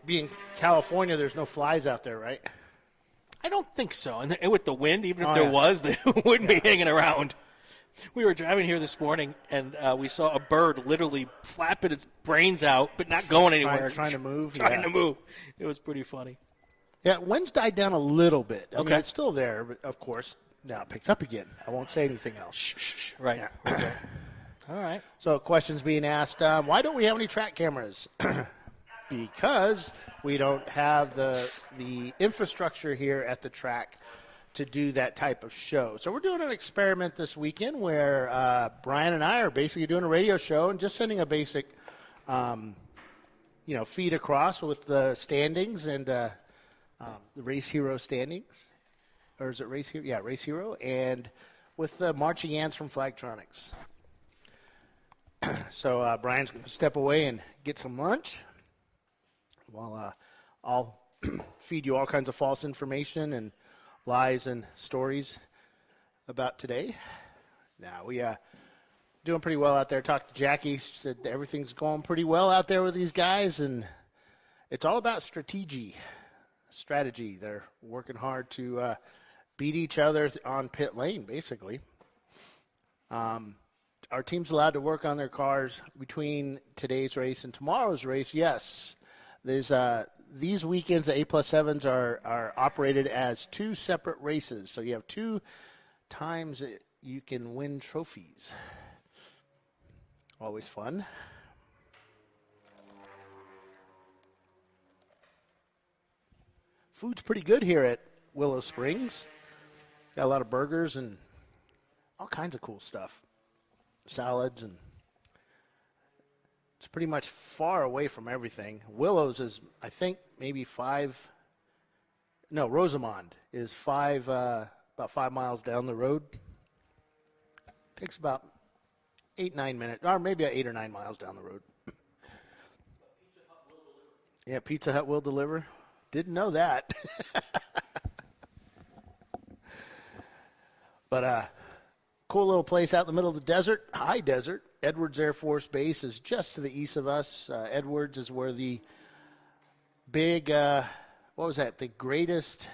Being California, there's no flies out there, right? I don't think so. And with the wind, even if there was, they wouldn't be hanging around. We were driving here this morning, and we saw a bird literally flapping its brains out, but not going anywhere. Trying to move. Trying to move. It was pretty funny. Yeah, wind's died down a little bit. I mean, Okay. it's still there, but of course, now it picks up again. I won't say anything else. Shh. Right. Yeah. All right. So questions being asked, why don't we have any track cameras? Because we don't have the infrastructure here at the track to do that type of show. So we're doing an experiment this weekend where Brian and I are basically doing a radio show and just sending a basic, feed across with the standings and the Race Hero standings. Or is it Race Hero? Yeah, Race Hero. And with the marching ants from Flagtronics. So Brian's going to step away and get some lunch while I'll feed you all kinds of false information and lies and stories about today. Now, we doing pretty well out there. Talked to Jackie. She said everything's going pretty well out there with these guys, and it's all about strategy. They're working hard to beat each other on pit lane, basically. Our team's allowed to work on their cars between today's race and tomorrow's race, yes. There's these weekends, the 8+7s are operated as 2 separate races. So you have 2 times that you can win trophies. Always fun. Food's pretty good here at Willow Springs. Got a lot of burgers and all kinds of cool stuff. Salads, and it's pretty much far away from everything. Willow's is, I think, maybe Rosamond is about 5 miles down the road. Takes about 8-9 minutes, or maybe 8 or 9 miles down the road. Yeah, Pizza Hut will deliver. Didn't know that. But cool little place out in the middle of the desert, high desert. Edwards Air Force Base is just to the east of us. Edwards is where the big, what was that? The greatest,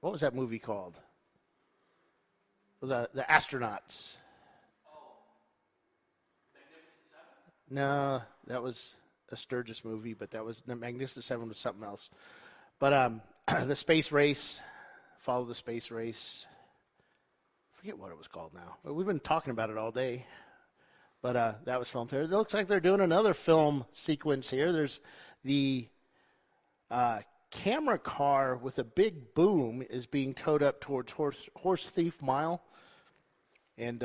what was that movie called? The Astronauts. No, that was a Sturgis movie, but that was the Magnificent Seven was something else. But the space race, follow the space race. Forget what it was called now. But we've been talking about it all day. But that was filmed here. It looks like they're doing another film sequence here. There's the camera car with a big boom is being towed up towards Horse Thief Mile. And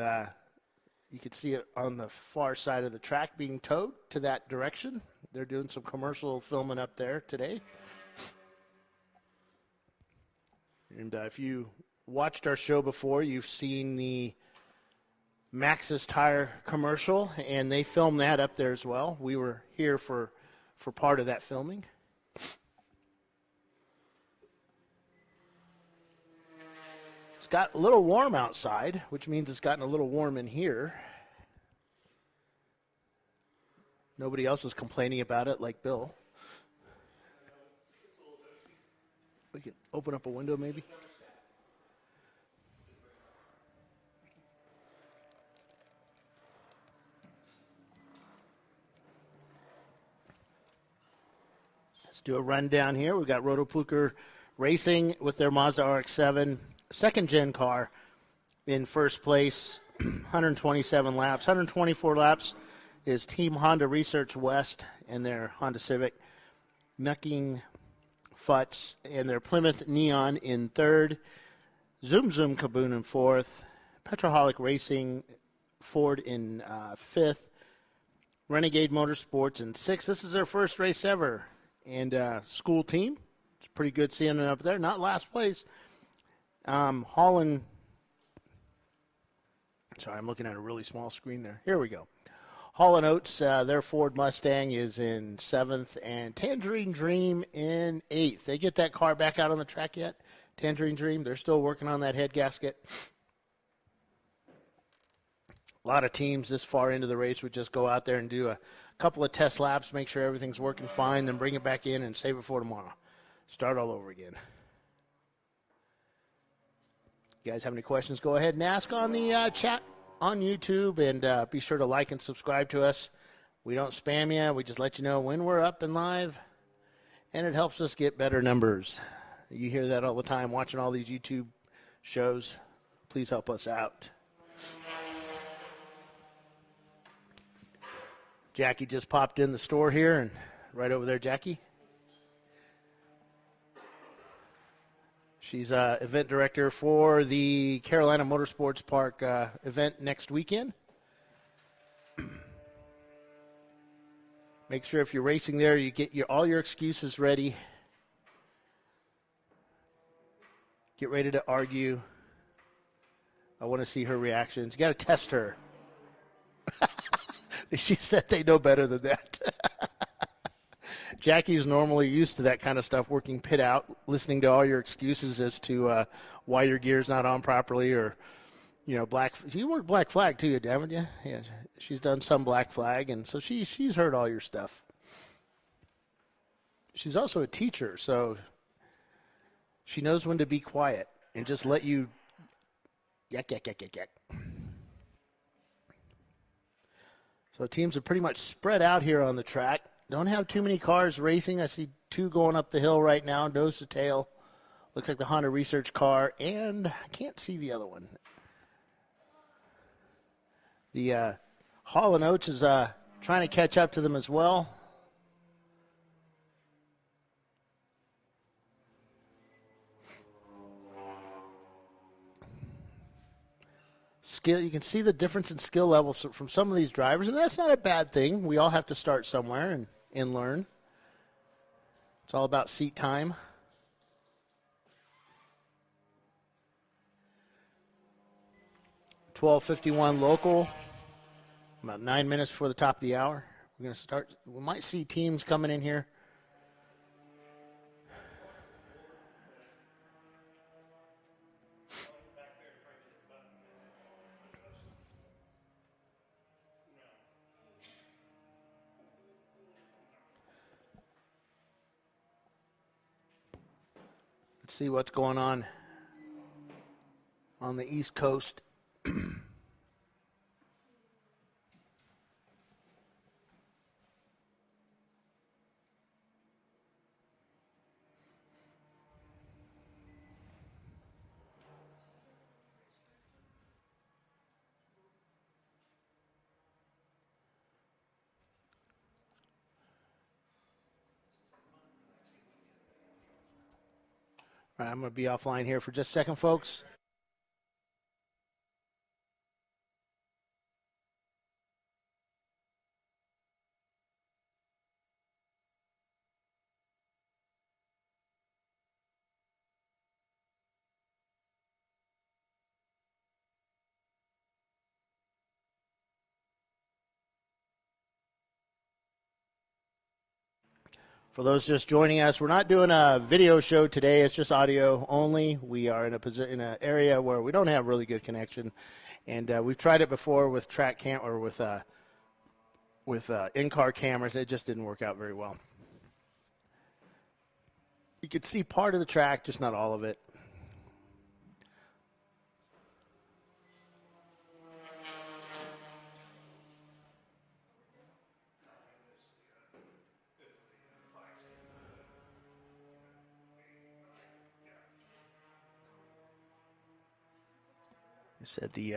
you can see it on the far side of the track being towed to that direction. They're doing some commercial filming up there today. And if you watched our show before, you've seen the Maxxis tire commercial, and they filmed that up there as well. We were here for part of that filming. It's got a little warm outside, which means it's gotten a little warm in here. Nobody else is complaining about it like Bill. We can open up a window maybe. Let's do a rundown here. We've got Rotopluker Racing with their Mazda RX-7 second-gen car in first place, 127 laps. 124 laps is Team Honda Research West and their Honda Civic. Nucking Futz and their Plymouth Neon in third. Zoom Zoom Kaboon in fourth. Petroholic Racing Ford in fifth. Renegade Motorsports in sixth. This is their first race ever. And school team. It's pretty good seeing them up there. Not last place. Holland. Sorry, I'm looking at a really small screen there. Here we go. Hall & Oates, their Ford Mustang is in 7th, and Tangerine Dream in 8th. They get that car back out on the track yet? Tangerine Dream, they're still working on that head gasket. A lot of teams this far into the race would just go out there and do a couple of test laps, make sure everything's working fine, then bring it back in and save it for tomorrow. Start all over again. You guys have any questions, go ahead and ask on the chat on YouTube, and be sure to like and subscribe to us. We don't spam you. We just let you know when we're up and live, and it helps us get better numbers. You hear that all the time watching all these YouTube shows. Please help us out. Jackie just popped in the store here, and right over there, Jackie. She's event director for the Carolina Motorsports Park event next weekend. Make sure if you're racing there, you get all your excuses ready. Get ready to argue. I want to see her reactions. You got to test her. She said they know better than that. Jackie's normally used to that kind of stuff, working pit out, listening to all your excuses as to why your gear's not on properly, or, black. You work black flag too, haven't you? Yeah, she's done some black flag, and so she's heard all your stuff. She's also a teacher, so she knows when to be quiet and just let you yak. So teams are pretty much spread out here on the track. Don't have too many cars racing. I see 2 going up the hill right now, nose to tail. Looks like the Honda Research car, and I can't see the other one. The Hall & Oates is trying to catch up to them as well. Skill, you can see the difference in skill levels from some of these drivers, and that's not a bad thing. We all have to start somewhere and learn. It's all about seat time. $12:51 local. About 9 minutes before the top of the hour. We're going to start. We might see teams coming in here. Let's see what's going on the East Coast. All right, I'm going to be offline here for just a second, folks. For those just joining us, we're not doing a video show today. It's just audio only. We are in an area where we don't have really good connection, and we've tried it before with track cam or with in-car cameras. It just didn't work out very well. You could see part of the track, just not all of it. Said the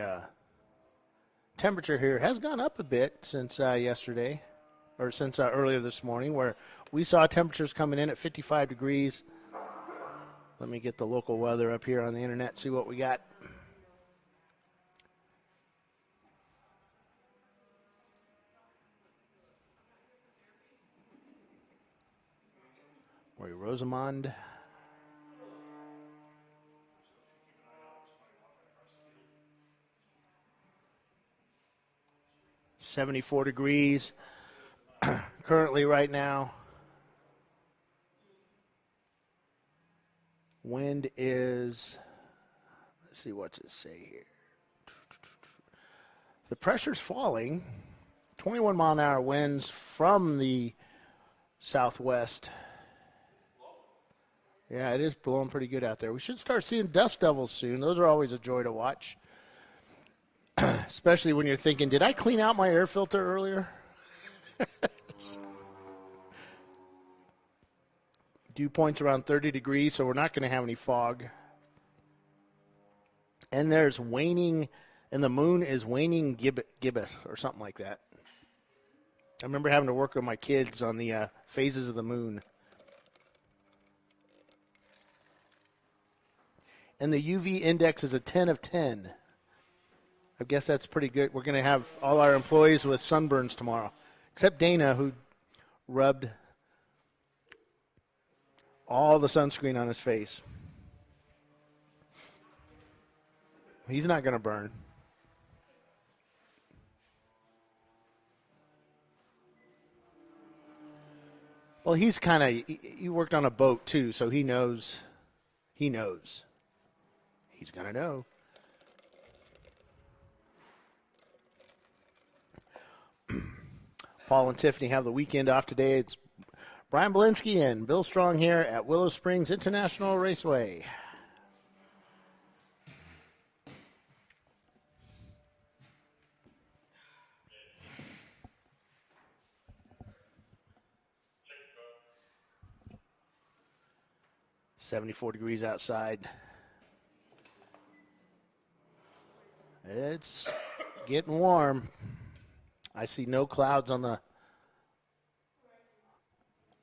temperature here has gone up a bit since yesterday, or since earlier this morning, where we saw temperatures coming in at 55 degrees. Let me get the local weather up here on the internet, see what we got. Roy Rosamond. $74 degrees currently right now. Wind is, let's see, what's it say here? The pressure's falling. 21 mile an hour winds from the southwest. Yeah, it is blowing pretty good out there. We should start seeing dust devils soon. Those are always a joy to watch. Especially when you're thinking, did I clean out my air filter earlier? Dew point's around 30 degrees, so we're not going to have any fog. And there's waning, and the moon is waning gibbous or something like that. I remember having to work with my kids on the phases of the moon. And the UV index is a 10 of 10. I guess that's pretty good. We're going to have all our employees with sunburns tomorrow, except Dana, who rubbed all the sunscreen on his face. He's not going to burn. Well, he's kind of, he worked on a boat too, so he knows. He knows. He's going to know. Paul and Tiffany have the weekend off today. It's Brian Bielanski and Bill Strong here at Willow Springs International Raceway. $74 degrees outside. It's getting warm. I see no clouds on the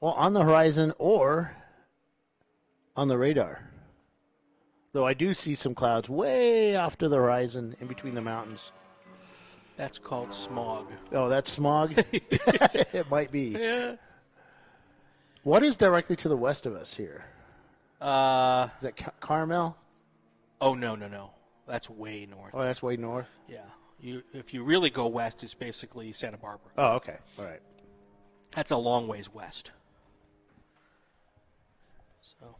horizon or on the radar. Though I do see some clouds way off to the horizon in between the mountains. That's called smog. Oh, that's smog? It might be. Yeah. What is directly to the west of us here? Is that Carmel? Oh, no. That's way north. Oh, that's way north? Yeah. If you really go west, it's basically Santa Barbara. Oh, okay. All right. That's a long ways west. So,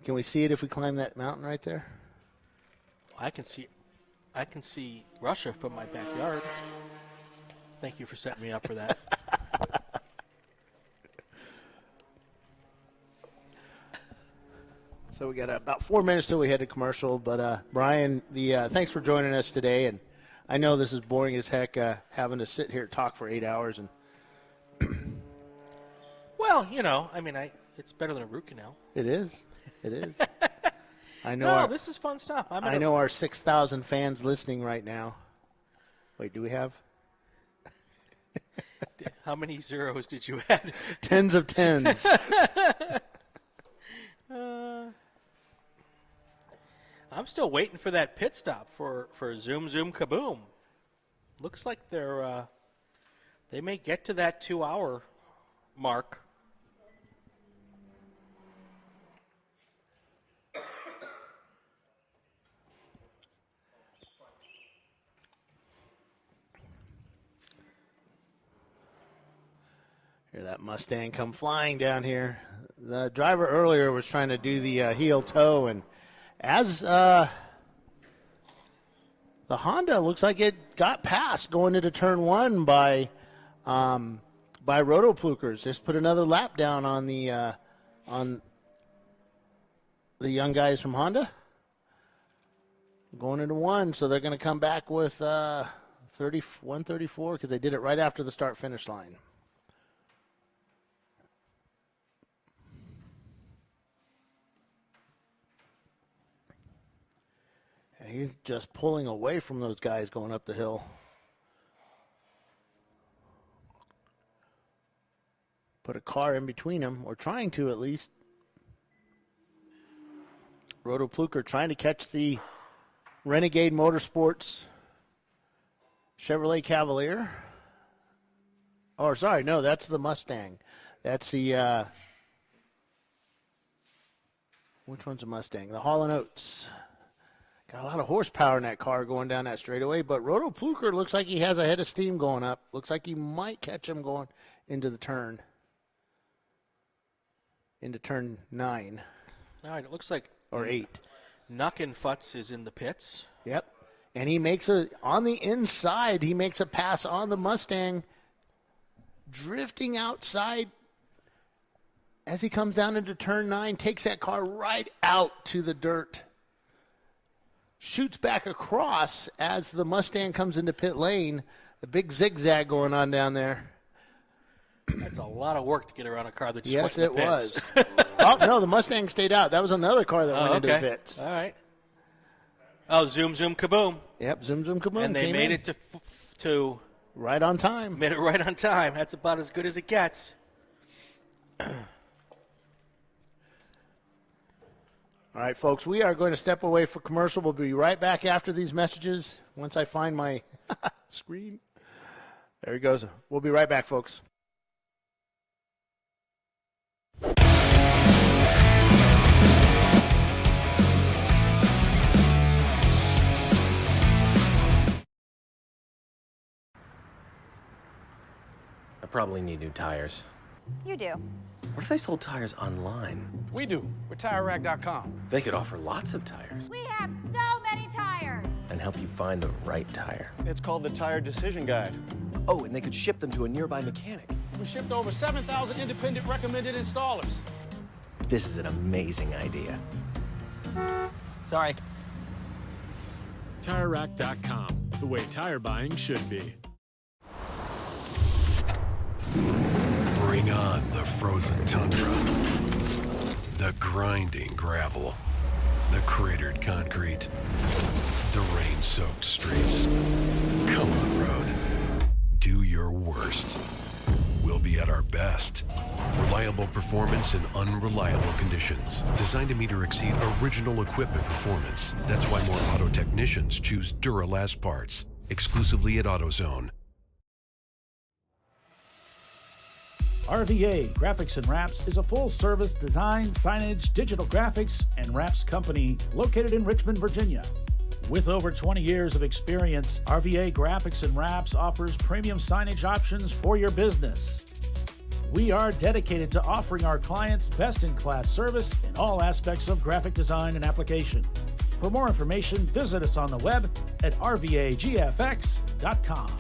can we see it if we climb that mountain right there? I can see Russia from my backyard. Thank you for setting me up for that. So we got about 4 minutes till we head to commercial. But Brian, thanks for joining us today. And I know this is boring as heck, having to sit here and talk for 8 hours. And well, it's better than a root canal. It is. I know. No, this is fun stuff. I know our 6,000 fans listening right now. Wait, do we have? How many zeros did you add? Tens of tens. I'm still waiting for that pit stop for Zoom Zoom Kaboom. Looks like they may get to that 2-hour mark. Hear that Mustang come flying down here. The driver earlier was trying to do the heel toe, and as the Honda looks like it got past going into turn one by Rotoplukers. Just put another lap down on the young guys from Honda. Going into one, so they're going to come back with 134 because they did it right after the start-finish line. And he's just pulling away from those guys going up the hill. Put a car in between them, or trying to at least. Rotopluker trying to catch the Renegade Motorsports Chevrolet Cavalier. Oh, sorry, no, that's the Mustang. That's the, which one's a Mustang? The Hall & Oates. Got a lot of horsepower in that car going down that straightaway, but Rotopluker looks like he has a head of steam going up. Looks like he might catch him going into the turn. Into turn 9. All right, it looks like... Or 8. Knuckenfutz is in the pits. Yep. And he makes on the inside, he makes a pass on the Mustang, drifting outside as he comes down into turn 9, takes that car right out to the dirt. Shoots back across as the Mustang comes into pit lane. The big zigzag going on down there. That's a lot of work to get around a car that just yes, went in the it pits. was. Oh, no, the Mustang stayed out. That was another car that went into the pits. All right. Oh, zoom, zoom, kaboom. Yep, zoom, zoom, kaboom. And they made it to right on time. Made it right on time. That's about as good as it gets. All right, folks, we are going to step away for commercial. We'll be right back after these messages once I find my screen. There he goes. We'll be right back, folks. I probably need new tires. You do. What if they sold tires online? We do. We're TireRack.com. They could offer lots of tires We have so many tires. and help you find the right tire. It's called the Tire Decision Guide. Oh, and they could ship them to a nearby mechanic. We shipped over 7,000 independent recommended installers. This is an amazing idea. Sorry. TireRack.com, the way tire buying should be. Bring on the frozen tundra, the grinding gravel, the cratered concrete, the rain-soaked streets. Come on, road. Do your worst. We'll be at our best. Reliable performance in unreliable conditions. Designed to meet or exceed original equipment performance. That's why more auto technicians choose Duralast parts. Exclusively at AutoZone. RVA Graphics and Wraps is a full-service design, signage, digital graphics, and wraps company located in Richmond, Virginia. With over 20 years of experience, RVA Graphics and Wraps offers premium signage options for your business. We are dedicated to offering our clients best-in-class service in all aspects of graphic design and application. For more information, visit us on the web at rvagfx.com.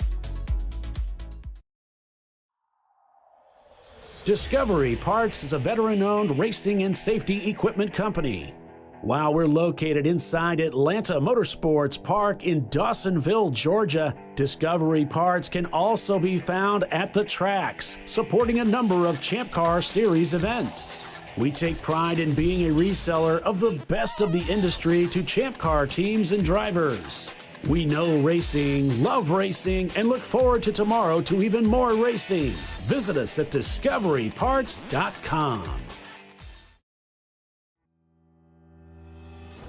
Discovery Parts is a veteran-owned racing and safety equipment company. While we're located inside Atlanta Motorsports Park in Dawsonville, Georgia, Discovery Parts can also be found at the tracks, supporting a number of Champ Car Series events. We take pride in being a reseller of the best of the industry to Champ Car teams and drivers. We know racing, love racing, and look forward to tomorrow to even more racing. Visit us at discoveryparts.com.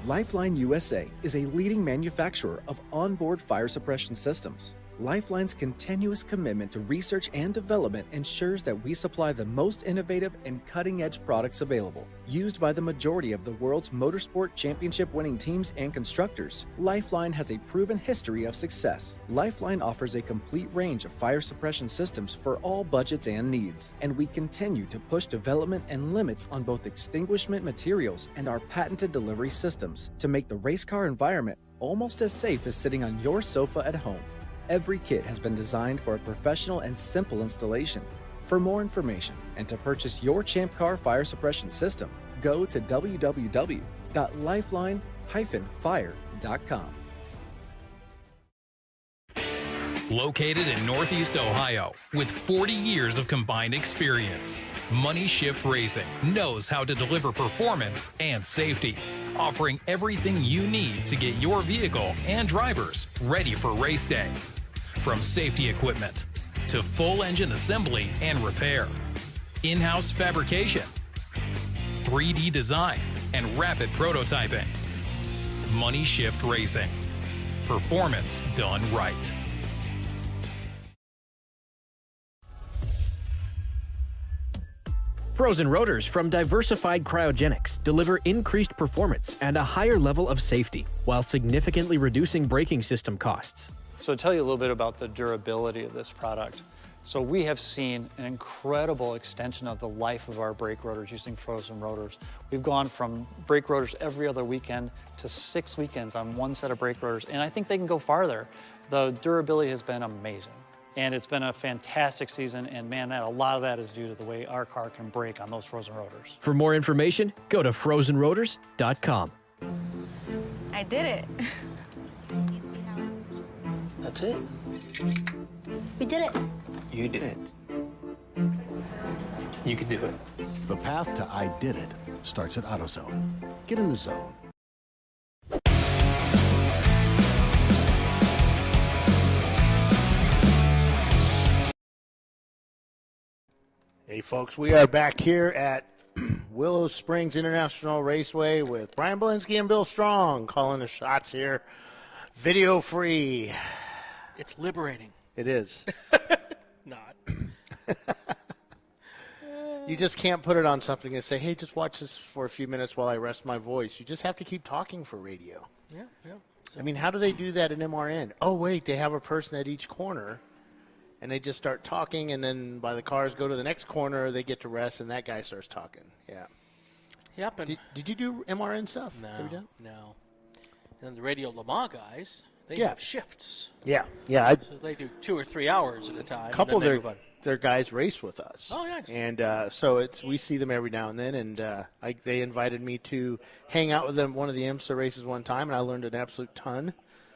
Lifeline USA is a leading manufacturer of onboard fire suppression systems. Lifeline's continuous commitment to research and development ensures that we supply the most innovative and cutting-edge products available, used by the majority of the world's motorsport championship-winning teams and constructors. Lifeline has a proven history of success. Lifeline offers a complete range of fire suppression systems for all budgets and needs, and we continue to push development and limits on both extinguishment materials and our patented delivery systems to make the race car environment almost as safe as sitting on your sofa at home. Every kit has been designed for a professional and simple installation. For more information and to purchase your ChampCar fire suppression system, go to www.lifeline-fire.com. Located in Northeast Ohio, with 40 years of combined experience, Money Shift Racing knows how to deliver performance and safety, offering everything you need to get your vehicle and drivers ready for race day. From safety equipment to full engine assembly and repair, in-house fabrication, 3D design, and rapid prototyping. Money Shift Racing. Performance done right. Frozen rotors from Diversified Cryogenics deliver increased performance and a higher level of safety, while significantly reducing braking system costs. So to tell you a little bit about the durability of this product. So we have seen an incredible extension of the life of our brake rotors using frozen rotors. We've gone from brake rotors every other weekend to 6 weekends on one set of brake rotors, and I think they can go farther. The durability has been amazing. And it's been a fantastic season, and man, a lot of that is due to the way our car can brake on those frozen rotors. For more information, go to frozenrotors.com. I did it. Do you see how it's... That's it. We did it. You did it. You can do it. The path to I did it starts at AutoZone. Get in the zone. Hey folks, we are back here at Willow Springs International Raceway with Brian Bielanski and Bill Strong calling the shots here. Video free. It's liberating. It is. Not. You just can't put it on something and say, hey, just watch this for a few minutes while I rest my voice. You just have to keep talking for radio. Yeah, yeah. So, I mean, how do they do that in MRN? Oh, wait, they have a person at each corner, and they just start talking, and then by the cars go to the next corner, they get to rest, and that guy starts talking. Yeah. Yep. And did you do MRN stuff? No, Have you done? no. And then the Radio Le Mans guys, they have shifts. Yeah, yeah. So they do 2 or 3 hours at a time. A couple and then of their guys race with us. Oh, nice. And so we see them every now and then, and they invited me to hang out with them at one of the IMSA races one time, and I learned an absolute ton.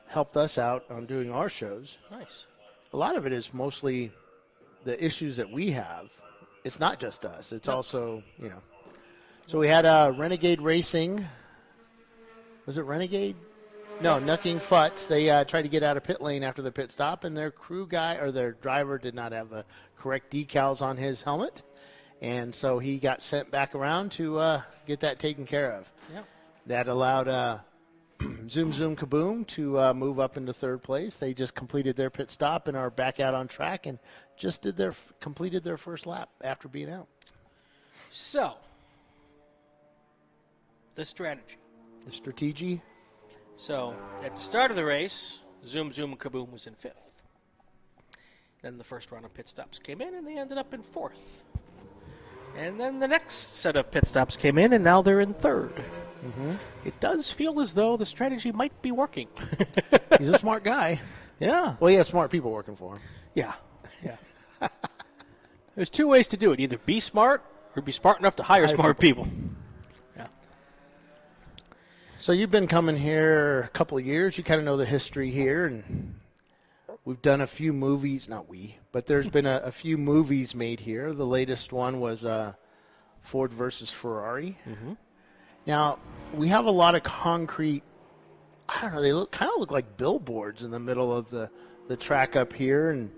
Helped us out on doing our shows. Nice. A lot of it is mostly the issues that we have. It's not just us. It's also, So we had Renegade Racing. Was it Renegade? No, Nucking Futz. They tried to get out of pit lane after the pit stop, and their crew guy or their driver did not have the correct decals on his helmet. And so he got sent back around to get that taken care of. Yep. That allowed Zoom Zoom Kaboom to move up into third place. They just completed their pit stop and are back out on track and just completed their first lap after being out. So, the strategy. The strategy? So, at the start of the race, Zoom Zoom Kaboom was in 5th. Then the first round of pit stops came in, and they ended up in 4th. And then the next set of pit stops came in, and now they're in 3rd. Mm-hmm. It does feel as though the strategy might be working. He's a smart guy. Yeah. Well, he has smart people working for him. Yeah. Yeah. There's 2 ways to do it. Either be smart or be smart enough to hire smart people. Yeah. So you've been coming here a couple of years. You kind of know the history here, and we've done a few movies. Not we, but there's been a few movies made here. The latest one was Ford versus Ferrari. Mm-hmm. Now, we have a lot of concrete, I don't know, they kind of look like billboards in the middle of the track up here, and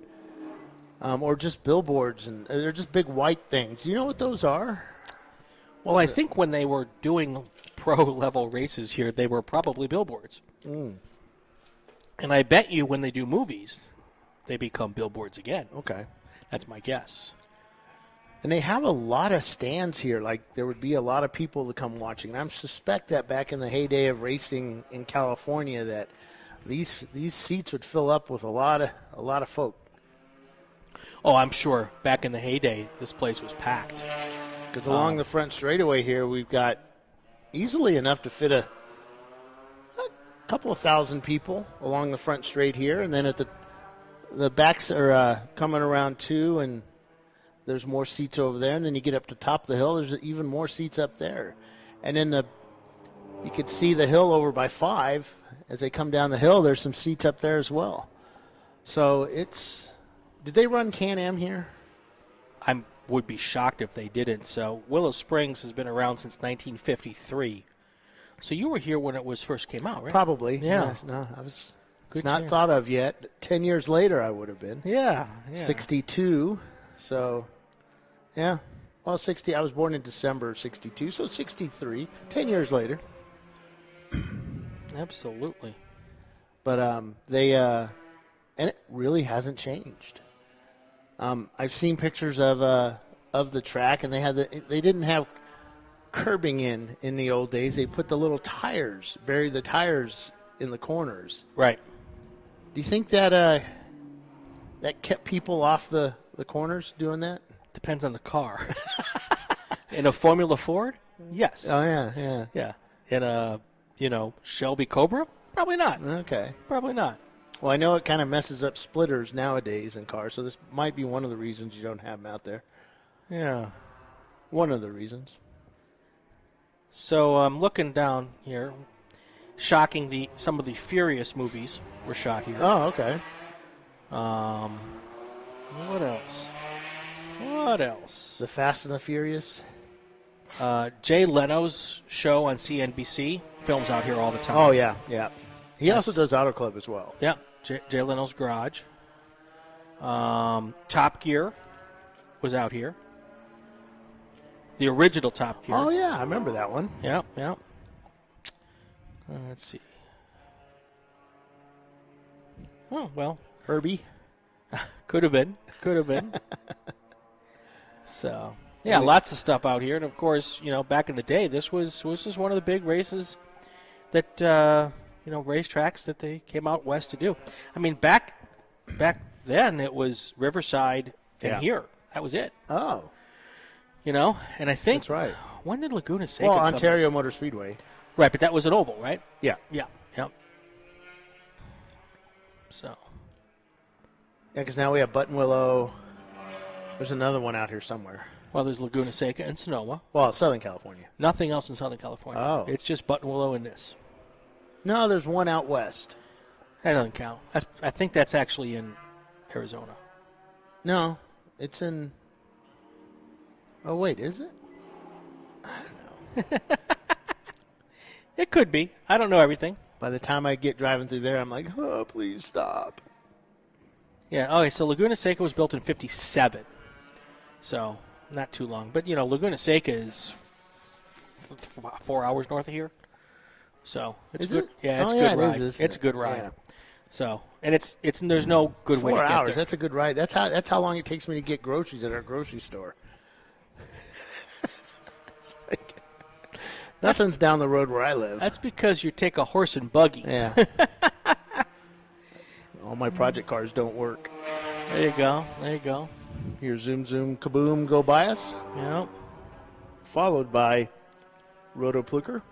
or just billboards, and they're just big white things. Do you know what those are? Well, I think when they were doing pro-level races here, they were probably billboards. Mm. And I bet you when they do movies, they become billboards again. Okay. That's my guess. And they have a lot of stands here. Like, there would be a lot of people to come watching. And I suspect that back in the heyday of racing in California, that these seats would fill up with a lot of folk. Oh, I'm sure. Back in the heyday, this place was packed. Because along the front straightaway here, we've got easily enough to fit a couple of thousand people along the front straight here. And then at the backs are coming around too, and there's more seats over there. And then you get up to top of the hill, there's even more seats up there. And then you could see the hill over by 5. As they come down the hill, there's some seats up there as well. So did they run Can-Am here? I would be shocked if they didn't. So Willow Springs has been around since 1953. So you were here when it first came out, right? Probably. Yeah. Yes, no, I was Good not year. thought of yet. 10 years later, I would have been. Yeah. 62. So, yeah. Well, 60. I was born in December of 62, so 63. 10 years later. Absolutely. But and it really hasn't changed. I've seen pictures of the track, and they didn't have curbing in the old days. They put the little tires, buried the tires in the corners. Right. Do you think that kept people off the corners doing that? Depends on the car. In a Formula Ford, yes. Oh yeah. Yeah. In a Shelby Cobra, probably not. Okay. Probably not. Well, I know it kind of messes up splitters nowadays in cars, so this might be one of the reasons you don't have them out there. Yeah. One of the reasons. So I'm looking down here. Shocking, some of the Furious movies were shot here. Oh, okay. What else? What else? The Fast and the Furious. Jay Leno's show on CNBC films out here all the time. Oh yeah. He also does Auto Club as well. Yeah, Jay Leno's Garage. Top Gear was out here. The original Top Gear. Oh yeah, I remember that one. Yeah. Let's see. Oh well, Herbie. Could have been. So yeah, lots of stuff out here, and of course, back in the day, this was just one of the big races that racetracks that they came out west to do. I mean, back then it was Riverside and here. That was it. Oh. And I think that's right. When did Laguna Seca come Ontario Motor Speedway. Right, but that was an oval, right? Yeah. So. Yeah, because now we have Buttonwillow. There's another one out here somewhere. Well, there's Laguna Seca and Sonoma. Well, Southern California. Nothing else in Southern California. Oh. It's just Buttonwillow and this. No, there's one out west. That doesn't count. I think that's actually in Arizona. No, it's in... Oh, wait, is it? I don't know. It could be. I don't know everything. By the time I get driving through there, I'm like, oh, please stop. Yeah, okay, so Laguna Seca was built in 57. So, not too long. But, Laguna Seca is 4 hours north of here. So, it's is good. It? Yeah, it's a good good ride. It's a good ride. Yeah. So, and it's there's no good way to 4 get hours. there. That's a good ride. That's how long it takes me to get groceries at our grocery store. Nothing's down the road where I live. That's because you take a horse and buggy. Yeah. All my project cars don't work. There you go. Here, zoom, zoom, kaboom, go by us. Yep. Followed by Roto Pluker.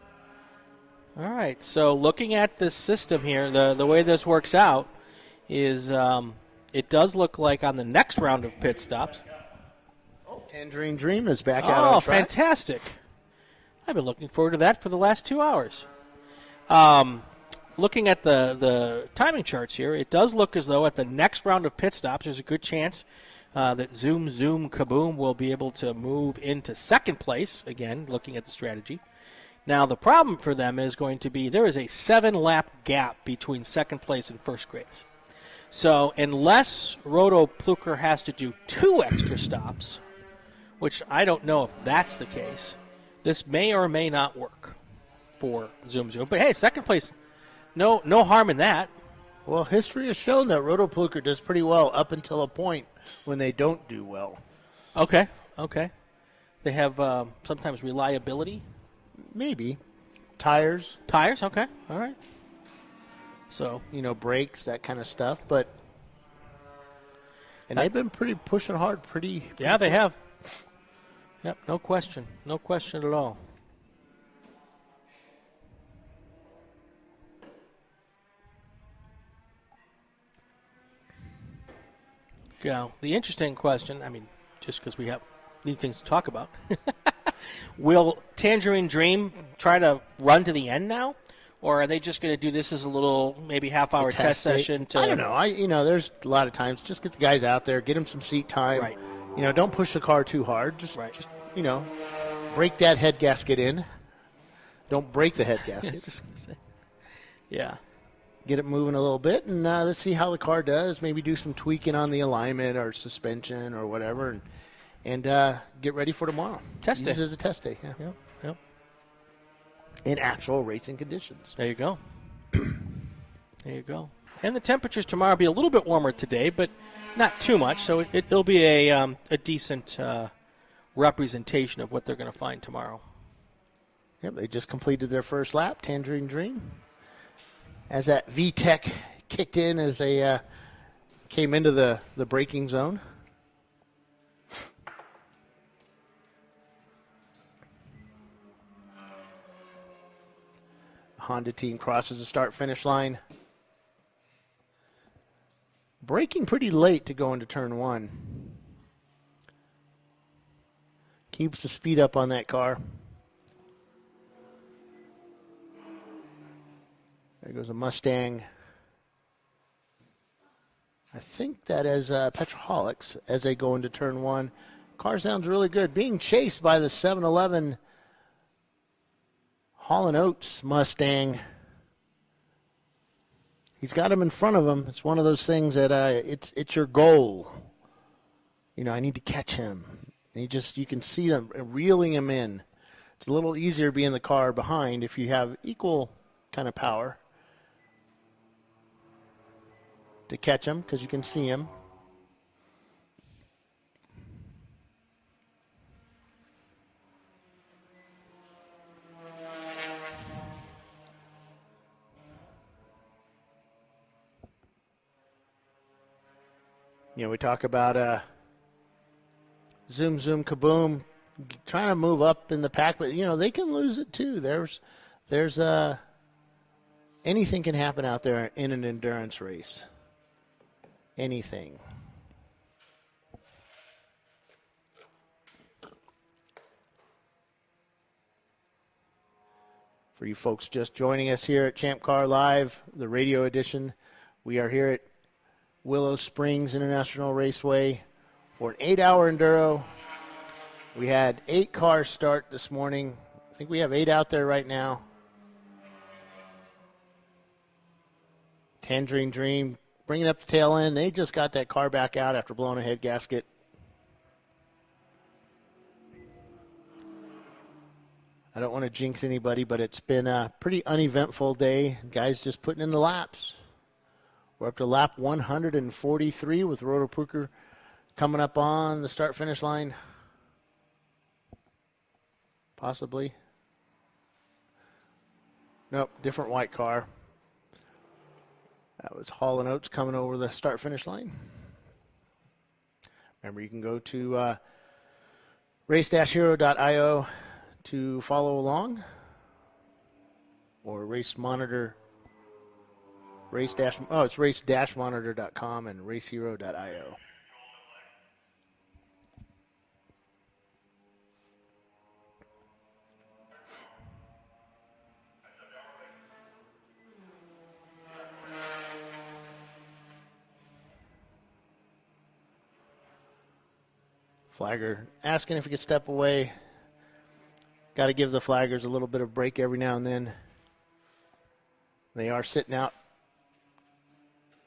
All right. So looking at this system here, the way this works out is it does look like on the next round of pit stops. Tangerine Dream is back out on track. Fantastic. I've been looking forward to that for the last 2 hours. Looking at the timing charts here, it does look as though at the next round of pit stops, there's a good chance that Zoom, Zoom, Kaboom will be able to move into second place, again, looking at the strategy. Now, the problem for them is going to be there is a 7-lap gap between second place and first place. So unless Roto Pluker has to do 2 extra stops, which I don't know if that's the case, this may or may not work for Zoom Zoom. But, hey, second place, no harm in that. Well, history has shown that Rotopluker does pretty well up until a point when they don't do well. Okay. They have sometimes reliability. Maybe. Tires. Okay. All right. So, brakes, that kind of stuff. And they've been pushing hard pretty yeah, they quick. have. Yep, no question at all. Now, the interesting question, just because we need things to talk about, will Tangerine Dream try to run to the end now? Or are they just going to do this as a little, maybe half-hour test session? I don't know. There's a lot of times, just get the guys out there, get them some seat time. Right. Don't push the car too hard. Just break that head gasket in. Don't break the head gasket. Yeah. Get it moving a little bit, and let's see how the car does. Maybe do some tweaking on the alignment or suspension or whatever, and get ready for tomorrow. Test day. Use it as a test day, yeah. Yep. In actual racing conditions. There you go. And the temperatures tomorrow will be a little bit warmer today, but not too much, so it'll be a decent representation of what they're going to find tomorrow. Yep, they just completed their first lap, Tangerine Dream. As that VTEC kicked in as they came into the braking zone. Honda team crosses the start-finish line. Braking pretty late to go into turn one. Keeps the speed up on that car. There goes a Mustang. I think that is Petroholics as they go into turn one. Car sounds really good. Being chased by the 7-Eleven Hall & Oates Mustang. He's got him in front of him. It's one of those things that it's your goal. I need to catch him. And you can see them reeling him in. It's a little easier being the car behind if you have equal kind of power to catch him because you can see him. We talk about zoom, zoom, kaboom, trying to move up in the pack, but, they can lose it too. There's anything can happen out there in an endurance race. Anything. For you folks just joining us here at ChampCar.Live, the radio edition, we are here at Willow Springs International Raceway for an 8-hour Enduro. We had 8 cars start this morning. I think we have 8 out there right now. Tangerine Dream bringing up the tail end. They just got that car back out after blowing a head gasket. I don't want to jinx anybody, but it's been a pretty uneventful day. Guys just putting in the laps. We're up to lap 143 with Rotopluker coming up on the start-finish line. Possibly. Nope, different white car. That was Hall & Oates coming over the start-finish line. Remember, you can go to race-hero.io to follow along, or race monitor. It's race-monitor.com and racehero.io. Flagger asking if he could step away. Got to give the flaggers a little bit of break every now and then. They are sitting out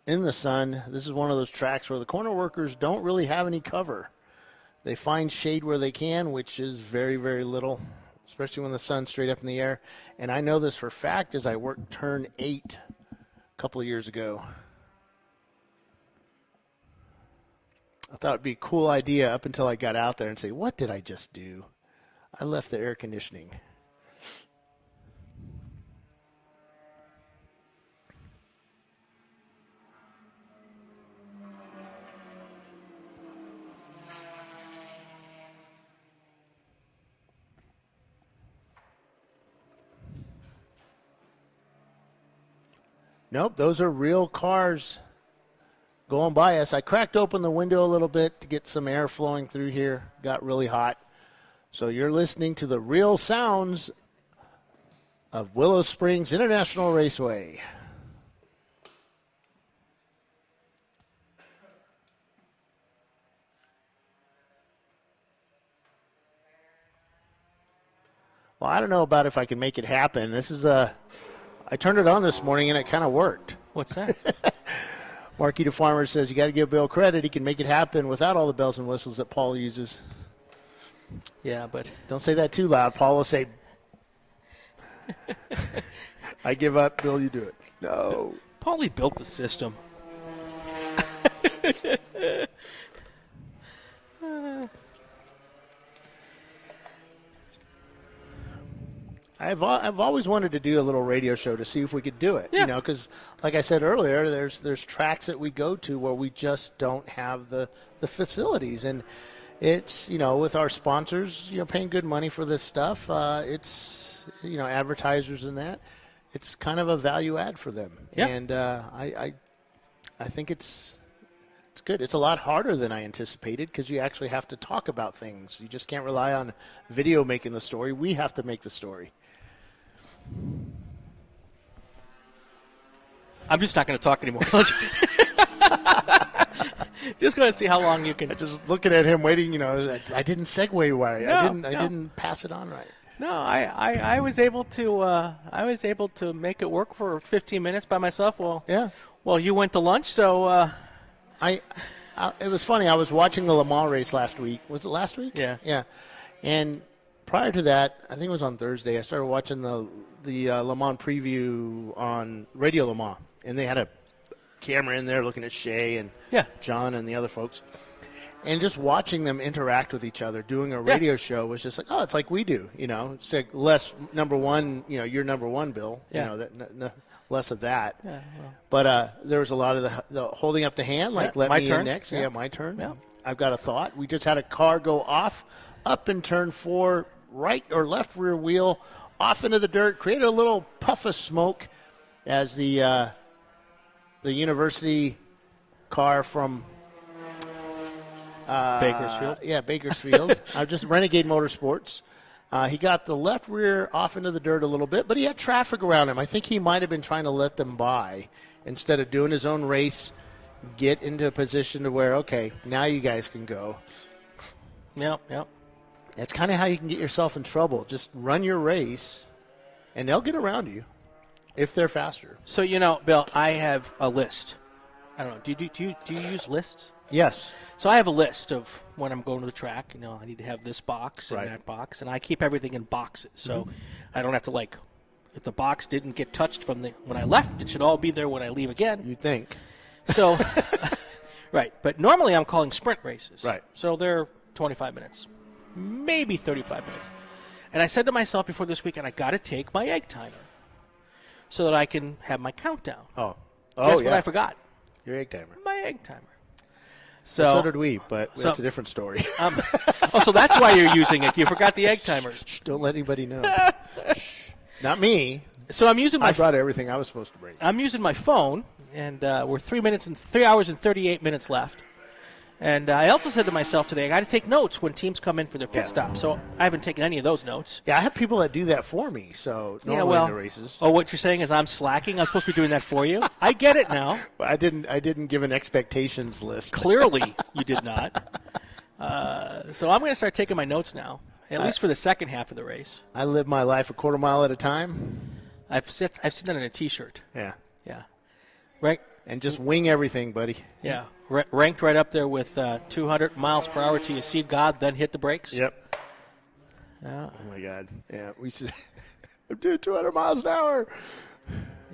in the sun. This is one of those tracks where the corner workers don't really have any cover. They find shade where they can, which is very, very little, especially when the sun's straight up in the air. And I know this for a fact as I worked turn 8 a couple of years ago. I thought it'd be a cool idea up until I got out there and say, what did I just do? I left the air conditioning. Nope, those are real cars going by us. I cracked open the window a little bit to get some air flowing through here. Got really hot. So you're listening to the real sounds of Willow Springs International Raceway. Well, I don't know about if I can make it happen. This is I turned it on this morning and it kind of worked. What's that? Marquis the Farmer says you got to give Bill credit. He can make it happen without all the bells and whistles that Paul uses. Yeah, but don't say that too loud. Paul will say, I give up. Bill, you do it. No. Paulie built the system. I've always wanted to do a little radio show to see if we could do it. You know, because like I said earlier, there's tracks that we go to where we just don't have the facilities, and it's, you know, with our sponsors, you know, paying good money for this stuff. It's, you know, advertisers and that. It's kind of a value add for them, and I think it's good. It's a lot harder than I anticipated because you actually have to talk about things. You just can't rely on video making the story. We have to make the story. I'm just not going to talk anymore. Just going to see how long you can. Just looking at him waiting, you know, I didn't segue right. No, I didn't pass it on right. No, I was able to make it work for 15 minutes by myself. Well, yeah. Well, you went to lunch, so it was funny. I was watching the Le Mans race last week. Was it last week? Yeah. Yeah. And prior to that, I think it was on Thursday, I started watching the Le Mans preview on Radio Le Mans, and they had a camera in there looking at Shay and John and the other folks, and just watching them interact with each other doing a radio show was just like, oh, it's like we do, you know. It's like less number one, you know, you're number one, Bill. Yeah. You know, less of that. Yeah, well. But there was a lot of the holding up the hand, like let my me turn. in next. Yeah. My turn. Yeah. I've got a thought. We just had a car go off, up in turn 4, right or left rear wheel, off into the dirt, created a little puff of smoke as the university car from Bakersfield. Yeah, Bakersfield. Just Renegade Motorsports. He got the left rear off into the dirt a little bit, but he had traffic around him. I think he might have been trying to let them by instead of doing his own race, get into a position to where, okay, now you guys can go. Yep. That's kind of how you can get yourself in trouble. Just run your race, and they'll get around you if they're faster. So, you know, Bill, I have a list. I don't know. Do you use lists? Yes. So I have a list of when I'm going to the track. You know, I need to have this box and Right. that box, and I keep everything in boxes. So I don't have to, like, if the box didn't get touched from when I left, it should all be there when I leave again. You think. So, right. But normally I'm calling sprint races. Right. So they're 25 minutes, maybe 35 minutes. And I said to myself before this weekend, I got to take my egg timer so that I can have my countdown. Oh. Guess Yeah. what I forgot? Your egg timer. My egg timer. So did we, but that's a different story. So that's why you're using it. You forgot the egg timers. Shh, don't let anybody know. Not me. So I'm using I brought everything I was supposed to bring. I'm using my phone, and we're 3 hours and 38 minutes left. And I also said to myself today, I got to take notes when teams come in for their pit stop. So I haven't taken any of those notes. Yeah, I have people that do that for me. So normally in the races. Oh, what you're saying is I'm slacking. I'm supposed to be doing that for you. I get it now. I didn't give an expectations list. Clearly, you did not. So I'm going to start taking my notes now, at least for the second half of the race. I live my life a quarter mile at a time. I've seen that in a T-shirt. Yeah. Right. And just wing everything, buddy. Yeah. Ranked right up there with 200 miles per hour till you see God, then hit the brakes. Yep. Yeah. Oh, my God. Yeah. We said, I'm doing 200 miles an hour.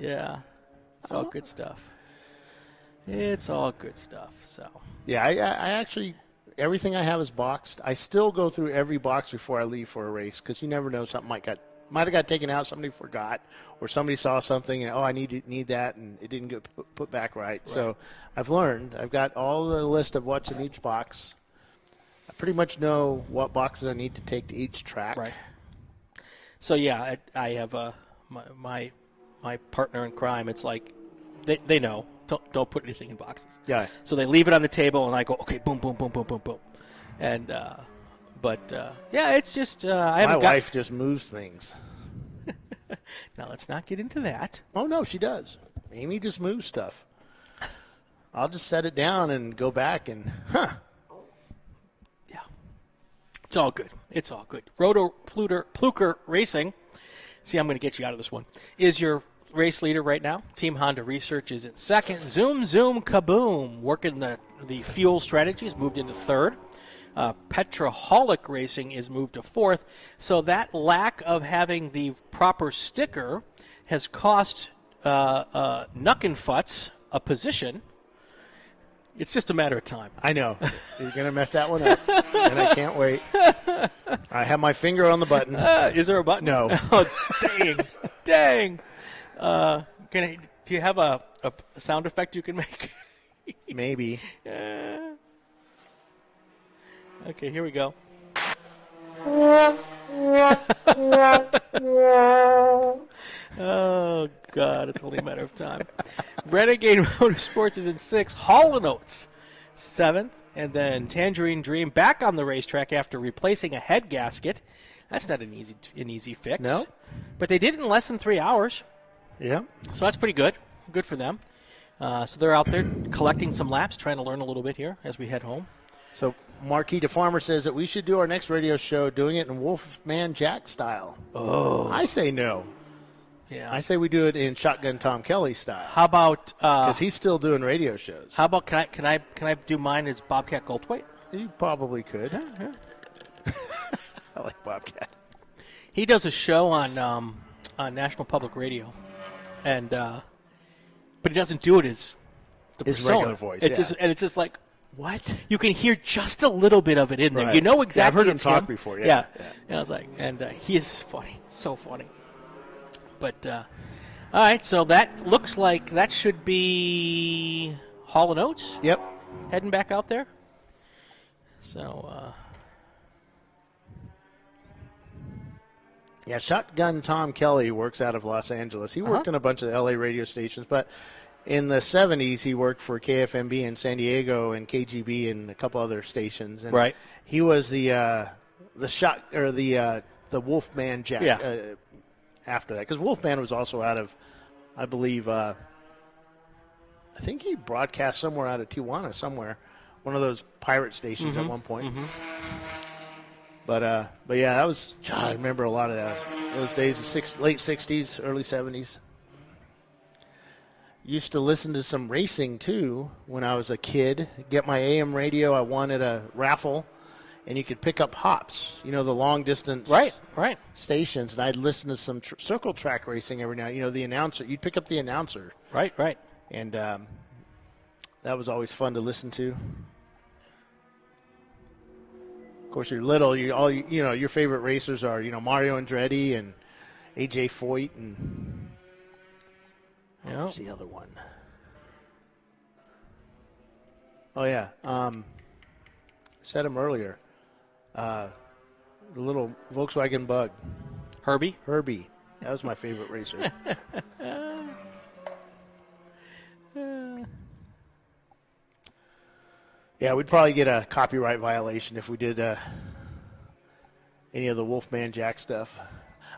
Yeah. It's all good stuff. It's all good stuff. So Yeah, I actually, everything I have is boxed. I still go through every box before I leave for a race because you never know, something might have got taken out, somebody forgot, or somebody saw something and, I need that, and it didn't get put back right. So I've learned. I've got all the list of what's in each box. I pretty much know what boxes I need to take to each track. Right. So yeah, I have my partner in crime. It's like they know. Don't put anything in boxes. Yeah. So they leave it on the table, and I go, okay, boom, boom, boom, boom, boom, boom, and yeah, it's just I haven't. My wife just moves things. Now let's not get into that. Oh no, she does. Amy just moves stuff. I'll just set it down and go back and Yeah. It's all good. It's all good. Roto Pluker Racing. See, I'm going to get you out of this one. Is your race leader right now. Team Honda Research is in second. Zoom, zoom, kaboom. Working the fuel strategies, moved into third. Petroholic Racing is moved to fourth. So that lack of having the proper sticker has cost Knuckenfutz a position. It's just a matter of time. I know. You're going to mess that one up, and I can't wait. I have my finger on the button. Is there a button? No. Oh, dang. Do you have a sound effect you can make? Maybe. Okay, here we go. Oh, God, it's only a matter of time. Renegade Motorsports is in sixth. Hall & Oates, seventh. And then Tangerine Dream back on the racetrack after replacing a head gasket. That's not an easy fix. No. But they did it in less than 3 hours. Yeah. So that's pretty good. Good for them. So they're out there collecting some laps, trying to learn a little bit here as we head home. So Marquis the Farmer says that we should do our next radio show doing it in Wolfman Jack style. Oh. I say no. Yeah. I say we do it in Shotgun Tom Kelly style. How about because he's still doing radio shows. How about can I do mine as Bobcat Goldthwait? You probably could. Yeah. I like Bobcat. He does a show on National Public Radio, and but he doesn't do it as his persona. regular voice. It's just like what you can hear just a little bit of it in there. Right. You know exactly. Yeah, I've heard him it's talk before. Yeah. Yeah. And I was like, and he is funny, so funny. But all right, so that looks like that should be Hall & Oates. Yep. Heading back out there. So. Yeah, Shotgun Tom Kelly works out of Los Angeles. He worked in a bunch of the L.A. radio stations, but in the 70s he worked for KFMB in San Diego and KGB and a couple other stations. And right. He was the Wolfman Jack. Yeah. After that, because Wolfman was also out of, I believe, I think he broadcast somewhere out of Tijuana, somewhere, one of those pirate stations at one point. Mm-hmm. But yeah, that was. I remember a lot of those days, late '60s, early '70s. Used to listen to some racing too when I was a kid. Get my AM radio. I won at a raffle. And you could pick up hops, the long distance right stations. And I'd listen to some circle track racing every now. The announcer. You'd pick up the announcer. Right. And that was always fun to listen to. Of course, you're little. Your favorite racers are Mario Andretti and AJ Foyt and who's the other one? Oh yeah, said him earlier. The little Volkswagen Bug. Herbie? That was my favorite racer. Yeah, we'd probably get a copyright violation if we did any of the Wolfman Jack stuff.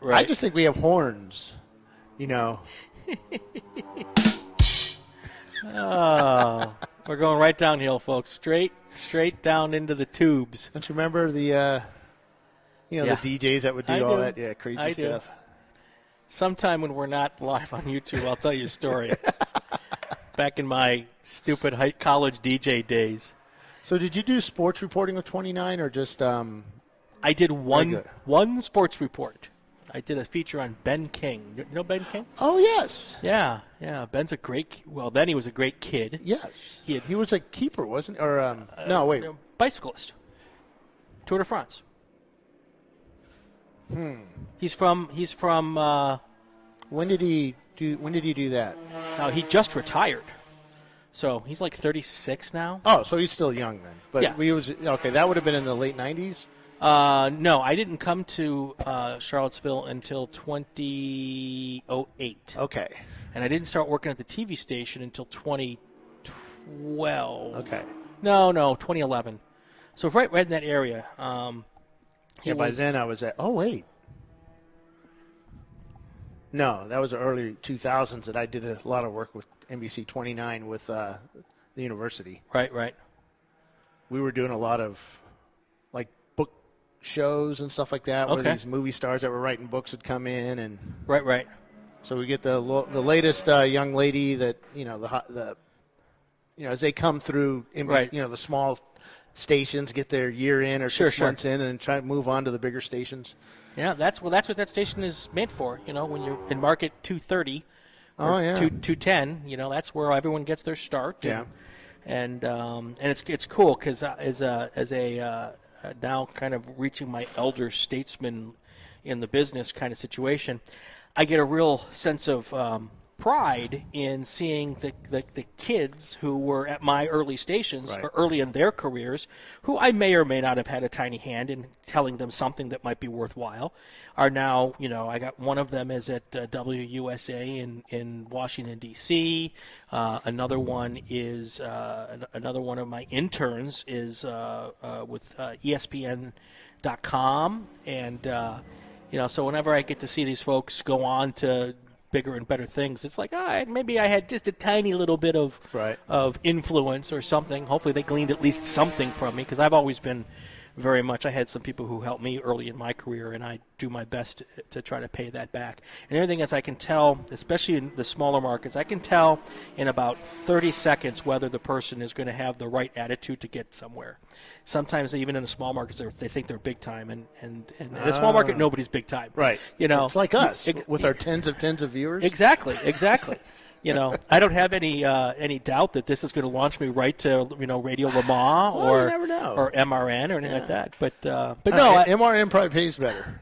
Right. I just think we have horns, Oh, we're going right downhill, folks. Straight down into the tubes. Don't you remember the DJs that would do all that? Yeah, crazy stuff. Sometime when we're not live on YouTube, I'll tell you a story. Back in my stupid college DJ days. So did you do sports reporting with 29 or just I did one sports report. I did a feature on Ben King. You know Ben King? Oh, yes. Yeah. Ben's a great. Well, then he was a great kid. Yes. He was a keeper, wasn't he? Or no, wait. Bicyclist. Tour de France. He's from. When did he do that? He just retired. So he's like 36 now. Oh, so he's still young then. But Yeah. he was okay. That would have been in the late 90s. No, I didn't come to Charlottesville until 2008. Okay. And I didn't start working at the TV station until 2012. Okay. No, 2011. So right in that area. By then I was at. Oh wait. No, that was the early 2000s that I did a lot of work with NBC 29 with the university. Right. We were doing a lot of like book shows and stuff like that, where these movie stars that were writing books would come in and. Right. So we get the latest young lady that as they come through, NBC, the small stations get their year in or 6 months in and try to move on to the bigger stations. Yeah, that's what that station is meant for. When you're in market 230 or 210, that's where everyone gets their start. Yeah. And it's cool because as a now kind of reaching my elder statesman in the business kind of situation, I get a real sense of pride in seeing the kids who were at my early stations or early in their careers, who I may or may not have had a tiny hand in telling them something that might be worthwhile, are now, I got one of them is at WUSA in Washington, D.C. Another one is another one of my interns is with ESPN.com. And, so whenever I get to see these folks go on to bigger and better things, it's like, maybe I had just a tiny little bit of influence or something. Hopefully they gleaned at least something from me, because I've always been very much, I had some people who helped me early in my career, and I do my best to try to pay that back. And everything as I can tell, especially in the smaller markets, I can tell in about 30 seconds whether the person is going to have the right attitude to get somewhere. Sometimes even in the small markets, they think they're big time, and in a small market, nobody's big time. Right. It's like us with our tens of viewers. Exactly. I don't have any doubt that this is going to launch me right to Radio Le Mans you never know. or MRN or anything like that. But no, MRN probably pays better.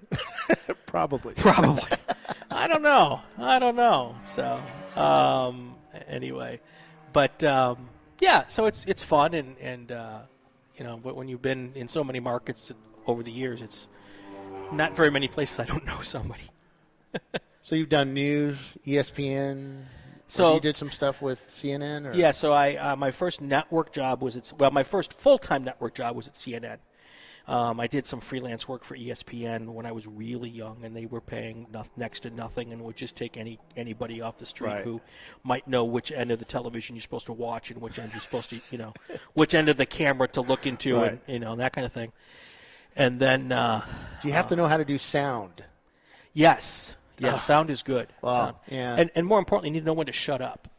Probably. I don't know. So anyway, but so it's fun and but when you've been in so many markets over the years, it's not very many places I don't know somebody. So you've done news, ESPN. So you did some stuff with CNN? Or? Yeah. So my first network job was my first full-time network job was at CNN. I did some freelance work for ESPN when I was really young, and they were paying next to nothing, and would just take anybody off the street who might know which end of the television you're supposed to watch and which end you're supposed to, which end of the camera to look into, and that kind of thing. And then, do you have to know how to do sound? Yes. Yeah, sound is good. Wow. Yeah. And more importantly, you need to know when to shut up.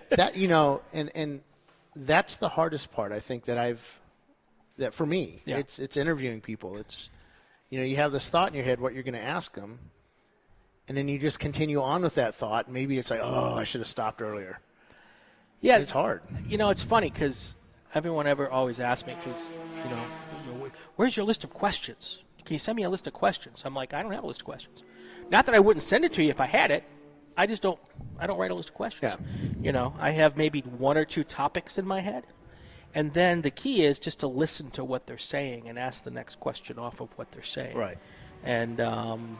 That and that's the hardest part. I think that for me, it's interviewing people. It's you have this thought in your head what you're going to ask them, and then you just continue on with that thought. Maybe it's like, I should have stopped earlier. Yeah, and it's hard. It's funny because everyone always asks me because where's your list of questions? Can you send me a list of questions? I'm like, I don't have a list of questions. Not that I wouldn't send it to you if I had it. I just don't. I don't write a list of questions. Yeah. I have maybe one or two topics in my head, and then the key is just to listen to what they're saying and ask the next question off of what they're saying. Right. And Well,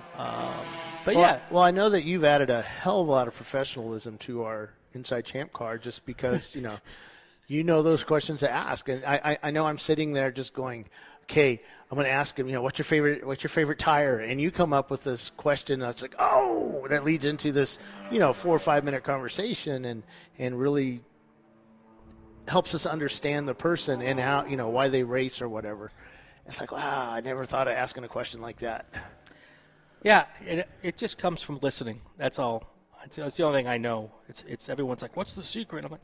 I know that you've added a hell of a lot of professionalism to our Inside Champ Car, just because you know those questions to ask, and I know I'm sitting there just going, okay, I'm going to ask him, what's your favorite tire? And you come up with this question that's like, that leads into this, 4 or 5 minute conversation and really helps us understand the person and how, why they race or whatever. It's like, wow, I never thought of asking a question like that. Yeah, it just comes from listening. That's all. It's the only thing I know. It's everyone's like, what's the secret? I'm like,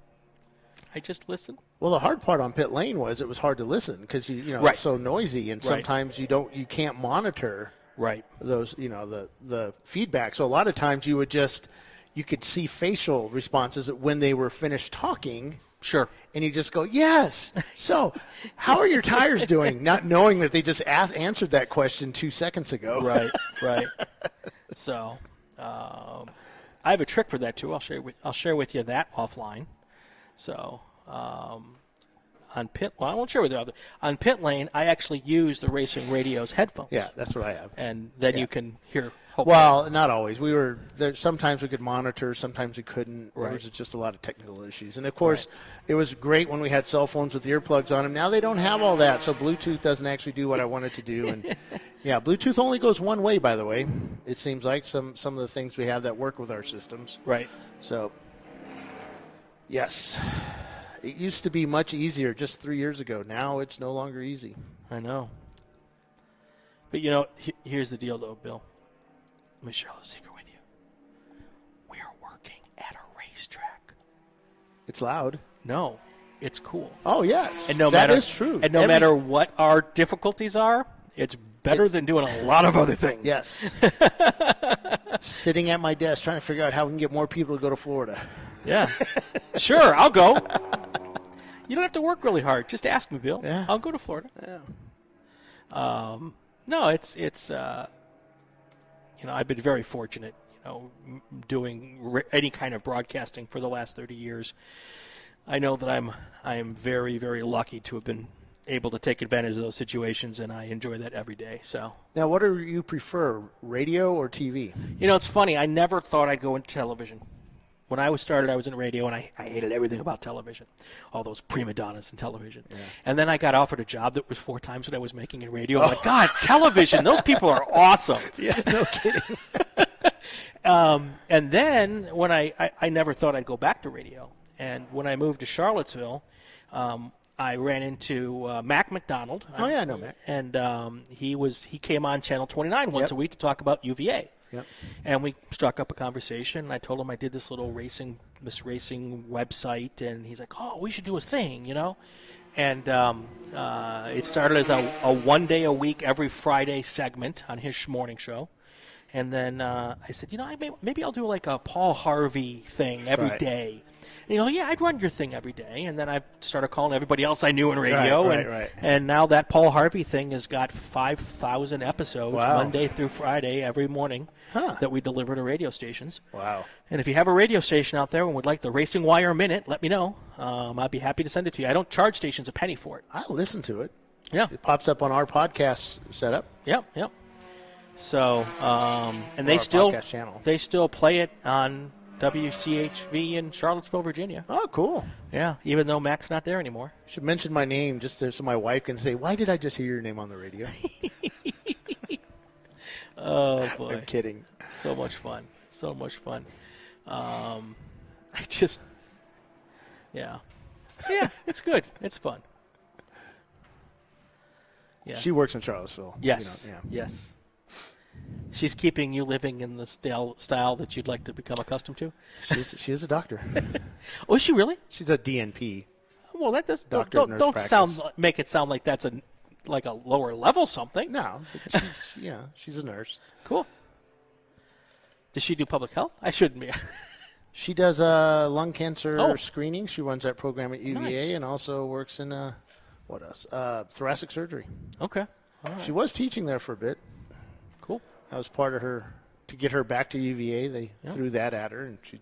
I just listen. Well, the hard part on pit lane was it was hard to listen because it's so noisy, and sometimes you can't monitor Right. Those, the feedback. So a lot of times you could see facial responses when they were finished talking. Sure. And you just go, yes. So how are your tires doing? Not knowing that they just answered that question 2 seconds ago. Right. So I have a trick for that too. I'll share with you that offline. So on pit, well, I won't share with you. On pit lane, I actually use the Racing Radio's headphones. Yeah, that's what I have. And then you can hear. Hopefully. Well, not always. We were there. Sometimes we could monitor. Sometimes we couldn't. Right. There was just a lot of technical issues. And of course, it was great when we had cell phones with earplugs on them. Now they don't have all that, so Bluetooth doesn't actually do what I want it to do. And yeah, Bluetooth only goes one way. By the way, it seems like some of the things we have that work with our systems. Right. So yes, it used to be much easier just 3 years ago. Now it's no longer easy. I know. But here's the deal, though, Bill. Let me share a secret with you. We are working at a racetrack. It's loud. No, it's cool. Oh, yes. And that is true. And no matter what our difficulties are, it's better than doing a lot of other things. Yes. Sitting at my desk trying to figure out how we can get more people to go to Florida. Yeah. Sure, I'll go. You don't have to work really hard. Just ask me, Bill. Yeah. I'll go to Florida. Yeah. No, it's I've been very fortunate, doing any kind of broadcasting for the last 30 years. I know that I am very, very lucky to have been able to take advantage of those situations, and I enjoy that every day. So now, what do you prefer, radio or TV? It's funny. I never thought I'd go into television. When I started, I was in radio, and I hated everything about television, all those prima donnas in television. Yeah. And then I got offered a job that was 4 times what I was making in radio. I'm like, God, television, those people are awesome. Yeah, no kidding. And then when I never thought I'd go back to radio. And when I moved to Charlottesville, I ran into Mac McDonald. Oh, yeah, I know Mac. And he came on Channel 29 once a week to talk about UVA. Yep. And we struck up a conversation. And I told him I did this little racing website, and he's like, "Oh, we should do a thing, And it started as a 1 day a week, every Friday segment on his morning show. And then I said, maybe I'll do like a Paul Harvey thing every day. And yeah, I'd run your thing every day. And then I started calling everybody else I knew in radio. Right. And now that Paul Harvey thing has got 5,000 episodes, wow. Monday through Friday, every morning that we deliver to radio stations. Wow. And if you have a radio station out there and would like the Racing Wire Minute, let me know. I'd be happy to send it to you. I don't charge stations a penny for it. I'll listen to it. Yeah. It pops up on our podcast setup. Yep. So, and they still play it on WCHV in Charlottesville, Virginia. Oh, cool. Yeah, even though Mac's not there anymore. You should mention my name just so my wife can say, "Why did I just hear your name on the radio?" Oh, boy. I'm kidding. So much fun. Yeah, it's good. It's fun. Yeah. She works in Charlottesville. Yes. Yes. She's keeping you living in the style that you'd like to become accustomed to? She is a doctor. Oh, is she really? She's a DNP. Well, that does don't make it sound like that's like a lower level something. No, she's a nurse. Cool. Does she do public health? I shouldn't be. She does lung cancer screening. She runs that program at UVA and also works in what else? Thoracic surgery. Okay. All right. She was teaching there for a bit. Cool. That was part of her to get her back to UVA. They threw that at her, and she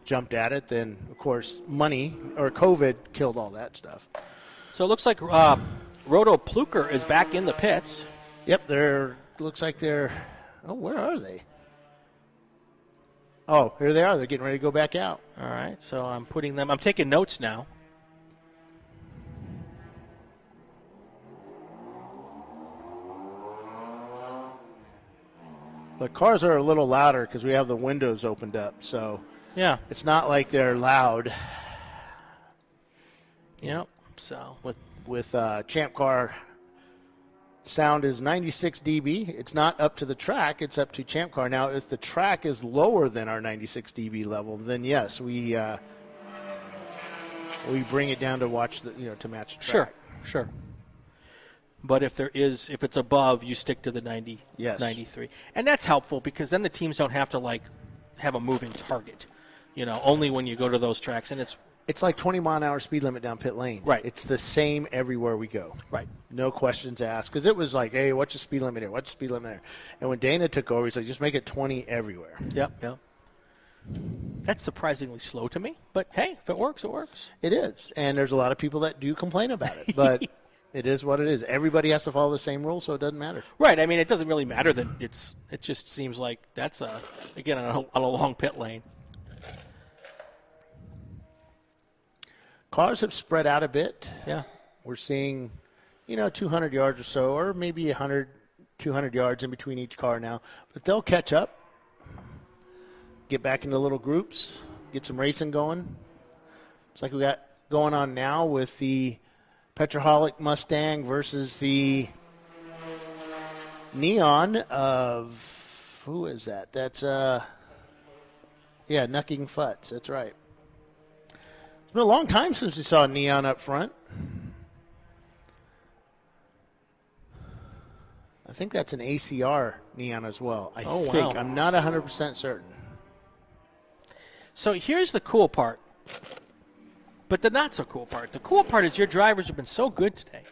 jumped at it. Then, of course, COVID killed all that stuff. So it looks like Roto Pluker is back in the pits. Yep, looks like they're. Oh, where are they? Oh, here they are. They're getting ready to go back out. All right, so I'm taking notes now. The cars are a little louder because we have the windows opened up, so yeah, it's not like they're loud. Yep. So with Champ Car, sound is 96 dB. It's not up to the track; it's up to Champ Car. Now, if the track is lower than our 96 dB level, then yes, we bring it down to watch to match the track. Sure. But if it's above, you stick to the 90, Yes. 93. And that's helpful because then the teams don't have to have a moving target, only when you go to those tracks. And it's like 20-mile-an-hour speed limit down pit lane. Right. It's the same everywhere we go. Right. No questions asked. Because it was like, hey, what's the speed limit here? What's the speed limit there? And when Dana took over, he's like, just make it 20 everywhere. Yep. That's surprisingly slow to me. But, hey, if it works, it works. It is. And there's a lot of people that do complain about it. But it is what it is. Everybody has to follow the same rules, so it doesn't matter. Right. I mean, it doesn't really matter that it just seems like that's, again, on a long pit lane. Cars have spread out a bit. Yeah. We're seeing, 200 yards or so, or maybe 100, 200 yards in between each car now. But they'll catch up, get back into little groups, get some racing going. It's like we got going on now with the Petroholic Mustang versus the Neon of, who is that? That's, Nucking Futz. That's right. It's been a long time since we saw Neon up front. I think that's an ACR Neon as well. I think. Wow. I'm not 100% certain. So here's the cool part, but the not so cool part. The cool part is your drivers have been so good today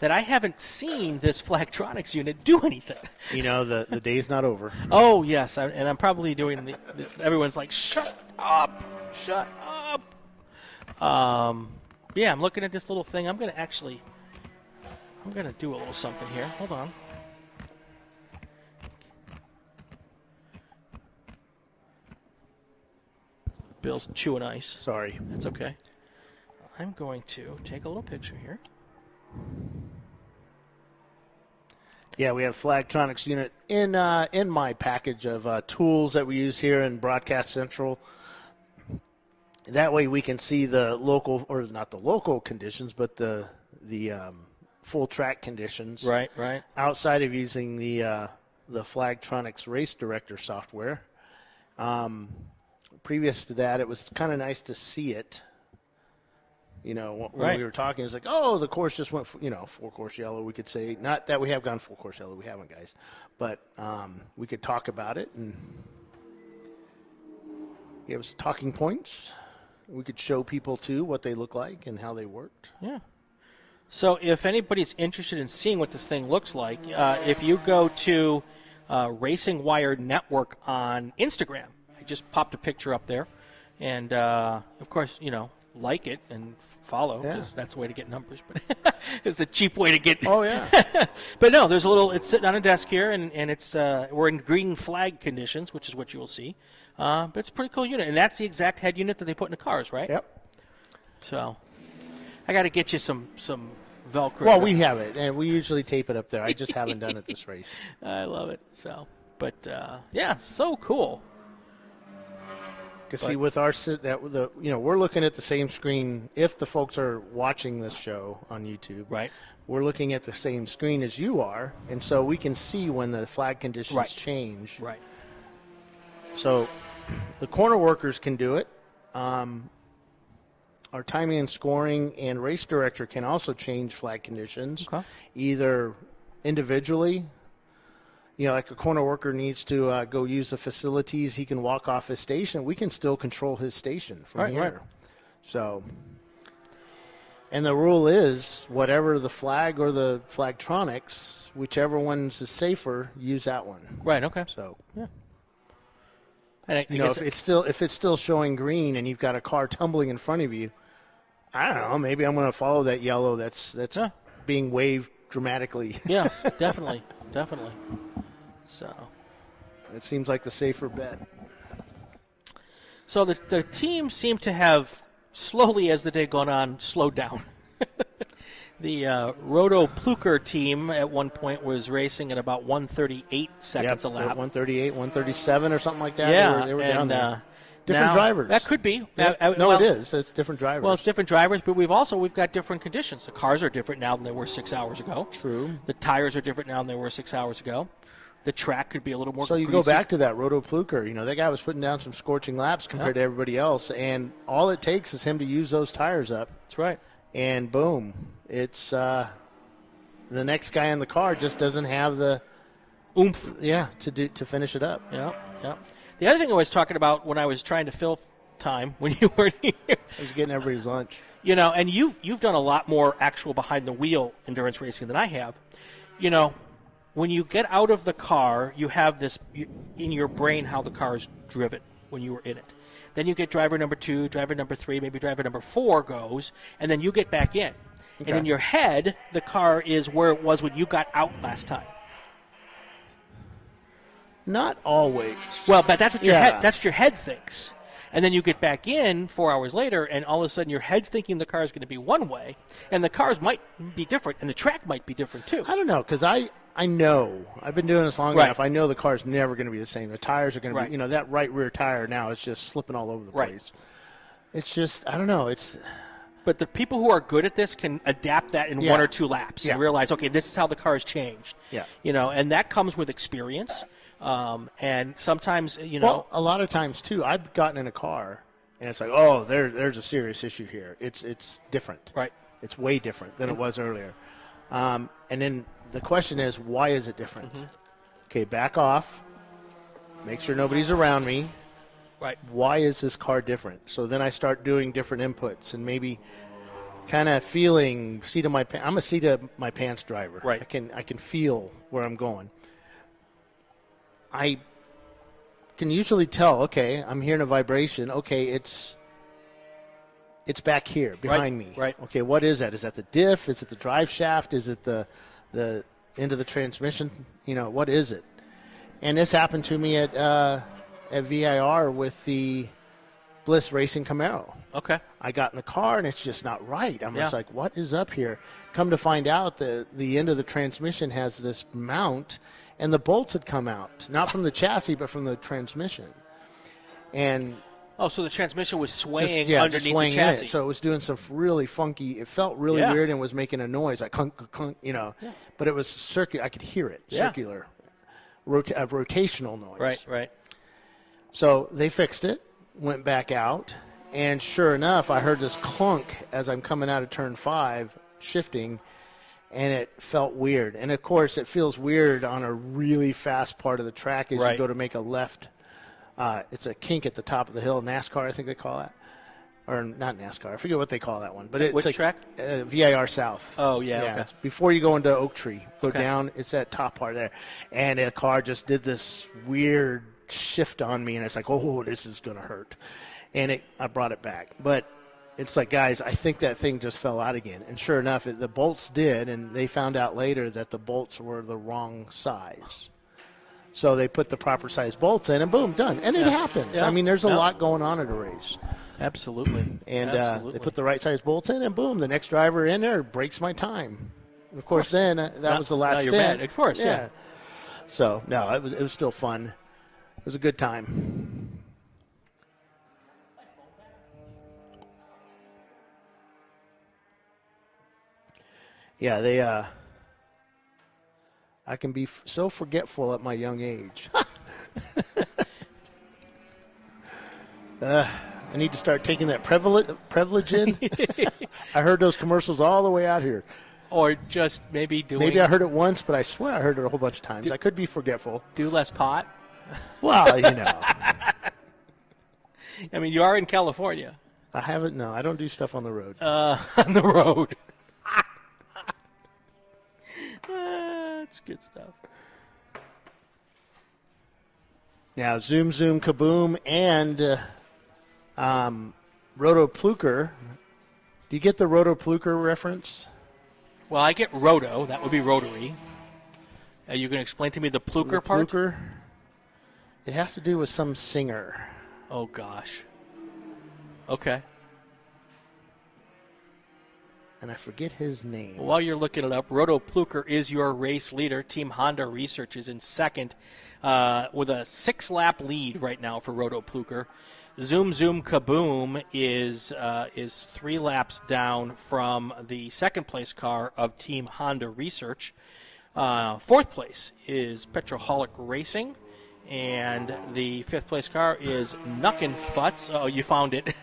that I haven't seen this Flagtronics unit do anything. The day's not over. Oh, yes, and I'm probably doing everyone's like, shut up. Yeah, I'm looking at this little thing. I'm going to do a little something here. Hold on. Bill's chewing ice. Sorry. That's okay. I'm going to take a little picture here. Yeah, we have Flagtronics unit in my package of tools that we use here in Broadcast Central. That way we can see the local, or not the local conditions, but the full track conditions. Right. Outside of using the Flagtronics Race Director software. Previous to that, it was kind of nice to see it. When we were talking, it's like, oh, the course just went, full course yellow. We could say, not that we have gone full course yellow, we haven't, guys, but we could talk about it and give us talking points. We could show people too what they look like and how they worked. Yeah. So if anybody's interested in seeing what this thing looks like, if you go to Racing Wire Network on Instagram, I just popped a picture up there, and of course, like it and follow, because that's the way to get numbers, but it's a cheap way to get. Oh, yeah. But no, there's it's sitting on a desk here, and it's we're in green flag conditions, which is what you will see. But it's a pretty cool unit, and that's the exact head unit that they put in the cars, right? Yep. So I got to get you some Velcro. Well, we have it, and we usually tape it up there. I just haven't done it this race. I love it. So, but yeah, so cool. See, with our we're looking at the same screen. If the folks are watching this show on YouTube, right, we're looking at the same screen as you are, and so we can see when the flag conditions change. Right. So, the corner workers can do it. Our timing and scoring and race director can also change flag conditions, either individually. Like a corner worker needs to go use the facilities, he can walk off his station. We can still control his station from here. Right. So, and the rule is whatever the flag or the Flagtronics, whichever one's is safer, use that one. Right. Okay. So, yeah. And if it's still showing green and you've got a car tumbling in front of you, I don't know. Maybe I'm going to follow that yellow that's being waved dramatically. Yeah, definitely. So it seems like the safer bet. So the team seemed to have slowly, as the day gone on, slowed down. The Roto Pluker team at one point was racing at about 138 seconds a lap. 138, 137 or something like that. Yeah, they were down there. Different drivers. That could be. Yeah. It is. It's different drivers. Well, it's different drivers, but we've got different conditions. The cars are different now than they were 6 hours ago. True. The tires are different now than they were 6 hours ago. The track could be a little more So you greasy. go back to that Roto Pluker. That guy was putting down some scorching laps compared to everybody else, and all it takes is him to use those tires up. That's right. And boom, it's the next guy in the car just doesn't have the oomph. Yeah, to finish it up. Yeah, yeah. The other thing I was talking about when I was trying to fill time when you weren't here, I was getting everybody's lunch. You know, and you've done a lot more actual behind the wheel endurance racing than I have. You know, when you get out of the car, you have this in your brain how the car is driven when you were in it. Then you get driver number 2, driver number 3, maybe driver number 4 goes, and then you get back in. Okay. And in your head, the car is where it was when you got out last time. Not always. Well, but that's what your head thinks. And then you get back in 4 hours later, and all of a sudden your head's thinking the car is going to be one way, and the cars might be different, and the track might be different too. I don't know, because I know. I've been doing this long enough. I know the car's never going to be the same. The tires are going to be, that right rear tire now is just slipping all over the place. It's just, I don't know. But the people who are good at this can adapt that in 1 or 2 laps and realize, okay, this is how the car has changed. Yeah. You know, and that comes with experience. And sometimes, Well, a lot of times, too, I've gotten in a car, and it's like, oh, there's a serious issue here. It's different. Right. It's way different than it was earlier. And then the question is, why is it different? Mm-hmm. Okay, back off. Make sure nobody's around me. Right. Why is this car different? So then I start doing different inputs and maybe kind of feeling seat of my pants. I'm a seat of my pants driver. Right. I can feel where I'm going. I can usually tell, okay, I'm hearing a vibration. Okay, it's back here behind me. Right. Okay, what is that? Is that the diff? Is it the drive shaft? Is it the end of the transmission? What is it? And this happened to me at VIR with the Bliss Racing Camaro. Okay. I got in the car, and it's just not right. I'm just like, what is up here? Come to find out, the end of the transmission has this mount, and the bolts had come out, not from the chassis, but from the transmission. And so the transmission was swaying just underneath swaying the chassis. in it. So it was doing some really funky. It felt really weird and was making a noise, like clunk, clunk, But it was circular. I could hear it, circular, a rotational noise. Right. So they fixed it, went back out, and sure enough, I heard this clunk as I'm coming out of turn 5, shifting, and it felt weird. And, of course, it feels weird on a really fast part of the track as you go to make a left. It's a kink at the top of the hill. NASCAR, I think they call that. Or not NASCAR. I forget what they call that one. But it's which like, track? VIR South. Oh, yeah. Okay. It's before you go into Oak Tree. Go down. It's that top part there. And the car just did this weird shift on me, and it's like, oh, this is going to hurt. And I brought it back. But it's like, guys, I think that thing just fell out again. And sure enough, the bolts did, and they found out later that the bolts were the wrong size. So they put the proper size bolts in, and boom, done. And it happens. Yeah. I mean, there's a lot going on at a race. Absolutely. And they put the right size bolts in, and boom, the next driver in there breaks my time. And of course, then that was the last you're stint. bad. Of course, yeah. So, no, it was still fun. It was a good time. Yeah, I can be so forgetful at my young age. I need to start taking that privilege in. I heard those commercials all the way out here. Or just maybe doing... Maybe I heard it once, but I swear I heard it a whole bunch of times. I could be forgetful. Do less pot? Well, you know. I mean, you are in California. I haven't, no. I don't do stuff on the road. On the road. That's good stuff. Now, Zoom, Zoom, Kaboom, and Roto Pluker. Do you get the Roto Pluker reference? Well, I get roto. That would be rotary. Are you going to explain to me the pluker part? Pluker? It has to do with some singer. Oh, gosh. Okay. And I forget his name. While you're looking it up, Roto Pluker is your race leader. Team Honda Research is in second with a 6-lap lead right now for Roto Pluker. Zoom Zoom Kaboom is 3 laps down from the second place car of Team Honda Research. Fourth place is Petroholic Racing, and the fifth place car is Nuckin' Futz. Oh, you found it.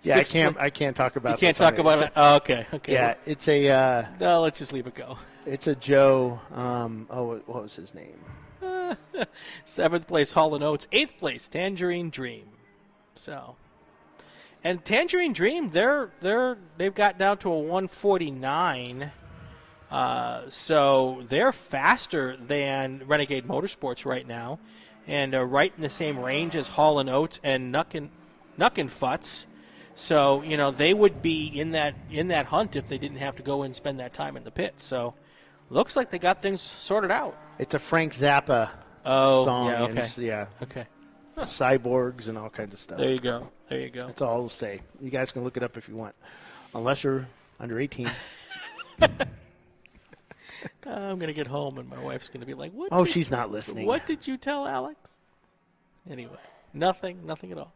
Yeah, I can't talk about. You can't this on talk about it. Oh, okay. Yeah, it's a. No, let's just leave it go. It's a Joe. What was his name? 7th place, Hall & Oates. 8th place, Tangerine Dream. So, and Tangerine Dream, they've got down to a 149. So they're faster than Renegade Motorsports right now, and right in the same range as Hall & Oates and Nuckenfutz. So they would be in that hunt if they didn't have to go and spend that time in the pit. So looks like they got things sorted out. It's a Frank Zappa song. Yeah, okay. And it's, Okay. Cyborgs and all kinds of stuff. There you go. That's all I'll say. You guys can look it up if you want, unless you're under 18. I'm going to get home and my wife's going to be like, "What?" Oh, she's not listening. What did you tell Alex? Anyway, nothing at all.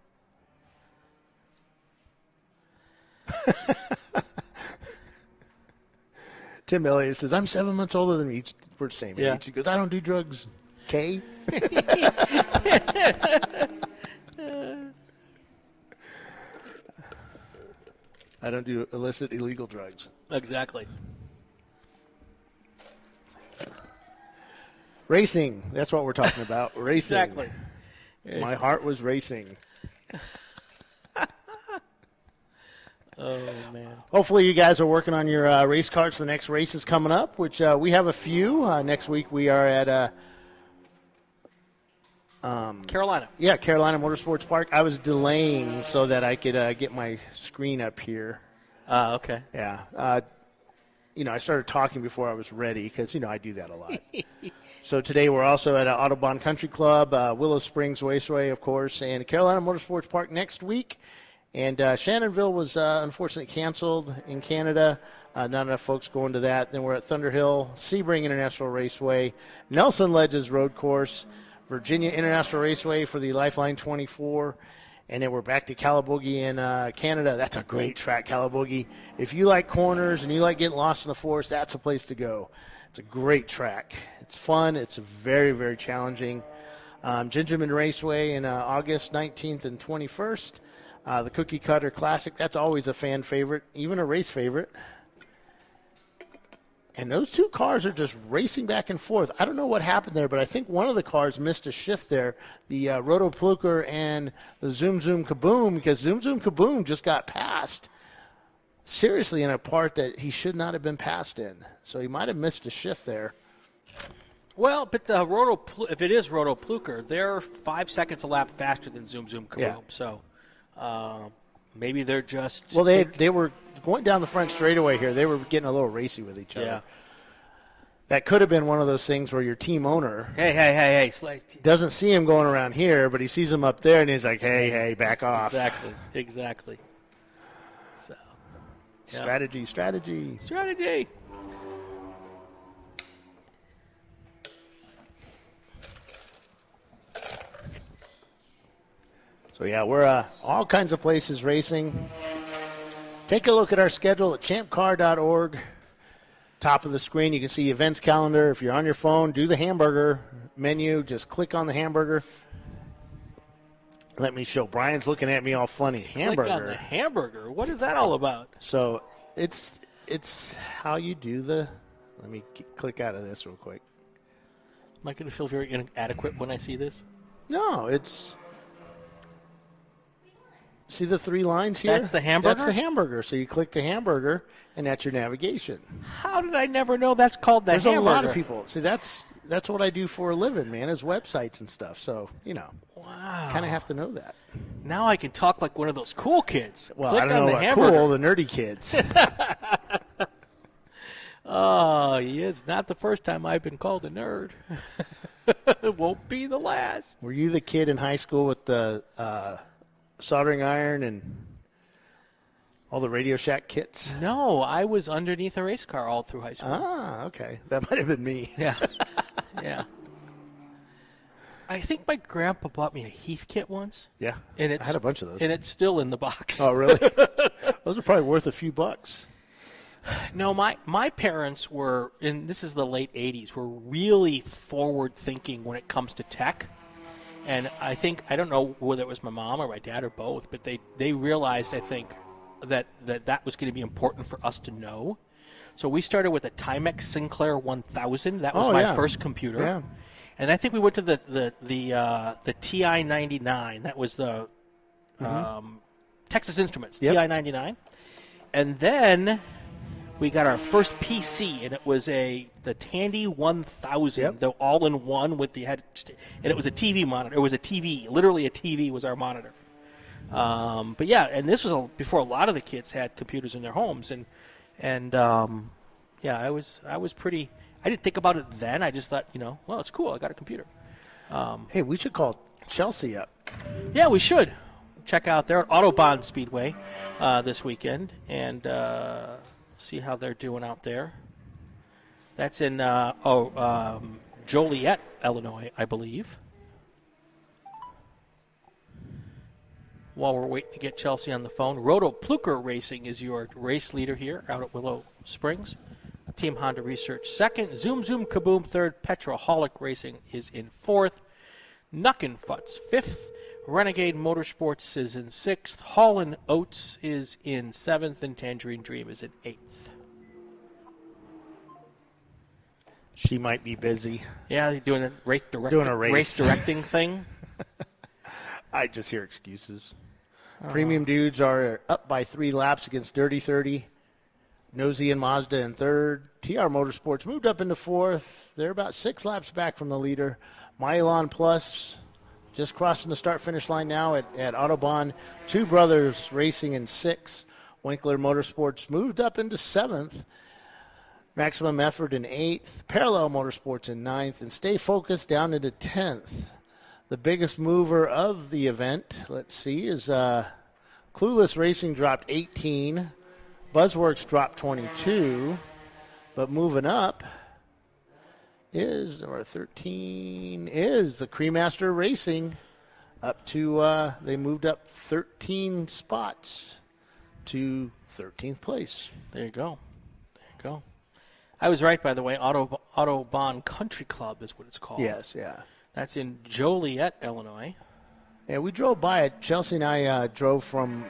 Tim Elliott says, I'm 7 months older than me. We're the same age. He goes, I don't do drugs. K? I don't do illicit, illegal drugs. Exactly. Racing. That's what we're talking about. Racing. Exactly. My heart was racing. Oh, man. Hopefully you guys are working on your race cars for the next races coming up, which we have a few. Next week we are at Carolina. Yeah, Carolina Motorsports Park. I was delaying so that I could get my screen up here. Okay. Yeah. I started talking before I was ready because, I do that a lot. So today we're also at Autobahn Country Club, Willow Springs Raceway, of course, and Carolina Motorsports Park next week. And Shannonville was unfortunately canceled in Canada. Not enough folks going to that. Then we're at Thunderhill, Sebring International Raceway, Nelson Ledges Road Course, Virginia International Raceway for the Lifeline 24. And then we're back to Calabogie in Canada. That's a great track, Calabogie. If you like corners and you like getting lost in the forest, that's a place to go. It's a great track. It's fun. It's very, very challenging. Gingerman Raceway in August 19th and 21st. The Cookie Cutter Classic, that's always a fan favorite, even a race favorite. And those two cars are just racing back and forth. I don't know what happened there, but I think one of the cars missed a shift there, the Roto Pluker and the Zoom Zoom Kaboom, because Zoom Zoom Kaboom just got passed seriously in a part that he should not have been passed in. So he might have missed a shift there. Well, but if it is Roto Pluker, they're 5 seconds a lap faster than Zoom Zoom Kaboom. Yeah. So maybe they're just well, they were going down the front straightaway here. They were getting a little racy with each other. Yeah. That could have been one of those things where your team owner hey, doesn't see him going around here, but he sees him up there, and he's like, hey, back off. Exactly. So, yeah. Strategy. So, yeah, we're all kinds of places racing. Take a look at our schedule at ChampCar.Org. Top of the screen, you can see events calendar. If you're on your phone, do the hamburger menu. Just click on the hamburger. Let me show. Brian's looking at me all funny. Hamburger. Click on the hamburger. What is that all about? So it's how you do the. Let me click out of this real quick. Am I going to feel very inadequate when I see this? No, it's. See the three lines here? That's the hamburger? That's the hamburger. So you click the hamburger, and that's your navigation. How did I never know that's called the hamburger? There's a lot of people. See, that's what I do for a living, man, is websites and stuff. So, wow. Kind of have to know that. Now I can talk like one of those cool kids. Well, click I don't on know the what hamburger. cool, the nerdy kids. Oh, yeah, it's not the first time I've been called a nerd. It won't be the last. Were you the kid in high school with the soldering iron and all the Radio Shack kits? No, I was underneath a race car all through high school. Ah, okay. That might have been me. Yeah. Yeah. I think my grandpa bought me a Heath kit once. Yeah. And I had a bunch of those. And it's still in the box. Oh, really? Those are probably worth a few bucks. No, my parents were, and this is the late 80s, were really forward-thinking when it comes to tech. And I think, I don't know whether it was my mom or my dad or both, but they realized, I think, that was going to be important for us to know. So we started with a Timex Sinclair 1000. That was my first computer. Yeah. And I think we went to the TI 99. That was the Texas Instruments, TI 99. And then we got our first PC, and it was the Tandy 1000, the all-in-one with the head, and it was a TV monitor. It was a TV, literally a TV was our monitor. But yeah, and this was before a lot of the kids had computers in their homes, and I was pretty. I didn't think about it then. I just thought, well, it's cool. I got a computer. Hey, we should call Chelsea up. Yeah, we should. Check out there at Autobahn Speedway this weekend and see how they're doing out there. That's in Joliet, Illinois, I believe. While we're waiting to get Chelsea on the phone, Roto Pluker Racing is your race leader here out at Willow Springs. Team Honda Research second. Zoom Zoom Kaboom third. Petroholic Racing is in fourth. Nuckenfutz fifth. Renegade Motorsports is in sixth. Hall & Oates is in seventh. And Tangerine Dream is in eighth. She might be busy. Yeah, doing a race directing thing. I just hear excuses. Premium Dudes are up by 3 laps against Dirty 30. Nosy and Mazda in third. TR Motorsports moved up into fourth. They're about 6 laps back from the leader. Mylon Plus just crossing the start-finish line now at Autobahn. Two Brothers Racing in sixth. Winkler Motorsports moved up into seventh. Maximum Effort in eighth. Parallel Motorsports in ninth. And Stay Focused down into 10th. The biggest mover of the event, let's see, is Clueless Racing dropped 18. Buzzworks dropped 22. But moving up is number 13 is the Cremaster Racing up to, they moved up 13 spots to 13th place. There you go. I was right, by the way. Autobahn Country Club is what it's called. Yes, yeah. That's in Joliet, Illinois. Yeah, we drove by it. Chelsea and I drove from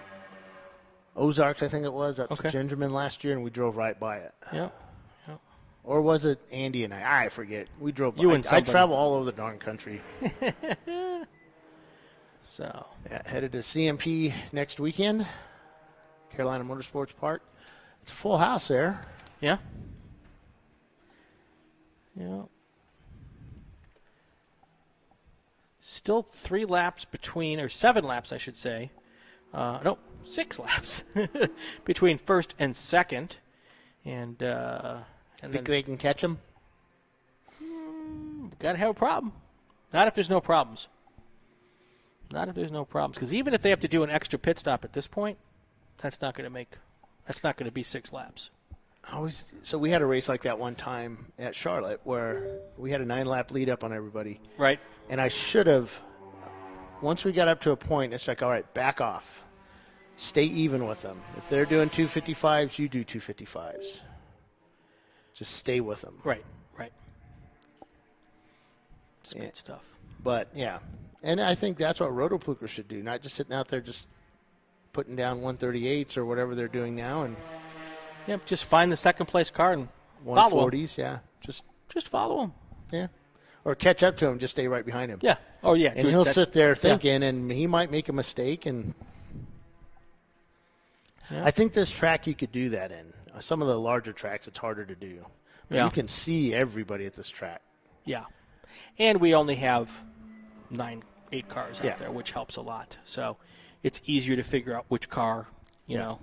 Ozarks, I think it was, up to Gingerman last year, and we drove right by it. Yep. Or was it Andy and I? I forget. We drove by. You and I travel all over the darn country. So. Yeah, headed to CMP next weekend, Carolina Motorsports Park. It's a full house there. Yeah. Still 3 laps between, or 7 laps, I should say. 6 laps between first and second. And think they can catch them? Got to have a problem. Not if there's no problems. Because even if they have to do an extra pit stop at this point, that's not going to be 6 laps. So we had a race like that one time at Charlotte where we had a 9-lap lead up on everybody. Right. And I should have, once we got up to a point, it's like, all right, back off. Stay even with them. If they're doing 255s, you do 255s. Just stay with them. Right. It's good stuff. But, yeah. And I think that's what Rotopluker should do, not just sitting out there just putting down 138s or whatever they're doing now. And yeah, just find the second-place car and follow 140s, him. Yeah. Just follow him. Yeah. Or catch up to him, just stay right behind him. Yeah. Oh, yeah. And he'll sit there thinking, and he might make a mistake. And I think this track you could do that in. Some of the larger tracks, it's harder to do. But you can see everybody at this track. Yeah. And we only have 8 cars out there, which helps a lot. So it's easier to figure out which car, to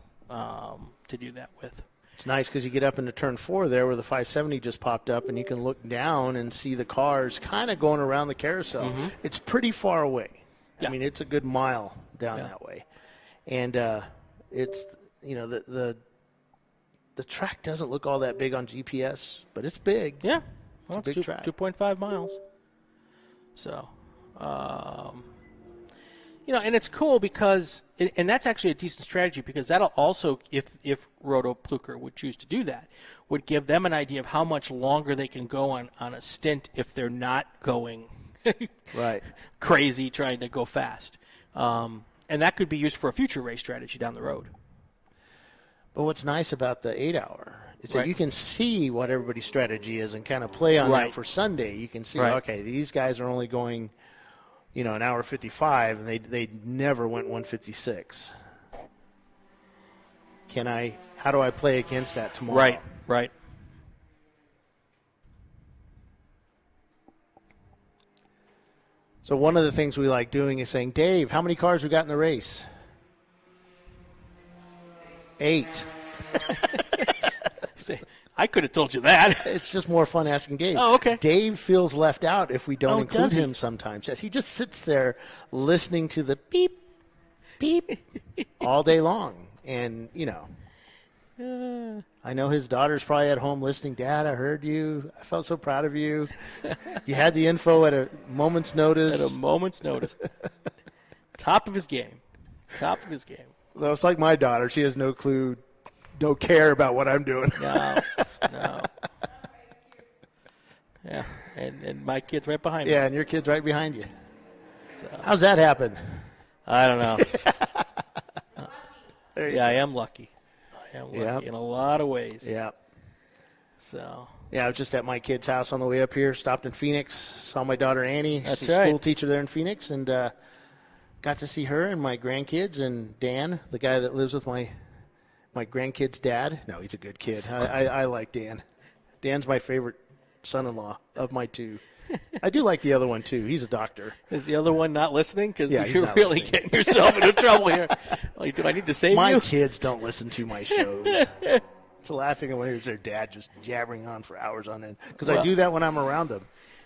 do that with. It's nice because you get up into turn 4 there where the 570 just popped up, and you can look down and see the cars kind of going around the carousel. Mm-hmm. It's pretty far away. Yeah. I mean, it's a good mile down that way. And it's, the track doesn't look all that big on GPS, but it's big. Yeah. Well, it's a big track. 2.5 miles. So, and it's cool because, and that's actually a decent strategy because that'll also, if Roto Pluker would choose to do that, would give them an idea of how much longer they can go on a stint if they're not going Right. crazy trying to go fast. And that could be used for a future race strategy down the road. But what's nice about the 8-hour is that Right. you can see what everybody's strategy is and kind of play on Right. that for Sunday. You can see, Right. okay, these guys are only going, an hour 55, and they never went 156. How do I play against that tomorrow? Right. So one of the things we like doing is saying, Dave, how many cars we got in the race? 8. I could have told you that. It's just more fun asking Dave. Oh, okay. Dave feels left out if we don't include does he? him sometimes. Yes, he just sits there listening to the beep, beep all day long. And, I know his daughter's probably at home listening. Dad, I heard you. I felt so proud of you. You had the info at a moment's notice. At a moment's notice. Top of his game. Well, it's like my daughter. She has no clue, no care about what I'm doing. No. Yeah, and my kid's right behind me. Yeah, and your kid's right behind you. So. How's that happen? I don't know. There you I go. am lucky. In a lot of ways. Yeah. So. Yeah, I was just at my kid's house on the way up here, stopped in Phoenix, saw my daughter Annie. That's She's a right. school teacher there in Phoenix, and got to see her and my grandkids and Dan, the guy that lives with my grandkid's dad. No, he's a good kid. I like Dan. Dan's my favorite son-in-law of my two. I do like the other one, too. He's a doctor. Is the other one not listening? Because Yeah, he's you're not really listening. getting yourself into trouble here. Like, do I need to save My you? kids don't listen to my shows. It's the last thing I want to hear is their dad just jabbering on for hours on end. Because I do that when I'm around them.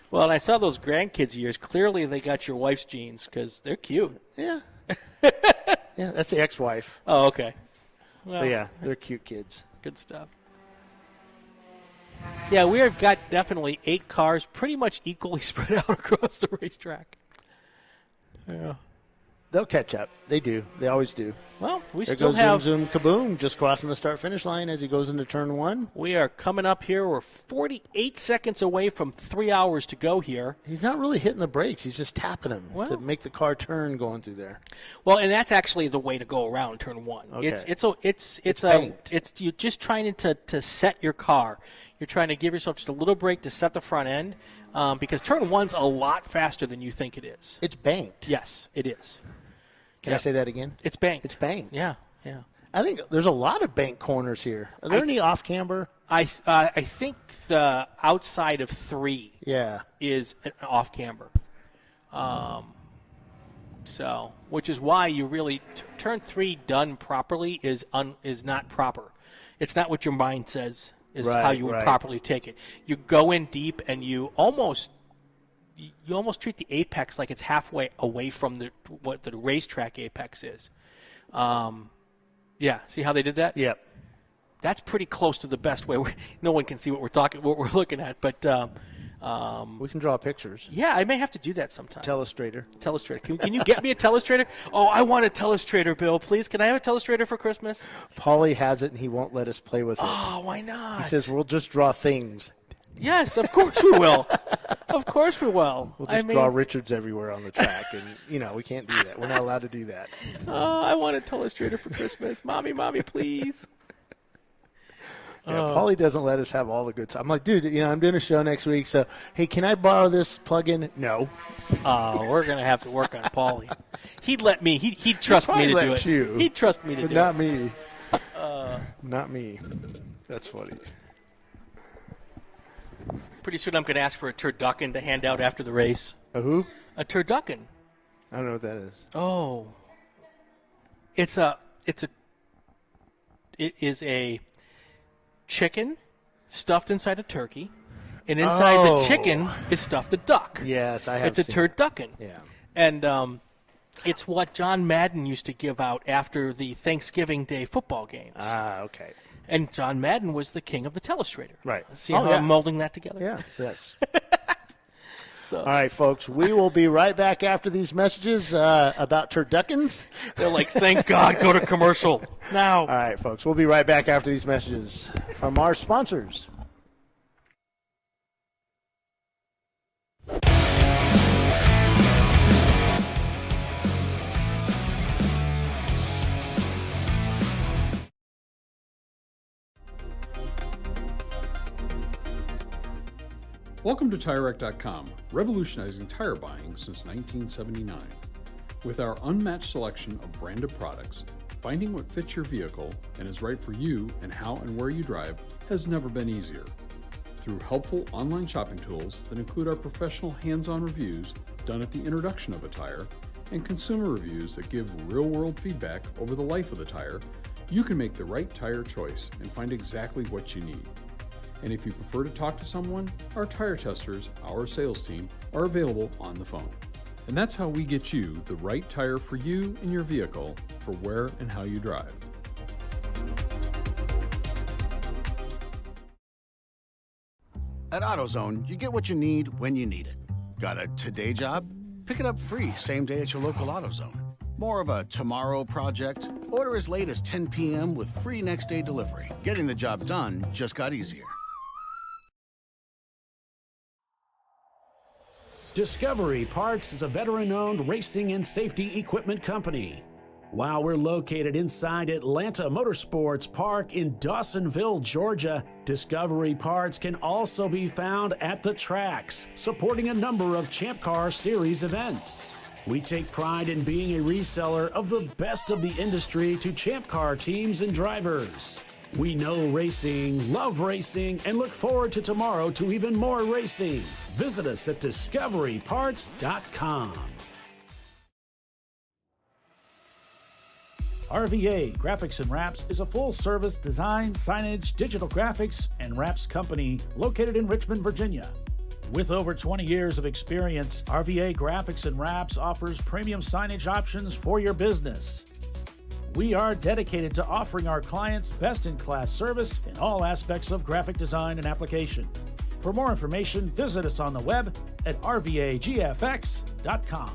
Well, and I saw those grandkids of yours. Clearly, they got your wife's genes because they're cute. Yeah. Yeah, that's the ex-wife. Oh, okay. Well, But yeah, they're cute kids. Good stuff. Yeah, we have got definitely 8 cars pretty much equally spread out across the racetrack. Yeah. They'll catch up. They do. They always do. Well, we there still goes have. Zoom, zoom, kaboom, just crossing the start-finish line as he goes into turn 1. We are coming up here. We're 48 seconds away from 3 hours to go here. He's not really hitting the brakes. He's just tapping them Well. to make the car turn going through there. Well, and that's actually the way to go around turn 1. Okay. It's banked. you're just trying to set your car. You're trying to give yourself just a little break to set the front end because turn 1's a lot faster than you think it is. It's banked. Yes, it is. Can I say that again? It's banked. It's banked. Yeah. I think there's a lot of bank corners here. Are there any off camber? I think the outside of 3 is an off camber. So, which is why you really turn 3 done properly is not proper. It's not what your mind says is how you would properly take it. You go in deep and you almost treat the apex like it's halfway away from what the racetrack apex is. Yeah, see how they did that? Yep. That's pretty close to the best way. No one can see what we're looking at, but we can draw pictures. Yeah, I may have to do that sometime. Telestrator. Can you get me a telestrator? Oh, I want a telestrator, Bill. Please, can I have a telestrator for Christmas? Paulie has it, and he won't let us play with it. Oh, why not? He says we'll just draw things. Yes, of course we will. Of course we will. We'll just draw Richards everywhere on the track, and, we can't do that. We're not allowed to do that. Oh, I want a telestrator for Christmas. Mommy, please. Yeah, Paulie doesn't let us have all the good stuff. I'm like, dude, I'm doing a show next week, so, hey, can I borrow this plug-in? No. We're going to have to work on Paulie. He'd let me. He'd trust me to do it. You, He'd trust me to do it. Not me. Not me. That's funny. Pretty soon I'm going to ask for a turducken to hand out after the race. A who? A turducken. I don't know what that is. Oh. It is a chicken stuffed inside a turkey, and inside the chicken is stuffed a duck. Yes, I have It's a turducken. Yeah. And it's what John Madden used to give out after the Thanksgiving Day football games. Ah, okay. And John Madden was the king of the telestrator. Right. See how I'm molding that together? Yeah, yes. So. All right, folks, we will be right back after these messages about turduckens. They're like, thank God, go to commercial now. All right, folks, we'll be right back after these messages from our sponsors. Welcome to TireRack.com, revolutionizing tire buying since 1979. With our unmatched selection of branded products, finding what fits your vehicle and is right for you and how and where you drive has never been easier. Through helpful online shopping tools that include our professional hands-on reviews done at the introduction of a tire and consumer reviews that give real-world feedback over the life of the tire, you can make the right tire choice and find exactly what you need. And if you prefer to talk to someone, our tire testers, our sales team, are available on the phone. And that's how we get you the right tire for you and your vehicle for where and how you drive. At AutoZone, you get what you need when you need it. Got a today job? Pick it up free same day at your local AutoZone. More of a tomorrow project? Order as late as 10 p.m. with free next day delivery. Getting the job done just got easier. Discovery Parts is a veteran-owned racing and safety equipment company. While we're located inside Atlanta Motorsports Park in Dawsonville, Georgia, Discovery Parts can also be found at the tracks, supporting a number of Champ Car Series events. We take pride in being a reseller of the best of the industry to Champ Car teams and drivers. We know racing, love racing, and look forward to tomorrow to even more racing. Visit us at discoveryparts.com. RVA Graphics and Wraps is a full-service design, signage, digital graphics, and wraps company located in Richmond, Virginia. With over 20 years of experience, RVA Graphics and Wraps offers premium signage options for your business. We are dedicated to offering our clients best-in-class service in all aspects of graphic design and application. For more information, visit us on the web at rvagfx.com.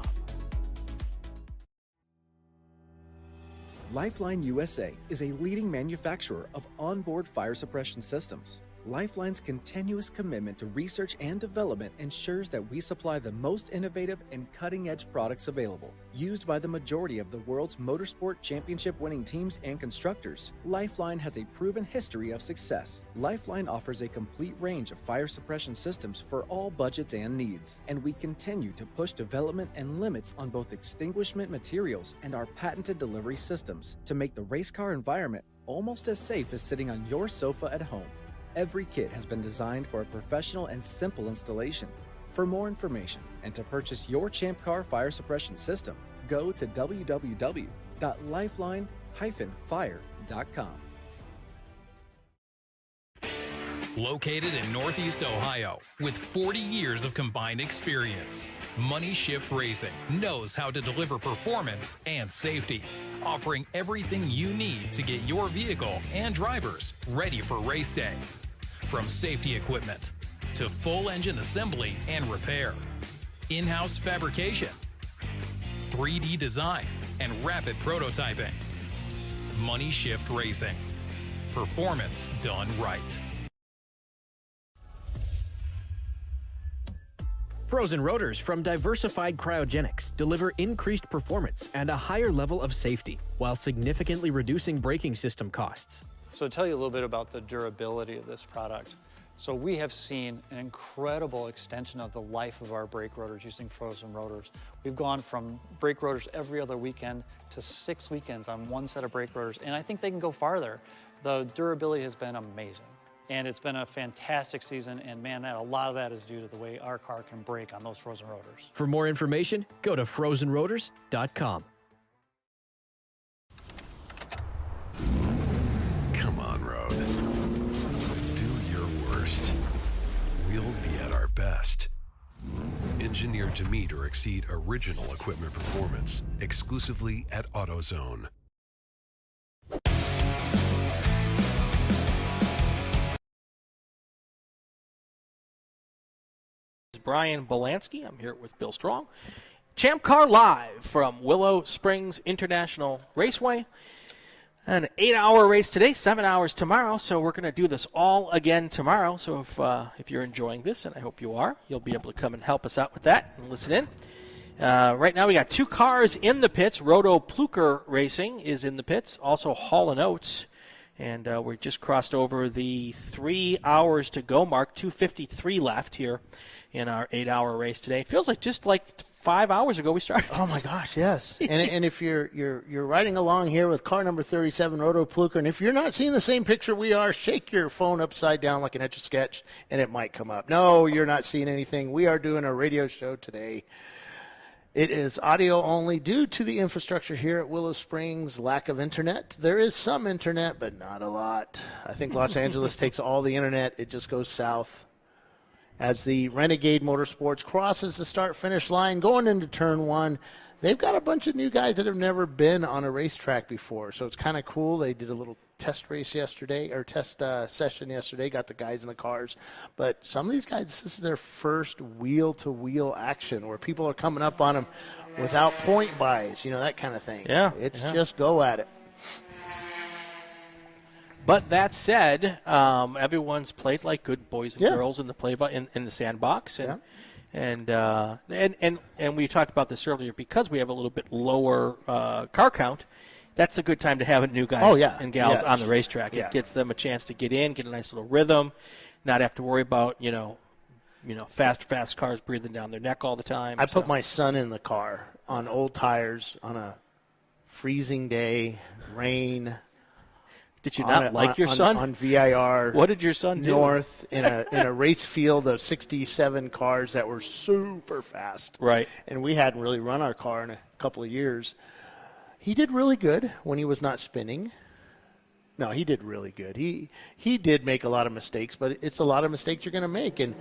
Lifeline USA is a leading manufacturer of onboard fire suppression systems. Lifeline's continuous commitment to research and development ensures that we supply the most innovative and cutting-edge products available. Used by the majority of the world's motorsport championship-winning teams and constructors, Lifeline has a proven history of success. Lifeline offers a complete range of fire suppression systems for all budgets and needs, and we continue to push development and limits on both extinguishment materials and our patented delivery systems to make the race car environment almost as safe as sitting on your sofa at home. Every kit has been designed for a professional and simple installation. For more information and to purchase your Champ Car fire suppression system, go to www.lifeline-fire.com. Located in Northeast Ohio, with 40 years of combined experience, Money Shift Racing knows how to deliver performance and safety, offering everything you need to get your vehicle and drivers ready for race day. From safety equipment to full engine assembly and repair, in-house fabrication, 3D design, and rapid prototyping. Money Shift Racing. Performance done right. Frozen rotors from Diversified Cryogenics deliver increased performance and a higher level of safety, while significantly reducing braking system costs. So to tell you a little bit about the durability of this product. So we have seen an incredible extension of the life of our brake rotors using frozen rotors. We've gone from brake rotors every other weekend to 6 weekends on one set of brake rotors, and I think they can go farther. The durability has been amazing. And it's been a fantastic season, and man, a lot of that is due to the way our car can brake on those frozen rotors. For more information, go to frozenrotors.com. Come on, road. Do your worst. We'll be at our best. Engineered to meet or exceed original equipment performance, exclusively at AutoZone. Brian Bielanski. I'm here with Bill Strong. ChampCar.Live from Willow Springs International Raceway. An 8-hour race today, 7 hours tomorrow, so we're going to do this all again tomorrow. So if you're enjoying this, and I hope you are, you'll be able to come and help us out with that and listen in. Right now we got 2 cars in the pits. Roto Pluker Racing is in the pits. Also Hall & Oates And we just crossed over the 3 hours to go mark, 2:53 left here in our 8-hour race today. It feels like just like 5 hours ago we started this. Oh my gosh, yes. and if you're riding along here with car number 37, Roto Pluker, and if you're not seeing the same picture we are, shake your phone upside down like an Etch-a-Sketch, and it might come up. No, you're not seeing anything. We are doing a radio show today. It is audio only due to the infrastructure here at Willow Springs, lack of internet. There is some internet, but not a lot. I think Los Angeles takes all the internet. It just goes south. As the Renegade Motorsports crosses the start-finish line going into Turn 1, they've got a bunch of new guys that have never been on a racetrack before. So it's kind of cool. They did a little test race yesterday, or test session yesterday, got the guys in the cars. But some of these guys, this is their first wheel-to-wheel action where people are coming up on them without point buys, that kind of thing. Yeah. It's just go at it. But that said, everyone's played like good boys and girls in the in the sandbox, and we talked about this earlier, because we have a little bit lower car count. That's a good time to have new guys and gals on the racetrack. It gets them a chance to get in, get a nice little rhythm, not have to worry about fast cars breathing down their neck all the time. I put my son in the car on old tires on a freezing day, rain. Did you not like your son? On VIR. What did your son do? North in a race field of 67 cars that were super fast. Right. And we hadn't really run our car in a couple of years. He did really good when he was not spinning. No, he did really good. He did make a lot of mistakes, but it's a lot of mistakes you're going to make. And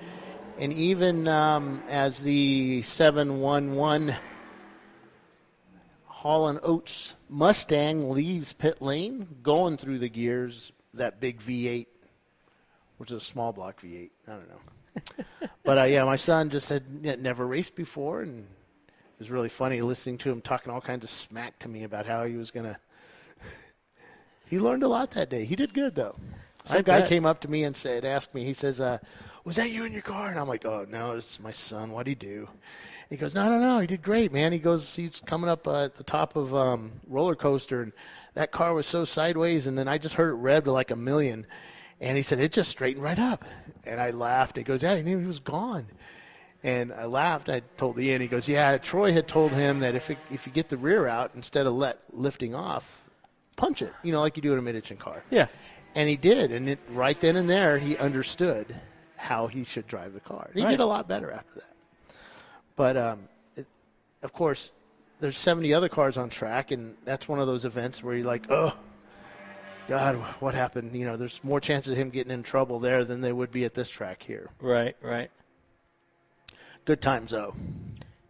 even as the 711 Hall & Oates Mustang leaves pit lane, going through the gears, that big V8, which is a small block V8. I don't know. But, my son just had never raced before, and it was really funny listening to him talking all kinds of smack to me about how he was going to – he learned a lot that day. He did good, though. Some guy came up to me and asked me, he says, was that you in your car? And I'm like, oh, no, it's my son. What'd he do? He goes, no, he did great, man. He goes, he's coming up at the top of roller coaster, and that car was so sideways, and then I just heard it rev to like a million. And he said, it just straightened right up. And I laughed. He goes, yeah, he knew he was gone. And I laughed. I told Ian, he goes, yeah, Troy had told him that if you get the rear out, instead of lifting off, punch it, like you do in a mid-engine car. Yeah. And he did. And right then and there, he understood how he should drive the car. He did a lot better after that. But, of course, there's 70 other cars on track, and that's one of those events where you're like, oh, God, what happened? There's more chances of him getting in trouble there than there would be at this track here. Right. Good times, though.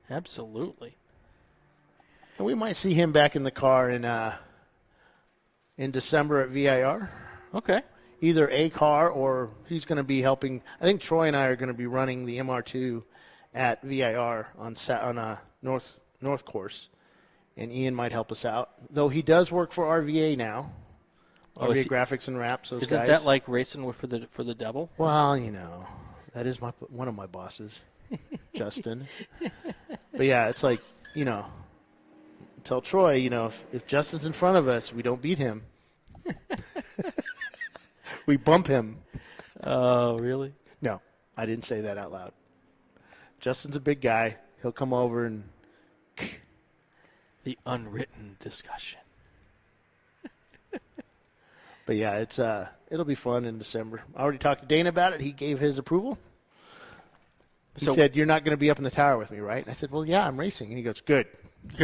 Absolutely. And we might see him back in the car in December at VIR. Okay. Either a car or he's going to be helping. I think Troy and I are going to be running the MR2 at VIR on a north course, and Ian might help us out. Though he does work for RVA now. RVA Graphics and Wraps, those Isn't guys. that like racing for the devil? Well, that is one of my bosses, Justin. But yeah, it's like, tell Troy, if Justin's in front of us, we don't beat him. We bump him. Oh, really? No, I didn't say that out loud. Justin's a big guy. He'll come over and... The unwritten discussion. But yeah, it'll be fun in December. I already talked to Dane about it. He gave his approval. He said, you're not going to be up in the tower with me, right? And I said, well, yeah, I'm racing. And he goes, good.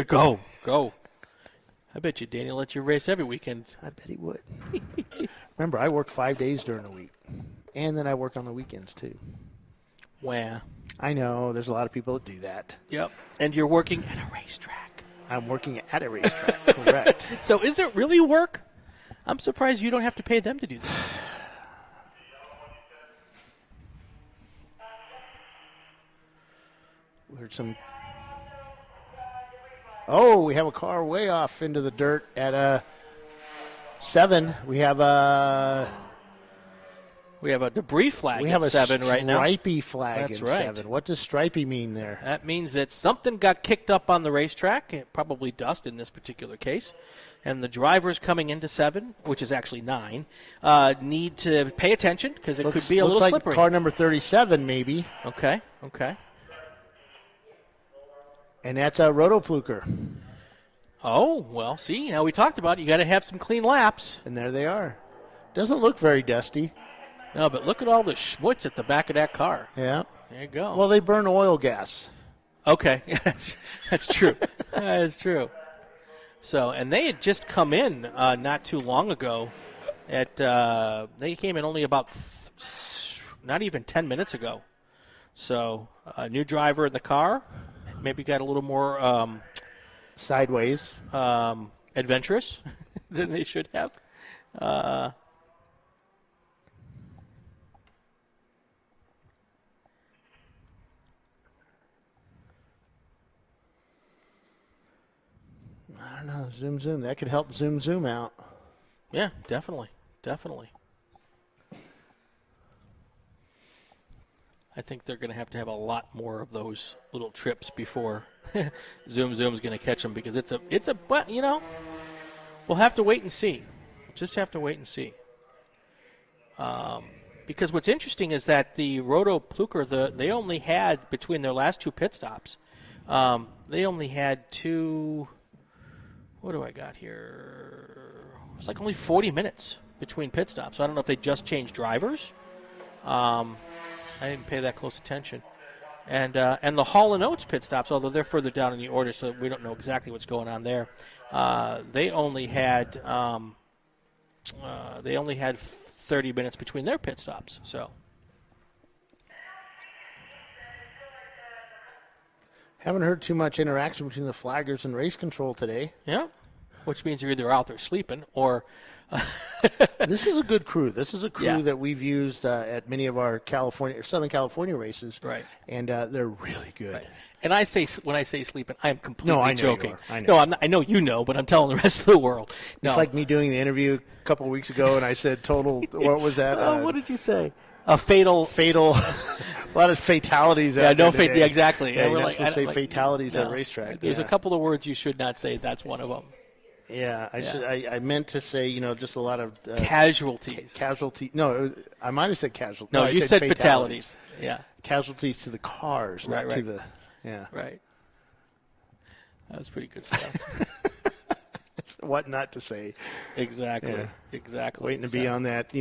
Go. I bet you Danny let you race every weekend. I bet he would. Remember, I work 5 days during the week. And then I work on the weekends, too. Wow. I know. There's a lot of people that do that. Yep. And you're working at a racetrack. I'm working at a racetrack, correct. So is it really work? I'm surprised you don't have to pay them to do this. We heard some... Oh, we have a car way off into the dirt at 7. We have a debris flag at 7 right now. Stripey flag That's at right. 7. What does stripey mean there? That means that something got kicked up on the racetrack, probably dust in this particular case. And the drivers coming into 7, which is actually 9, need to pay attention because it could be a little like slippery. Car number 37, maybe. Okay. And that's a Rotopluker. Oh, well, see, now we talked about it. You got to have some clean laps. And there they are. Doesn't look very dusty. No, but look at all the schmutz at the back of that car. Yeah. There you go. Well, they burn oil gas. Okay, that's true. That is true. So, and they had just come in not too long ago. They came in only about not even 10 minutes ago. So, a new driver in the car, maybe got a little more sideways, adventurous than they should have. I don't know. Zoom. That could help zoom out. Yeah, definitely. I think they're going to have a lot more of those little trips before Zoom's going to catch them because but we'll have to wait and see. Just have to wait and see. Because what's interesting is that the Rotopluker, they only had, between their last 2 pit stops, they only had 2, what do I got here? It's like only 40 minutes between pit stops. So I don't know if they just changed drivers. I didn't pay that close attention. And the Hall & Oates pit stops, although they're further down in the order, so we don't know exactly what's going on there. They only had 30 minutes between their pit stops. So haven't heard too much interaction between the flaggers and race control today. Yeah, which means you're either out there sleeping or. This is a good crew. This is a crew that we've used at many of our Southern California races. Right. And they're really good. Right. And when I say sleeping, I'm completely I know joking. You are. I know. No, I'm not, I know you know, but I'm telling the rest of the world. No. It's like me doing the interview a couple of weeks ago, and I said total. What was that? What did you say? A fatal. A lot of fatalities. Yeah, no today. Yeah, exactly. Yeah, and you're we're not supposed to say fatalities at a racetrack. There's a couple of words you should not say. That's one of them. Yeah, I meant to say, just a lot of casualties. No, I might have said casualties. No, you said fatalities. Yeah, casualties to the cars, not to the. Yeah, right. That was pretty good stuff. What not to say. Exactly. Exactly. Waiting to be on that,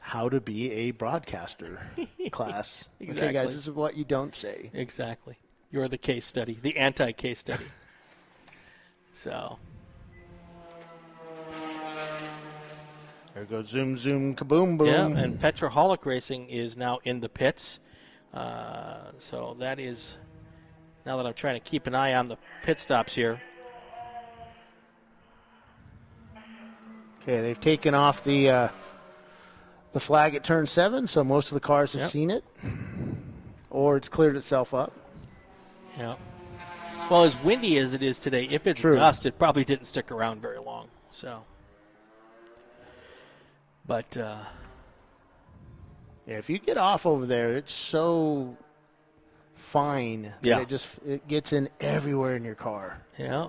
how to be a broadcaster class. Exactly. Okay, guys, this is what you don't say. Exactly. You're the case study, the anti-case study. So. There goes zoom, kaboom, boom. Yeah, and Petroholic Racing is now in the pits. So that is, now that I'm trying to keep an eye on the pit stops here. Okay, they've taken off the flag at turn 7, so most of the cars have seen it. Or it's cleared itself up. Yeah. Well, as windy as it is today, if it's dust, it probably didn't stick around very long. So. But if you get off over there, it's so fine that it gets in everywhere in your car. Yeah.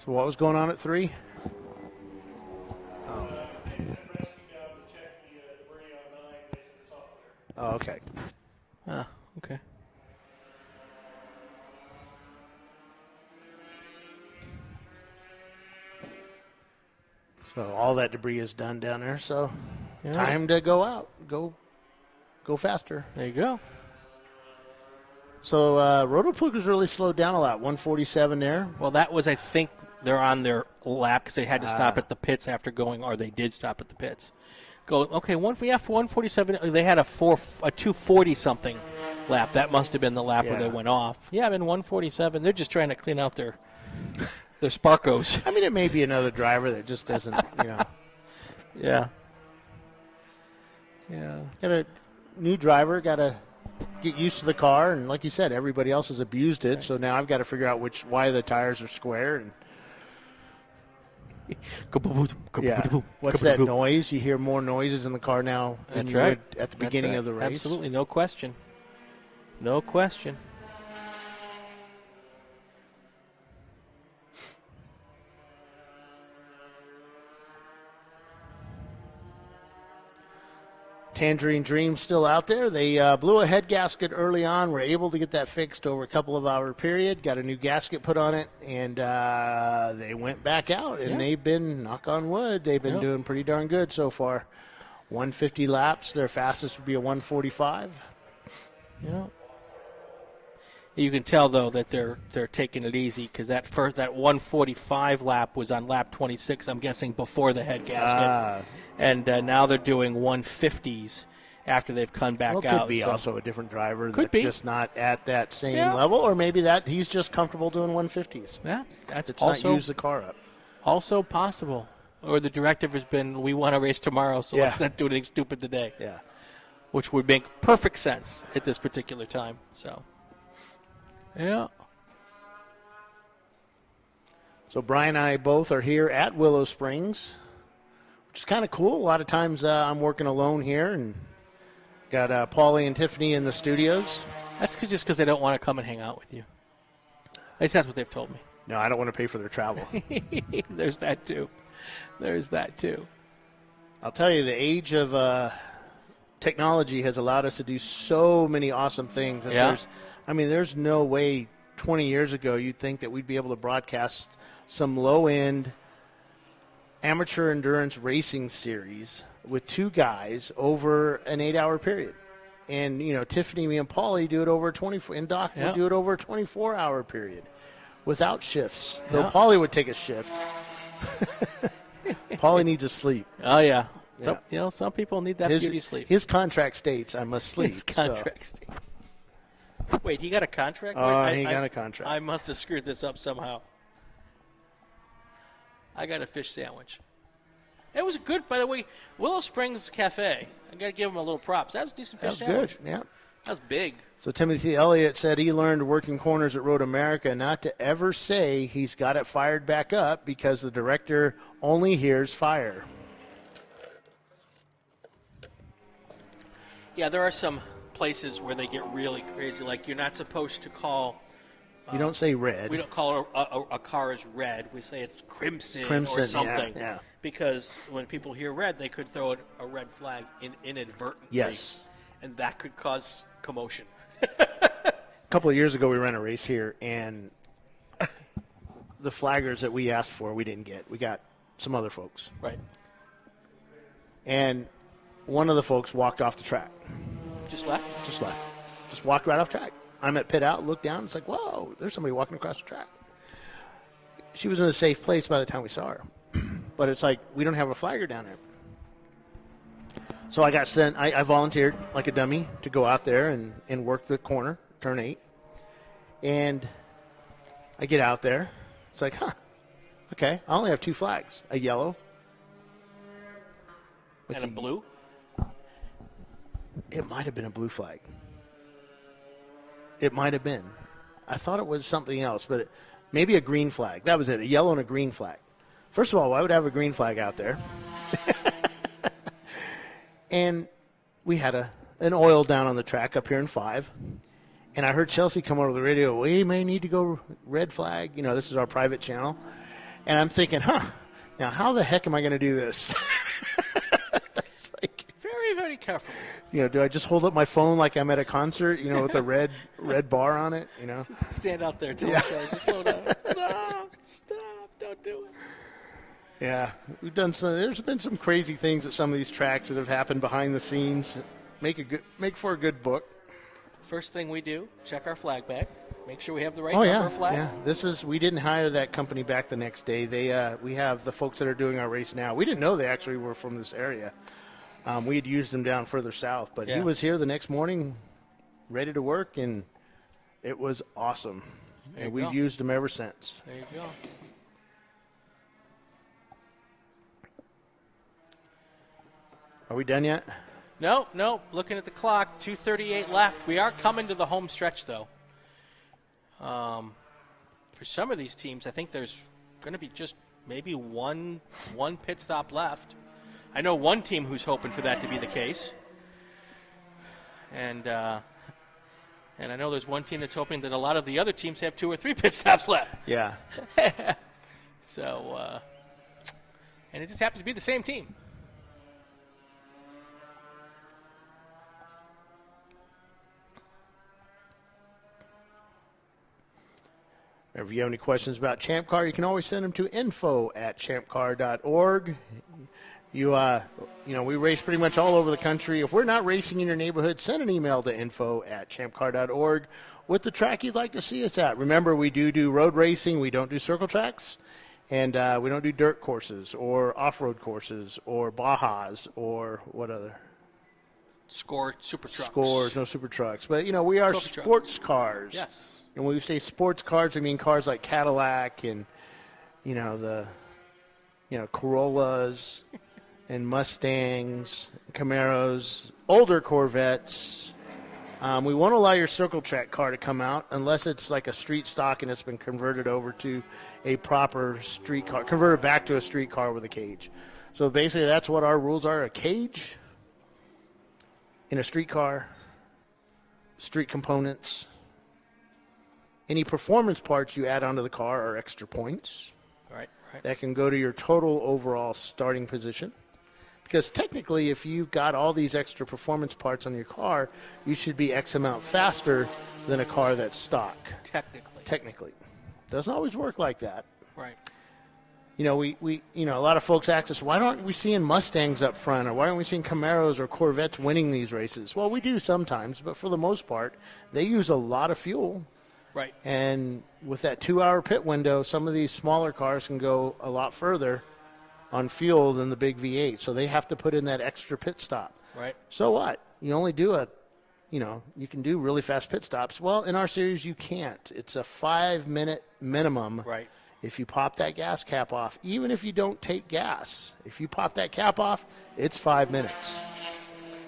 So what was going on at 3? Oh, okay. Okay. So all that debris is done down there. So time to go out. Go faster. There you go. So Rotopluker's really slowed down a lot. 147 there. Well, that was, I think, they're on their lap because they had to stop at the pits after going, or they did stop at the pits. For 147. They had a 240 something lap. That must have been the lap where they went off. Yeah, in 147. They're just trying to clean out their Sparkos. I mean, it may be another driver that just doesn't, Yeah. Got a new driver. Got a get used to the car, and like you said, everybody else has abused it. So now I've got to figure out why the tires are square. And what's that noise? You hear more noises in the car now than you would at the beginning of the race. Absolutely, no question. No question. Tangerine Dream still out there. They blew a head gasket early on. Were able to get that fixed over a couple of hour period. Got a new gasket put on it, and they went back out. And they've been, knock on wood, they've been doing pretty darn good so far. 150 laps. Their fastest would be a 145. Yeah. You can tell though that they're taking it easy because that 145 lap was on lap 26. I'm guessing before the head gasket. And now they're doing 150s after they've come back out. Could be also a different driver Could that's be. just not at that same level, or maybe that he's just comfortable doing 150s. Yeah, that's it's also not use the car up. Also possible. Or the directive has been, we want to race tomorrow, so let's not do anything stupid today. Yeah, which would make perfect sense at this particular time. So, yeah. So Brian and I both are here at Willow Springs, which is kind of cool. A lot of times I'm working alone here and got Paulie and Tiffany in the studios. That's just because they don't want to come and hang out with you. At least that's what they've told me. No, I don't want to pay for their travel. There's that too. I'll tell you, the age of technology has allowed us to do so many awesome things. And there's no way 20 years ago you'd think that we'd be able to broadcast some low-end amateur endurance racing series with two guys over an 8-hour period. And, Tiffany, me, and Paulie do it over a 24, and Doc would do it over a 24-hour period without shifts. Though Paulie would take a shift. Paulie needs to sleep. Oh, yeah. Some people need that beauty sleep. His contract states I must sleep. His contract states. Wait, he got a contract? He got a contract. I must have screwed this up somehow. I got a fish sandwich. It was good, by the way. Willow Springs Cafe. I got to give him a little props. That was a decent fish sandwich. Good, yeah. That was big. So Timothy Elliott said he learned working corners at Road America not to ever say he's got it fired back up because the director only hears fire. Yeah, there are some places where they get really crazy. Like you're not supposed to call. You don't say red. We don't call a car as red. We say it's crimson or something. Yeah. Because when people hear red, they could throw a red flag inadvertently. Yes. And that could cause commotion. A couple of years ago, we ran a race here, and the flaggers that we asked for, we didn't get. We got some other folks. Right. And one of the folks walked off the track. Just left? Just left. Just walked right off track. I'm at pit out, looked down. It's like, whoa, there's somebody walking across the track. She was in a safe place by the time we saw her. But it's like, we don't have a flagger down there. So I got sent, I volunteered like a dummy to go out there and work the corner, turn 8. And I get out there. It's like, okay, I only have 2 flags, a yellow. And a blue? It might have been a blue flag. It might have been. I thought it was something else, but maybe a green flag. That was it, a yellow and a green flag. First of all, why would I have a green flag out there? And we had an oil down on the track up here in 5. And I heard Chelsea come over the radio, we may need to go red flag. This is our private channel. And I'm thinking, now how the heck am I going to do this? It's like, very, very careful. Do I just hold up my phone like I'm at a concert, with a red bar on it, Just stand out there. Just slow down. Stop. Don't do it. Yeah, we've done some. There's been some crazy things at some of these tracks that have happened behind the scenes. Make for a good book. First thing we do, check our flag bag. Make sure we have the right number of flags. Yeah, we didn't hire that company back the next day. We have the folks that are doing our race now. We didn't know they actually were from this area. We had used them down further south, but he was here the next morning, ready to work, and it was awesome. And we've used them ever since. There you go. Are we done yet? No. Looking at the clock, 2:38 left. We are coming to the home stretch, though. For some of these teams, I think there's going to be just maybe one pit stop left. I know one team who's hoping for that to be the case. And I know there's one team that's hoping that a lot of the other teams have 2 or 3 pit stops left. Yeah. So, and it just happens to be the same team. If you have any questions about Champ Car, you can always send them to info@champcar.org. We race pretty much all over the country. If we're not racing in your neighborhood, send an email to info@champcar.org with the track you'd like to see us at. Remember, we do road racing. We don't do circle tracks, and we don't do dirt courses or off-road courses or Bajas or what other? Score super trucks. Scores, no super trucks. But, we are Trophy sports cars. Yes. And when we say sports cars, we mean cars like Cadillac and, Corollas and Mustangs, Camaros, older Corvettes. We won't allow your circle track car to come out unless it's like a street stock and it's been converted over to a proper street car, converted back to a street car with a cage. So basically that's what our rules are: a cage in a street car, street components. Any performance parts you add onto the car are extra points. Right. That can go to your total overall starting position. Because technically, if you've got all these extra performance parts on your car, you should be X amount faster than a car that's stock. Technically. Doesn't always work like that. Right. A lot of folks ask us, why aren't we seeing Mustangs up front, or why aren't we seeing Camaros or Corvettes winning these races? Well, we do sometimes, but for the most part, they use a lot of fuel. Right. And with that 2-hour pit window, some of these smaller cars can go a lot further on fuel than the big V8. So they have to put in that extra pit stop. Right. So what? You only do you can do really fast pit stops. Well, in our series, you can't. It's a 5-minute minimum. Right. If you pop that gas cap off, even if you don't take gas, if you pop that cap off, it's 5 minutes.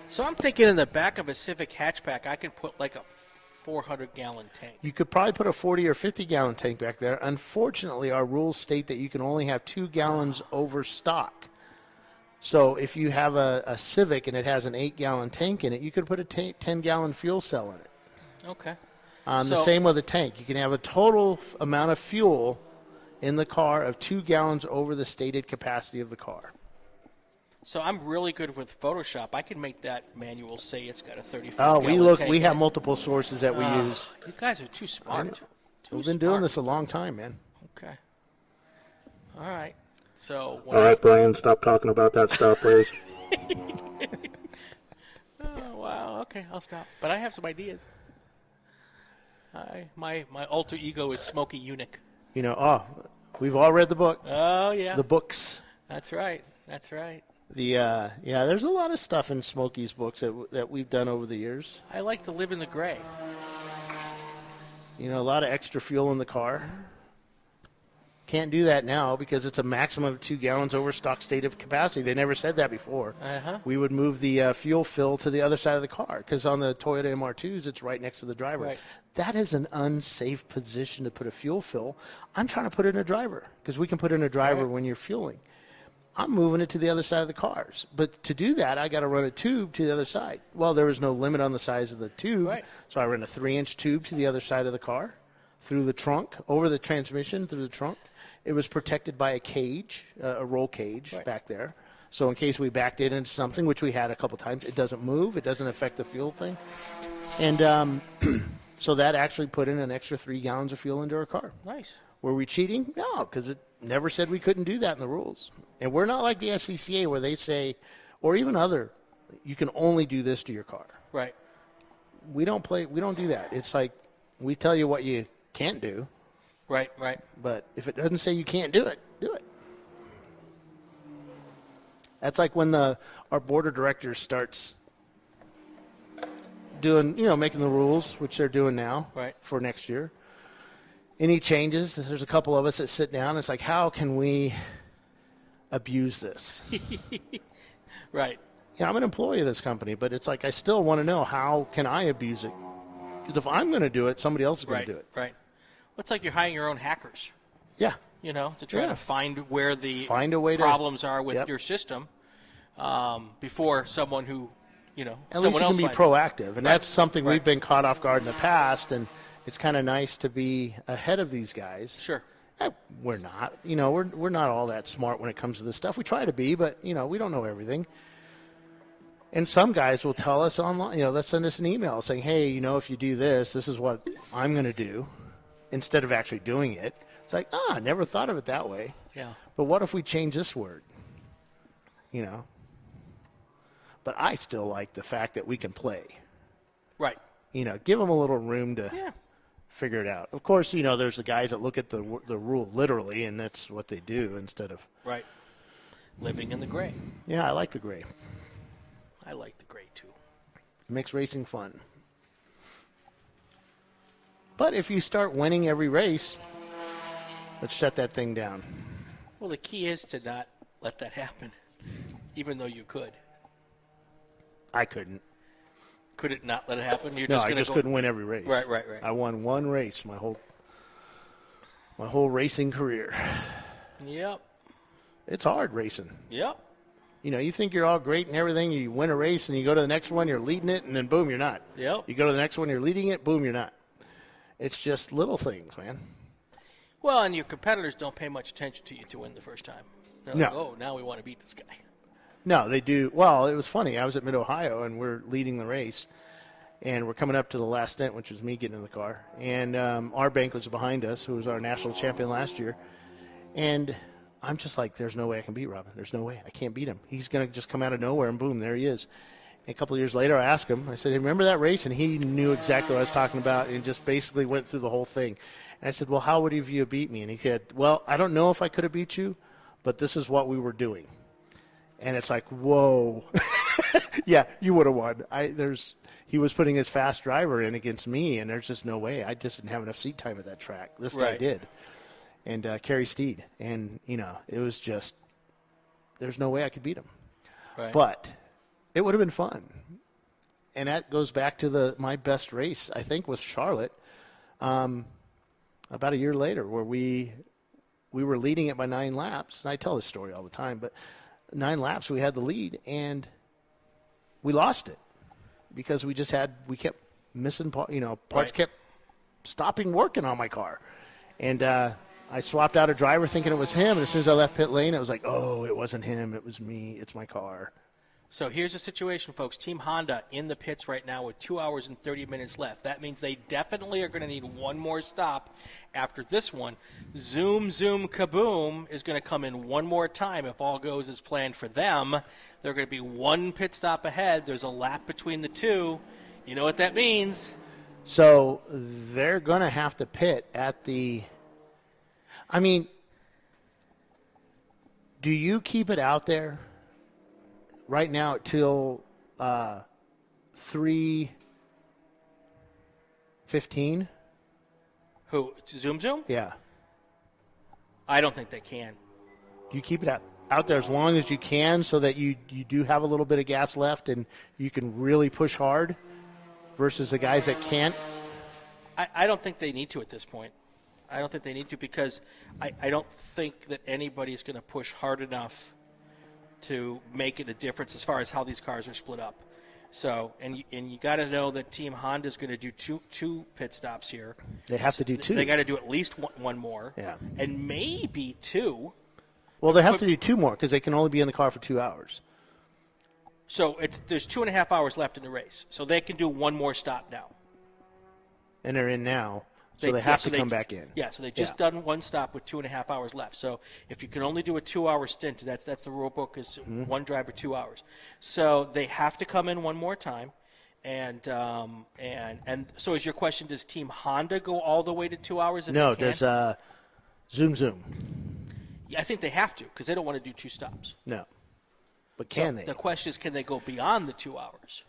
So I'm thinking in the back of a Civic hatchback, I can put like a 400-gallon tank. You could probably put a 40 or 50-gallon tank back there. Unfortunately, our rules state that you can only have 2 gallons over stock. So if you have a Civic and it has an 8-gallon tank in it, you could put a 10-gallon fuel cell in it. Okay. The same with a tank. You can have a total amount of fuel in the car of 2 gallons over the stated capacity of the car. So I'm really good with Photoshop. I can make that manual say it's got a 35-gallon tank. We have multiple sources that we use. You guys are too smart. We've been doing this a long time, man. Okay. All right. So. All right, Brian, stop talking about that stuff, please. Oh, wow. Okay, I'll stop. But I have some ideas. My alter ego is Smokey Eunuch. We've all read the book. Oh, yeah. The books. That's right. There's a lot of stuff in Smokey's books that we've done over the years. I like to live in the gray. A lot of extra fuel in the car. Can't do that now because it's a maximum of 2 gallons over stock stated capacity. They never said that before. Uh-huh. We would move the fuel fill to the other side of the car because on the Toyota MR2s, it's right next to the driver. Right. That is an unsafe position to put a fuel fill. I'm trying to put it in a driver because we can put it in a driver when you're fueling. I'm moving it to the other side of the cars. But to do that, I got to run a tube to the other side. Well, there was no limit on the size of the tube, so I ran a 3-inch tube to the other side of the car, through the trunk, over the transmission, through the trunk. It was protected by a cage, a roll cage back there. So in case we backed it into something, which we had a couple times, it doesn't move. It doesn't affect the fuel thing. And so that actually put in an extra 3 gallons of fuel into our car. Nice. Were we cheating? No, because it never said we couldn't do that in the rules. And we're not like the SCCA where they say, or even you can only do this to your car. Right. We don't do that. It's like we tell you what you can't do. Right. But if it doesn't say you can't do it, do it. That's like when our board of directors starts doing, making the rules, which they're doing now for next year. Any changes? There's a couple of us that sit down. It's like, how can we abuse this? Right. I'm an employee of this company, but it's like I still want to know how can I abuse it? Because if I'm going to do it, somebody else is going to do it. Right. Well, it's like you're hiring your own hackers. Yeah. To try to find where the problems are with your system before someone who, At least you can be proactive, and that's something we've been caught off guard in the past, and it's kind of nice to be ahead of these guys. Sure. We're not. We're not all that smart when it comes to this stuff. We try to be, but, we don't know everything. And some guys will tell us online, they'll send us an email saying, hey, if you do this, this is what I'm going to do, instead of actually doing it. It's like, I never thought of it that way. Yeah. But what if we change this word? But I still like the fact that we can play. Right. Give them a little room to figure it out. Of course, there's the guys that look at the rule literally, and that's what they do instead of. Right. Living in the gray. Yeah, I like the gray. I like the gray, too. It makes racing fun. But if you start winning every race, let's shut that thing down. Well, the key is to not let that happen, even though you could. I couldn't. Could it not let it happen? I just couldn't win every race. Right. I won one race my whole racing career. Yep. It's hard racing. Yep. You think you're all great and everything. You win a race, and you go to the next one, you're leading it, and then boom, you're not. Yep. You go to the next one, you're leading it, boom, you're not. It's just little things, man. Well, and your competitors don't pay much attention to you to win the first time. They're No. like, oh, now we want to beat this guy. No, they do. Well, it was funny. I was at Mid-Ohio, and we're leading the race, and we're coming up to the last stint, which was me getting in the car. And our bank was behind us, who was our national champion last year. And I'm just like, there's no way I can beat Robin. There's no way. I can't beat him. He's going to just come out of nowhere, and boom, there he is. And a couple of years later, I asked him, I said, hey, remember that race? And he knew exactly what I was talking about and just basically went through the whole thing. And I said, well, how would have you beat me? And he said, well, I don't know if I could have beat you, but this is what we were doing. And it's like, whoa. Yeah, you would have won. He was putting his fast driver in against me, and there's just no way. I just didn't have enough seat time at that track. This guy did. And Kerry Steed. And, it was just, there's no way I could beat him. Right. But it would have been fun. And that goes back to my best race, I think, was Charlotte, about a year later, where we were leading it by 9 laps. And I tell this story all the time, but 9 laps we had the lead, and we lost it because we kept missing parts kept stopping working on my car. And I swapped out a driver thinking it was him, and as soon as I left pit lane, it was like, oh, it wasn't him, it was me, it's my car. So here's the situation, folks. Team Honda in the pits right now with 2 hours and 30 minutes left. That means they definitely are going to need one more stop after this one. Zoom, zoom, kaboom is going to come in one more time if all goes as planned for them. They're going to be one pit stop ahead. There's a lap between the two. You know what that means. So they're going to have to pit at the – I mean, do you keep it out there right now till 3:15? Who? Zoom Zoom? Yeah. I don't think they can. You keep it out there as long as you can so that you do have a little bit of gas left and you can really push hard versus the guys that can't? I don't think they need to at this point. I don't think they need to because I don't think that anybody's going to push hard enough to make it a difference as far as how these cars are split up. So, and you got to know that Team Honda is going to do two pit stops here. They have to do two. They got to do at least one more. Yeah. And maybe two. Well, they have to do two more because they can only be in the car for 2 hours. So there's 2.5 hours left in the race. So they can do one more stop now. And they're in now. So they have to come back in. Yeah, so they just done one stop with 2.5 hours left. So if you can only do a 2-hour stint, that's the rule book is one driver 2 hours. So they have to come in one more time. And so is your question, does Team Honda go all the way to 2 hours? No, there's Zoom Zoom. Yeah, I think they have to because they don't want to do two stops. No. But can they? The question is, can they go beyond the 2 hours?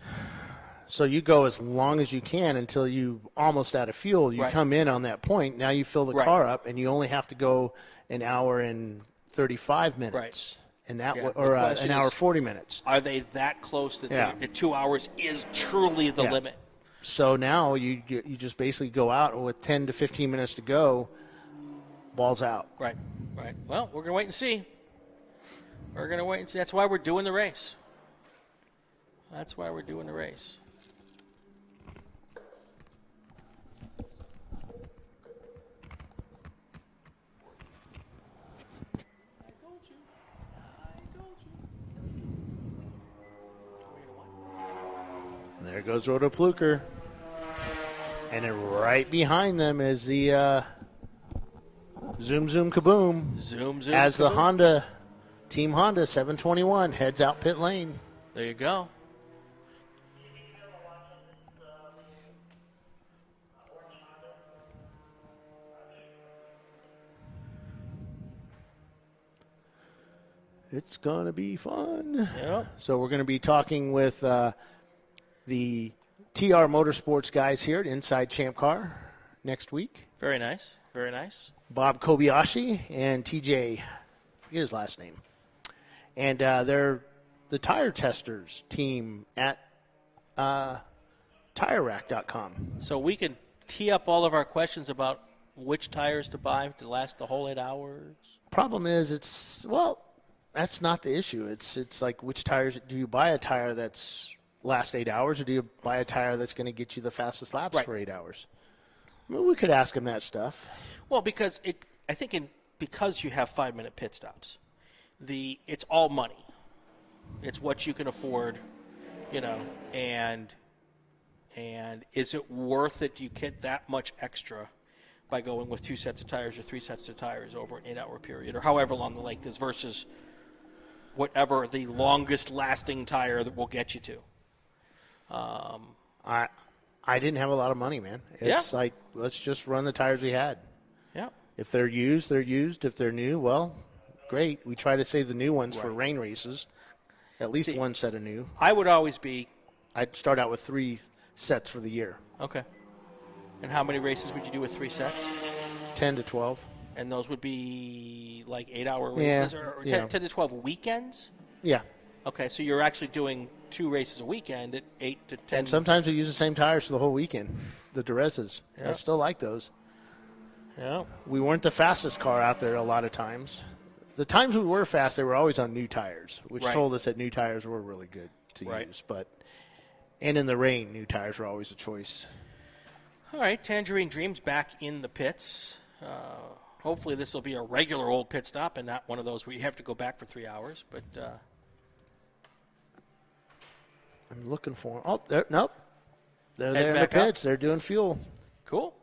So you go as long as you can until you almost out of fuel. You come in on that point. Now you fill the car up, and you only have to go an hour and 35 minutes. Right. and that Yeah, or the an question hour is, 40 minutes. Are they that close that Yeah. 2 hours is truly the Yeah. limit? So now you just basically go out, and with 10 to 15 minutes to go, balls out. Right. Well, we're going to wait and see. We're going to wait and see. That's why we're doing the race. And there goes Roto Pluker. And then right behind them is the Zoom Zoom Kaboom. Zoom Zoom As the Kaboom. Honda, Team Honda 721 heads out pit lane. There you go. It's going to be fun. Yep. So we're going to be talking with the TR Motorsports guys here at Inside Champ Car next week. Very nice. Very nice. Bob Kobayashi and TJ, forget his last name. And they're the tire testers team at TireRack.com. So we can tee up all of our questions about which tires to buy to last the whole 8 hours. Problem is, that's not the issue. It's like, which tires do you buy? A tire that's lasts 8 hours, or do you buy a tire that's going to get you the fastest laps Right. for 8 hours? I mean, we could ask them that stuff. Well, because because you have 5-minute pit stops, it's all money. It's what you can afford, and is it worth it? Do you get that much extra by going with 2 sets of tires or 3 sets of tires over an 8-hour period, or however long the length is, versus whatever the longest lasting tire that will get you to? I didn't have a lot of money, man. It's like, let's just run the tires we had. Yeah. If they're used, they're used. If they're new, well, great. We try to save the new ones for rain races. At least one set of new. I'd start out with 3 sets for the year. Okay. And how many races would you do with 3 sets? 10 to 12. And those would be like 8-hour Yeah, races, or 10 to 12 weekends? Yeah. Okay, so you're actually doing 2 races a weekend at 8 to 10. And sometimes we use the same tires for the whole weekend, the Durezas. Yeah. I still like those. Yeah. We weren't the fastest car out there a lot of times. The times we were fast, they were always on new tires, which Right. told us that new tires were really good to use. And in the rain, new tires were always a choice. All right, Tangerine Dream's back in the pits. Hopefully this will be a regular old pit stop and not one of those where you have to go back for 3 hours. But I'm looking for them. Oh, nope. They're Head there in the back up. pits. They're doing fuel. Cool.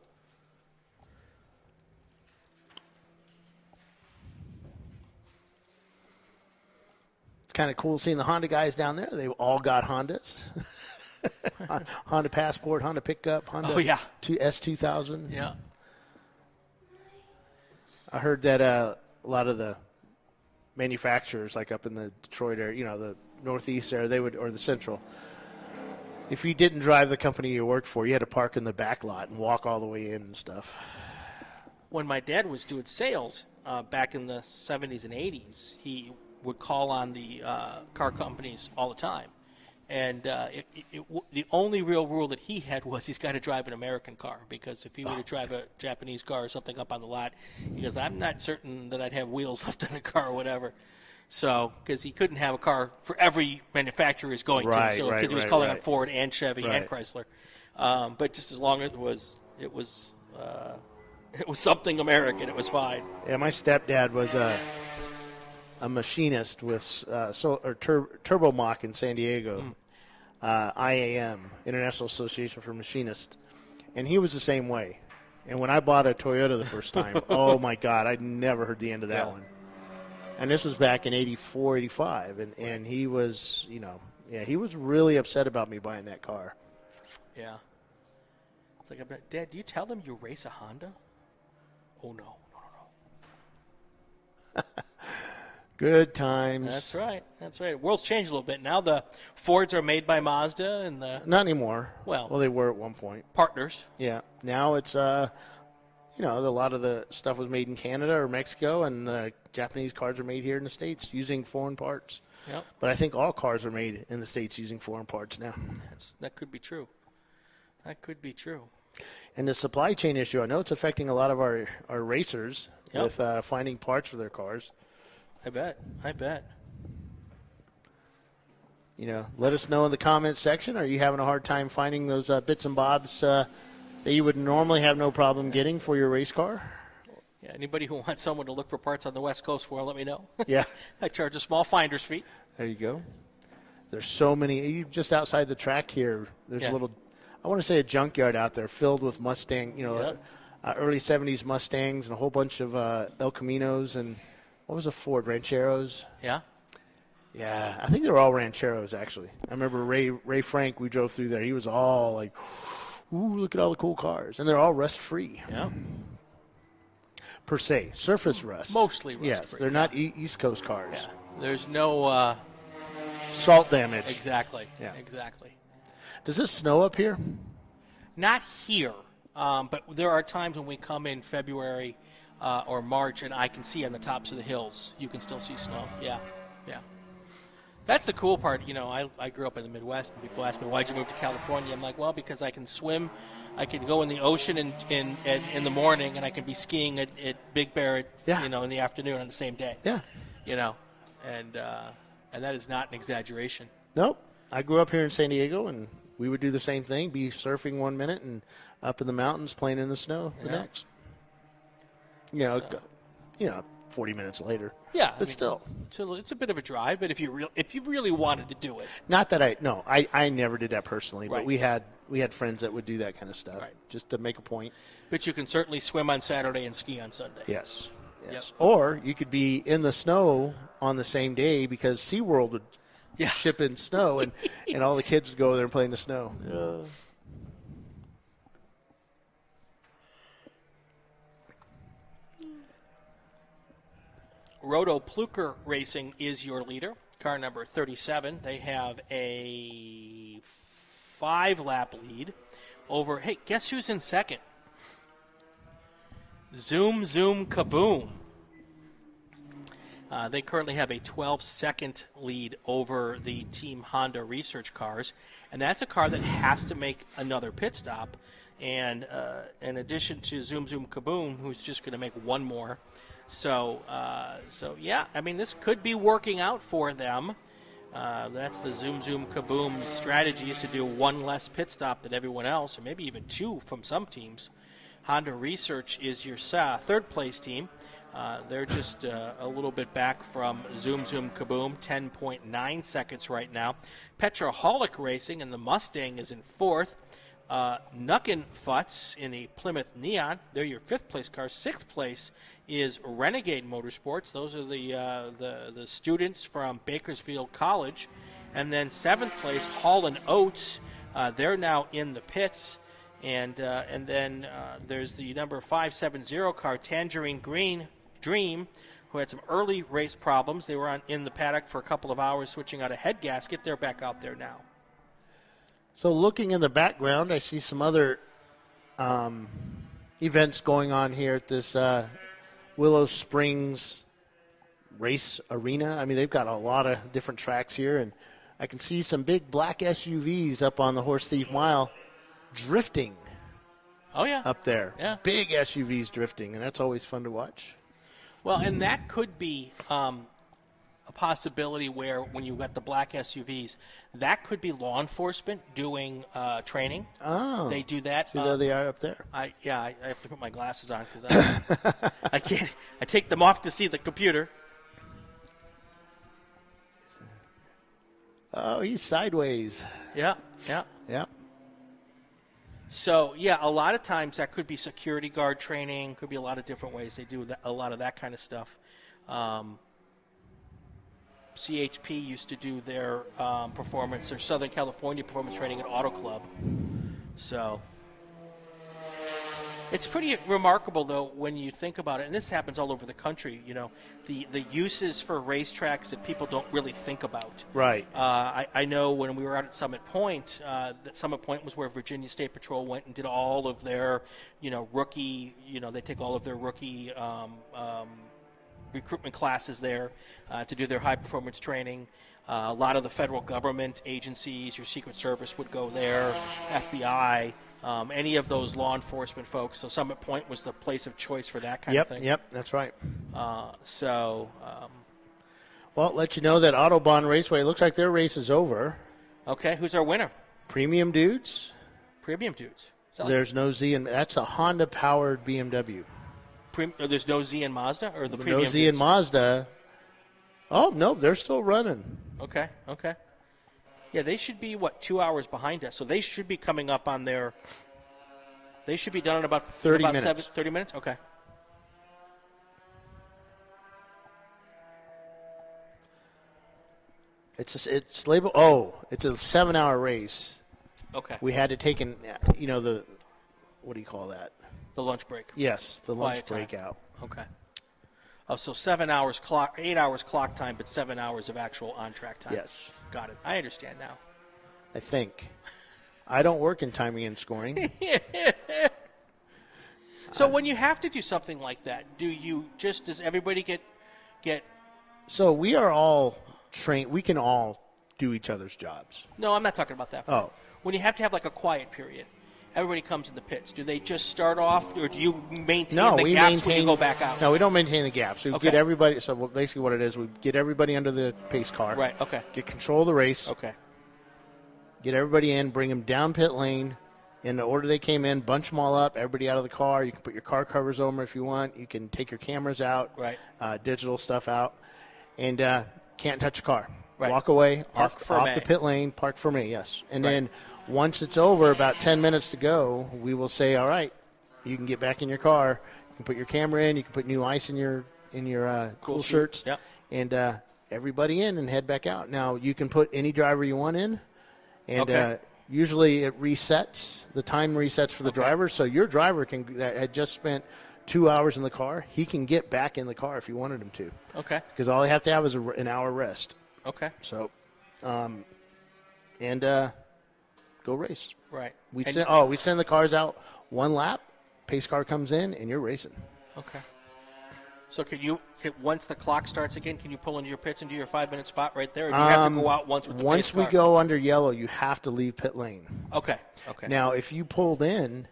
It's kind of cool seeing the Honda guys down there. They've all got Hondas. Honda Passport, Honda Pickup, Honda S2000. Yeah. I heard that a lot of the manufacturers, like up in the Detroit area, the Northeast area, or the Central, if you didn't drive the company you worked for, you had to park in the back lot and walk all the way in and stuff. When my dad was doing sales back in the 70s and 80s, he would call on the car companies all the time. And the only real rule that he had was he's got to drive an American car, because if he were to drive a Japanese car or something up on the lot, he goes, I'm not certain that I'd have wheels left on a car or whatever. So, because he couldn't have a car for every manufacturer he's going to. So, because he was calling on Ford and Chevy and Chrysler. But just as long as it was something American, it was fine. Yeah, my stepdad was a machinist with Turbo Mach in San Diego, IAM, International Association for Machinists, and he was the same way. And when I bought a Toyota the first time, oh my God, I'd never heard the end of that one. And this was back in 84, 85, and he was, he was really upset about me buying that car. Yeah. It's like, Dad, do you tell them you race a Honda? Oh, no. Good times. That's right. That's right. World's changed a little bit. Now the Fords are made by Mazda, and Not anymore. Well, they were at one point. Partners. Yeah. Now it's you know, a lot of the stuff was made in Canada or Mexico, and the Japanese cars are made here in the States using foreign parts. Yep. But I think all cars are made in the States using foreign parts now. That could be true. That could be true. And the supply chain issue, I know it's affecting a lot of our racers Yep. with finding parts for their cars. I bet. You know, let us know in the comments section. Are you having a hard time finding those bits and bobs that you would normally have no problem getting for your race car? Yeah, anybody who wants someone to look for parts on the West Coast for, let me know. Yeah. I charge a small finder's fee. There you go. There's so many. Just outside the track here, there's a little, I want to say a junkyard out there filled with Mustang, you know, early 70s Mustangs and a whole bunch of El Caminos and what was a Ford? Rancheros? Yeah. Yeah, I think they were all Rancheros, actually. I remember Ray Frank, we drove through there. He was all like, ooh, look at all the cool cars. And they're all rust-free. Yeah. Per se. Surface rust. Mostly rust-free. Yes, they're not East Coast cars. Yeah. There's no salt damage. Exactly. Yeah. Exactly. Does this snow up here? Not here, but there are times when we come in February or March, and I can see on the tops of the hills, you can still see snow. Yeah. That's the cool part. You know, I grew up in the Midwest, and people ask me, why'd you move to California? I'm like, well, because I can swim. I can go in the ocean in the morning, and I can be skiing at Big Bear in the afternoon on the same day. Yeah. You know, and that is not an exaggeration. Nope. I grew up here in San Diego, and we would do the same thing, be surfing 1 minute and up in the mountains playing in the snow the next. You know, 40 minutes later. Yeah, but still, it's a bit of a drive. But if you really wanted to do it, not that I never did that personally, Right. but we had friends that would do that kind of stuff just to make a point. But you can certainly swim on Saturday and ski on Sunday. Yes. Yep. Or you could be in the snow on the same day because SeaWorld would ship in snow, and all the kids would go there and play in the snow. Yeah. Roto Pluker Racing is your leader. Car number 37. They have a 5-lap lead over, hey, guess who's in second? Zoom Zoom Kaboom. They currently have a 12-second lead over the Team Honda Research cars, and that's a car that has to make another pit stop. And in addition to Zoom Zoom Kaboom, who's just going to make one more. So yeah, I mean, this could be working out for them. That's the Zoom Zoom Kaboom strategy, is to do one less pit stop than everyone else, or maybe even two from some teams. Honda Research is your third place team. They're just a little bit back from Zoom Zoom Kaboom, 10.9 seconds right now. Petroholic Racing and the Mustang is in fourth. Nuckin Futz in the Plymouth Neon, they're your fifth place car. Sixth place is Renegade Motorsports. Those are the students from Bakersfield College. And then seventh place, Hall & Oates. They're now in the pits. And then there's the number 570 car, Tangerine Dream, who had some early race problems. They were in the paddock for a couple of hours switching out a head gasket. They're back out there now. So looking in the background, I see some other events going on here at this Willow Springs race arena. I mean, they've got a lot of different tracks here, and I can see some big black SUVs up on the Horse Thief Mile drifting. Oh, yeah. Up there. Yeah. Big SUVs drifting, and that's always fun to watch. Well, and that could be a possibility where when you got the black SUVs, that could be law enforcement doing training. Oh. They do that. See, there they are up there. I have to put my glasses on because I can't. I take them off to see the computer. Oh, he's sideways. Yeah. So, yeah, a lot of times that could be security guard training. Could be a lot of different ways they do a lot of that kind of stuff. CHP used to do their their Southern California performance training at Auto Club. So, It's pretty remarkable, though, when you think about it, and this happens all over the country, you know, the uses for racetracks that people don't really think about. Right. I know when we were out at Summit Point, that Summit Point was where Virginia State Patrol went and did all of their, rookie, they take all of their rookie recruitment classes there to do their high-performance training. A lot of the federal government agencies, your Secret Service would go there, FBI, any of those law enforcement folks. So Summit Point was the place of choice for that kind of thing. Yep, that's right. Well, let you know that Autobahn Raceway, looks like their race is over. Okay, who's our winner? Premium Dudes. Premium Dudes. There's no Z, and that's a Honda-powered BMW. There's no Z in Mazda, or the No Premium Z Dudes? in Mazda. Oh, no, they're still running. Okay. Yeah, they should be, 2 hours behind us. So they should be coming up on their – they should be done in about 30 minutes. 30 minutes? Okay. It's labeled – oh, it's a 7-hour race. Okay. We had to take the – what do you call that? The lunch break. Yes, the lunch Quiet time. break out. Okay. Oh, so 7 hours clock, 8 hours clock time, but 7 hours of actual on-track time. Yes. Got it. I understand now. I think. I don't work in timing and scoring. So when you have to do something like that, does everybody get? So we are all trained. We can all do each other's jobs. No, I'm not talking about that. Oh. When you have to have like a quiet period, everybody comes in the pits. Do they just start off, or do you maintain the gaps when you go back out? No, we don't maintain the gaps. We Okay. get everybody. So basically, what it is, we get everybody under the pace car. Right. Okay. Get control of the race. Okay. Get everybody in. Bring them down pit lane in the order they came in. Bunch them all up. Everybody out of the car. You can put your car covers over 'em if you want. You can take your cameras out. Right. Digital stuff out, and can't touch a car. Right. Walk away. Park off for me. the pit lane. Park for me. Yes. And Right. then once it's over, about 10 minutes to go, we will say, all right, you can get back in your car. You can put your camera in. You can put new ice in your cool shirts. Yep. And everybody in and head back out. Now, you can put any driver you want in. And Okay. usually it resets. The time resets for the driver. So your driver that had just spent 2 hours in the car, he can get back in the car if you wanted him to. Okay. Because all they have to have is an hour rest. Okay. So, go race. Right. We send the cars out one lap. Pace car comes in, and you're racing. Okay. So once the clock starts again, can you pull into your pits and do your 5-minute spot right there? Or do you have to go out once with the Once pace we car? go under yellow, you have to leave pit lane. Okay. Now, if you pulled in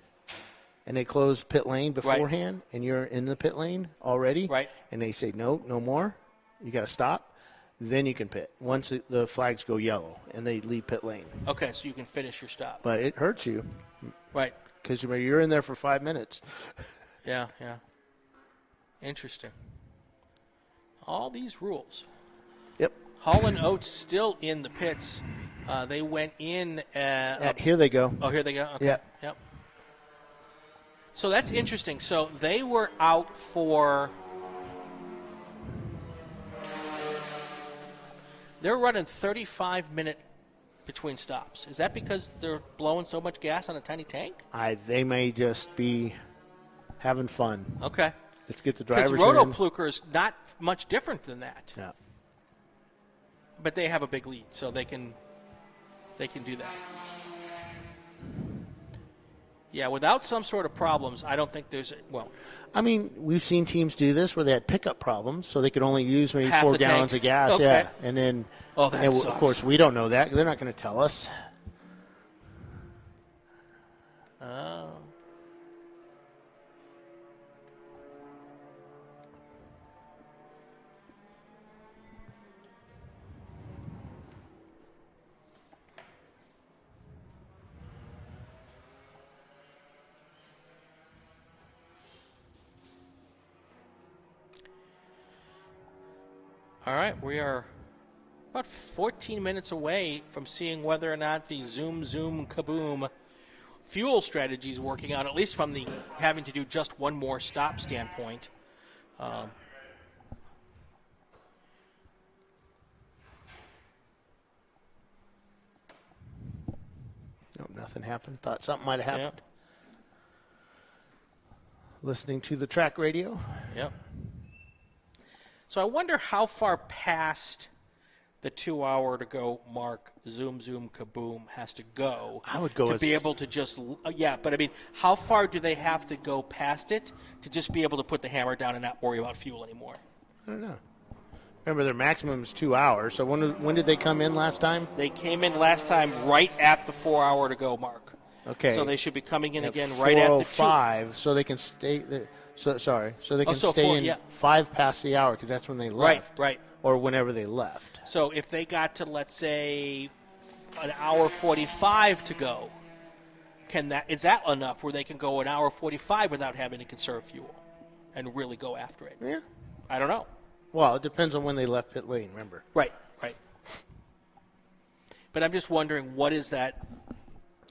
and they closed pit lane beforehand and you're in the pit lane already, right, and they say, no more, you got to stop, then you can pit. Once the flags go yellow and they leave pit lane. Okay, so you can finish your stop. But it hurts you. Right. Because you're in there for 5 minutes. Yeah. Interesting. All these rules. Yep. Hall & Oates still in the pits. They went in. Here they go. Oh, here they go? Okay. Yep. So that's interesting. So they were out for. They're running 35-minute between stops. Is that because they're blowing so much gas on a tiny tank? They may just be having fun. Okay. Let's get the drivers in. Because Rotopluker is not much different than that. Yeah. But they have a big lead, so they can do that. Yeah, without some sort of problems, I don't think there's I mean, we've seen teams do this where they had pickup problems, so they could only use maybe half 4 the gallons tank. of gas. Okay. Yeah, and then that of sucks. course we don't know that. They're not going to tell us. All right, we are about 14 minutes away from seeing whether or not the zoom, kaboom fuel strategy is working out, at least from the having to do just one more stop standpoint. Nope, nothing happened. Thought something might have happened. listening to the track radio. Yep. So I wonder how far past the 2 hour to go mark, zoom, zoom, kaboom, has to go. I would go to as- be able to just, but I mean, how far do they have to go past it to just be able to put the hammer down and not worry about fuel anymore? I don't know. Remember, their maximum is 2 hours. So when did they come in last time? They came in last time right at the 4 hour to go mark. Okay. So they should be coming in At again right at the 4:05, so they can stay there. So they can so stay four- in yeah. 5 past the hour because that's when they left. Right. Or whenever they left. So if they got to, let's say, an hour 45 to go, is that enough where they can go an hour 45 without having to conserve fuel and really go after it? Yeah. I don't know. Well, it depends on when they left pit lane, remember. Right. But I'm just wondering, what is that?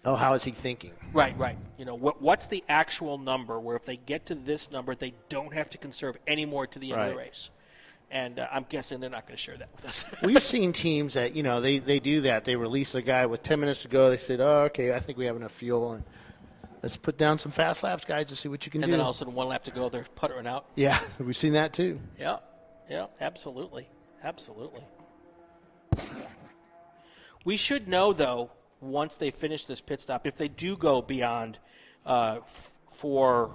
Oh, how is he thinking? Right. You know, what's the actual number where if they get to this number, they don't have to conserve any more to the end of the race? And I'm guessing they're not going to share that with us. We've seen teams that, they do that. They release a guy with 10 minutes to go. They said, oh, okay, I think we have enough fuel. And let's put down some fast laps, guys, to see what you can do. And then all of a sudden, 1 lap to go, they're puttering out. Yeah, we've seen that too. Yeah, absolutely. We should know, though, once they finish this pit stop, if they do go beyond for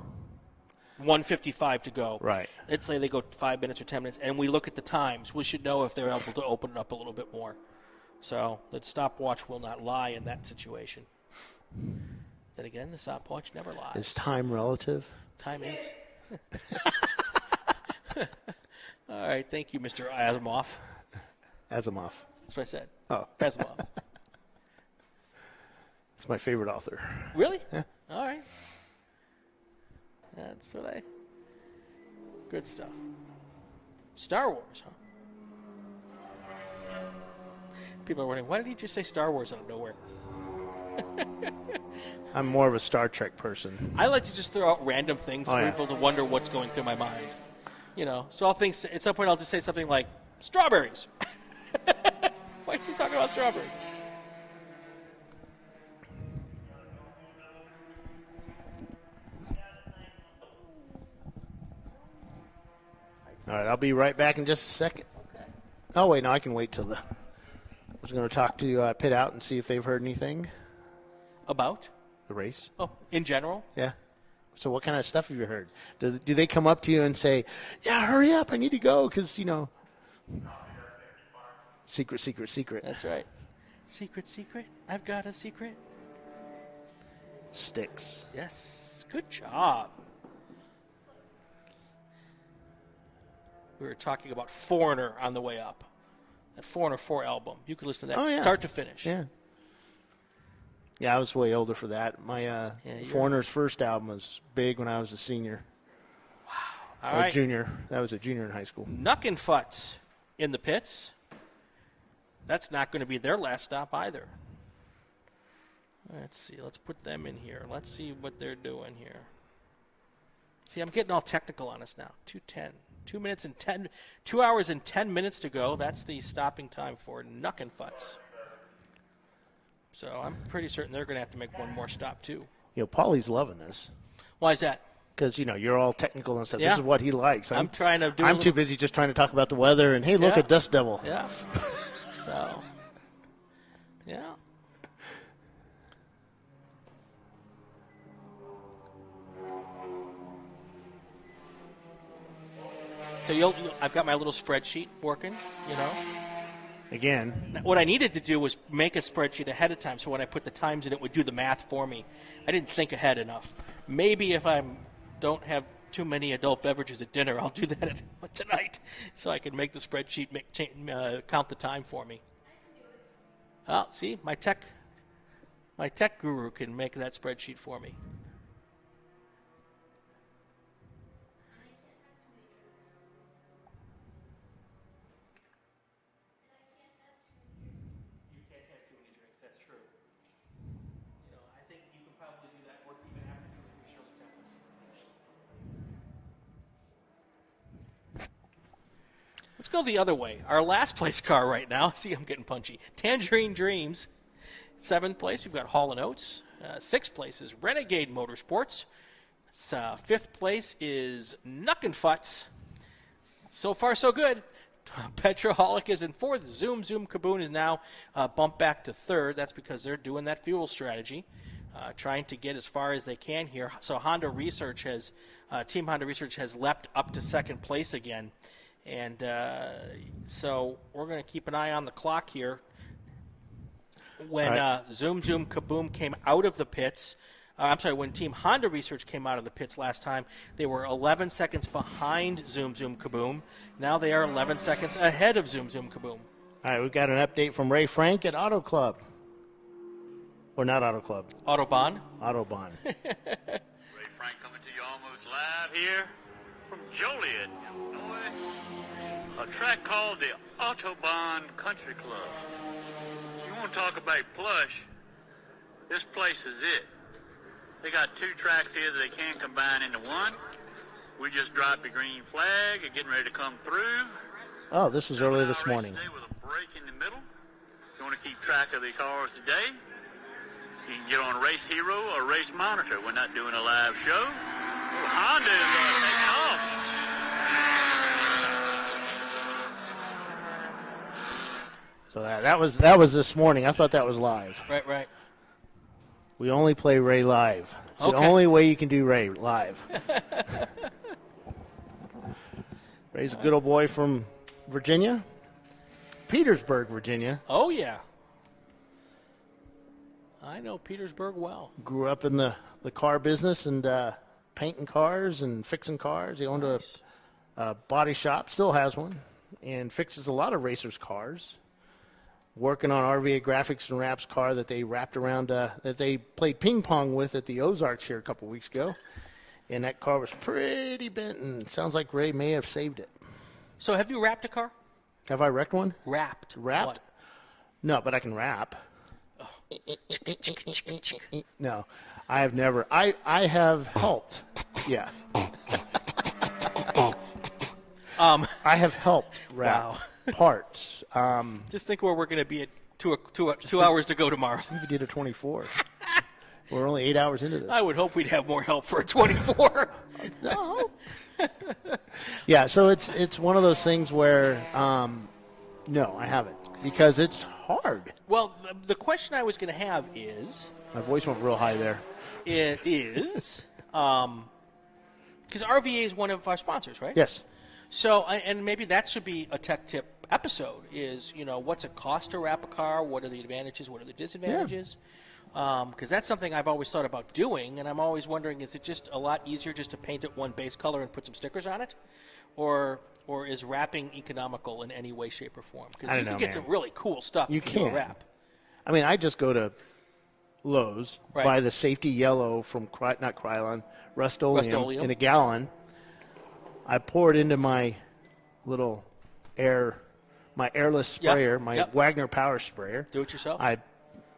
1:55 to go. Right. Let's say they go 5 minutes or 10 minutes, and we look at the times. We should know if they're able to open it up a little bit more. So the stopwatch will not lie in that situation. Then again, the stopwatch never lies. Is time relative? Time is. All right. Thank you, Mr. Asimov. Asimov. That's what I said. Oh. Asimov. It's my favorite author. Really? Yeah. All right. That's what Good stuff. Star Wars, huh? People are wondering, why did he just say Star Wars out of nowhere? I'm more of a Star Trek person. I like to just throw out random things for yeah. people to wonder what's going through my mind. So I'll think at some point I'll just say something like, strawberries. Why is he talking about strawberries? All right, I'll be right back in just a second. Okay. Oh, wait, no, I can wait till I was going to talk to Pit Out and see if they've heard anything. About? The race. Oh, in general? Yeah. So what kind of stuff have you heard? Do they come up to you and say, yeah, hurry up, I need to go, because, secret. That's right. Secret. I've got a secret. Sticks. Yes. Good job. We were talking about Foreigner on the way up. That Foreigner 4 album. You could listen to that start to finish. Yeah. Yeah, I was way older for that. My Foreigner's first album was big when I was a senior. Wow. All right. Junior. That was a junior in high school. Nuck and Futz in the pits. That's not going to be their last stop either. Let's see. Let's put them in here. Let's see what they're doing here. See, I'm getting all technical on us now. 2:10. 2 hours and 10 minutes to go. That's the stopping time for Nuck and Futz. So I'm pretty certain they're going to have to make one more stop too. Paulie's loving this. Why is that? Because, you're all technical and stuff. Yeah. This is what he likes. I'm trying to do I'm too busy just trying to talk about the weather and, hey, look at Dust Devil. Yeah. So, yeah. So I've got my little spreadsheet working, Again. What I needed to do was make a spreadsheet ahead of time so when I put the times in, it would do the math for me. I didn't think ahead enough. Maybe if I don't have too many adult beverages at dinner, I'll do that tonight so I can make the spreadsheet count the time for me. Oh, see, my tech guru can make that spreadsheet for me. Let's go the other way. Our last place car right now. See, I'm getting punchy. Tangerine Dreams. 7th place, we've got Hall & Oates. 6th place is Renegade Motorsports. Fifth place is Nuckenfutz. So far, so good. Petroholic is in fourth. Zoom Zoom Kaboom is now bumped back to third. That's because they're doing that fuel strategy, trying to get as far as they can here. So Honda Research Team Honda Research has leapt up to second place again. And so we're going to keep an eye on the clock here. When Zoom Zoom Kaboom came out of the pits, when Team Honda Research came out of the pits last time, they were 11 seconds behind Zoom Zoom Kaboom. Now they are 11 seconds ahead of Zoom Zoom Kaboom. All right, we've got an update from Ray Frank at Auto Club. Or not Auto Club. Autobahn. Autobahn. Ray Frank coming to you almost live here from Joliet, Illinois. A track called the Autobahn Country Club. You want to talk about plush, this place is it. They got 2 tracks here that they can combine into one. We just dropped the green flag and getting ready to come through. Oh, this is early this morning. Today with a break in the middle. If you want to keep track of the cars today, you can get on Race Hero or Race Monitor. We're not doing a live show. Oh, Honda is taking off. So that was this morning. I thought that was live. Right. We only play Ray live. It's the Okay. only way you can do Ray live. Ray's a good old boy from Virginia, Petersburg, Virginia. Oh, yeah. I know Petersburg well. Grew up in the car business and painting cars and fixing cars. He owned a body shop, still has one, and fixes a lot of racers' cars. Working on RVA Graphics and Wraps car that they wrapped around, that they played ping pong with at the Ozarks here a couple weeks ago. And that car was pretty bent, and sounds like Ray may have saved it. So have you wrapped a car? Have I wrecked one? Wrapped. Wrapped? What? No, but I can wrap. No, I have never. I have helped. Yeah. I have helped wrap parts. Just think where we're going to be at two hours to go tomorrow. See if you did a 24. We're only 8 hours into this. I would hope we'd have more help for a 24. No. Yeah, so it's one of those things where, no, I haven't, because it's hard. Well, the question I was going to have is... My voice went real high there. It is, because RVA is one of our sponsors, right? Yes. So, and maybe that should be a tech tip episode, is, what's it cost to wrap a car? What are the advantages? What are the disadvantages? Because that's something I've always thought about doing, and I'm always wondering, is it just a lot easier just to paint it one base color and put some stickers on it? Or is wrapping economical in any way, shape, or form? Because you can get some really cool stuff you if you do a can wrap. I mean, I just go to Lowe's, Right. buy the safety yellow from, not Krylon, Rust-Oleum in a gallon. I pour it into my little airless sprayer, my Wagner power sprayer. Do it yourself? I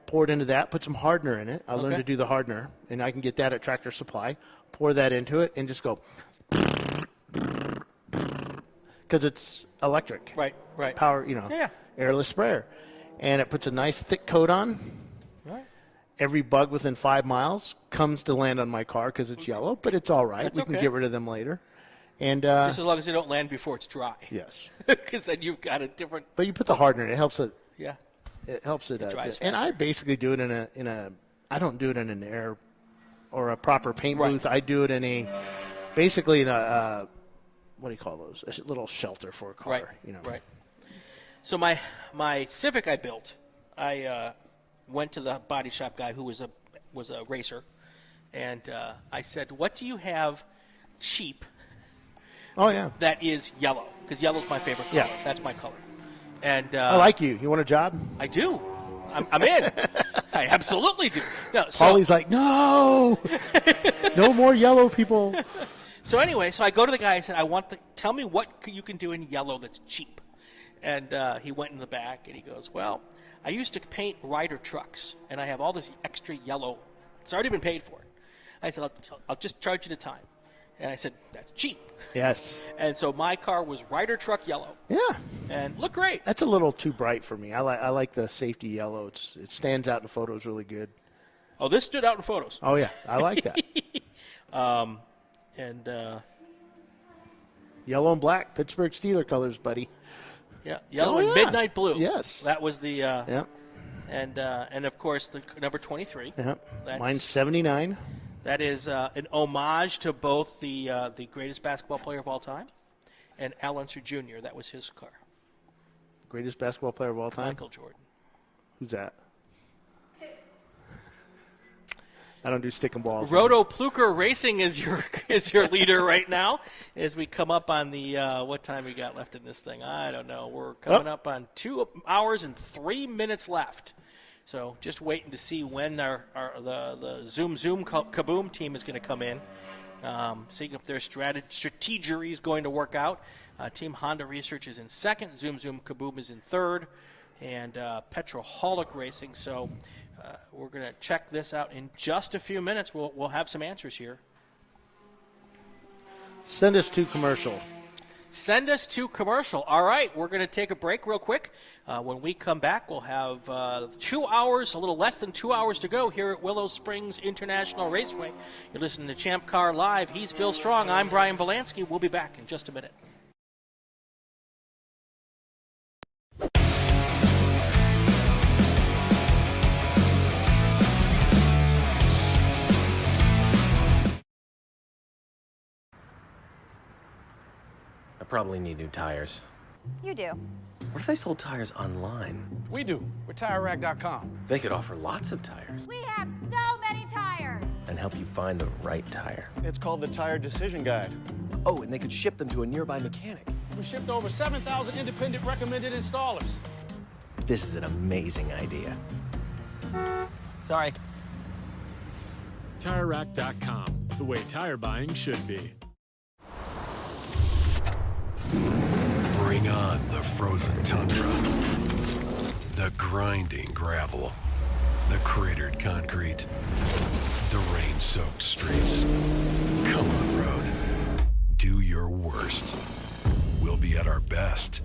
pour it into that, put some hardener in it. I learned Okay. to do the hardener, and I can get that at Tractor Supply. Pour that into it and just go, because it's electric. Right. Power, airless sprayer. And it puts a nice thick coat on. Right. Every bug within 5 miles comes to land on my car because it's yellow, but it's all right. That's We can okay. get rid of them later. And Just as long as they don't land before it's dry. Yes. Because then you've got a different... But you put the hardener in, it helps it. Yeah. It helps it. It dries And I basically do it in a. I don't do it in an air or a proper paint booth. I do it in basically in a. What do you call those? A little shelter for a car. Right. Right. So my Civic I built, I went to the body shop guy who was a racer, and I said, "What do you have cheap?" Oh yeah. That is yellow, because yellow's my favorite color. Yeah. That's my color. And I like you. You want a job? I do. I'm in. I absolutely do. No, so, Paulie's like, no, no more yellow people. So anyway, I go to the guy and said, tell me what you can do in yellow that's cheap. And he went in the back and he goes, well, I used to paint Ryder trucks, and I have all this extra yellow. It's already been paid for. I said, I'll just charge you the time. And I said, that's cheap. Yes. And so my car was Ryder truck yellow. Yeah. And looked great. That's a little too bright for me. I like the safety yellow. It stands out in photos really good. Oh, this stood out in photos. Oh yeah, I like that. Yellow and black, Pittsburgh Steeler colors, buddy. Yeah, yellow and midnight blue. Yes. That was the Yep. and of course the number 23. Yep. That's, Mine's 79. That is an homage to both the greatest basketball player of all time and Al Unser Jr. That was his car. Greatest basketball player of all time? Michael Jordan. Who's that? I don't do stick and balls. Roto Pluker Racing is your leader right now. As we come up on the what time we got left in this thing? I don't know. We're coming up on 2 hours and 3 minutes left. So just waiting to see when the Zoom Kaboom team is going to come in. Seeing if their strategy is going to work out. Team Honda Research is in second. Zoom Kaboom is in third. And Petroholic Racing. So we're going to check this out in just a few minutes. We'll have some answers here. Send us to commercial. Send us to commercial. All right, we're going to take a break real quick. When we come back, we'll have 2 hours, a little less than 2 hours to go here at Willow Springs International Raceway. You're listening to ChampCar.Live. He's Bill Strong. I'm Brian Bielanski. We'll be back in just a minute. I probably need new tires. You do. What if they sold tires online? We do. We're TireRack.com. They could offer lots of tires We have so many tires. and help you find the right tire. It's called the Tire Decision Guide. Oh, and they could ship them to a nearby mechanic. We shipped over 7,000 independent recommended installers. This is an amazing idea. Sorry. TireRack.com, the way tire buying should be. Bring on the frozen tundra, the grinding gravel, the cratered concrete, the rain-soaked streets. Come on, road. Do your worst. We'll be at our best.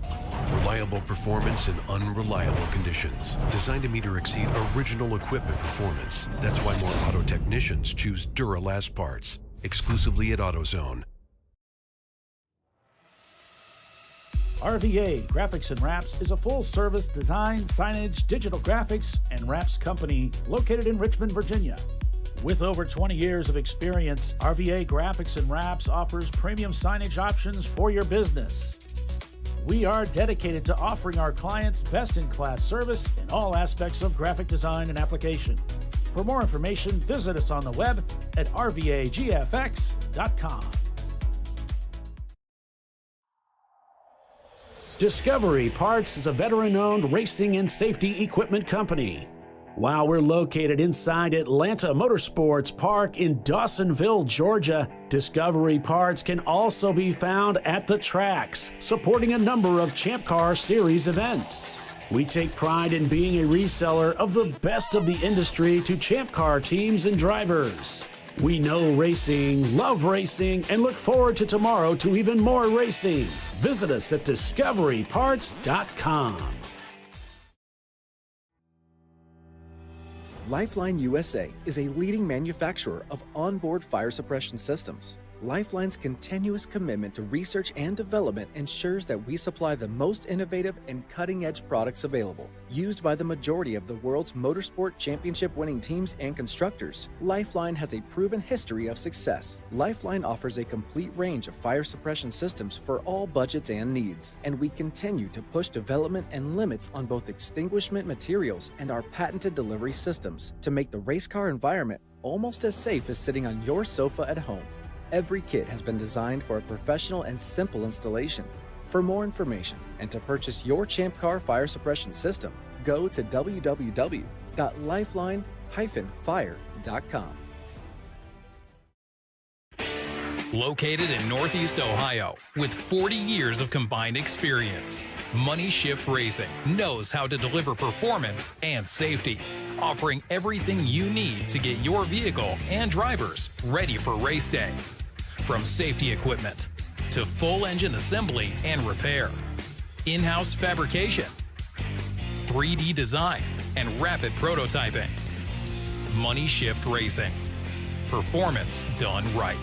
Reliable performance in unreliable conditions. Designed to meet or exceed original equipment performance. That's why more auto technicians choose Duralast parts. Exclusively at AutoZone. RVA Graphics and Wraps is a full-service design, signage, digital graphics, and wraps company located in Richmond, Virginia. With over 20 years of experience, RVA Graphics and Wraps offers premium signage options for your business. We are dedicated to offering our clients best-in-class service in all aspects of graphic design and application. For more information, visit us on the web at rvagfx.com. Discovery Parts is a veteran-owned racing and safety equipment company. While we're located inside Atlanta Motorsports Park in Dawsonville, Georgia, Discovery Parts can also be found at the tracks, supporting a number of Champ Car Series events. We take pride in being a reseller of the best of the industry to Champ Car teams and drivers. We know racing, love racing, and look forward to tomorrow to even more racing. Visit us at discoveryparts.com. Lifeline USA is a leading manufacturer of onboard fire suppression systems. Lifeline's continuous commitment to research and development ensures that we supply the most innovative and cutting-edge products available. Used by the majority of the world's motorsport championship-winning teams and constructors, Lifeline has a proven history of success. Lifeline offers a complete range of fire suppression systems for all budgets and needs, and we continue to push development and limits on both extinguishment materials and our patented delivery systems to make the race car environment almost as safe as sitting on your sofa at home. Every kit has been designed for a professional and simple installation. For more information and to purchase your Champ Car fire suppression system, go to www.lifeline-fire.com. Located in Northeast Ohio, with 40 years of combined experience, Money Shift Racing knows how to deliver performance and safety, offering everything you need to get your vehicle and drivers ready for race day. From safety equipment to full engine assembly and repair, in-house fabrication, 3D design, and rapid prototyping. Money Shift Racing. performance done right.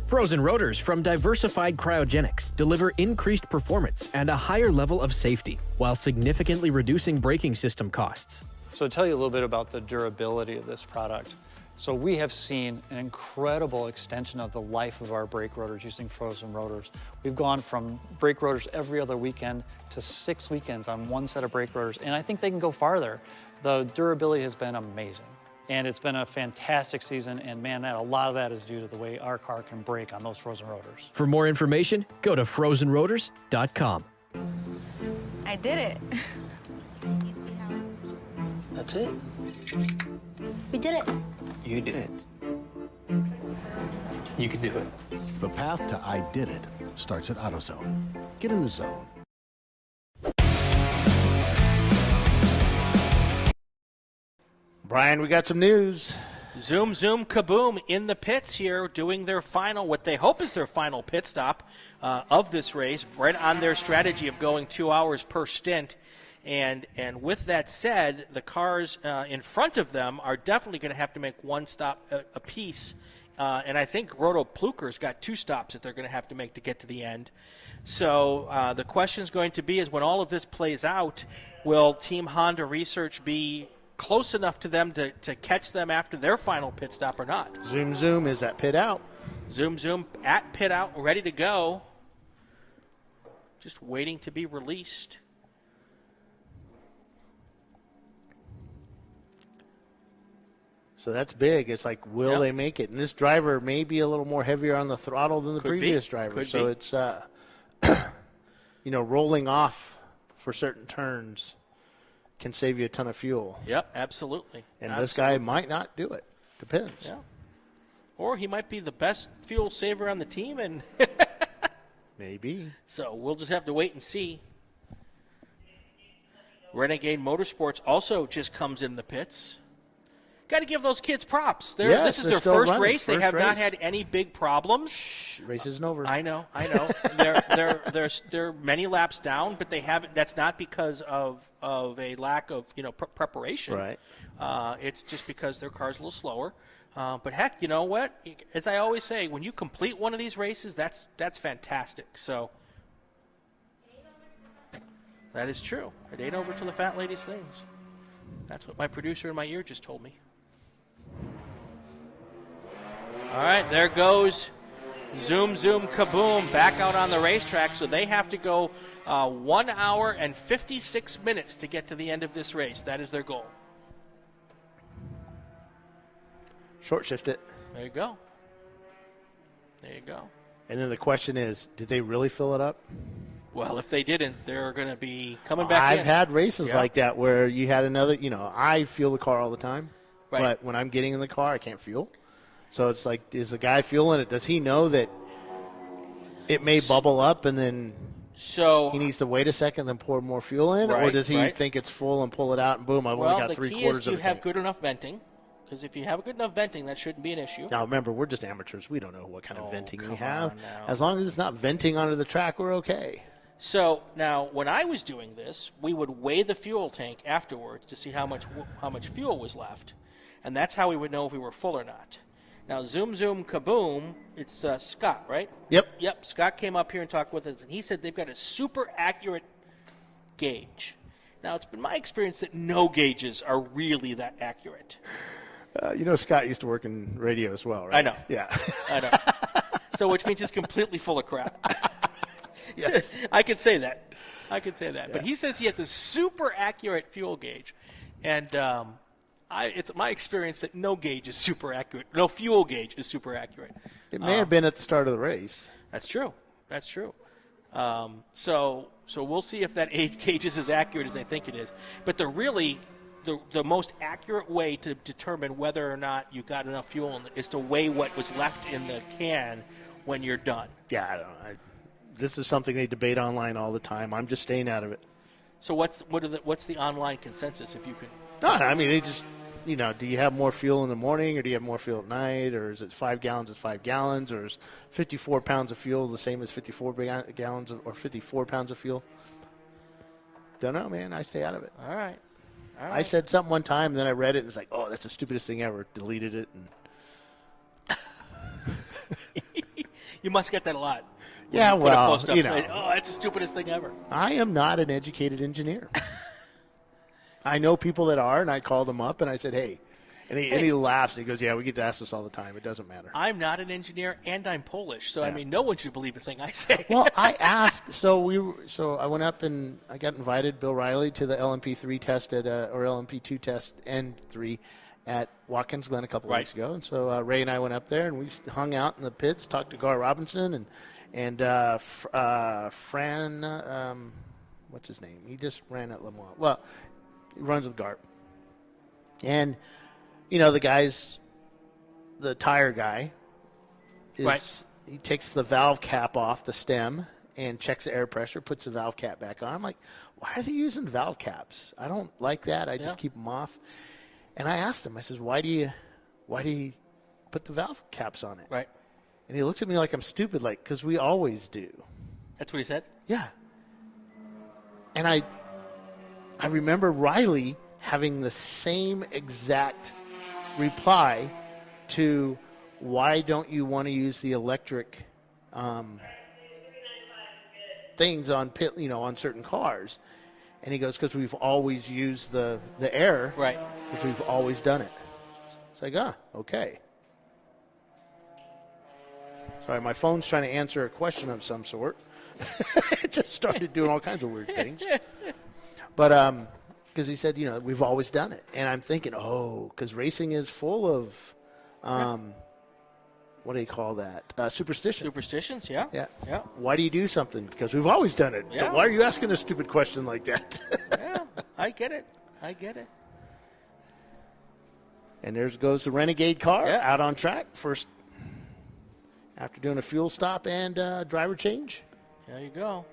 Frozen rotors from Diversified Cryogenics deliver increased performance and a higher level of safety while significantly reducing braking system costs. So to tell you a little bit about the durability of this product. So we have seen an incredible extension of the life of our brake rotors using frozen rotors. We've gone from brake rotors every other weekend to 6 weekends on one set of brake rotors, and I think they can go farther. The durability has been amazing. And it's been a fantastic season, and man, a lot of that is due to the way our car can brake on those frozen rotors. For more information, go to frozenrotors.com. I did it. You see how it's... That's it. We did it. You did it. You can do it. The path to I Did It starts at AutoZone. Get in the zone. Brian, we got some news. Zoom, zoom, kaboom in the pits here, doing their final, what they hope is their final pit stop of this race, right on their strategy of going 2 hours per stint. And with that said, the cars in front of them are definitely going to have to make one stop apiece. And I think Roto Pluker's got 2 stops that they're going to have to make to get to the end. So the question is going to be is when all of this plays out, will Team Honda Research be close enough to them to catch them after their final pit stop or not? Zoom, zoom is at pit out. Zoom, zoom at pit out, ready to go. Just waiting to be released. So that's big. It's like, will they make it? And this driver may be a little more heavier on the throttle than the previous driver. So it's, rolling off for certain turns can save you a ton of fuel. Yep, absolutely. And this guy might not do it. Depends. Yeah. Or he might be the best fuel saver on the team, and maybe. So we'll just have to wait and see. Renegade Motorsports also just comes in the pits. Got to give those kids props. This is their first race. They have not had any big problems. Race isn't over. I know. they're many laps down, but they haven't. That's not because of a lack of preparation. Right. It's just because their car's a little slower. But heck, you know what? As I always say, when you complete one of these races, that's fantastic. So that is true. It ain't over till the fat lady sings. That's what my producer in my ear just told me. All right, there goes zoom, zoom, kaboom, back out on the racetrack. So they have to go 1 hour and 56 minutes to get to the end of this race. That is their goal. Short shift it. There you go. There you go. And then the question is, did they really fill it up? Well, if they didn't, they're going to be coming back in. I've had races like that where you had another, I fuel the car all the time. Right. But when I'm getting in the car, I can't fuel. So it's like, is the guy fueling it? Does he know that it may bubble up and then he needs to wait a second and then pour more fuel in? Or does he think it's full and pull it out and boom, I've only got 3/4 of it? Well, the key is you have good enough venting. Because if you have good enough venting, that shouldn't be an issue. Now, remember, we're just amateurs. We don't know what kind of venting we have. As long as it's not venting onto the track, we're okay. So now, when I was doing this, we would weigh the fuel tank afterwards to see how much fuel was left, and that's how we would know if we were full or not. Now, zoom, zoom, kaboom, it's Scott, right? Yep. Scott came up here and talked with us, and he said they've got a super accurate gauge. Now, it's been my experience that no gauges are really that accurate. Scott used to work in radio as well, right? I know. Yeah. I know. So, which means he's completely full of crap. Yes. I could say that. Yeah. But he says he has a super accurate fuel gauge. And it's my experience that no gauge is super accurate. No fuel gauge is super accurate. It may have been at the start of the race. That's true. So we'll see if that gauge is as accurate as I think it is. But the most accurate way to determine whether or not you got enough fuel is to weigh what was left in the can when you're done. Yeah, I don't know. This is something they debate online all the time. I'm just staying out of it. So what's the online consensus, if you can? No, I mean, they just, do you have more fuel in the morning or do you have more fuel at night? Or is it 5 gallons is 5 gallons? Or is 54 pounds of fuel the same as 54 gallons or 54 pounds of fuel? Don't know, man. I stay out of it. All right. All I right. said something one time, and then I read it, and it's like, oh, that's the stupidest thing ever. Deleted it. And You must get that a lot. yeah, Put a well, post up you know. saying, oh, that's the stupidest thing ever. I am not an educated engineer. I know people that are, and I called him up, and I said, hey. And he laughs, and he goes, yeah, we get asked this all the time. It doesn't matter. I'm not an engineer, and I'm Polish, so I Yeah. mean, no one should believe a thing I say. Well, I asked. So I went up and I got invited, Bill Riley, to the LMP3 test or LMP2 test and 3 at Watkins Glen a couple weeks ago. And so Ray and I went up there and we hung out in the pits, talked to Gar Robinson and Fran. What's his name? He just ran at Le Mans. Well, he runs with Gar. And you know the guys, the tire guy is. Right. He takes the valve cap off the stem and checks the air pressure, puts the valve cap back on. I'm like, why are they using valve caps? I don't like that. I just keep them off. And I asked him, I says, why do you put the valve caps on it? Right. And he looks at me like I'm stupid, like, because we always do. That's what he said? Yeah. And I remember Riley having the same exact reply to, why don't you want to use the electric things on on certain cars? And he goes, because we've always used the air, right? Because we've always done it. It's like, okay. Sorry, my phone's trying to answer a question of some sort. It just started doing all kinds of weird things. But because he said, we've always done it, and I'm thinking, because racing is full of what do you call that? Superstition. Superstitions, yeah. Yeah. Yeah. Why do you do something? Because we've always done it. Yeah. Why are you asking a stupid question like that? Yeah, I get it. And there goes the Renegade car out on track first after doing a fuel stop and driver change. There you go.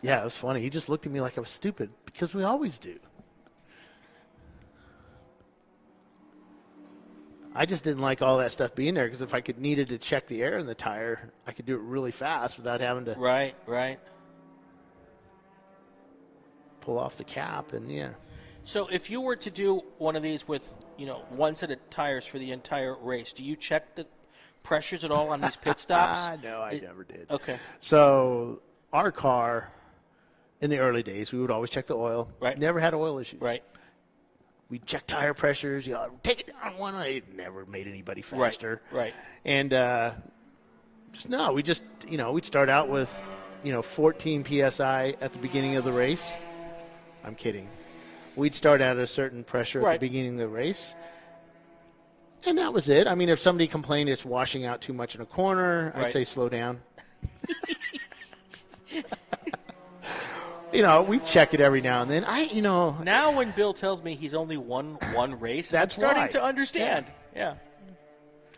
Yeah, it was funny. He just looked at me like I was stupid because we always do. I just didn't like all that stuff being there because if I needed to check the air in the tire, I could do it really fast without having to Right. pull off the cap and So if you were to do one of these with, one set of tires for the entire race, do you check the pressures at all on these pit stops? No, I never did. Okay. So our car, in the early days, we would always check the oil. Right. Never had oil issues. Right. We'd check tire pressures. Take it down one. It never made anybody faster. Right. And we'd start out with 14 psi at the beginning of the race. I'm kidding. We'd start out at a certain pressure at the beginning of the race. And that was it. I mean, if somebody complained it's washing out too much in a corner, I'd say slow down. We check it every now and then. Now when Bill tells me he's only won one race, That's I'm starting why. to understand. Yeah.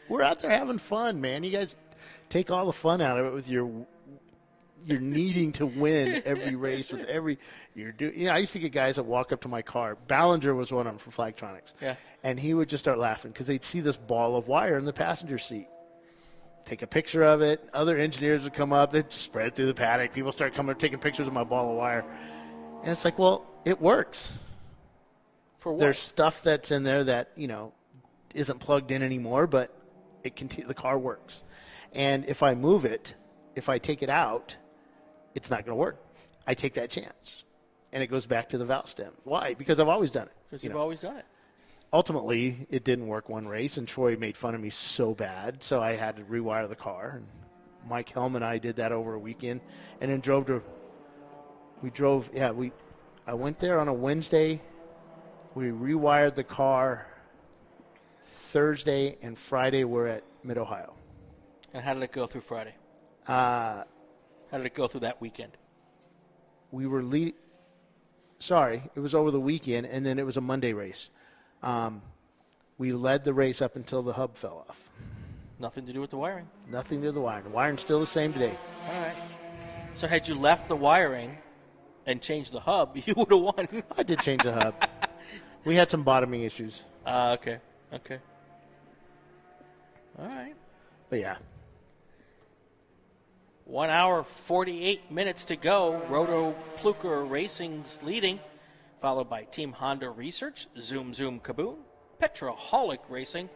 We're out there having fun, man. You guys take all the fun out of it with your needing to win every race with every I used to get guys that walk up to my car. Ballinger was one of them for Flagtronics. Yeah. And he would just start laughing because they'd see this ball of wire in the passenger seat. Take a picture of it. Other engineers would come up. They'd spread through the paddock. People start coming up, taking pictures of my ball of wire. And it's like, well, it works. For what? There's stuff that's in there that, isn't plugged in anymore, but the car works. And if I move it, if I take it out, it's not going to work. I take that chance. And it goes back to the valve stem. Why? Because I've always done it. Because you've always done it. Ultimately, it didn't work one race, and Troy made fun of me so bad, so I had to rewire the car. And Mike Helm and I did that over a weekend, and then I went there on a Wednesday. We rewired the car Thursday, and Friday we're at Mid-Ohio. And how did it go through Friday? How did it go through that weekend? We were it was over the weekend, and then it was a Monday race. We led the race up until the hub fell off. Nothing to do with the wiring. Nothing to do with the wiring. The wiring's still the same today. All right. So had you left the wiring and changed the hub, you would have won. I did change the hub. We had some bottoming issues. Okay. All right. But yeah. 1 hour, 48 minutes to go. Roto Pluker Racing's leading, followed by Team Honda Research, Zoom Zoom Kaboom, Petraholic Racing,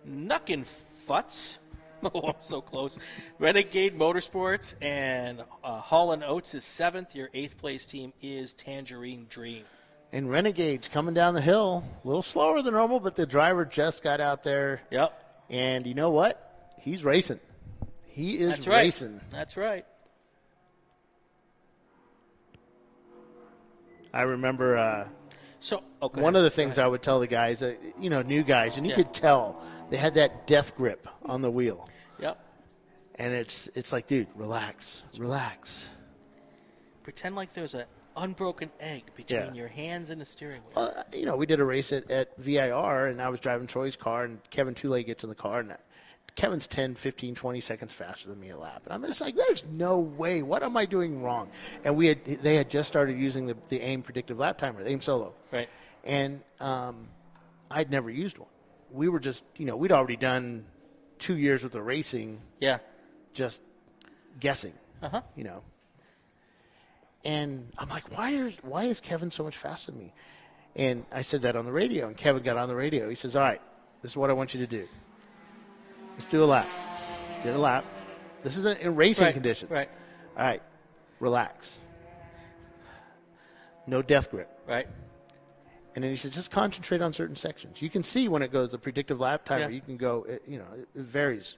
Nuckin Futz, oh, I'm so close, Renegade Motorsports, and Hall & Oates is 7th. Your 8th place team is Tangerine Dream. And Renegade's coming down the hill, a little slower than normal, but the driver just got out there. Yep. And you know what? He's racing. He is That's right. racing. That's right. I remember Okay. one of the things I would tell the guys, new guys, and you could tell they had that death grip on the wheel. Yep. And it's like, dude, relax. Pretend like there's an unbroken egg between your hands and the steering wheel. Well, we did a race at VIR, and I was driving Troy's car, and Kevin Toulay gets in the car, and Kevin's 10, 15, 20 seconds faster than me a lap. And I'm just like, there's no way. What am I doing wrong? And they had just started using the AIM predictive lap timer, the AIM Solo. Right. And I'd never used one. We were just, we'd already done 2 years worth of racing. Yeah. Just guessing. Uh-huh. And I'm like, why is Kevin so much faster than me? And I said that on the radio, and Kevin got on the radio. He says, all right, this is what I want you to do. Let's do a lap. Did a lap. This is in racing conditions. Right. All right, relax. No death grip. Right. And then he said, just concentrate on certain sections. You can see when it goes the predictive lap timer. Yeah. You can go, it varies.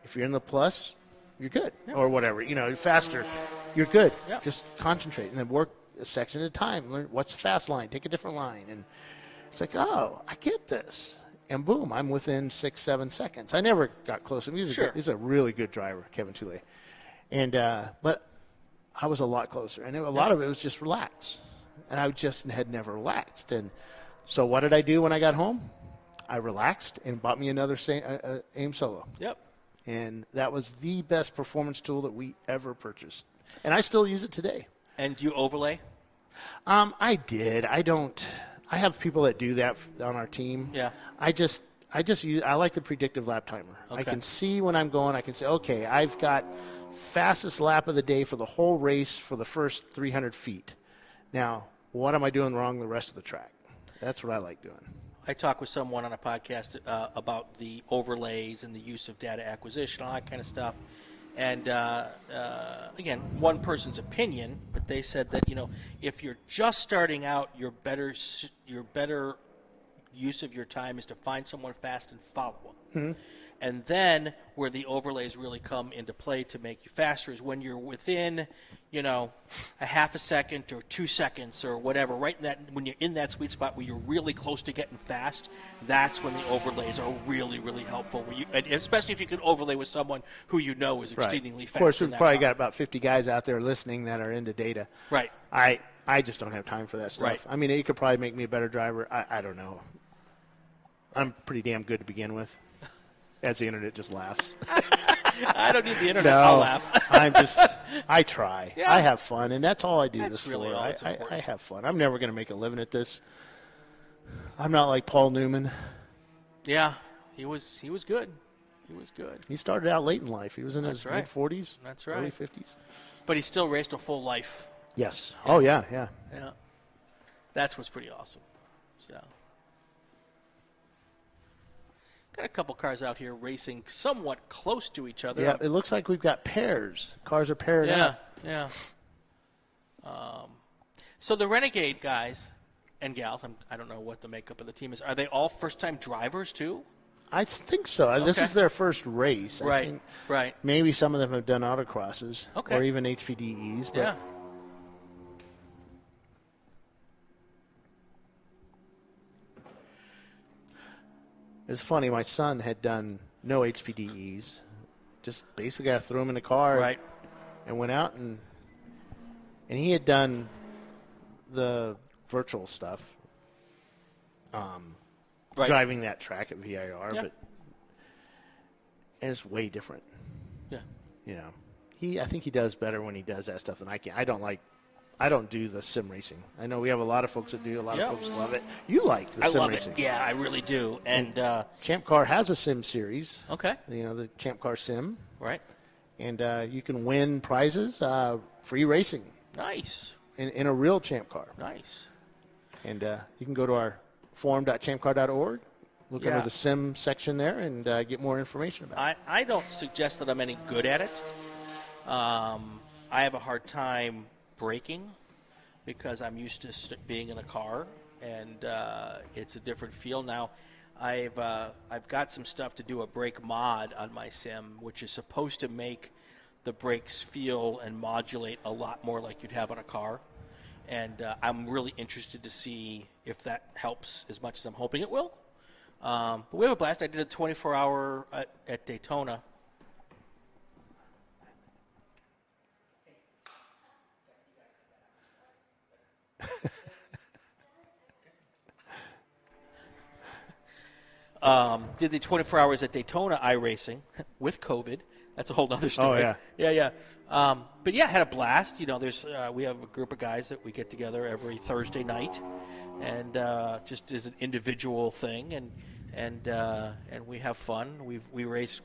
If you're in the plus, you're good. Yeah. Or whatever. Faster, you're good. Yeah. Just concentrate and then work a section at a time. Learn what's the fast line. Take a different line. And it's like, oh, I get this. And boom, I'm within 6-7 seconds. I never got close to him. He's a really good driver, Kevin Toulay. And but I was a lot closer. And a lot of it was just relax. And I just had never relaxed. And so what did I do when I got home? I relaxed and bought me another AIM Solo. Yep. And that was the best performance tool that we ever purchased. And I still use it today. And do you overlay? I did. I have people that do that on our team. Yeah. I like the predictive lap timer. Okay. I can see when I'm going. I can say, okay, I've got fastest lap of the day for the whole race for the first 300 feet. Now, what am I doing wrong the rest of the track? That's what I like doing. I talked with someone on a podcast about the overlays and the use of data acquisition, all that kind of stuff. And, again, one person's opinion, but they said that, if you're just starting out, your better use of your time is to find someone fast and follow them. Mm-hmm. And then where the overlays really come into play to make you faster is when you're within, a half a second or 2 seconds or whatever, right in that, when you're in that sweet spot where you're really close to getting fast, that's when the overlays are really, really helpful. And especially if you can overlay with someone who is exceedingly fast. Of course, we've probably got about 50 guys out there listening that are into data. Right. I just don't have time for that stuff. Right. I mean, you could probably make me a better driver. I don't know. I'm pretty damn good to begin with. As the internet just laughs. I don't need the internet. No, I'll laugh. I try. Yeah. I have fun, and that's all I do That's this really for. all that's important. I have fun. I'm never going to make a living at this. I'm not like Paul Newman. Yeah, he was good. He was good. He started out late in life. He was in That's his right. mid-40s, That's right. early 50s. But he still raced a full life. Yes. Oh, yeah. Yeah. That's what's pretty awesome. So, got a couple cars out here racing somewhat close to each other. Yeah, it looks like we've got pairs. Cars are paired up. Yeah. So the Renegade guys and gals, I don't know what the makeup of the team is. Are they all first-time drivers too? I think so. Okay. This is their first race. Right. I think right. Maybe some of them have done autocrosses Okay. or even HPDEs. But Yeah. It's funny. My son had done no HPDEs. Just basically, I threw him in the car Right. and went out, and he had done the virtual stuff, Right. driving that track at VIR, Yeah. but it's way different. Yeah. I think he does better when he does that stuff than I can. I don't do the sim racing. I know we have a lot of folks that do. A lot of folks love it. You like the sim love racing. it. Yeah, I really do. And Champ Car has a sim series. Okay. The Champ Car Sim. Right. and you can win prizes, free racing. Nice. In a real Champ Car. Nice. And you can go to our forum.champcar.org, look under the sim section there, and get more information about it. I don't suggest that I'm any good at it. I have a hard time braking because I'm used to being in a car, and it's a different feel now. I've got some stuff to do a brake mod on my sim, which is supposed to make the brakes feel and modulate a lot more like you'd have on a car. And I'm really interested to see if that helps as much as I'm hoping it will. But we have a blast. I did a 24-hour at Daytona. Did the 24 hours at Daytona iRacing with COVID. That's a whole other story. Oh, yeah. Yeah. But yeah, had a blast. You know, we have a group of guys that we get together every Thursday night, and just as an individual thing, and we have fun. We race.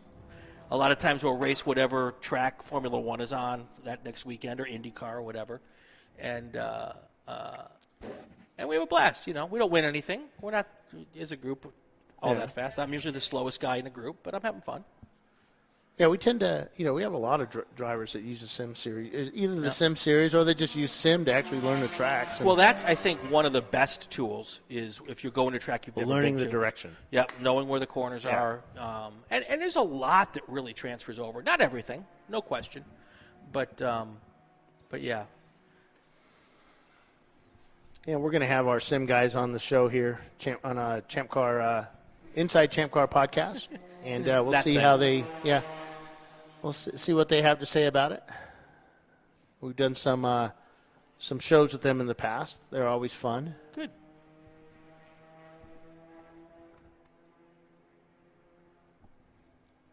A lot of times we'll race whatever track Formula One is on that next weekend, or IndyCar or whatever, and we have a blast. You know, we don't win anything. We're not as a group all that fast. I'm usually the slowest guy in the group, but I'm having fun. Yeah, we tend to, we have a lot of drivers that use the Sim Series, either the Sim Series or they just use Sim to actually learn the tracks. Well, that's, I think, one of the best tools is if you're going to track you've never learning been the to. direction. Yep, knowing where the corners are. And there's a lot that really transfers over. Not everything, no question. But yeah. Yeah, we're going to have our Sim guys on the show here on a Champ Car, Inside Champ Car podcast. And we'll see how they, we'll see what they have to say about it. We've done some shows with them in the past. They're always fun. Good.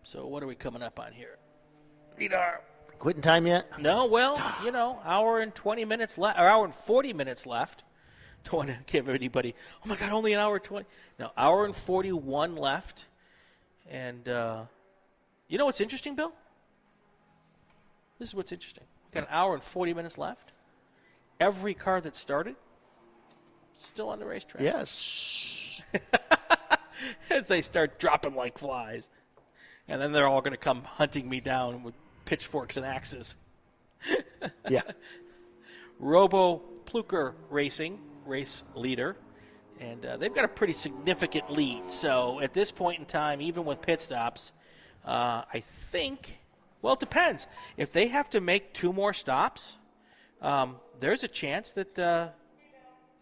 So what are we coming up on here? Quitting time yet? No, well, hour and 20 minutes left, or hour and 40 minutes left. Don't want to give anybody, oh my God, only an hour and 20. No, hour and 41 left. And you know what's interesting, Bill? This is what's interesting. We've got an hour and 40 minutes left. Every car that started, still on the racetrack. Yes. As they start dropping like flies. And then they're all going to come hunting me down with pitchforks and axes. Yeah. Robo Pluker Racing, race leader. And they've got a pretty significant lead. So at this point in time, even with pit stops, I think, well, it depends. If they have to make 2 more stops, there's a chance that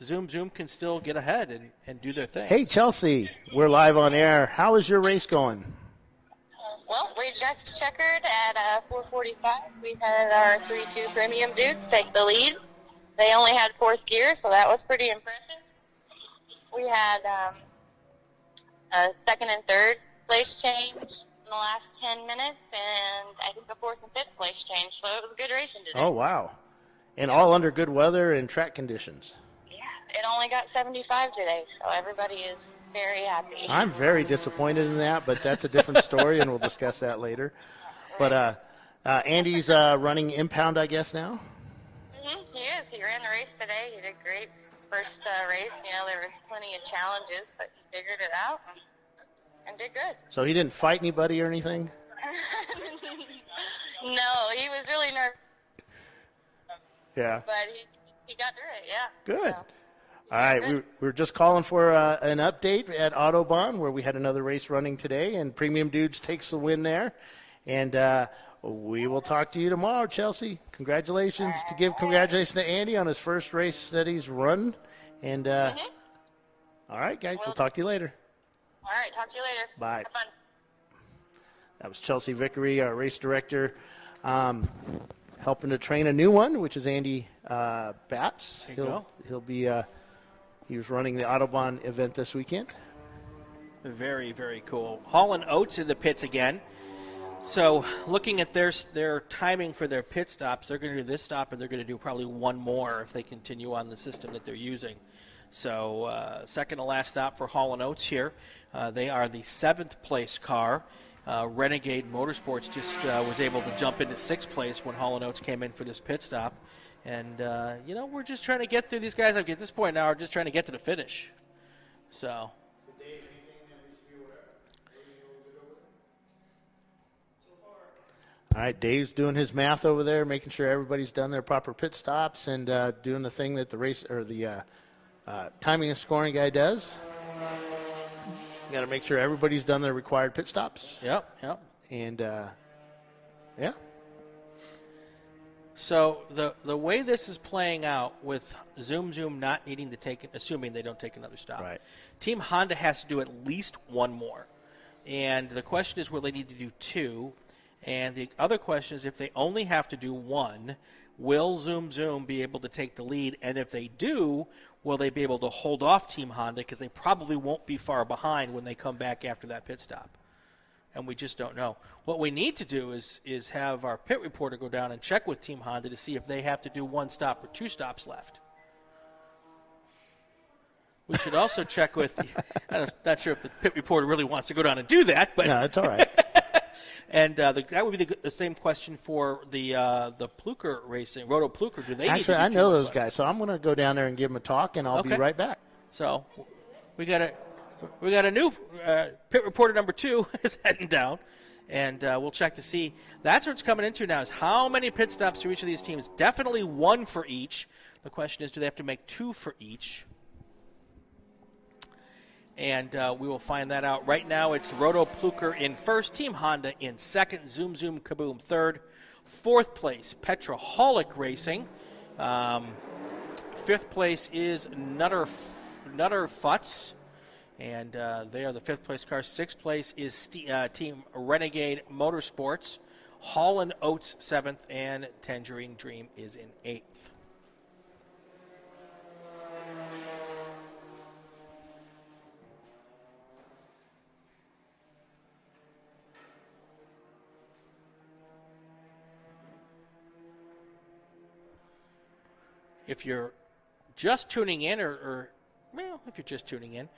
Zoom can still get ahead and do their thing. Hey, Chelsea, we're live on air. How is your race going? Well, we just checkered at 4:45. We had our 3-2 premium dudes take the lead. They only had 4th gear, so that was pretty impressive. We had a 2nd and 3rd place change in the last 10 minutes, and I think a 4th and 5th place change. So it was good racing today. Oh, wow. And all under good weather and track conditions. Yeah, it only got 75 today, so everybody is very happy. I'm very disappointed in that, but that's a different story, and we'll discuss that later. But Andy's running impound, I guess, now? He is. He ran the race today. He did great. His first race, there was plenty of challenges, but he figured it out and did good. So he didn't fight anybody or anything? No, he was really nervous. Yeah. But he got through it, yeah. Good. So, all right, we were just calling for an update at Autobahn, where we had another race running today, and Premium Dudes takes the win there. And we will talk to you tomorrow, Chelsea. Congratulations to Andy on his first race that he's run. And all right, guys, we'll talk to you later. All right, talk to you later. Bye. Have fun. That was Chelsea Vickery, our race director, helping to train a new one, which is Andy Batts. He'll be he was running the Autobahn event this weekend. Very, very cool. Hall & Oates in the pits again. So looking at their timing for their pit stops, they're going to do this stop, and they're going to do probably one more if they continue on the system that they're using. So second to last stop for Hall & Oates here. They are the 7th place car. Renegade Motorsports just was able to jump into 6th place when Hall & Oates came in for this pit stop. And, we're just trying to get through these guys. At this point now, are just trying to get to the finish. So. All right, Dave's doing his math over there, making sure everybody's done their proper pit stops and doing the thing that the race or the timing and scoring guy does. You got to make sure everybody's done their required pit stops. Yep. And yeah. So the way this is playing out with Zoom not needing to take, assuming they don't take another stop, right. Team Honda has to do at least one more. And the question is, will they need to do 2? And the other question is, if they only have to do 1, will Zoom be able to take the lead? And if they do, will they be able to hold off Team Honda? Because they probably won't be far behind when they come back after that pit stop. And we just don't know. What we need to do is have our pit reporter go down and check with Team Honda to see if they have to do 1 stop or 2 stops left. We should also check with, I'm not sure if the pit reporter really wants to go down and do that. But no, that's all right. And that would be the same question for the Pluker Racing, Roto Pluker. Do they Actually, need to do I 2 know more those spots? guys, so I'm going to go down there and give them a talk, and I'll be right back. So we got a new pit reporter number 2 is heading down, and we'll check to see. That's what it's coming into now, is how many pit stops for each of these teams. Definitely 1 for each. The question is, do they have to make 2 for each? And we will find that out. Right now, it's Roto Pluker in 1st, Team Honda in 2nd, Zoom Kaboom 3rd, 4th place, Petraholic Racing. 5th place is Nutter Futz, and they are the 5th place car. 6th place is Team Renegade Motorsports. Hall & Oates 7th, and Tangerine Dream is in 8th. If you're just tuning in, if you're just tuning in,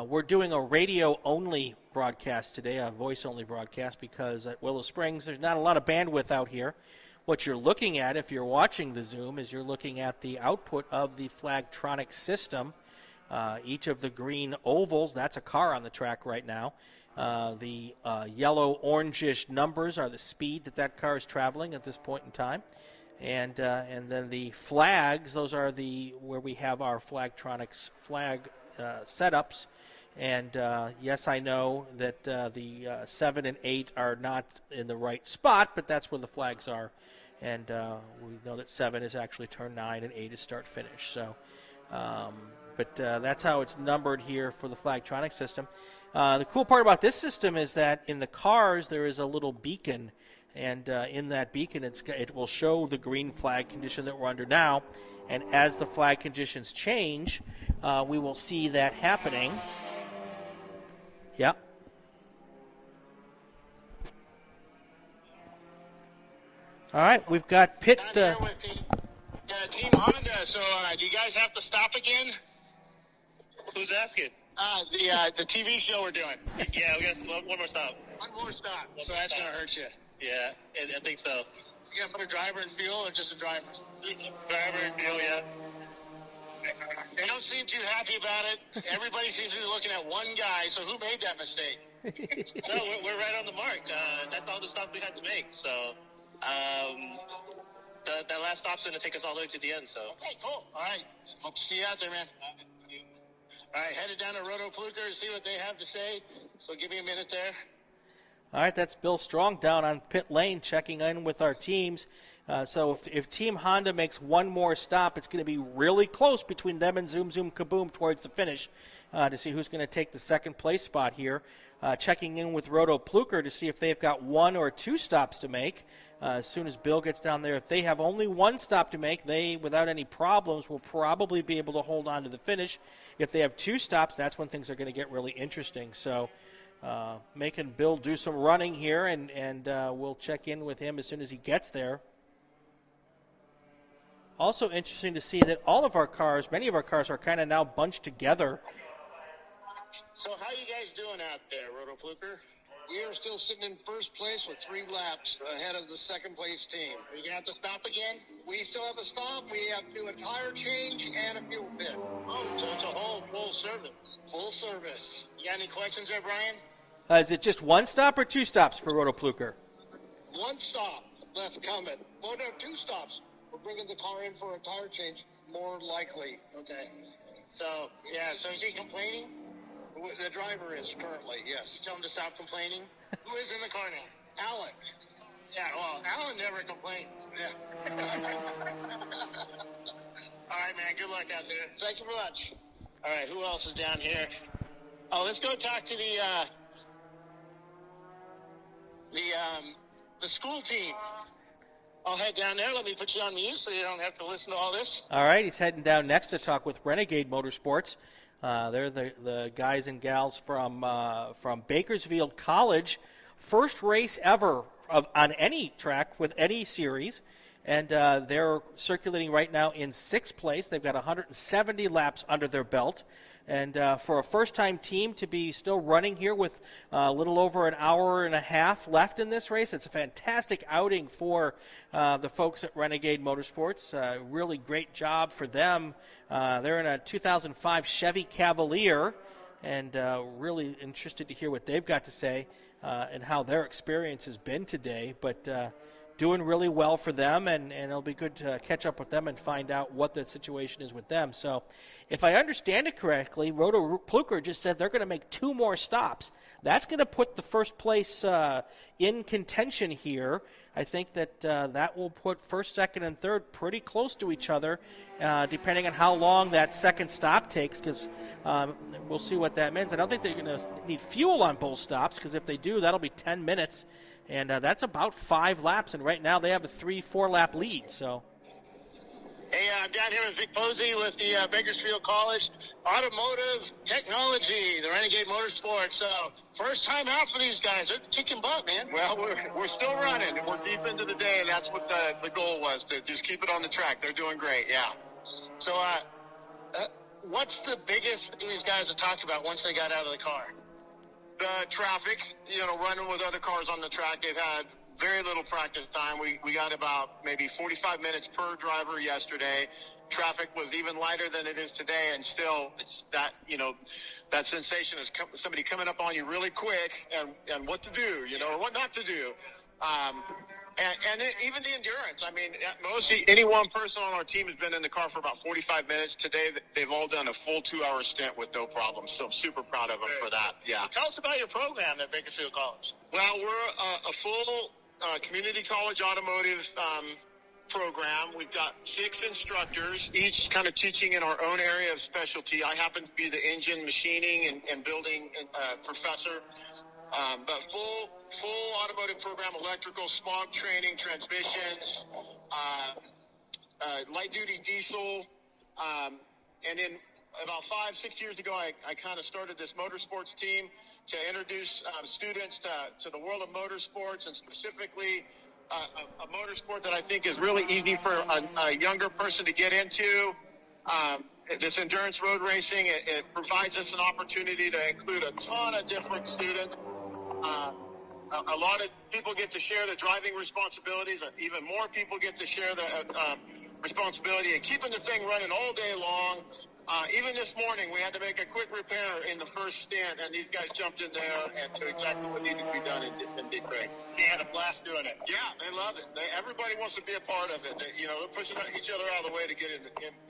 we're doing a radio-only broadcast today, a voice-only broadcast, because at Willow Springs there's not a lot of bandwidth out here. What you're looking at, if you're watching the Zoom, is you're looking at the output of the Flagtronic system. Each of the green ovals, that's a car on the track right now. The yellow-orangish numbers are the speed that car is traveling at this point in time. And then the flags, those are where we have our Flagtronics flag setups. And yes, I know that the 7 and 8 are not in the right spot, but that's where the flags are. And we know that 7 is actually turn 9 and 8 is start finish. So, but that's how it's numbered here for the Flagtronics system. The cool part about this system is that in the cars there is a little beacon. And in that beacon, it will show the green flag condition that we're under now. And as the flag conditions change, we will see that happening. Yeah. All right, we've got pit. Team Honda. So do you guys have to stop again? Who's asking? The TV show we're doing. Yeah, we got one more stop. One more stop. So that's going to hurt you. Yeah, I think so. So you got to put a driver in fuel or just a driver? Driver in fuel, yeah. They don't seem too happy about it. Everybody seems to be looking at one guy. So who made that mistake? No, we're right on the mark. That's all the stops we had to make. So that last stop's going to take us all the way to the end. So. Okay, cool. All right. Hope to see you out there, man. All right, headed down to Roto Pluker to see what they have to say. So give me a minute there. All right, that's Bill Strong down on pit lane checking in with our teams. So if Team Honda makes 1 more stop, it's going to be really close between them and Zoom Kaboom towards the finish to see who's going to take the 2nd place spot here. Checking in with Roto Pluker to see if they've got 1 or 2 stops to make. As soon as Bill gets down there, if they have only 1 stop to make, they, without any problems, will probably be able to hold on to the finish. If they have 2 stops, that's when things are going to get really interesting. So making Bill do some running here, and we'll check in with him as soon as he gets there. Also interesting to see that all of our cars, many of our cars, are kind of now bunched together. So how you guys doing out there, Roto Pluker? We are still sitting in first place with 3 laps ahead of the second place team. Are you going to have to stop again? We still have a stop. We have to do a tire change and a fuel pit. Oh, so it's a whole full service. Full service. You got any questions there, Brian? Is it just 1 stop or 2 stops for Rotopluker? 1 stop left coming. Oh, no, 2 stops. We're bringing the car in for a tire change, more likely. Okay. So, yeah, so is he complaining? The driver is currently, yes. Tell him to stop complaining. Who is in the car now? Alan. Yeah, well, Alan never complains. Yeah. All right, man, good luck out there. Thank you very much. All right, who else is down here? Oh, let's go talk to the school team. I'll head down there. Let me put you on mute so you don't have to listen to all this. All right, he's heading down next to talk with Renegade Motorsports. They're the guys and gals from Bakersfield College. First race ever on any track with any series. And they're circulating right now in 6th place. They've got 170 laps under their belt. And for a first-time team to be still running here with a little over an hour and a half left in this race, it's a fantastic outing for the folks at Renegade Motorsports. Really great job for them. They're in a 2005 Chevy Cavalier, and really interested to hear what they've got to say and how their experience has been today. But doing really well for them, and it'll be good to catch up with them and find out what the situation is with them. So if I understand it correctly, Rotopluker just said they're going to make 2 more stops. That's going to put the first place in contention here. I think that that will put first, second, and third pretty close to each other, depending on how long that second stop takes, because we'll see what that means. I don't think they're going to need fuel on both stops, because if they do, that'll be 10 minutes. And that's about 5 laps, and right now they have a 3-4 lap lead. So, hey, I'm down here with Vic Posey with the Bakersfield College Automotive Technology, the Renegade Motorsports. First time out for these guys. They're kicking butt, man. Well, we're still running, and we're deep into the day, and that's what the goal was, to just keep it on the track. They're doing great, yeah. So what's the biggest thing these guys have talked about once they got out of the car? The traffic, running with other cars on the track. They've had very little practice time. We got about maybe 45 minutes per driver yesterday. Traffic was even lighter than it is today, and still it's that, that sensation of somebody coming up on you really quick and what to do, or what not to do. And even the endurance. I mean, at most, any one person on our team has been in the car for about 45 minutes. Today, they've all done a full 2-hour stint with no problems. So I'm super proud of them for that. Yeah. Tell us about your program at Bakersfield College. Well, we're a full community college automotive program. We've got 6 instructors, each kind of teaching in our own area of specialty. I happen to be the engine machining and building professor. But full automotive program, electrical, smog training, transmissions, light-duty diesel. And then about 5-6 years ago, I kind of started this motorsports team to introduce students to the world of motorsports, and specifically a motorsport that I think is really easy for a younger person to get into. This endurance road racing, it provides us an opportunity to include a ton of different students. A lot of people get to share the driving responsibilities, and even more people get to share the responsibility of keeping the thing running all day long. Even this morning, we had to make a quick repair in the first stint, and these guys jumped in there and did exactly what needed to be done and did great. They had a blast doing it. Yeah, they love it. Everybody wants to be a part of it. They're pushing each other out of the way to get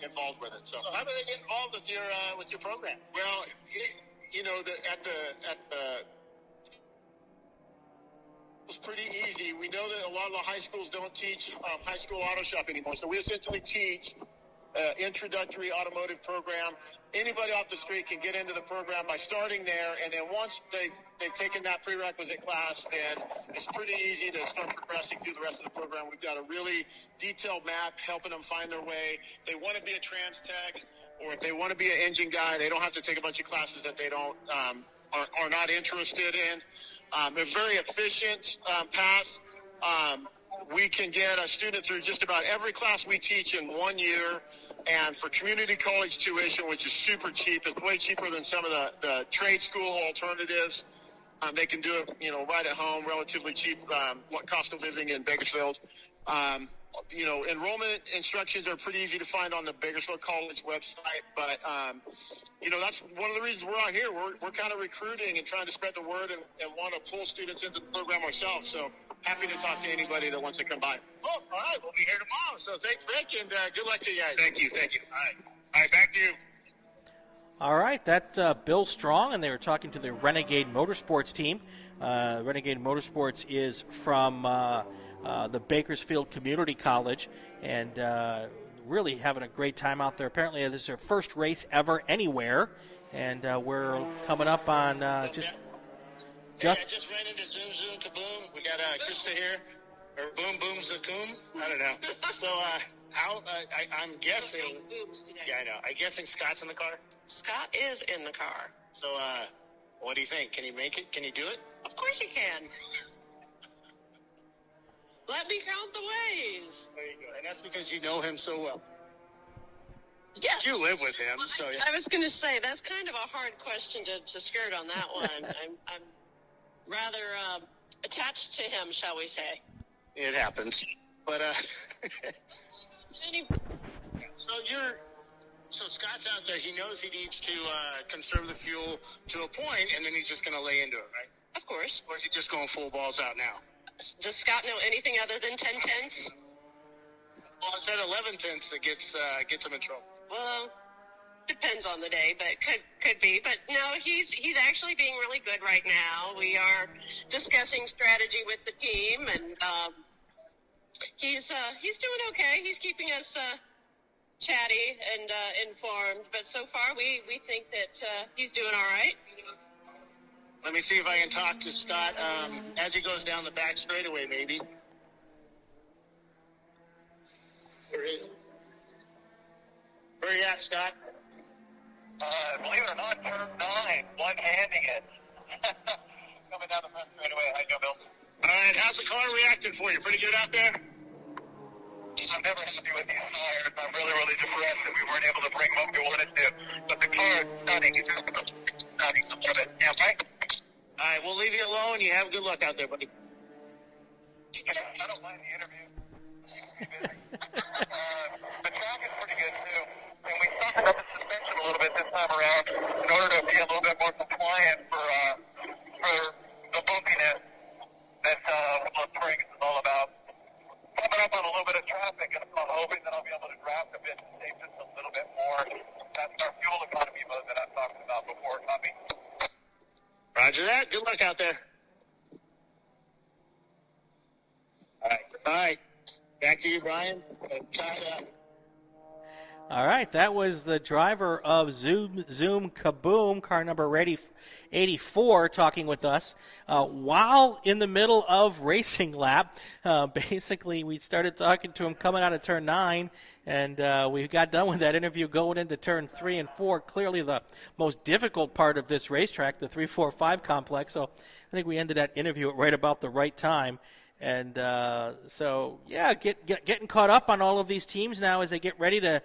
involed with it. So how do they get involved with your program? Well, at the it's pretty easy. We know that a lot of the high schools don't teach high school auto shop anymore, so we essentially teach introductory automotive program. Anybody off the street can get into the program by starting there, and then once they've taken that prerequisite class, then it's pretty easy to start progressing through the rest of the program. We've got a really detailed map helping them find their way. They want to be a trans tech, or if they want to be an engine guy, they don't have to take a bunch of classes that they don't are not interested in. They're very efficient path. We can get a student through just about every class we teach in 1 year. And for community college tuition, which is super cheap, it's way cheaper than some of the trade school alternatives. They can do it, right at home, relatively cheap, cost of living in Bakersfield. Enrollment instructions are pretty easy to find on the Bakersfield College website, but, that's one of the reasons we're out here. We're kind of recruiting and trying to spread the word and want to pull students into the program ourselves. So happy to talk to anybody that wants to come by. Oh, all right. We'll be here tomorrow. So thanks, Rick, and good luck to you guys. Thank you. All right, back to you. All right, that's Bill Strong, and they were talking to the Renegade Motorsports team. Renegade Motorsports is from the Bakersfield Community College, and really having a great time out there. Apparently, this is their first race ever anywhere, and we're coming up on just. I just ran into Zoom Zoom Kaboom. We got Krista here, or Boom Boom Zakoom. I don't know. So I'm guessing. Yeah, I know. I'm guessing Scott's in the car. Scott is in the car. So what do you think? Can he make it? Can he do it? Of course you can. Let me count the ways. There you go. And that's because you know him so well. Yeah. You live with him, so yeah. I was going to say, that's kind of a hard question to skirt on that one. I'm rather attached to him, shall we say. It happens. But, So Scott's out there. He knows he needs to conserve the fuel to a point, and then he's just going to lay into it, right? Of course. Or is he just going full balls out now? Does Scott know anything other than 10 tenths? Well, it's at 11 tenths that gets him in trouble. Well, depends on the day, but could be. But no, he's actually being really good right now. We are discussing strategy with the team, and he's doing okay. He's keeping us chatty and informed. But so far, we think that he's doing all right. Let me see if I can talk to Scott as he goes down the back straightaway, maybe. Where are you at, Scott? Believe it or not, turn 9, one-handing it. Coming down the front straightaway. How you doing, Bill? All right, how's the car reacting for you? Pretty good out there? I'm never happy with these tires. I'm really, really depressed that we weren't able to bring them up we wanted to. But the car is stunning. It's just stunning. I love it. Yeah, right? All right, we'll leave you alone. You have good luck out there, buddy. I don't mind the interview. The track is pretty good, too. And we softened up the suspension a little bit this time around in order to be a little bit more compliant for the bumpiness that Willow Springs is all about. Coming up on a little bit of traffic, and I'm hoping that I'll be able to draft a bit and save just a little bit more. That's our fuel economy mode that I've talked about before, Tommy. Roger that. Good luck out there. All right. Back to you, Brian. Tie it up. All right, that was the driver of Zoom Kaboom, car number 84, talking with us while in the middle of racing lap. Basically, we started talking to him coming out of turn 9, and we got done with that interview going into turn 3 and 4. Clearly the most difficult part of this racetrack, the 3-4-5 complex. So I think we ended that interview at right about the right time. And getting caught up on all of these teams now as they get ready to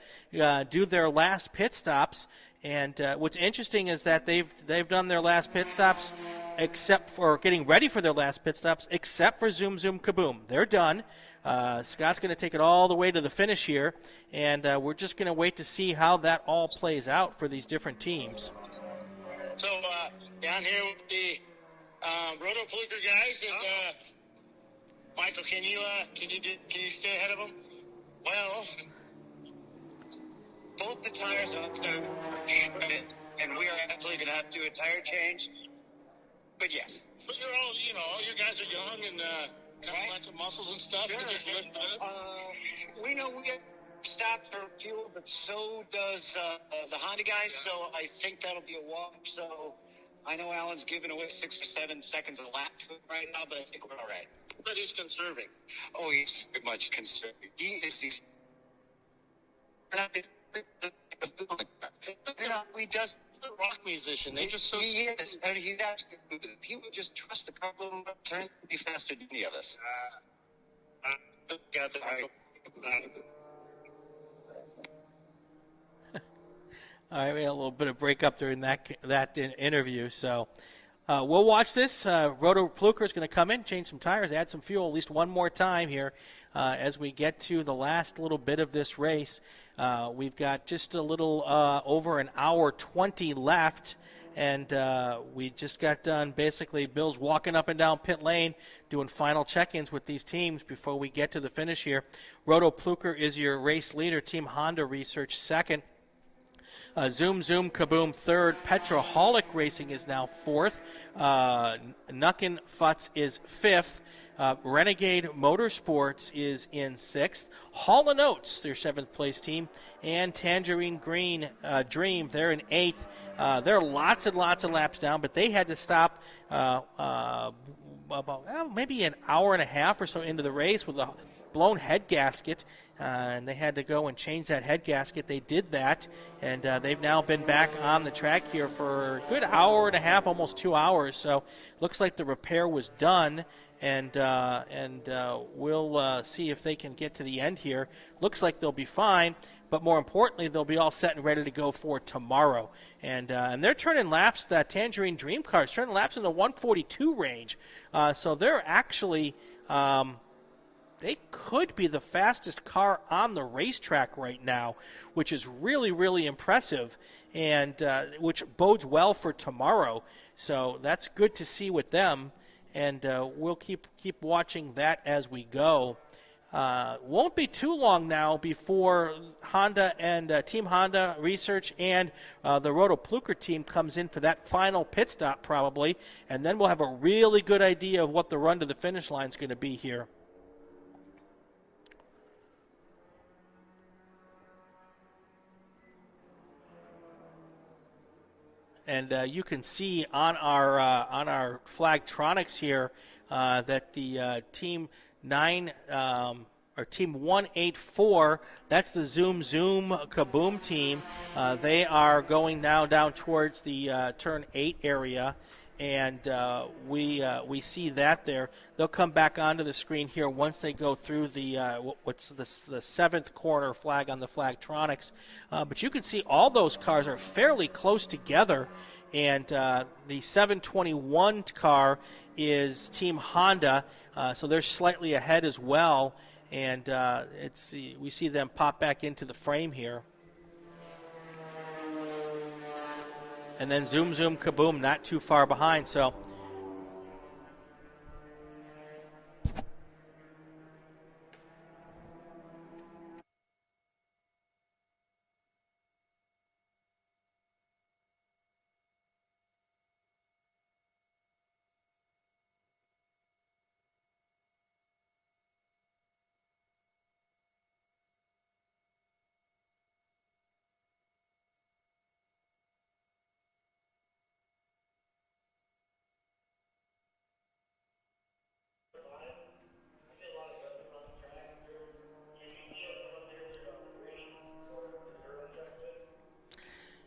do their last pit stops. And what's interesting is that they've done their last pit stops, except for getting ready for their last pit stops, except for Zoom Zoom Kaboom. They're done. Scott's going to take it all the way to the finish here, and we're just going to wait to see how that all plays out for these different teams. So down here with the Roto Fluker guys and. Michael, can you stay ahead of them? Well, both the tires are shredded, and we are actually going to have to do a tire change. But yes. But you're all you guys are young and got lots of muscles and stuff. Sure. You just lift it up. We know we get stopped for fuel, but so does the Honda guys. So I think that'll be a walk. So I know Alan's giving away 6 or 7 seconds a lap to it right now, but I think we're all right. But he's conserving. Oh, he's very much conserving. He is the. We just a rock musician. They just so. He is, and he actually. He would just trust the car a little bit, turn be faster than any of us. Got the right. All right, we had a little bit of breakup during that interview. So, We'll watch this. Roto Pluker is going to come in, change some tires, add some fuel at least one more time here as we get to the last little bit of this race. We've got just a little over an hour 20 left, and we just got done. Basically, Bill's walking up and down pit lane doing final check-ins with these teams before we get to the finish here. Roto Pluker is your race leader. Team Honda Research second. Zoom Zoom Kaboom third. Petroholic Racing is now fourth. Nuckin Futz is fifth. Renegade Motorsports is in sixth. Hall & Oates, their seventh place team, and Tangerine Green Dream, they're in eighth. They're lots and lots of laps down, but they had to stop about maybe an hour and a half or so into the race with a blown head gasket, and they had to go and change that head gasket. They did that, and they've now been back on the track here for a good hour and a half, almost 2 hours. So looks like the repair was done, and we'll see if they can get to the end here. Looks like they'll be fine, but more importantly, they'll be all set and ready to go for tomorrow. And they're turning laps. That Tangerine Dream car is turning laps in the 142 range. So they're actually they could be the fastest car on the racetrack right now, which is really, really impressive, and which bodes well for tomorrow. So that's good to see with them, and we'll keep watching that as we go. Won't be too long now before Honda and Team Honda Research and the Roto Pluker team comes in for that final pit stop probably, and then we'll have a really good idea of what the run to the finish line is going to be here. And you can see on our Flagtronics here that the Team 9 or Team 184, that's the Zoom Zoom Kaboom team. They are going now down towards the turn 8 area, and we see that there. They'll come back onto the screen here once they go through the what's the seventh corner flag on the Flagtronics. But you can see all those cars are fairly close together, and the 721 car is Team Honda, so they're slightly ahead as well, and we see them pop back into the frame here. And then Zoom Zoom Kaboom not too far behind. So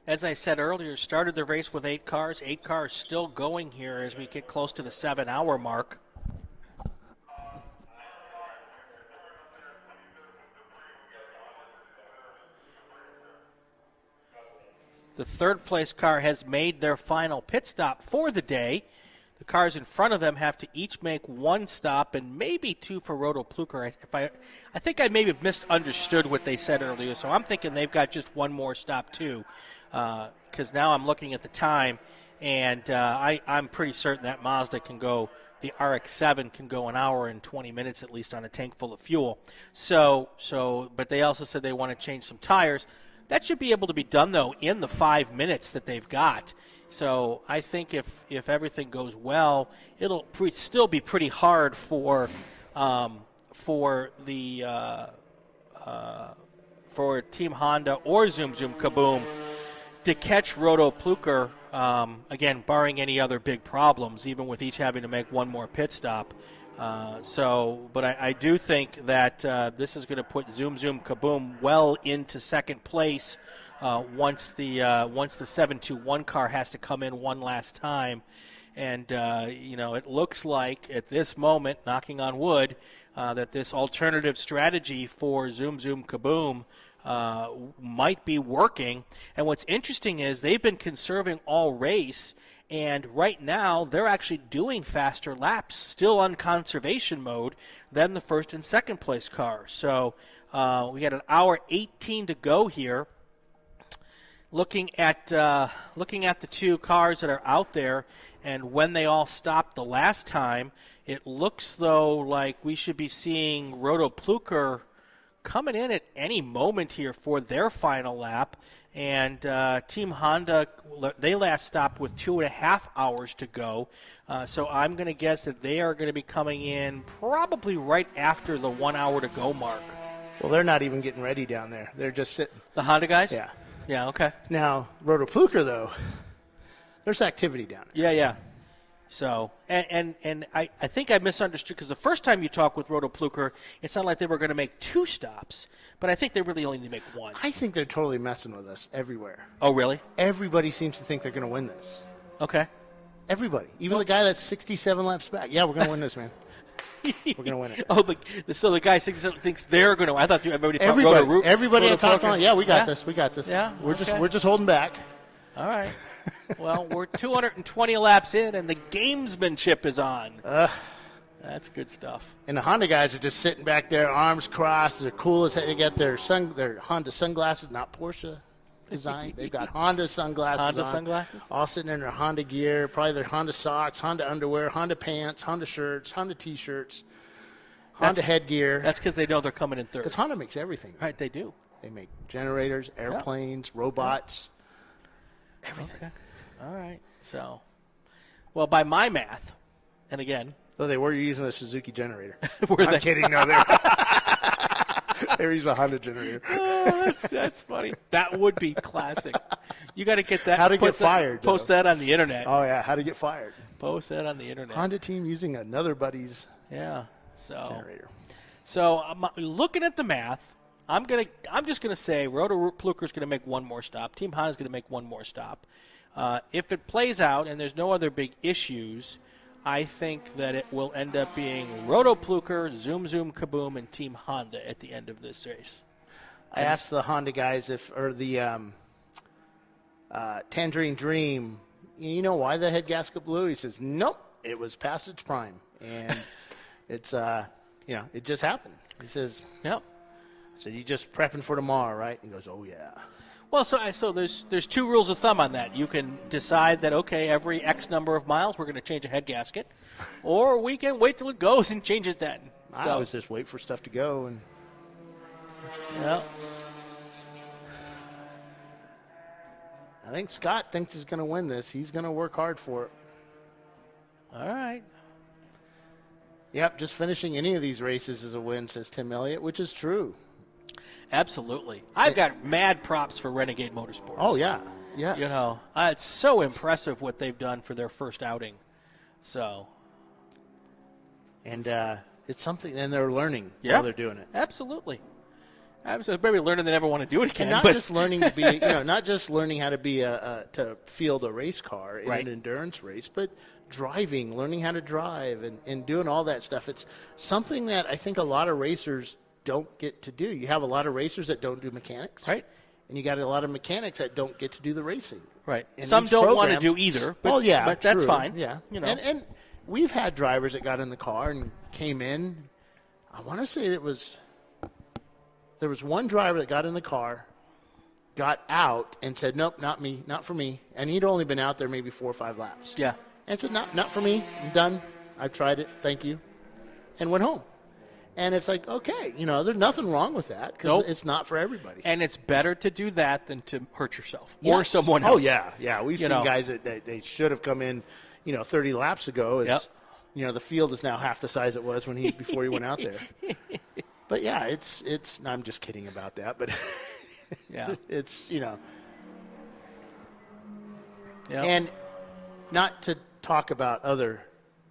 as I said earlier, started the race with 8 cars. 8 cars still going here as we get close to the 7-hour mark. The third place car has made their final pit stop for the day. The cars in front of them have to each make 1 stop and maybe 2 for Roto Pluker. I think I maybe misunderstood what they said earlier, so I'm thinking they've got just 1 more stop too. Because now I'm looking at the time, and I'm pretty certain that Mazda can go, the RX-7 can go an hour and 20 minutes at least on a tank full of fuel. But they also said they want to change some tires. That should be able to be done, though, in the 5 minutes that they've got. So I think if everything goes well, it'll still be pretty hard for Team Honda or Zoom Zoom Kaboom to catch Roto Pluker, again, barring any other big problems, even with each having to make 1 more pit stop. But I do think that this is going to put Zoom Zoom Kaboom well into second place once the 721 car has to come in one last time. And, it looks like at this moment, knocking on wood, that this alternative strategy for Zoom Zoom Kaboom might be working. And what's interesting is they've been conserving all race, And right now, they're actually doing faster laps, still on conservation mode, than the first and second place car. So we got an hour 18 to go here. Looking at the two cars that are out there, and when they all stopped the last time, it looks though like we should be seeing Rotopluker coming in at any moment here for their final lap. And Team Honda, they last stopped with 2.5 hours to go. So I'm going to guess that they are going to be coming in probably right after the 1 hour to go mark. Well, they're not even getting ready down there. They're just sitting. The Honda guys? Yeah. Yeah, okay. Now, Rotopluker, though, there's activity down there. Yeah. So, and I think I misunderstood, because the first time you talked with Rotopluker, it sounded like they were going to make 2 stops, but I think they really only need to make 1. I think they're totally messing with us everywhere. Oh, really? Everybody seems to think they're going to win this. Okay. Everybody. Even the guy that's 67 laps back. Yeah, we're going to win this, man. We're going to win it. Oh, so the guy 67 thinks they're going to win. I thought everybody at top on. Yeah, we got this. We got this. Yeah, we're just holding back. All right. Well, we're 220 laps in, and the gamesmanship is on. That's good stuff. And the Honda guys are just sitting back there, arms crossed. They're cool as heck. They got their Honda sunglasses, not Porsche design. They've got Honda sunglasses Honda on, sunglasses? all sitting in their Honda gear, probably their Honda socks, Honda underwear, Honda pants, Honda shirts, Honda T-shirts, Honda headgear. That's because they know they're coming in third. Because Honda makes everything. Right, they do. They make generators, airplanes, robots, everything. Okay. All right. So, well, by my math, and again. Though they were using a Suzuki generator. Were I'm they? kidding. No, they were using a Honda generator. Oh, that's funny. That would be classic. You got to get that. How to get fired. Post that on the internet. Oh, yeah. How to get fired. Post that on the internet. Honda team using another buddy's generator. So I'm looking at the math. I'm just gonna say Rotopluker's gonna make 1 more stop. Team Honda's gonna make 1 more stop. If it plays out and there's no other big issues, I think that it will end up being Rotopluker, Zoom Zoom Kaboom, and Team Honda at the end of this race. I asked the Honda guys the Tangerine Dream, you know why the head gasket blew? He says, nope, it was past its prime. And it's, it just happened. He says, yep. I said, you just prepping for tomorrow, right? He goes, oh, yeah. Well, so there's 2 rules of thumb on that. You can decide that, okay, every X number of miles we're going to change a head gasket, or we can wait till it goes and change it then. I always just wait for stuff to go. And yeah. I think Scott thinks he's going to win this. He's going to work hard for it. All right. Yep, just finishing any of these races is a win, says Tim Elliott, which is true. Absolutely. I've got mad props for Renegade Motorsports. Oh, yeah. Yes. You know, it's so impressive what they've done for their first outing. So. And it's something, and they're learning while they're doing it. Absolutely. Maybe learning they never want to do it again. And not just learning to be, not just learning how to be to field a race car in an endurance race, but driving, learning how to drive, and doing all that stuff. It's something that I think a lot of racers don't get to do. You have a lot of racers that don't do mechanics. Right. And you got a lot of mechanics that don't get to do the racing. Right. And some don't want to do either. But, but that's true. fine. Yeah. You know. And we've had drivers that got in the car and came in. I want to say there was one driver that got in the car, got out, and said, nope, not me, not for me. And he'd only been out there maybe 4 or 5 laps. Yeah. And said, not for me. I'm done. I've tried it. Thank you. And went home. And it's like, okay, there's nothing wrong with that because it's not for everybody. And it's better to do that than to hurt yourself or someone else. Oh, yeah, yeah. We've seen guys that they should have come in, 30 laps ago. The field is now half the size it was before he went out there. But, yeah, it's I'm just kidding about that. But, yeah, it's, And not to talk about other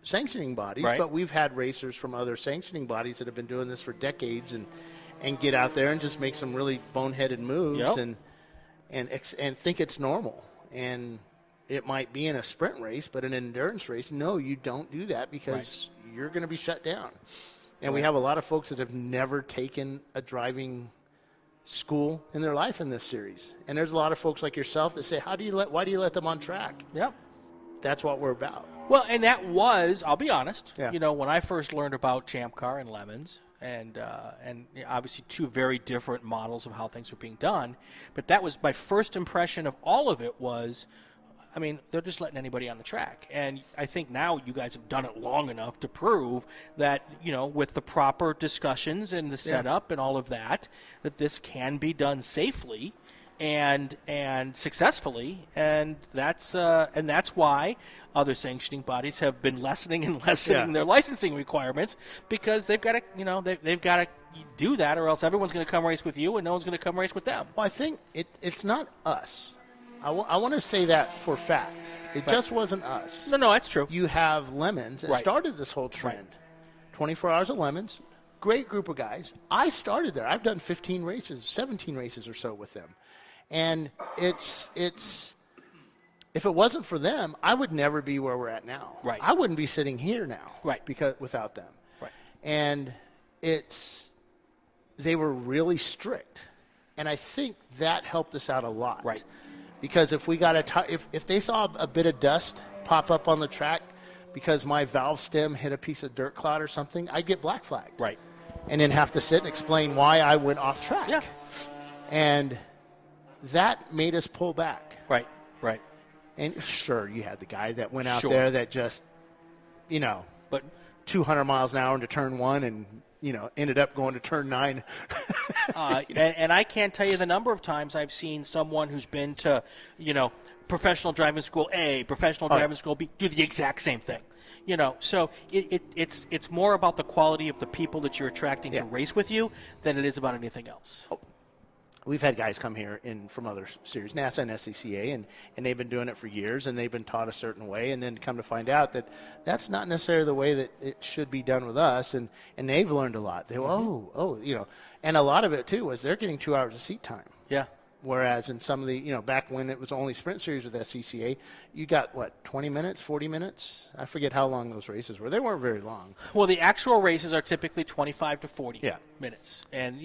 sanctioning bodies, but we've had racers from other sanctioning bodies that have been doing this for decades and get out there and just make some really boneheaded moves and think it's normal. And it might be in a sprint race, but in an endurance race, no, you don't do that because you're going to be shut down. And we have a lot of folks that have never taken a driving school in their life in this series. And there's a lot of folks like yourself that say, why do you let them on track? Yep. that's what we're about. Well, and that was, I'll be honest, when I first learned about ChampCar and Lemons, and obviously two very different models of how things were being done, but that was my first impression of all of it was, I mean, they're just letting anybody on the track. And I think now you guys have done it long enough to prove that, with the proper discussions and the setup and all of that, that this can be done safely and successfully. And that's why other sanctioning bodies have been lessening and lessening their licensing requirements, because they've got to, they've got to do that, or else everyone's going to come race with you and no one's going to come race with them. Well, I think it's not us. I want to say that for fact. It just wasn't us. No, that's true. You have Lemons that started this whole trend. 24 Hours of Lemons, great group of guys. I started there. I've done 15 races, 17 races or so with them. And it's if it wasn't for them, I would never be where we're at now. Right. I wouldn't be sitting here now. Right. Because without them. Right. And they were really strict. And I think that helped us out a lot. Right. Because if we got if they saw a bit of dust pop up on the track because my valve stem hit a piece of dirt cloud or something, I'd get black flagged. Right. And then have to sit and explain why I went off track. Yeah. And that made us pull back. Right. And sure, you had the guy that went out there that just, but 200 miles an hour into turn 1 and, ended up going to turn 9. And I can't tell you the number of times I've seen someone who's been to, professional driving school A, professional driving school B, do the exact same thing. So it's more about the quality of the people that you're attracting to race with you than it is about anything else. We've had guys come here from other series, NASA and SCCA, and they've been doing it for years, and they've been taught a certain way, and then come to find out that that's not necessarily the way that it should be done with us, and they've learned a lot. They go, and a lot of it, too, was they're getting 2 hours of seat time. Yeah. Whereas in some of the, back when it was only sprint series with SCCA, you got, 20 minutes, 40 minutes? I forget how long those races were. They weren't very long. Well, the actual races are typically 25 to 40 minutes. And,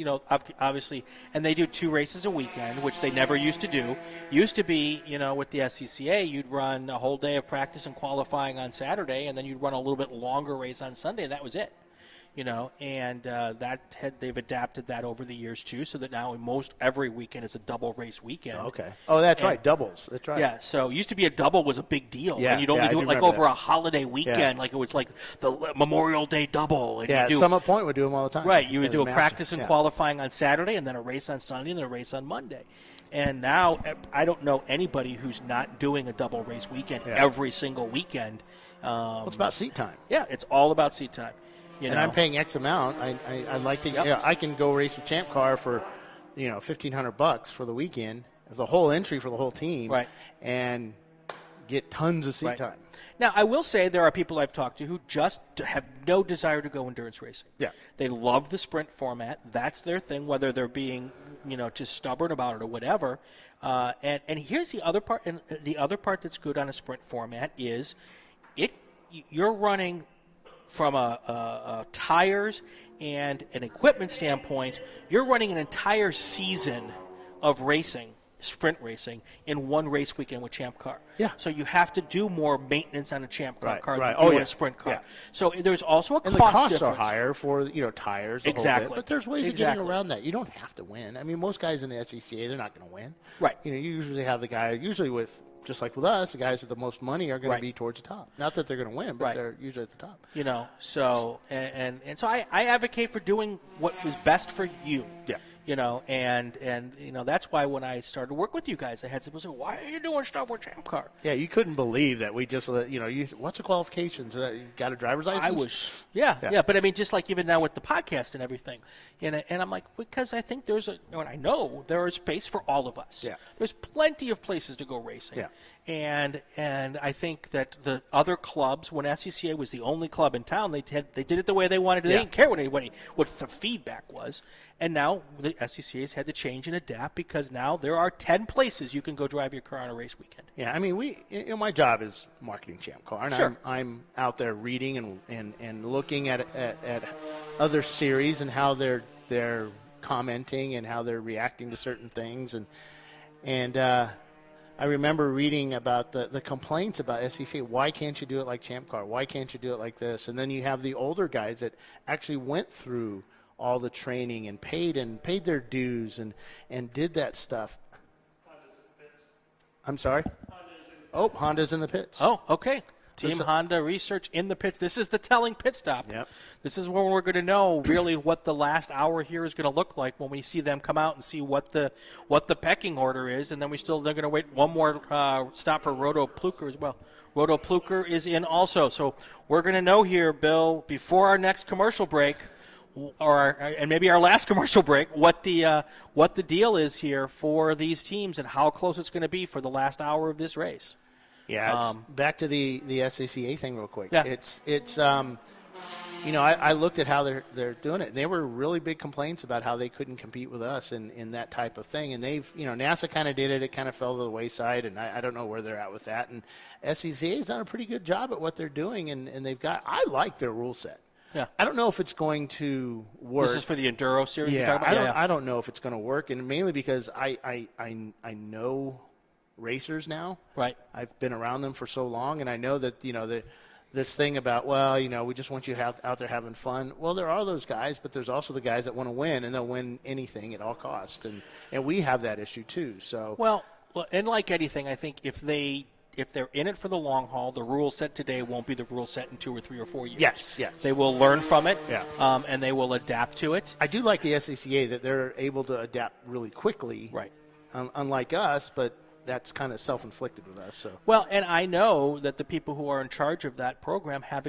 obviously, and they do 2 races a weekend, which they never used to do. Used to be, with the SCCA, you'd run a whole day of practice and qualifying on Saturday, and then you'd run a little bit longer race on Sunday, and that was it. They've adapted that over the years too, so that now every weekend is a double race weekend. Okay. Oh, that's right, doubles. That's right. Yeah. So it used to be a double was a big deal, yeah, and you'd only do it like over a holiday weekend, like it was like the Memorial Day double. And Summit Point would do them all the time. Right. You would do a practice and qualifying on Saturday, and then a race on Sunday, and then a race on Monday. And now I don't know anybody who's not doing a double race weekend every single weekend. It's about seat time. Yeah, it's all about seat time. And I'm paying X amount. I'd like to. I can go race with Champ Car for, $1,500 for the weekend, the whole entry for the whole team, right? And get tons of seat time. Now, I will say there are people I've talked to who just have no desire to go endurance racing. Yeah, they love the sprint format. That's their thing, whether they're being, just stubborn about it or whatever. And here's the other part. And the other part that's good on a sprint format is, you're running. From a tires and an equipment standpoint, you're running an entire season of racing, sprint racing, in one race weekend with Champ Car. Yeah. So you have to do more maintenance on a Champ Car car than on a sprint car. Yeah. So there's also a and cost the costs difference. are higher for tires. Exactly. Whole bit, but there's ways of getting around that. You don't have to win. I mean, most guys in the SCCA, they're not going to win. Right. You usually have the guy. Just like with us, the guys with the most money are going to be towards the top. Not that they're going to win, but they're usually at the top. So so I advocate for doing what was best for you. Yeah. And that's why when I started to work with you guys, I had people say, "Why are you doing stuff with Champ Car?" Yeah, you couldn't believe that we just let what's the qualifications? You got a driver's license? I was, but I mean, just like even now with the podcast and everything, and I'm like, because I think I know there is space for all of us. Yeah, there's plenty of places to go racing. Yeah. And I think that the other clubs, when SCCA was the only club in town, they did it the way they wanted to. They didn't care what the feedback was. And now the SCCA's had to change and adapt, because now there are 10 places you can go drive your car on a race weekend. Yeah, I mean, my job is marketing Champ Car, and sure. I'm out there reading and looking at other series and how they're commenting and how they're reacting to certain things, and I remember reading about the complaints about SCCA. Why can't you do it like Champ Car? Why can't you do it like this? And then you have the older guys that actually went through all the training and paid their dues and did that stuff. I'm sorry? Honda's in the pits. Oh, okay. Team Honda research in the pits. This is the telling pit stop. Yep. This is when we're going to know really what the last hour here is going to look like when we see them come out and see what the pecking order is, and then they're going to wait one more stop for Roto Pluker as well. Roto Pluker is in also, so we're going to know here, Bill, before our next commercial break, and maybe our last commercial break, what the deal is here for these teams and how close it's going to be for the last hour of this race. Yeah, back to the SCCA thing real quick. Yeah. It's I looked at how they're doing it. They were really big complaints about how they couldn't compete with us in that type of thing. And they've, NASA kind of did it. It kind of fell to the wayside, and I don't know where they're at with that. And SCCA has done a pretty good job at what they're doing, and they've got – I like their rule set. Yeah. I don't know if it's going to work. This is for the Enduro series you're Yeah, talking about? I don't know if it's going to work, and mainly because I know – racers now. Right. I've been around them for so long, and I know that, this thing about, we just want you out there having fun. Well, there are those guys, but there's also the guys that want to win, and they'll win anything at all costs. And we have that issue too. So Well, and like anything, I think if they're in it for the long haul, the rule set today won't be the rule set in 2 or 3 or 4 years. Yes. They will learn from it, Yeah. And they will adapt to it. I do like the SCCA that they're able to adapt really quickly. Right. Unlike us, but that's kind of self-inflicted with us. So Well, and I know that the people who are in charge of that program have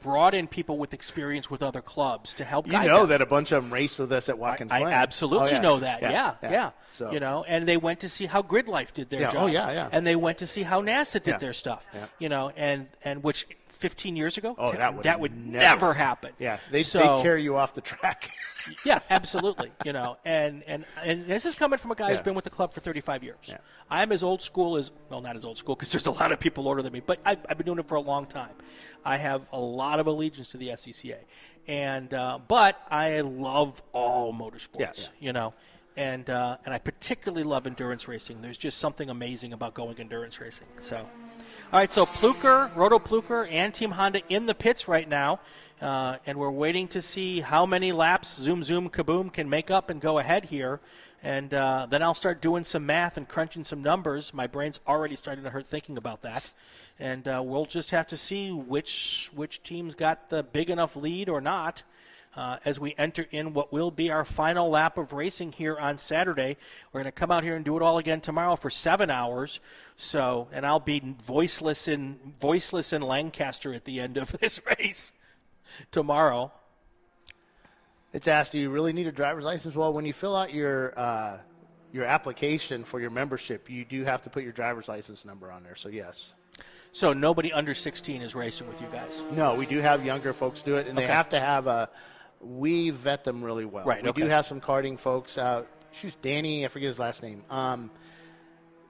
brought in people with experience with other clubs to help guide them. that a bunch of them raced with us at Watkins Glen. I absolutely know that. Yeah. So And they went to see how Grid Life did their job. Yeah. And they went to see how NASA did Yeah. their stuff. Yeah. And which 15 years ago, that would never happen. Yeah, they'd carry you off the track. Yeah, absolutely. And this is coming from a guy who's been with the club for 35 years. Yeah. I'm as old school as, well, not as old school because there's a lot of people older than me, but I've been doing it for a long time. I have a lot of allegiance to the SCCA, but I love all motorsports. And I particularly love endurance racing. There's just something amazing about going endurance racing. So, all right, so Roto Pluker, and Team Honda in the pits right now. And we're waiting to see how many laps Zoom Kaboom can make up and go ahead here. And then I'll start doing some math and crunching some numbers. My brain's already starting to hurt thinking about that. And we'll just have to see which team's got the big enough lead or not as we enter in what will be our final lap of racing here on Saturday. We're going to come out here and do it all again tomorrow for 7 hours. So, and I'll be voiceless in Lancaster at the end of this race tomorrow. It's asked, do you really need a driver's license? Well, when you fill out your application for your membership, you do have to put your driver's license number on there. So, yes. So nobody under 16 is racing with you guys? No, we do have younger folks do it, and they have to have we vet them really well. Right, we do have some karting folks out. Danny, I forget his last name.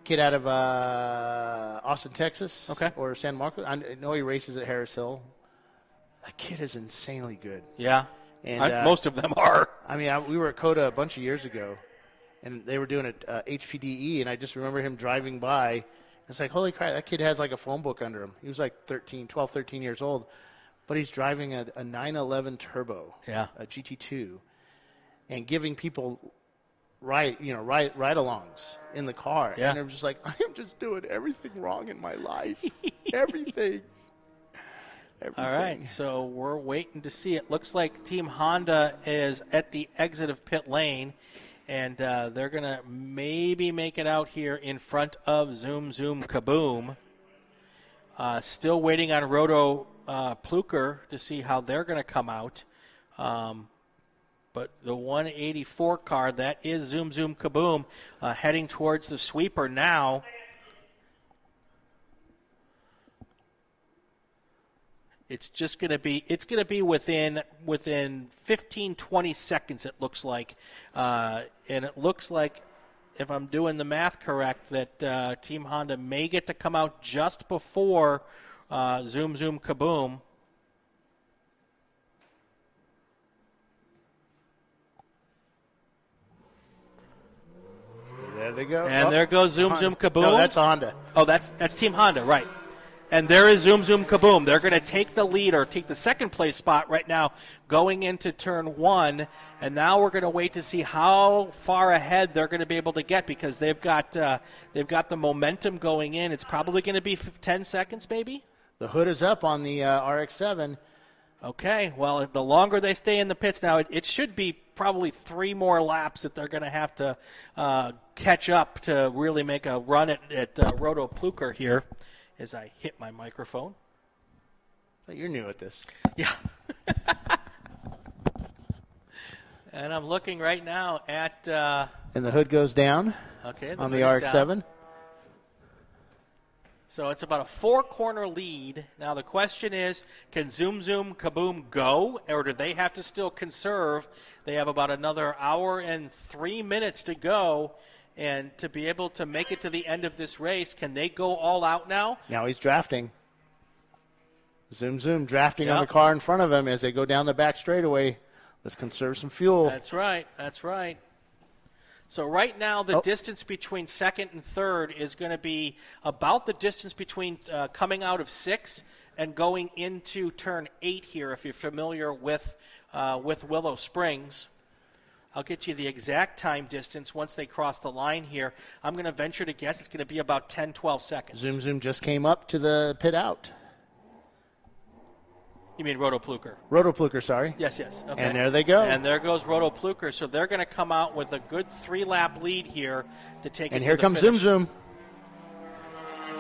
Kid out of Austin, Texas, or San Marcos. I know he races at Harris Hill. That kid is insanely good. Yeah, and most of them are. I mean, we were at COTA a bunch of years ago, and they were doing it HPDE, and I just remember him driving by. It's like, holy crap, that kid has like a phone book under him. He was like 12, 13 years old, but he's driving a 911 Turbo, a GT2, and giving people ride-alongs in the car. Yeah. And I'm just like, I am just doing everything wrong in my life. Everything. All right, so we're waiting to see. It looks like Team Honda is at the exit of pit lane, and they're going to maybe make it out here in front of Zoom Kaboom. Still waiting on Roto Pluker to see how they're going to come out. But the 184 car, that is Zoom Kaboom, heading towards the sweeper now. It's just going to be within 15, 20 seconds, it looks like. And it looks like, if I'm doing the math correct, that Team Honda may get to come out just before Zoom Kaboom. they go. And there goes Zoom Honda. Zoom Kaboom. No, that's Honda. Oh, that's Team Honda, right. And there is Zoom Zoom Kaboom. They're going to take the lead or take the second place spot right now going into turn 1. And now we're going to wait to see how far ahead they're going to be able to get because they've got the momentum going in. It's probably going to be 10 seconds maybe. The hood is up on the RX-7. Okay, well, the longer they stay in the pits now, it should be probably 3 more laps that they're going to have to catch up to really make a run at Roto Pluker here as I hit my microphone. You're new at this. Yeah. And I'm looking right now at... and the hood goes down on the RX-7. Down. So it's about a 4-corner lead. Now the question is, can Zoom Zoom Kaboom go, or do they have to still conserve? They have about another hour and 3 minutes to go, and to be able to make it to the end of this race, can they go all out now? Now he's drafting. Zoom Zoom drafting on the car in front of him as they go down the back straightaway. Let's conserve some fuel. That's right. That's right. So right now the distance between second and third is going to be about the distance between coming out of 6 and going into turn 8 here, if you're familiar with Willow Springs. I'll get you the exact time distance once they cross the line here. I'm going to venture to guess it's going to be about 10, 12 seconds. Zoom Zoom just came up to the pit out. You mean Roto Pluker? Roto Pluker, sorry. Yes, yes. Okay. And there they go. And there goes Roto Pluker. So they're going to come out with a good 3-lap lead here to take it to the finish. And here comes Zoom Zoom.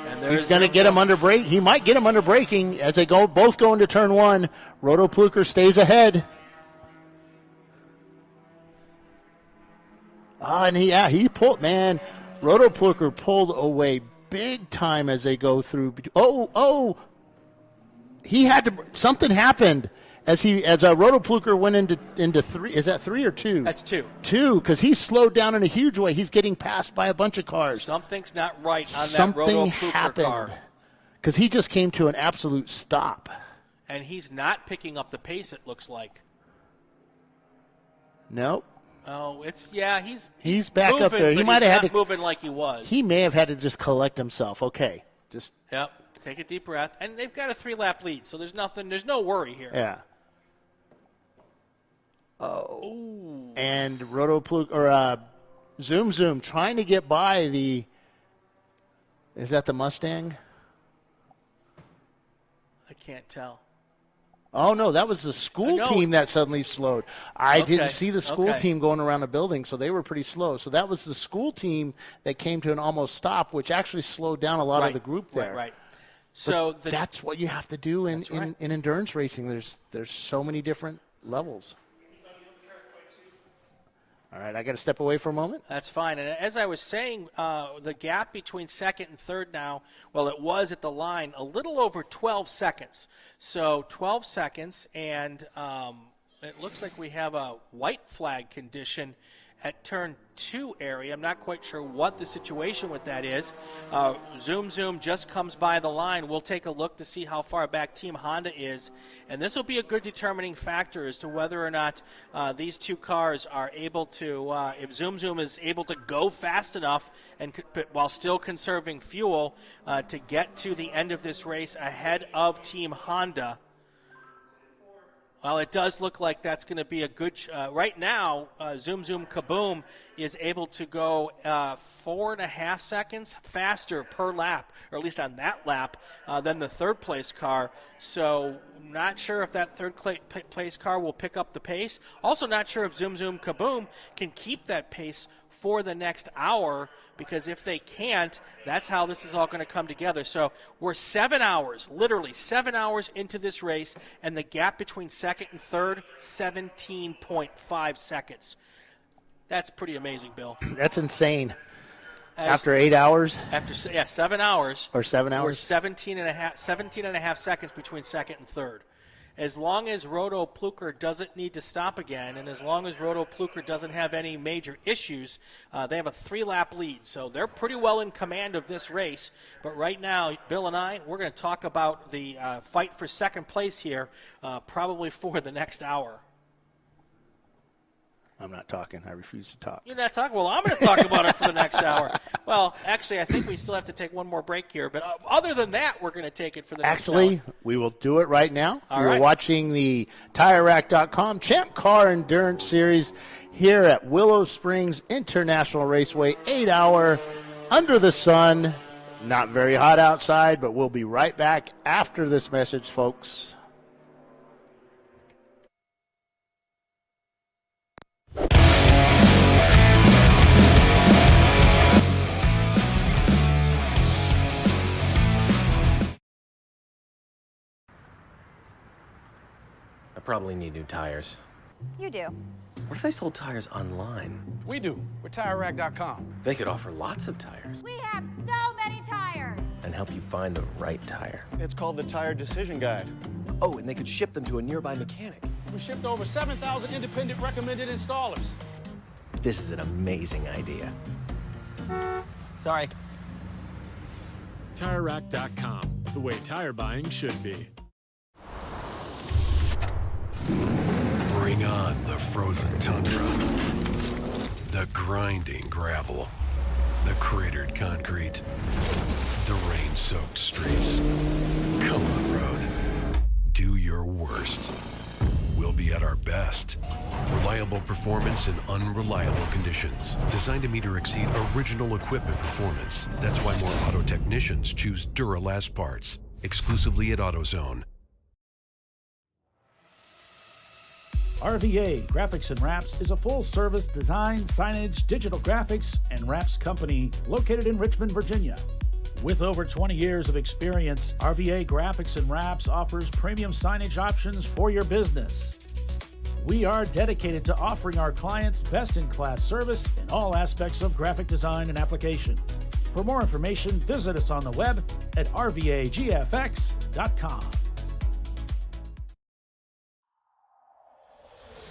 And he's going to get him under brake. He might get him under braking as they both go into turn 1. Roto Pluker stays ahead. And he pulled, man. Roto Pluker pulled away big time as they go through. He had to. Something happened as Roto Pluker went into 3. Is that 3 or 2? That's 2. 2, because he slowed down in a huge way. He's getting passed by a bunch of cars. Something's not right on that Roto Pluker car. Because he just came to an absolute stop. And he's not picking up the pace, it looks like. Nope. Oh, he's back moving, up there. He might have had to moving like he was. He may have had to just collect himself. Okay, Yep. Take a deep breath, and they've got a 3-lap lead, so there's no worry here. Yeah. Oh. And Roto Pluker or Zoom Zoom trying to get by the. Is that the Mustang? I can't tell. Oh, no, that was the school team that suddenly slowed. I didn't see the school team going around the building, so they were pretty slow. So that was the school team that came to an almost stop, which actually slowed down a lot of the group there. Right. So that's what you have to do in endurance racing. There's so many different levels. All right, I got to step away for a moment. That's fine. And as I was saying, the gap between second and third now, well, it was at the line a little over 12 seconds. So 12 seconds, and it looks like we have a white flag condition at turn 2 area. I'm not quite sure what the situation with that is. Zoom Zoom just comes by the line. We'll take a look to see how far back Team Honda is. And this will be a good determining factor as to whether or not these two cars are able to, if Zoom Zoom is able to go fast enough and while still conserving fuel to get to the end of this race ahead of Team Honda. Well, it does look like that's going to be a good right now, Zoom Zoom Kaboom is able to go 4.5 seconds faster per lap, or at least on that lap, than the third-place car. So not sure if that third-place car will pick up the pace. Also not sure if Zoom Zoom Kaboom can keep that pace for the next hour, because if they can't, that's how this is all going to come together. So we're 7 hours, literally 7 hours into this race, and the gap between second and third, 17.5 seconds. That's pretty amazing, Bill. That's insane. After 8 hours? 7 hours. Or 7 hours? We're 17 and a half seconds between second and third. As long as Roto Pluker doesn't need to stop again, and as long as Roto Pluker doesn't have any major issues, they have a 3-lap lead. So they're pretty well in command of this race. But right now, Bill and I, we're going to talk about the fight for second place here, probably for the next hour. I'm not talking. I refuse to talk. You're not talking? Well, I'm going to talk about it for the next hour. Well, actually, I think we still have to take one more break here. But other than that, we're going to take it for the next hour. Actually, we will do it right now. All We're right. watching the TireRack.com Champ Car Endurance Series here at Willow Springs International Raceway, 8-hour, under the sun. Not very hot outside, but we'll be right back after this message, folks. I probably need new tires. You do. What if they sold tires online? We do. We're TireRack.com. They could offer lots of tires We have so many tires. and help you find the right tire. It's called the Tire Decision Guide. Oh, and they could ship them to a nearby mechanic. We shipped over 7,000 independent recommended installers. This is an amazing idea. Sorry. TireRack.com, the way tire buying should be. Bring on the frozen tundra, the grinding gravel, the cratered concrete, the rain-soaked streets. Come on, road. Do your worst. We'll be at our best. Reliable performance in unreliable conditions. Designed to meet or exceed original equipment performance. That's why more auto technicians choose Duralast parts. Exclusively at AutoZone. RVA Graphics and Wraps is a full-service design, signage, digital graphics, and wraps company located in Richmond, Virginia. With over 20 years of experience, RVA Graphics and Wraps offers premium signage options for your business. We are dedicated to offering our clients best-in-class service in all aspects of graphic design and application. For more information, visit us on the web at rvagfx.com.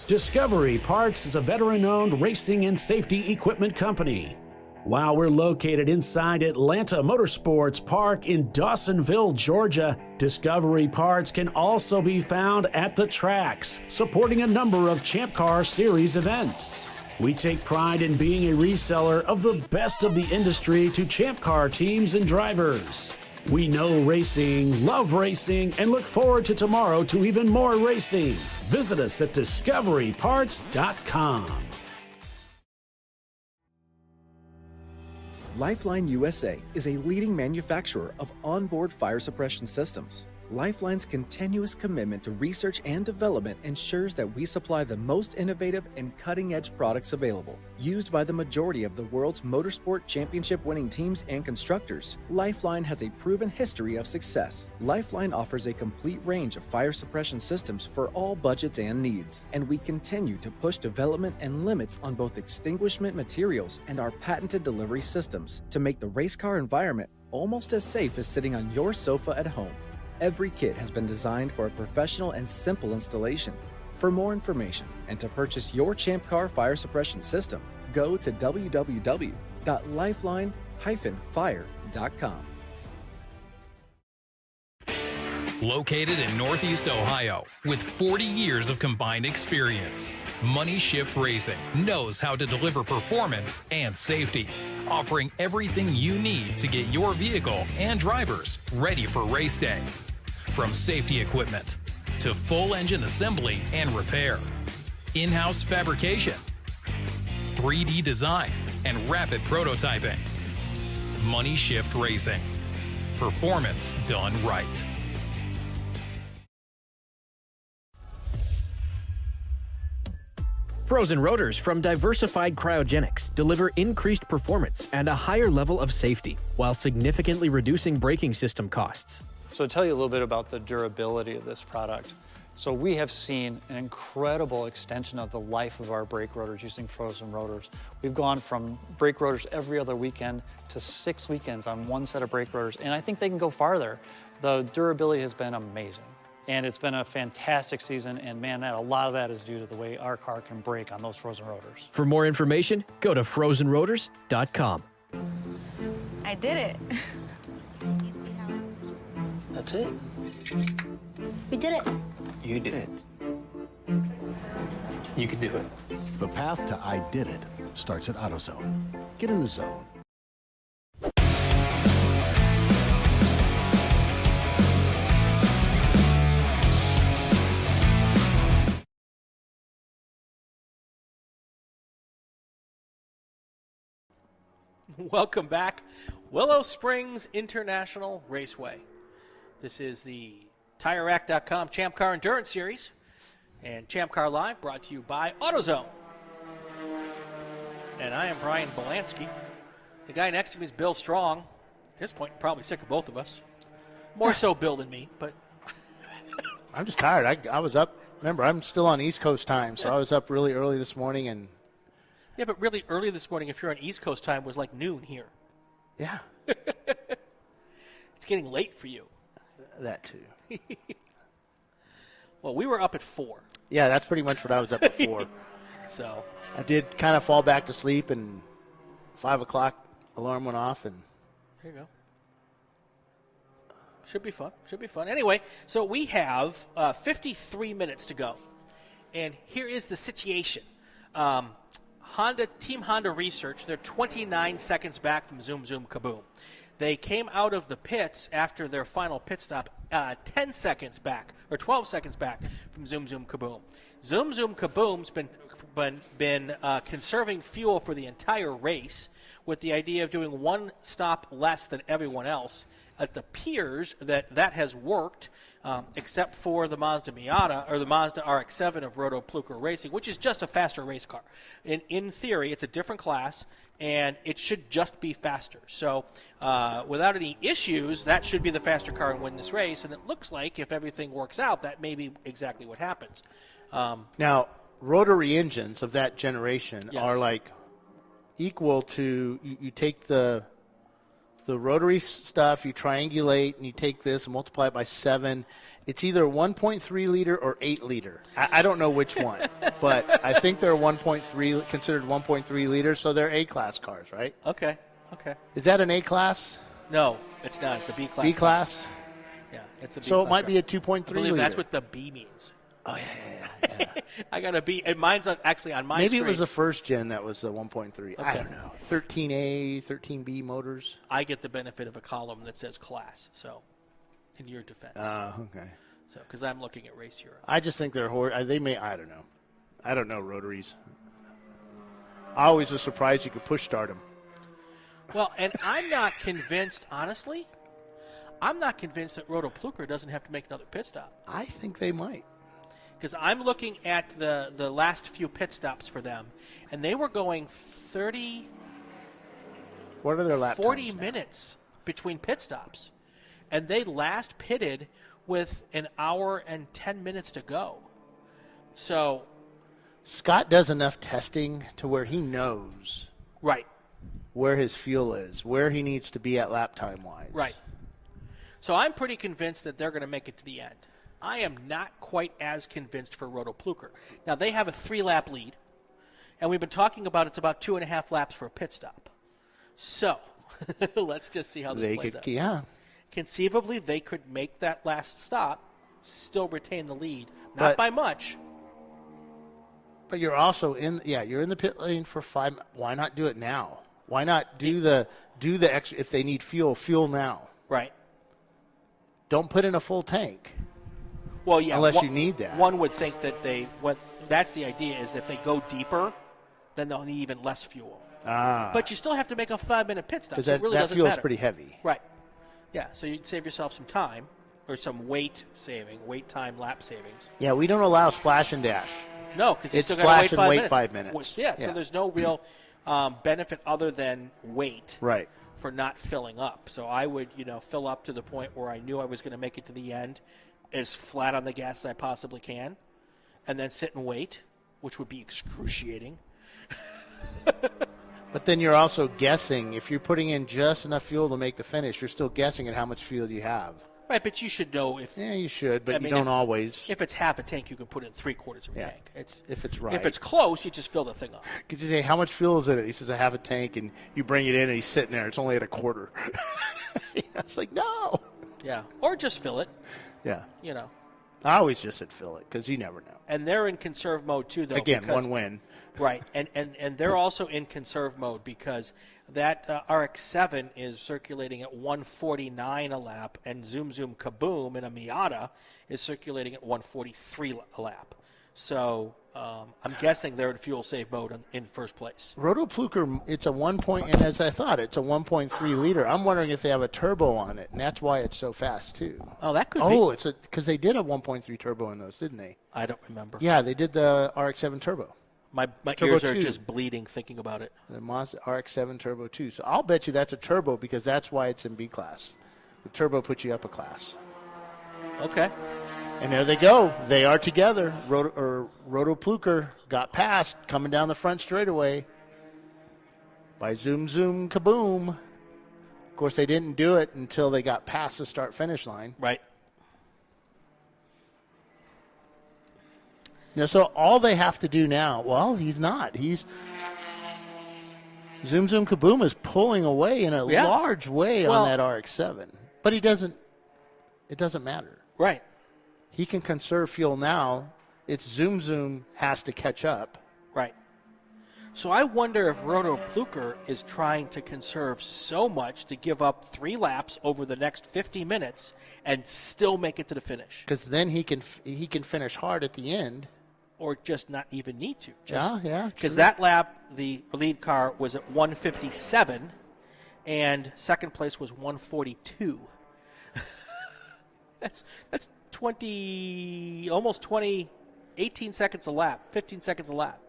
Discovery Parts is a veteran-owned racing and safety equipment company. While we're located inside Atlanta Motorsports Park in Dawsonville, Georgia, Discovery Parts can also be found at the tracks, supporting a number of Champ Car Series events. We take pride in being a reseller of the best of the industry to Champ Car teams and drivers. We know racing, love racing, and look forward to tomorrow to even more racing. Visit us at discoveryparts.com. Lifeline USA is a leading manufacturer of onboard fire suppression systems. Lifeline's continuous commitment to research and development ensures that we supply the most innovative and cutting-edge products available. Used by the majority of the world's motorsport championship-winning teams and constructors, Lifeline has a proven history of success. Lifeline offers a complete range of fire suppression systems for all budgets and needs, and we continue to push development and limits on both extinguishment materials and our patented delivery systems to make the race car environment almost as safe as sitting on your sofa at home. Every kit has been designed for a professional and simple installation. For more information and to purchase your Champ Car fire suppression system, go to www.lifeline-fire.com. Located in Northeast Ohio, with 40 years of combined experience, Money Shift Racing knows how to deliver performance and safety, offering everything you need to get your vehicle and drivers ready for race day. From safety equipment to full engine assembly and repair, in-house fabrication, 3D design, and rapid prototyping. Money Shift Racing. Performance done right. Frozen rotors from Diversified Cryogenics deliver increased performance and a higher level of safety, while significantly reducing braking system costs. So to tell you a little bit about the durability of this product. So we have seen an incredible extension of the life of our brake rotors using frozen rotors. We've gone from brake rotors every other weekend to 6 weekends on one set of brake rotors, and I think they can go farther. The durability has been amazing. And it's been a fantastic season, and man, a lot of that is due to the way our car can brake on those frozen rotors. For more information, go to frozenrotors.com. I did it. You see how it's... That's it. We did it. You did it. You can do it. The path to I Did It starts at AutoZone. Get in the zone. Welcome back. Willow Springs International Raceway. This is the TireRack.com Champ Car Endurance Series and ChampCar.Live, brought to you by AutoZone. And I am Brian Bielanski. The guy next to me is Bill Strong. At this point, you're probably sick of both of us. More so Bill than me, but I'm just tired. I was up. Remember, I'm still on East Coast time, so I was up really early this morning. And yeah, but really early this morning, if you're on East Coast time, was like noon here. Yeah. It's getting late for you. That too. Well, we were up at 4. Yeah, that's pretty much what I was up at 4. So I did kind of fall back to sleep, and 5 o'clock alarm went off, and there you go. Should be fun. Should be fun. Anyway, so we have 53 minutes to go, and here is the situation. Team Honda Research, they're 29 seconds back from Zoom Zoom Kaboom. They came out of the pits after their final pit stop 10 seconds back, or 12 seconds back from Zoom Zoom Kaboom. Zoom Zoom Kaboom's been conserving fuel for the entire race with the idea of doing one stop less than everyone else. It appears that has worked, except for the Mazda Miata, or the Mazda RX-7 of Roto Pluker Racing, which is just a faster race car. In theory, it's a different class, and it should just be faster. So without any issues, that should be the faster car and win this race, and it looks like if everything works out, that may be exactly what happens. Now, rotary engines of that generation Yes. are like equal to, you take the rotary stuff, you triangulate, and you take this and multiply it by 7. It's either 1.3 liter or 8 liter. I don't know which one, but I think they're considered 1.3 liters, so they're A-class cars, right? Okay. Is that an A-class? No, it's not. It's a B-class. B-class? Yeah, it's a B-class. So it might car. be a 2.3 I believe liter. that's what the B means. Oh, yeah. I got a B. And mine's actually on my Maybe screen. it was the first gen that was the 1.3. I don't know. 13A, 13B motors. I get the benefit of a column that says class, so in your defense. Okay. So, because I'm looking at Race Hero. I just think they're I don't know. I don't know rotaries. I always was surprised you could push start them. Well, and I'm not convinced, honestly, I'm not convinced that Roto Pluker doesn't have to make another pit stop. I think they might. Because I'm looking at the last few pit stops for them, and they were going 30, what are their lap 40 times now? minutes between pit stops. And they last pitted with an hour and 10 minutes to go. So Scott does enough testing to where he knows right where his fuel is, where he needs to be at lap time wise. Right. So I'm pretty convinced that they're going to make it to the end. I am not quite as convinced for Roto Pluker. Now, they have a 3-lap lead, and we've been talking about it's about 2.5 laps for a pit stop. So let's just see how this plays out. Yeah. Conceivably, they could make that last stop, still retain the lead, not by much. But you're also you're in the pit lane for 5. Why not do it now? Why not do the extra, if they need fuel now? Right. Don't put in a full tank. Well, yeah. Unless you need that. One would think that that's the idea, is that if they go deeper, then they'll need even less fuel. But you still have to make a 5-minute pit stop, so it really that doesn't fuel's matter. pretty heavy. Right. Yeah, so you'd save yourself some time, or some weight time, lap savings. Yeah, we don't allow splash and dash. No, because you It's still got to wait splash and 5 wait minutes. 5 minutes. Yeah, so there's no real benefit other than weight. Right. For not filling up. So I would, fill up to the point where I knew I was going to make it to the end as flat on the gas as I possibly can, and then sit and wait, which would be excruciating. But then you're also guessing. If you're putting in just enough fuel to make the finish, you're still guessing at how much fuel you have. Right, but you should know if... Yeah, you should, but you don't always. If it's half a tank, you can put in 3/4 of a tank. If it's right. If it's close, you just fill the thing up. Because you say, how much fuel is in it? He says, I have a tank, and you bring it in, and he's sitting there. It's only at 1/4. It's like, no. Yeah, or just fill it. Yeah. I always just said fill it because you never know. And they're in conserve mode too, though. Again, because, one win. Right, and they're also in conserve mode because that RX-7 is circulating at 149 a lap, and Zoom Zoom Kaboom in a Miata is circulating at 143 a lap. So I'm guessing they're in fuel save mode in first place. Rotopluker, it's a 1 point, and as I thought, it's a 1.3 liter. I'm wondering if they have a turbo on it, and that's why it's so fast too. Oh, that could be. Oh, it's because they did a 1.3 turbo in those, didn't they? I don't remember. Yeah, they did the RX-7 turbo. My Turbo ears are 2. just bleeding thinking about it. The Mazda RX-7 Turbo 2. So I'll bet you that's a turbo because that's why it's in B class. The turbo puts you up a class. Okay. And there they go. They are together. Rotopluker got passed coming down the front straightaway by Zoom Zoom Kaboom. Of course, they didn't do it until they got past the start-finish line. Right. So all they have to do now, well, he's not. Zoom Zoom Kaboom is pulling away in a large way on that RX-7. But it doesn't matter. Right. He can conserve fuel now. It's Zoom Zoom has to catch up. Right. So I wonder if Rotopluker is trying to conserve so much to give up 3 laps over the next 50 minutes and still make it to the finish. Because then he can finish hard at the end. Or just not even need to. Yeah. Because that lap, the lead car was at 157, and second place was 142. That's 20, almost 20, 18 seconds a lap, 15 seconds a lap.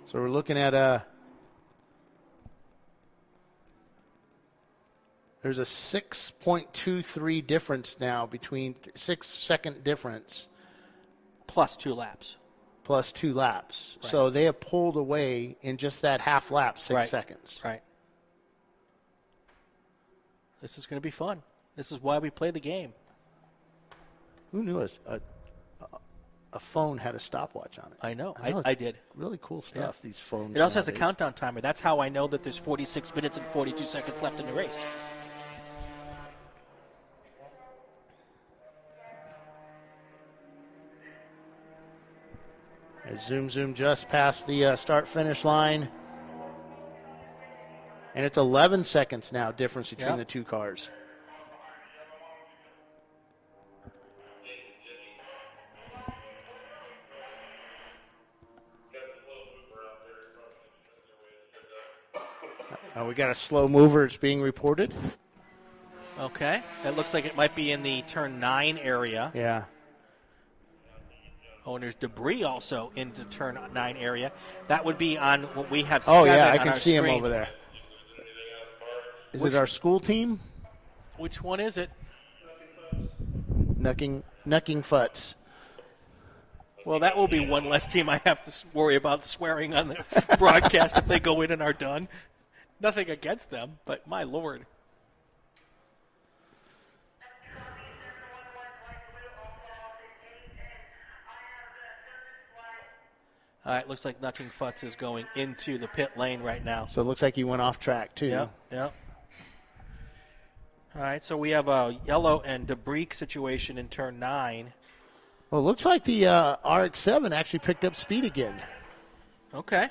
So we're looking at there's a 6.23 difference now between 6-second difference. Plus 2 laps. Plus 2 laps. Right. So they have pulled away in just that half lap 6 seconds. Right. This is going to be fun. This is why we play the game. Who knew a phone had a stopwatch on it? I know. I I did. Really cool stuff, these phones. It also has a nowadays. countdown timer. That's how I know that there's 46 minutes and 42 seconds left in the race. As Zoom Zoom just passed the start-finish line. And it's 11 seconds now difference between the two cars. We got a slow mover. It's being reported. Okay. That looks like it might be in the turn 9 area. Yeah. Oh, and there's debris also into turn 9 area. That would be on what we have Oh, 7 yeah, I on can our see him screen. over there. Is it our school team? Which one is it? Knucking Futz. Well, that will be one less team I have to worry about swearing on the broadcast if they go in and are done. Nothing against them, but my Lord. All right, looks like Knucking Futz is going into the pit lane right now. So it looks like he went off track, too. Yeah. All right, so we have a yellow and debris situation in turn 9. Well, it looks like the RX-7 actually picked up speed again. Okay.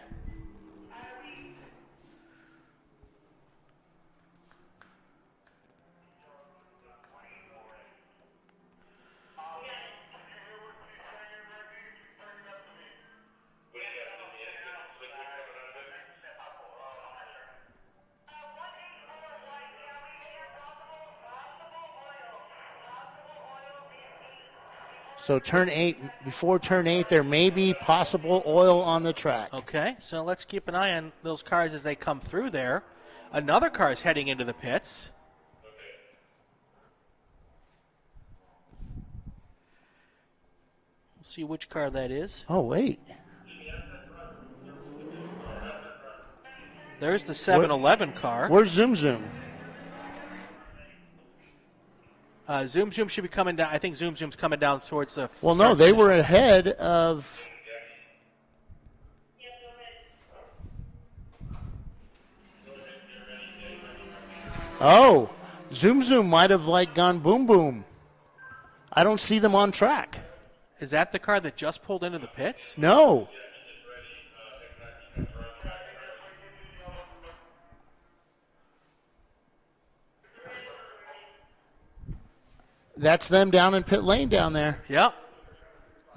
So before turn 8, there may be possible oil on the track. Okay, so let's keep an eye on those cars as they come through there. Another car is heading into the pits. We'll see which car that is. Oh, wait. There's the 7-Eleven car. Where's Zoom Zoom? Zoom Zoom should be coming down. I think Zoom Zoom's coming down towards the. Well, no, they were ahead of. Oh, Zoom Zoom might have gone boom boom. I don't see them on track. Is that the car that just pulled into the pits? No. That's them down in pit lane down there. Yep.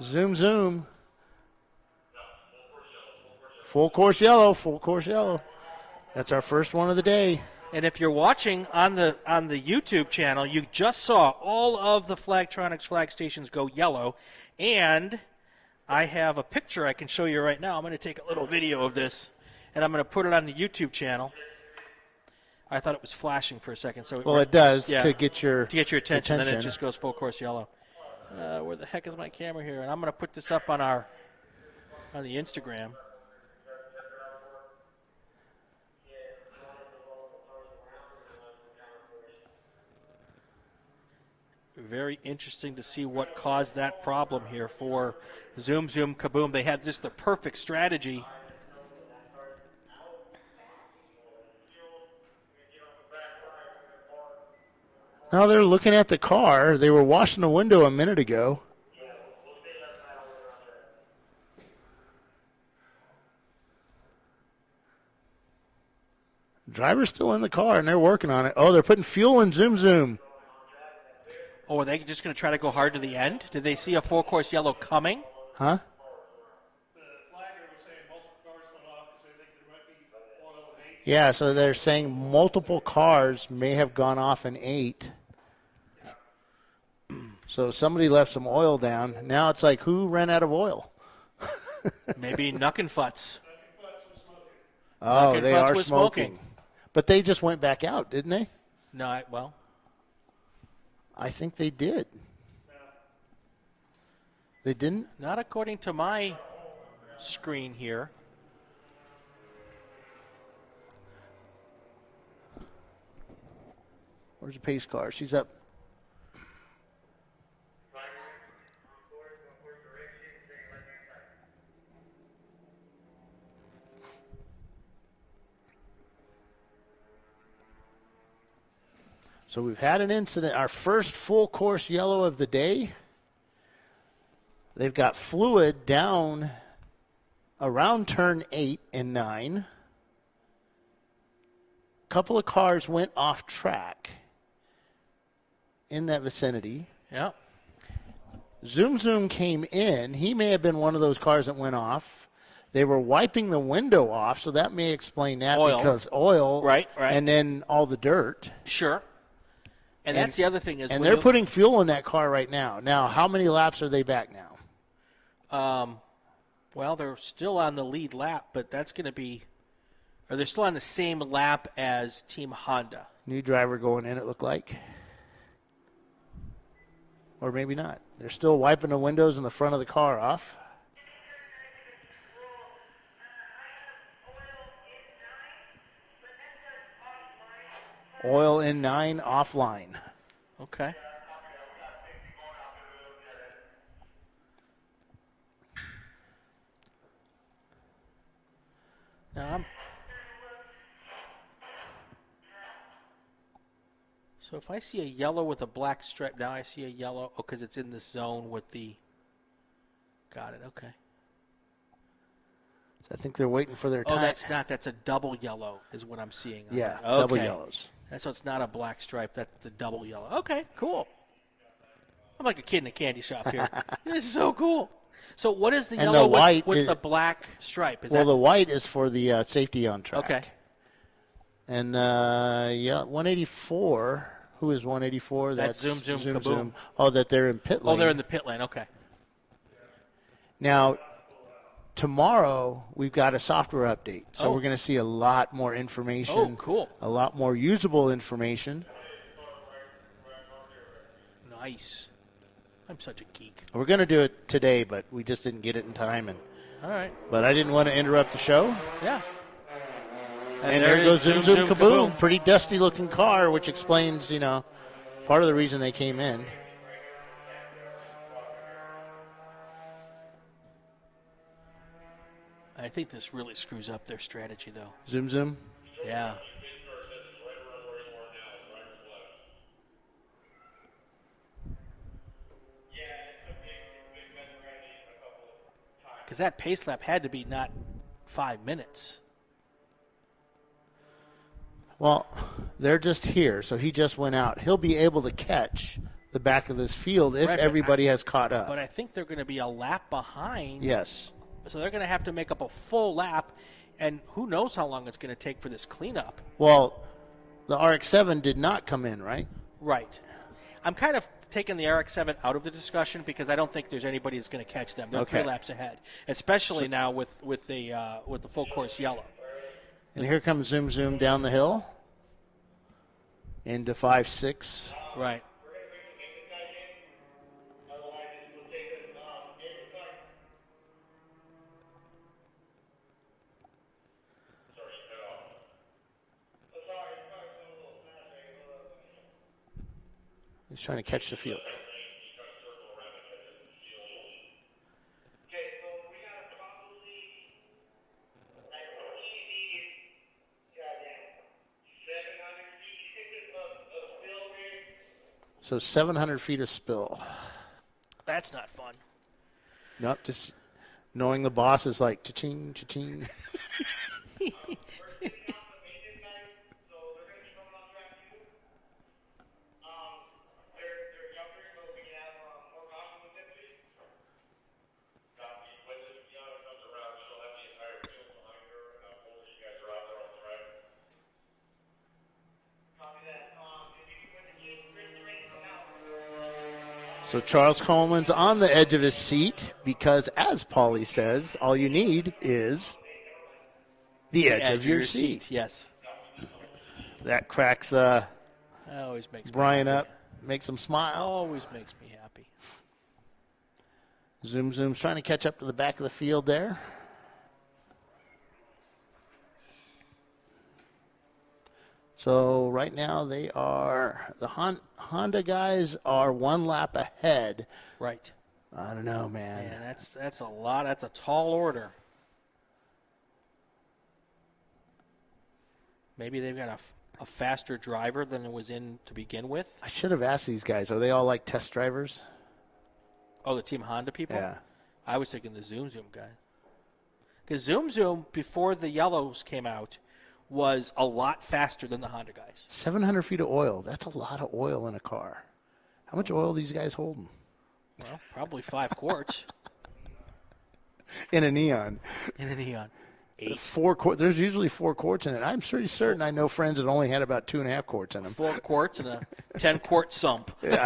Zoom Zoom. Full course yellow, full course yellow. That's our first one of the day. And if you're watching on the YouTube channel, you just saw all of the Flagtronics flag stations go yellow. And I have a picture I can show you right now. I'm going to take a little video of this, and I'm going to put it on the YouTube channel. I thought it was flashing for a second. So it does to get your attention. Then it just goes full course yellow. Where the heck is my camera here? And I'm going to put this up on the Instagram. Very interesting to see what caused that problem here for Zoom Zoom Kaboom. They had just the perfect strategy. Now they're looking at the car. They were washing the window a minute ago. Driver's still in the car, and they're working on it. Oh, they're putting fuel in Zoom Zoom. Oh, are they just going to try to go hard to the end? Did they see a full course yellow coming? Huh? Yeah, so they're saying multiple cars may have gone off in 8. So somebody left some oil down. Now it's like, who ran out of oil? Maybe Nuckenfutz. Oh, they are smoking. But they just went back out, didn't they? No, I think they did. They didn't? Not according to my screen here. Where's the pace car? She's up. So we've had an incident, our first full course yellow of the day. They've got fluid down around turn 8 and 9. A couple of cars went off track in that vicinity. Yeah. Zoom Zoom came in. He may have been one of those cars that went off. They were wiping the window off, so that may explain that because oil. Right. And then all the dirt. Sure. And that's the other thing is, and they're putting fuel in that car right now. Now, how many laps are they back now? Well, they're still on the lead lap, but that's going to be, or they're still on the same lap as Team Honda. New driver going in, it looked like. Or maybe not. They're still wiping the windows in the front of the car off. Oil in 9, offline. Okay. Now so if I see a yellow with a black stripe, now I see a yellow. Oh, because it's in the zone with the. Got it. Okay. So I think they're waiting for their time. Oh, that's not. That's a double yellow, is what I'm seeing. Yeah, okay. Double yellows. So it's not a black stripe. That's the double yellow. Okay, cool. I'm like a kid in a candy shop here. This is so cool. So what is the yellow with the black stripe? The white is for the safety on track. Okay. And, 184. Who is 184? That's Zoom Kaboom. Oh, that they're in pit lane. Oh, they're in the pit lane. Okay. Now, tomorrow we've got a software update. So we're going to see a lot more information. Oh, cool. A lot more usable information. Nice. I'm such a geek. We're going to do it today, but we just didn't get it in time. All right. But I didn't want to interrupt the show. Yeah. And there goes Zoom Kaboom. Pretty dusty-looking car, which explains, part of the reason they came in. I think this really screws up their strategy, though. Zoom Zoom? Yeah. Because that pace lap had to be not 5 minutes. Well, they're just here, so he just went out. He'll be able to catch the back of this field if everybody has caught up. But I think they're going to be a lap behind. Yes. So they're going to have to make up a full lap, and who knows how long it's going to take for this cleanup. Well, the RX-7 did not come in, right? Right. I'm kind of taking the RX-7 out of the discussion because I don't think there's anybody that's going to catch them. They're 3 laps ahead, especially now with the full course yellow. And here comes Zoom Zoom down the hill into 5-6. Right. He's trying to catch the field. So 700 feet of spill. That's not fun. Nope, just knowing the boss is like cha-ching, cha-ching. So Charles Coleman's on the edge of his seat because, as Paulie says, all you need is the edge of your seat. Yes. That cracks that always makes Brian me happy. up, makes him smile. Always makes me happy. Zoom Zoom's trying to catch up to the back of the field there. So right now they are, the Honda guys are 1 lap ahead. Right. I don't know, man. Man, that's a lot. That's a tall order. Maybe they've got a faster driver than it was in to begin with. I should have asked these guys. Are they all like test drivers? Oh, the Team Honda people? Yeah. I was thinking the Zoom Zoom guy. Because Zoom Zoom, before the yellows came out, was a lot faster than the Honda guys. 700 feet of oil. That's a lot of oil in a car. How much oil are these guys holding? Well, probably 5 quarts. In a Neon. In a Neon. 8. 4 quarts. There's usually 4 quarts in it. I'm pretty certain I know friends that only had about 2.5 quarts in them. 4 quarts and a 10-quart sump. Yeah.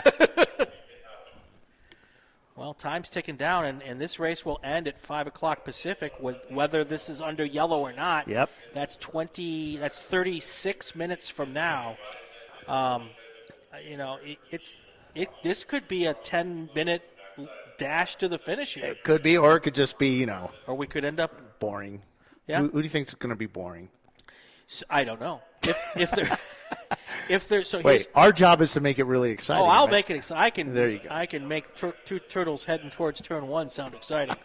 Well, time's ticking down, and this race will end at 5 o'clock Pacific, with whether this is under yellow or not. Yep. That's 36 minutes from now. This could be a 10-minute dash to the finish here. It could be, or it could just be, Or we could end up boring. Yeah. Who do you think is going to be boring? So, I don't know. If they're so. Wait, our job is to make it really exciting. Oh, I'll right? make it exciting. There you go. I can make 2 turtles heading towards turn 1 sound exciting.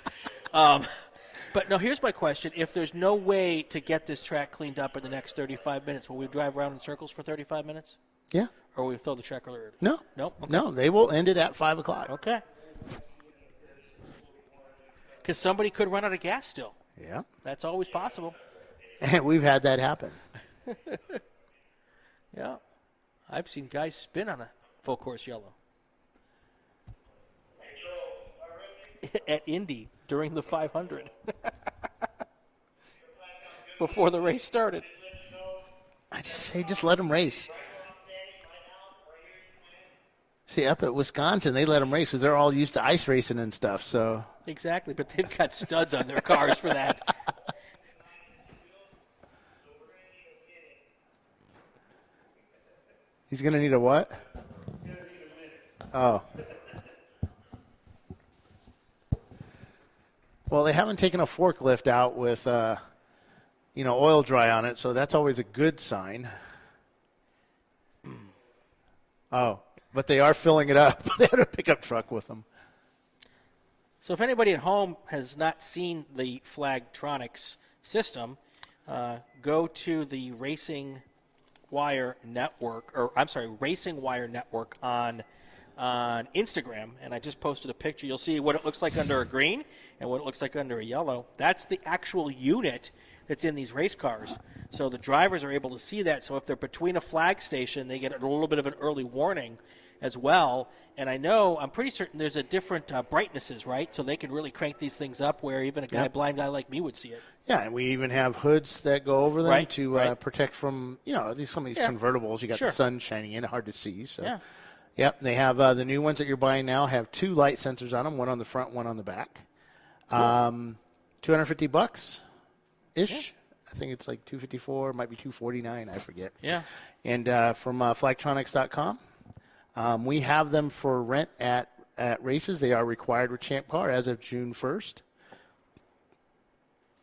But no, here's my question: if there's no way to get this track cleaned up in the next 35 minutes, will we drive around in circles for 35 minutes? Yeah. Or will we throw the track early? No. Nope. Okay. No, they will end it at 5 o'clock. Okay. Because somebody could run out of gas still. Yeah. That's always possible. And we've had that happen. Yeah. I've seen guys spin on a full course yellow. At Indy during the 500. Before the race started. I just say just let them race. See, up at Wisconsin, they let them race because they're all used to ice racing and stuff. So Exactly, but they've got studs on their cars for that. He's going to need a what? Oh. Well, they haven't taken a forklift out with, oil dry on it, so that's always a good sign. Oh, but they are filling it up. They had a pickup truck with them. So if anybody at home has not seen the Flagtronics system, go to the Racing Wire Network on on Instagram, and I just posted a picture. You'll see what it looks like under a green and what it looks like under a yellow. That's the actual unit that's in these race cars. So the drivers are able to see that. So if they're between a flag station, they get a little bit of an early warning as well. And I'm pretty certain there's a different brightnesses, right? So they can really crank these things up where even a blind guy like me would see it. Yeah, and we even have hoods that go over them Right, to protect from, some of these convertibles. You got the sun shining in, hard to see. So. Yeah. Yep, they have the new ones that you're buying now have 2 light sensors on them, one on the front, one on the back. $250 ish. Yeah. I think it's like $254, might be $249, I forget. Yeah. And from Flagtronics.com, we have them for rent at races. They are required with Champ Car as of June 1st.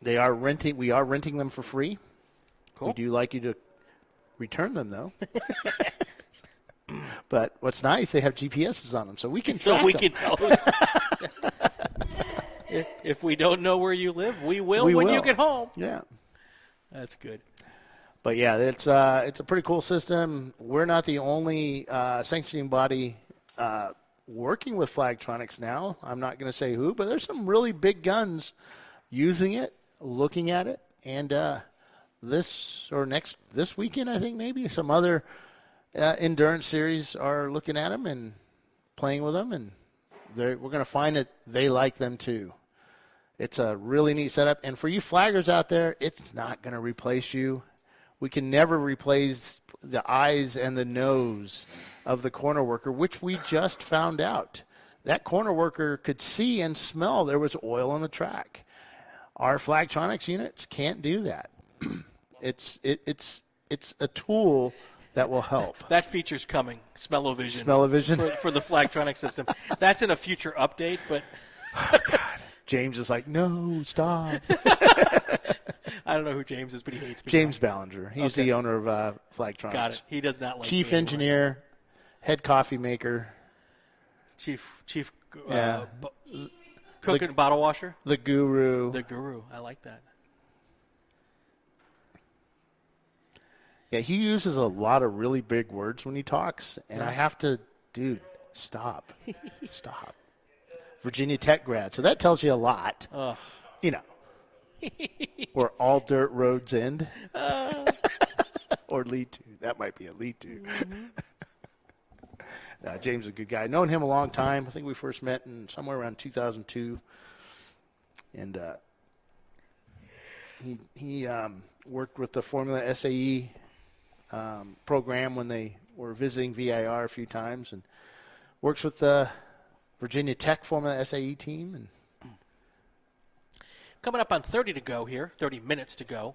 We are renting them for free. Cool. We do like you to return them though. But what's nice, they have GPSs on them, so we can track them. Can tell who's if we don't know where you live, we will when you get home. Yeah. That's good. But, yeah, it's a pretty cool system. We're not the only sanctioning body working with Flagtronics now. I'm not going to say who, but there's some really big guns using it, looking at it. And this weekend, I think maybe, some other endurance series are looking at them and playing with them. And we're going to find that they like them too. It's a really neat setup. And for you flaggers out there, it's not going to replace you. We can never replace the eyes and the nose of the corner worker, which we just found out. That corner worker could see and smell there was oil on the track. Our Flagtronics units can't do that. It's a tool that will help. That feature's coming, Smell-O-Vision. Smell-O-Vision? For the Flagtronics system. That's in a future update, but... Oh, God. James is like, no, stop. I don't know who James is, but he hates me. James Ballinger. He's the owner of Flagtronics. Got it. He does not like Chief me engineer, anyway. Head coffee maker. Chief cook and bottle washer. The guru. The guru. I like that. Yeah, he uses a lot of really big words when he talks, and I have to, dude, stop. Stop. Virginia Tech grad. So that tells you a lot. Where all dirt roads end. Or lead to. That might be a lead to. Mm-hmm. James is a good guy. Known him a long time. I think we first met in somewhere around 2002. And he worked with the Formula SAE program when they were visiting VIR a few times, and works with the Virginia Tech Formula SAE team. And coming up on 30 to go here, 30 minutes to go.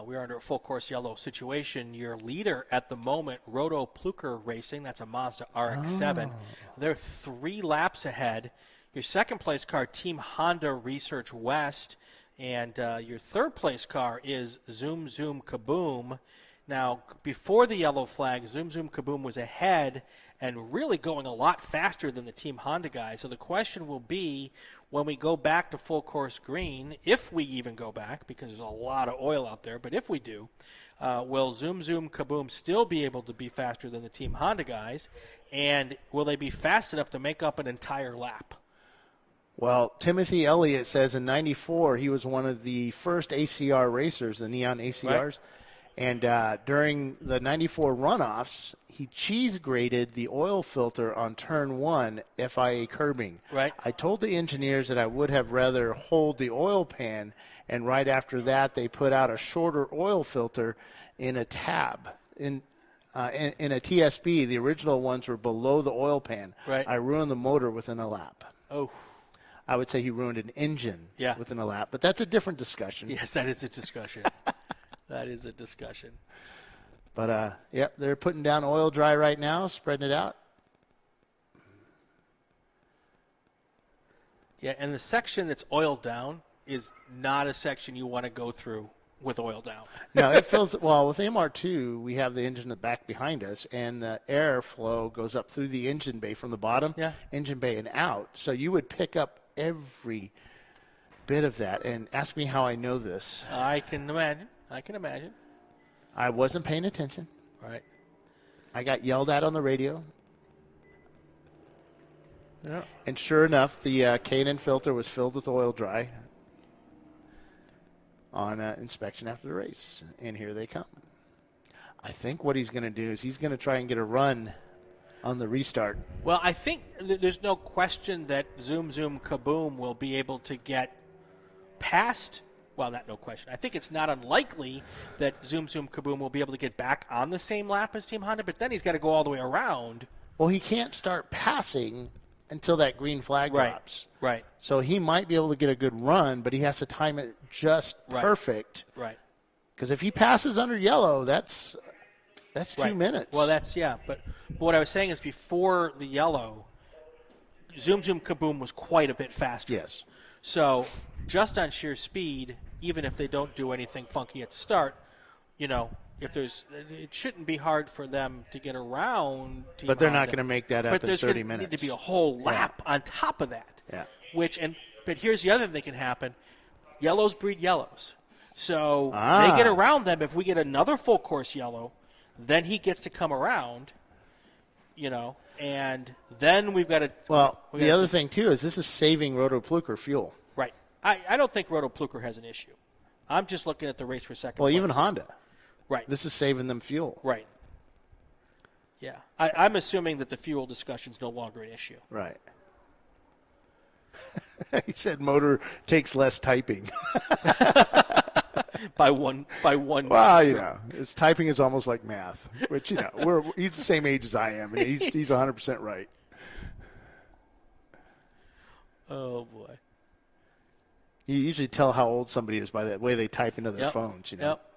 We are under a full course yellow situation. Your leader at the moment, Roto Pluker Racing, that's a Mazda RX-7. They're 3 laps ahead. Your second place car, Team Honda Research West, and your third place car is Zoom Zoom Kaboom. Now, before the yellow flag, Zoom Zoom Kaboom was ahead and really going a lot faster than the Team Honda guys. So the question will be, when we go back to full course green, if we even go back, because there's a lot of oil out there, but if we do, will Zoom Zoom Kaboom still be able to be faster than the Team Honda guys? And will they be fast enough to make up an entire lap? Well, Timothy Elliott says in 94 he was one of the first ACR racers, the Neon ACRs. Right. And during the 94 runoffs, he cheese grated the oil filter on turn 1 FIA curbing. Right. I told the engineers that I would have rather hold the oil pan, and right after that they put out a shorter oil filter in a tab. In a TSB, the original ones were below the oil pan. Right. I ruined the motor within a lap. Oh. I would say he ruined an engine within a lap, but that's a different discussion. Yes, that is a discussion. That is a discussion. But, they're putting down oil dry right now, spreading it out. Yeah, and the section that's oiled down is not a section you want to go through with oil down. No, it feels, well, with the MR2, we have the engine in the back behind us, and the airflow goes up through the engine bay from the bottom, engine bay and out. So you would pick up every bit of that. And ask me how I know this. I can imagine. I wasn't paying attention. Right. I got yelled at on the radio. Yeah. And sure enough, the K&N filter was filled with oil dry on inspection after the race. And here they come. I think what he's going to do is he's going to try and get a run on the restart. Well, I think there's no question that Zoom Zoom Kaboom will be able to get past. Well, no question. I think it's not unlikely that Zoom Zoom Kaboom will be able to get back on the same lap as Team Honda, but then he's got to go all the way around. Well, he can't start passing until that green flag drops. Right. So he might be able to get a good run, but he has to time it just perfect. Right. Because if he passes under yellow, that's 2 minutes. Well, but what I was saying is before the yellow, Zoom Zoom Kaboom was quite a bit faster. Yes. So just on sheer speed, even if they don't do anything funky at the start, it shouldn't be hard for them to get around Team But they're Honda. not going to make that up in 30 minutes. But there's going to need to be a whole lap on top of that. Yeah. But here's the other thing that can happen. Yellows breed yellows. So they get around them. If we get another full course yellow, then he gets to come around, and then we've got to. Well, the other thing, too, is this is saving Rotopluker fuel. Right. I don't think Rotopluker has an issue. I'm just looking at the race for second place. Well, even Honda. Right. This is saving them fuel. Right. Yeah. I'm assuming that the fuel discussion is no longer an issue. Right. He said motor takes less typing. by one. Well, his typing is almost like math, which he's the same age as I am, and he's 100% right. Oh boy. You usually tell how old somebody is by the way they type into their phones. Yep.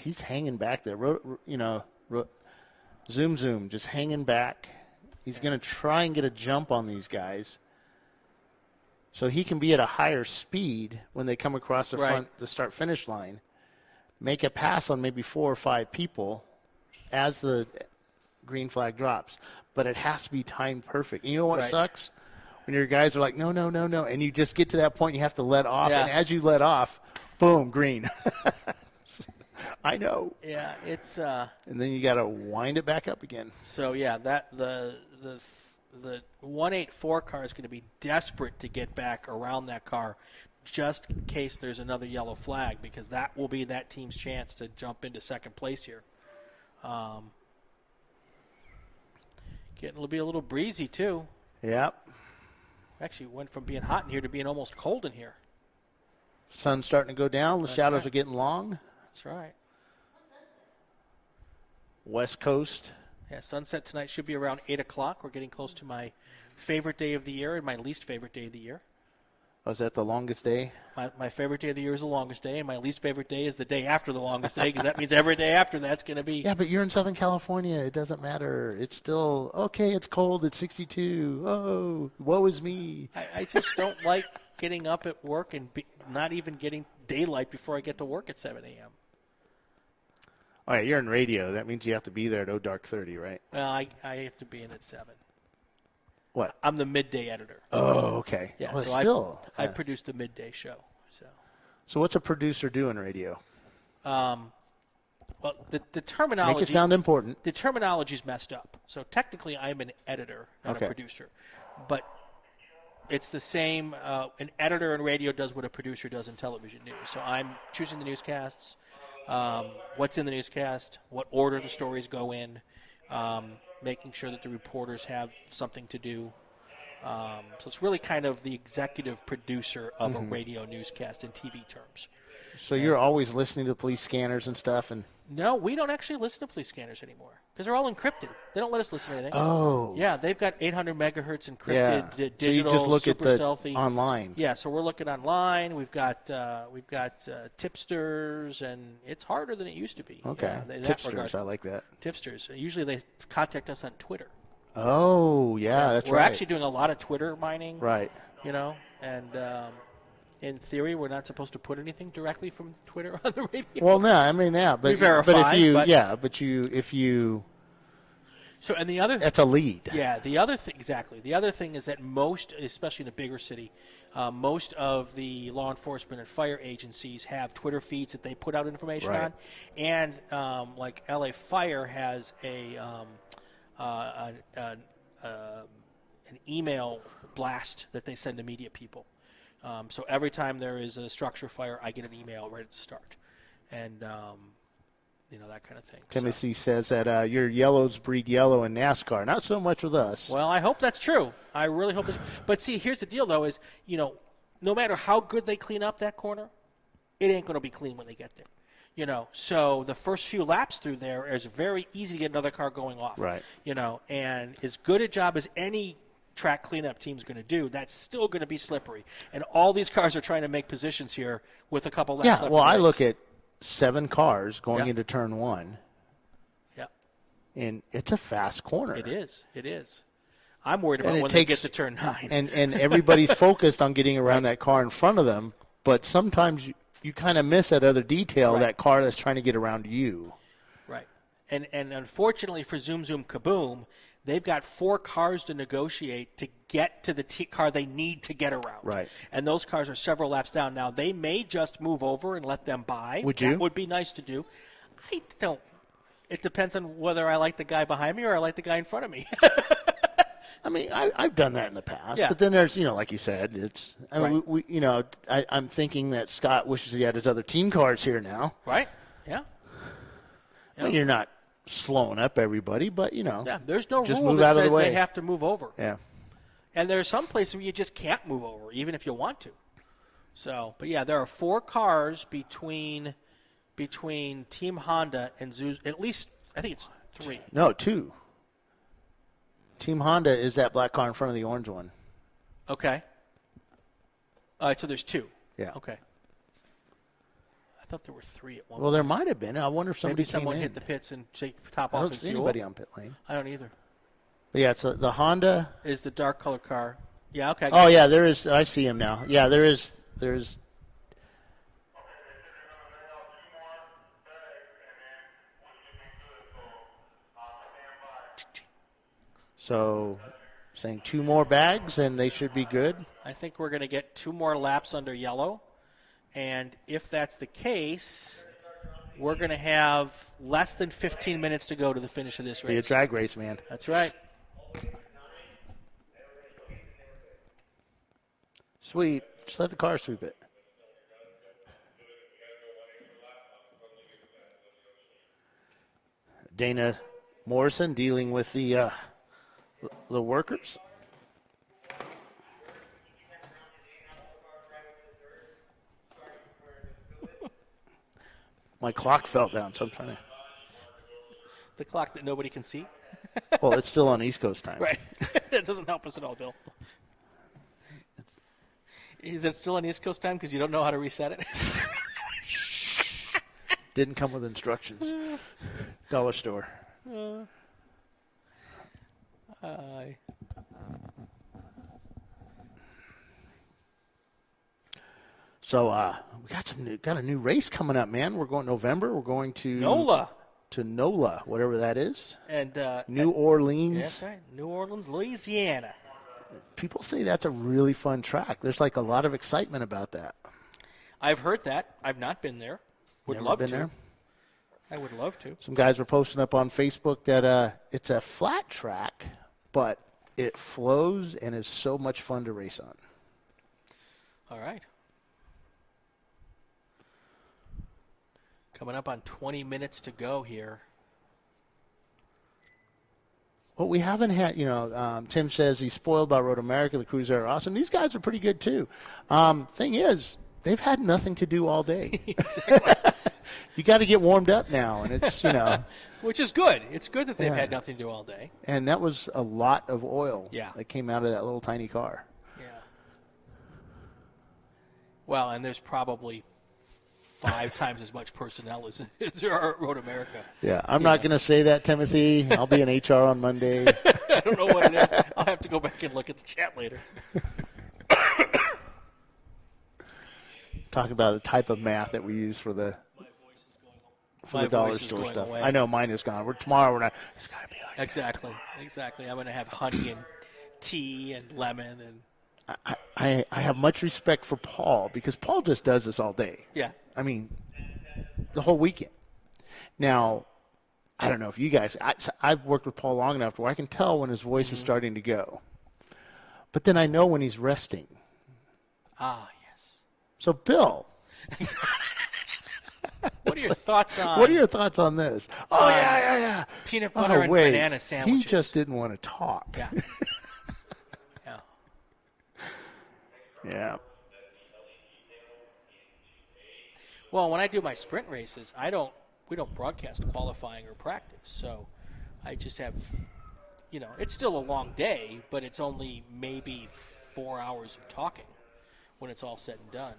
He's hanging back there. Zoom Zoom just hanging back. He's going to try and get a jump on these guys so he can be at a higher speed when they come across the start-finish line, make a pass on maybe 4 or 5 people as the green flag drops. But it has to be timed perfect. You know what sucks? When your guys are like, no, and you just get to that point, you have to let off, and as you let off, boom, green. I know. Yeah, it's. And then you got to wind it back up again. So that the 184 car is going to be desperate to get back around that car, just in case there's another yellow flag, because that will be that team's chance to jump into second place here. It'll be a little breezy too. Yep. Actually, went from being hot in here to being almost cold in here. Sun's starting to go down. The shadows are getting long. That's right. West Coast. Yeah, sunset tonight should be around 8 o'clock. We're getting close to my favorite day of the year and my least favorite day of the year. Was that the longest day? My favorite day of the year is the longest day, and my least favorite day is the day after the longest day, because that means every day after that's going to be. Yeah, but you're in Southern California. It doesn't matter. It's still, okay, it's cold. It's 62. Oh, woe is me. I just don't like getting up at work and not even getting daylight before I get to work at 7 a.m. All right, you're in radio. That means you have to be there at dark 30, right? Well, I have to be in at 7. What? I'm the midday editor. Oh, okay. Yeah, well, so I produce the midday show. So what's a producer do in radio? Well, the terminology. Make it sound important. The terminology's messed up. So technically, I'm an editor, not a producer. But it's the same. An editor in radio does what a producer does in television news. So I'm choosing the newscasts, what's in the newscast, what order the stories go in, making sure that the reporters have something to do. So it's really kind of the executive producer of a radio newscast in TV terms. So you're always listening to police scanners and stuff? And no, we don't actually listen to police scanners anymore because they're all encrypted. They don't let us listen to anything. Oh. Yeah, they've got 800 megahertz encrypted, digital, so you just look super at stealthy. Online. Yeah, so we're looking online. We've got tipsters, and it's harder than it used to be. Okay, tipsters, I like that. Tipsters. Usually they contact us on Twitter. Oh, yeah, that's we're right. We're actually doing a lot of Twitter mining. Right. And in theory, we're not supposed to put anything directly from Twitter on the radio. Well, no, I mean, yeah, but we verify, if you. So, and the other that's a lead. Yeah, the other thing, exactly. The other thing is that most, especially in a bigger city, most of the law enforcement and fire agencies have Twitter feeds that they put out information Right. on, and like LA Fire has an email blast that they send to media people. So every time there is a structure fire, I get an email right at the start, and that kind of thing. Timothy says that your yellows breed yellow in NASCAR. Not so much with us. Well, I hope that's true. I really hope it's. But see, here's the deal, though: is no matter how good they clean up that corner, it ain't going to be clean when they get there. So the first few laps through there is very easy to get another car going off. Right. And as good a job as any track cleanup team's going to do, that's still going to be slippery. And all these cars are trying to make positions here with a couple laps left. Yeah. Well, in the I race. look at 7 cars going Yep. into turn 1. Yep. And it's a fast corner. It is. It is. I'm worried about And it when they takes- get to turn 9. And everybody's focused on getting around that car in front of them, but sometimes you kind of miss that other detail, that car that's trying to get around you. Right. And unfortunately for Zoom Zoom Kaboom, they've got 4 cars to negotiate to get to the car they need to get around. Right. And those cars are several laps down. Now, they may just move over and let them by. Would you? That would be nice to do. I don't. It depends on whether I like the guy behind me or I like the guy in front of me. I mean, I've done that in the past, Yeah. but then there's, like you said, it's. I mean, I'm thinking that Scott wishes he had his other team cars here now. Right? Yeah. I mean, you're not slowing up everybody, but Yeah, there's no just rule move that out of says the way. they have to move over. Yeah. And there are some places where you just can't move over, even if you want to. So, but yeah, there are 4 cars between Team Honda and Zeus. At least, I think it's 3. No, 2. Team Honda is that black car in front of the orange one. Okay. All right, so there's 2. Yeah. Okay. I thought there were 3 at one Well, point. there might have been. I wonder if somebody Maybe someone came hit in. the pits and take the top I off don't and see fuel. anybody on pit lane. I don't either. But yeah, it's the Honda. Is the dark color car. Yeah, okay. Oh, yeah, there is. I see him now. Yeah, there is. So, saying 2 more bags and they should be good. I think we're going to get 2 more laps under yellow. And if that's the case, we're going to have less than 15 minutes to go to the finish of this race. Be a drag race, man. That's right. Sweep. Just let the car sweep it. Dana Morrison dealing with the workers. My clock fell down, so I'm trying to. The clock that nobody can see. Well, it's still on East Coast time. Right. That doesn't help us at all, Bill. Is it still on East Coast time because you don't know how to reset it? Didn't come with instructions. Dollar store. So we got a new race coming up, man. We're going November. We're going to NOLA. To NOLA, whatever that is. And New Orleans. Yeah, that's right. New Orleans, Louisiana. People say that's a really fun track. There's like a lot of excitement about that. I've heard that. I've not been there. Would Never love been to. there? I would love to. Some guys were posting up on Facebook that it's a flat track, but it flows and is so much fun to race on. All right. Coming up on 20 minutes to go here. Well, we haven't had, Tim says he's spoiled by Road America. The crews there are awesome. These guys are pretty good, too. Thing is, they've had nothing to do all day. You got to get warmed up now, and it's, Which is good. It's good that they've Yeah. had nothing to do all day. And that was a lot of oil Yeah. that came out of that little tiny car. Yeah. Well, and there's probably 5 times as much personnel as there are at Road America. Yeah, I'm not going to say that, Timothy. I'll be in HR on Monday. I don't know what it is. I'll have to go back and look at the chat later. Talk about the type of math that we use for the for My the dollar voice is store going stuff. away. I know mine is gone. Tomorrow we're not. It's gotta be like Exactly. I'm going to have honey and tea and lemon and. I have much respect for Paul because Paul just does this all day. Yeah. I mean, the whole weekend. Now, I don't know if you guys. I've worked with Paul long enough where I can tell when his voice is starting to go. But then I know when he's resting. Ah, yes. So, Bill. What are your thoughts on? What are your thoughts on this? Oh, yeah. Peanut butter and banana sandwiches. He just didn't want to talk. Yeah. Yeah. Yeah. Well, when I do my sprint races, we don't broadcast qualifying or practice. So I just have, it's still a long day, but it's only maybe 4 hours of talking when it's all said and done.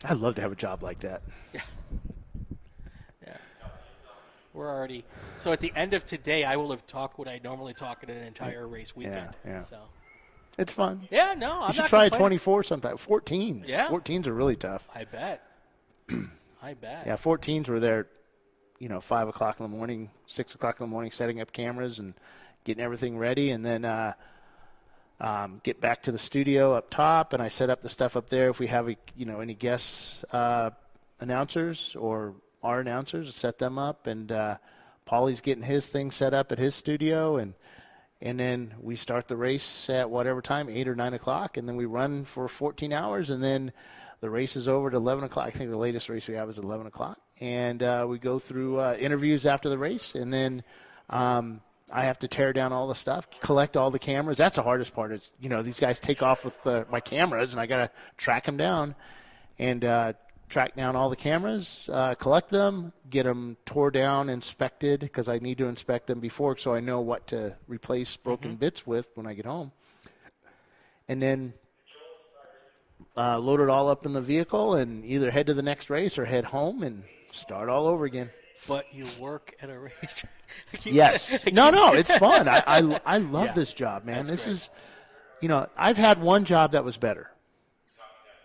I'd love to have a job like that. Yeah. We're already so at the end of today, I will have talked what I normally talk at an entire race weekend. Yeah. So it's fun. Yeah, no, I'm you should not try complaining. 24 sometime. 14s. Yeah. 14s are really tough. I bet. I bet. Yeah, 14s were there, 5 o'clock in the morning, 6 o'clock in the morning, setting up cameras and getting everything ready, and then get back to the studio up top, and I set up the stuff up there. If we have, any guests, announcers or our announcers, set them up, and Paulie's getting his thing set up at his studio, and then we start the race at whatever time, 8 or 9 o'clock, and then we run for 14 hours, and then the race is over at 11 o'clock. I think the latest race we have is 11 o'clock, and we go through interviews after the race, and then I have to tear down all the stuff, collect all the cameras. That's the hardest part. Is these guys take off with my cameras, and I got to track them down, and track down all the cameras, collect them, get them tore down, inspected, because I need to inspect them before so I know what to replace broken bits with when I get home. And then load it all up in the vehicle and either head to the next race or head home and start all over again. But you work at a race. Yes. No, it's fun. I love this job, man. This is, I've had one job that was better.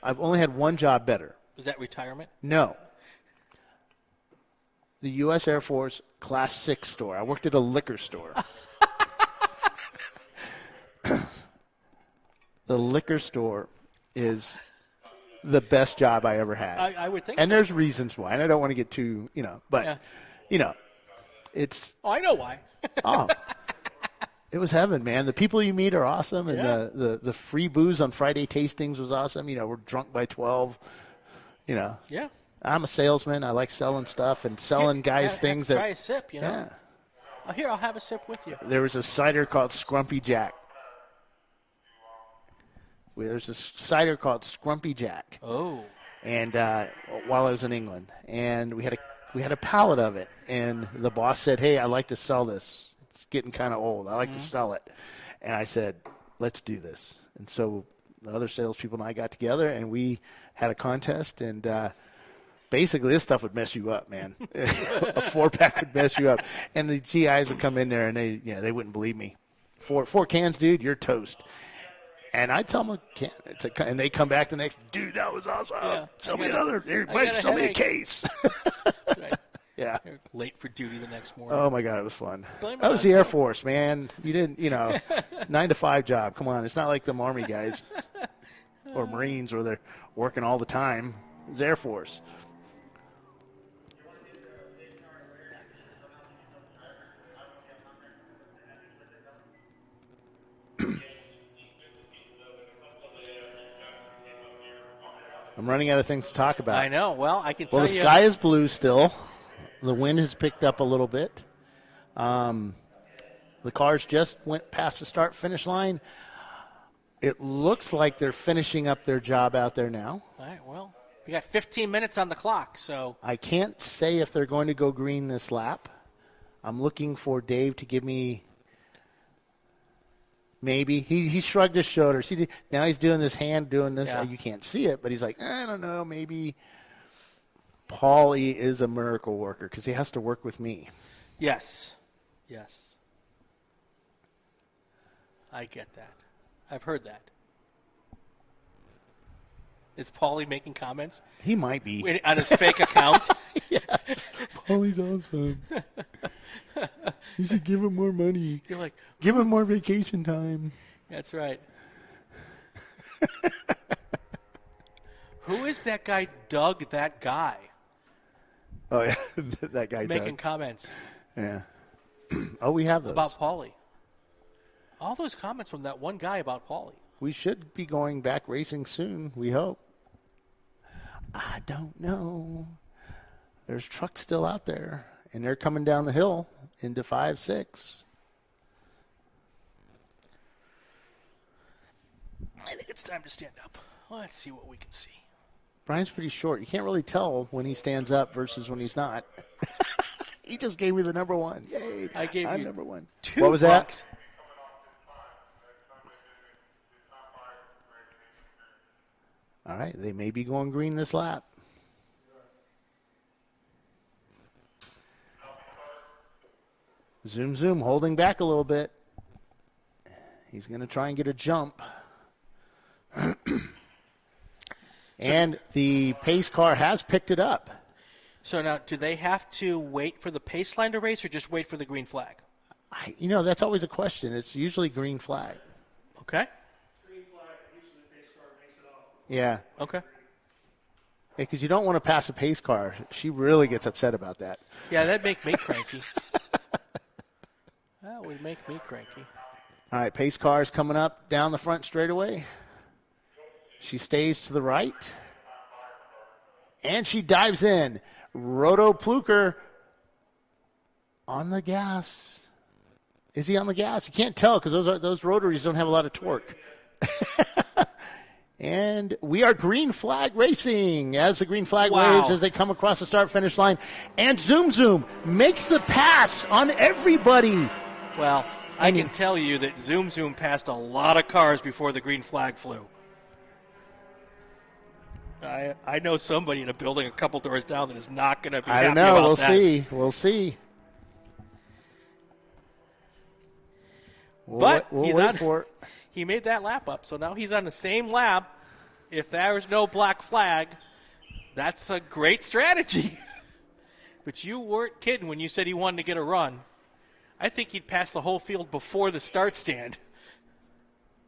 I've only had one job better. Was that retirement? No. The U.S. Air Force Class 6 store. I worked at a liquor store. The liquor store is the best job I ever had. I would think and so. There's reasons why. And I don't want to get too, but, it's. Oh, I know why. It was heaven, man. The people you meet are awesome. And the free booze on Friday tastings was awesome. We're drunk by 12. Yeah. I'm a salesman. I like selling stuff and selling guys things that. Try a sip, Yeah. Oh, here, I'll have a sip with you. There was a cider called Scrumpy Jack. There's a cider called Scrumpy Jack. Oh. And while I was in England, and we had a pallet of it, and the boss said, "Hey, I like to sell this. It's getting kind of old. I like to sell it." And I said, "Let's do this." And so the other salespeople and I got together, and we had a contest, and basically this stuff would mess you up, man. A 4-pack would mess you up. And the GIs would come in there, and they wouldn't believe me. Four cans, dude, you're toast. And I tell them a can, and they come back the next, dude, that was awesome. Yeah, Sell me another, Mike, sell me a case. Right. Yeah. You're late for duty the next morning. Oh, my God, it was fun. Blame it That was on the Air Phil. Force, man. You didn't, it's 9 to 5 job. Come on, it's not like them Army guys or Marines where they're working all the time. It's Air Force. I'm running out of things to talk about. I know. Well, I can tell Well, you. the sky is blue still. The wind has picked up a little bit. The cars just went past the start-finish line. It looks like they're finishing up their job out there now. All right, well, we got 15 minutes on the clock, so. I can't say if they're going to go green this lap. I'm looking for Dave to give me maybe. He shrugged his shoulders. Now he's doing this hand, doing this. Yeah. You can't see it, but he's like, I don't know, maybe. Paulie is a miracle worker because he has to work with me. Yes. Yes. I get that. I've heard that. Is Paulie making comments? He might be. On his fake account? Yes. Paulie's awesome. You should give him more money. You're like, give him more vacation time. That's right. Who is that guy, Doug, that guy? Oh, yeah. That guy, making Doug. Comments. Yeah. Oh, we have those. About Paulie. All those comments from that one guy about Paulie. We should be going back racing soon, we hope. I don't know. There's trucks still out there, and they're coming down the hill into 5-6. I think it's time to stand up. Let's see what we can see. Brian's pretty short. You can't really tell when he stands up versus when he's not. He just gave me the number one. Yay. I'm number one. What was that? All right. They may be going green this lap. Zoom, zoom, holding back a little bit. He's going to try and get a jump. And the pace car has picked it up. So now, do they have to wait for the pace line to race or just wait for the green flag? That's always a question. It's usually green flag. Okay. Green flag, usually the pace car makes it off. Yeah. Okay. Because you don't want to pass a pace car. She really gets upset about that. Yeah, that'd make me cranky. That would make me cranky. All right, pace car is coming up down the front straightaway. She stays to the right. And she dives in. Roto Pluker on the gas. Is he on the gas? You can't tell because those rotaries don't have a lot of torque. And we are green flag racing as the green flag waves as they come across the start-finish line. And Zoom Zoom makes the pass on everybody. Well, I can tell you that Zoom Zoom passed a lot of cars before the green flag flew. I know somebody in a building a couple doors down that is not going to be happy about that. I don't know. We'll see. But we'll wait for it. He made that lap up, so now he's on the same lap. If there was no black flag, that's a great strategy. But you weren't kidding when you said he wanted to get a run. I think he'd pass the whole field before the start stand.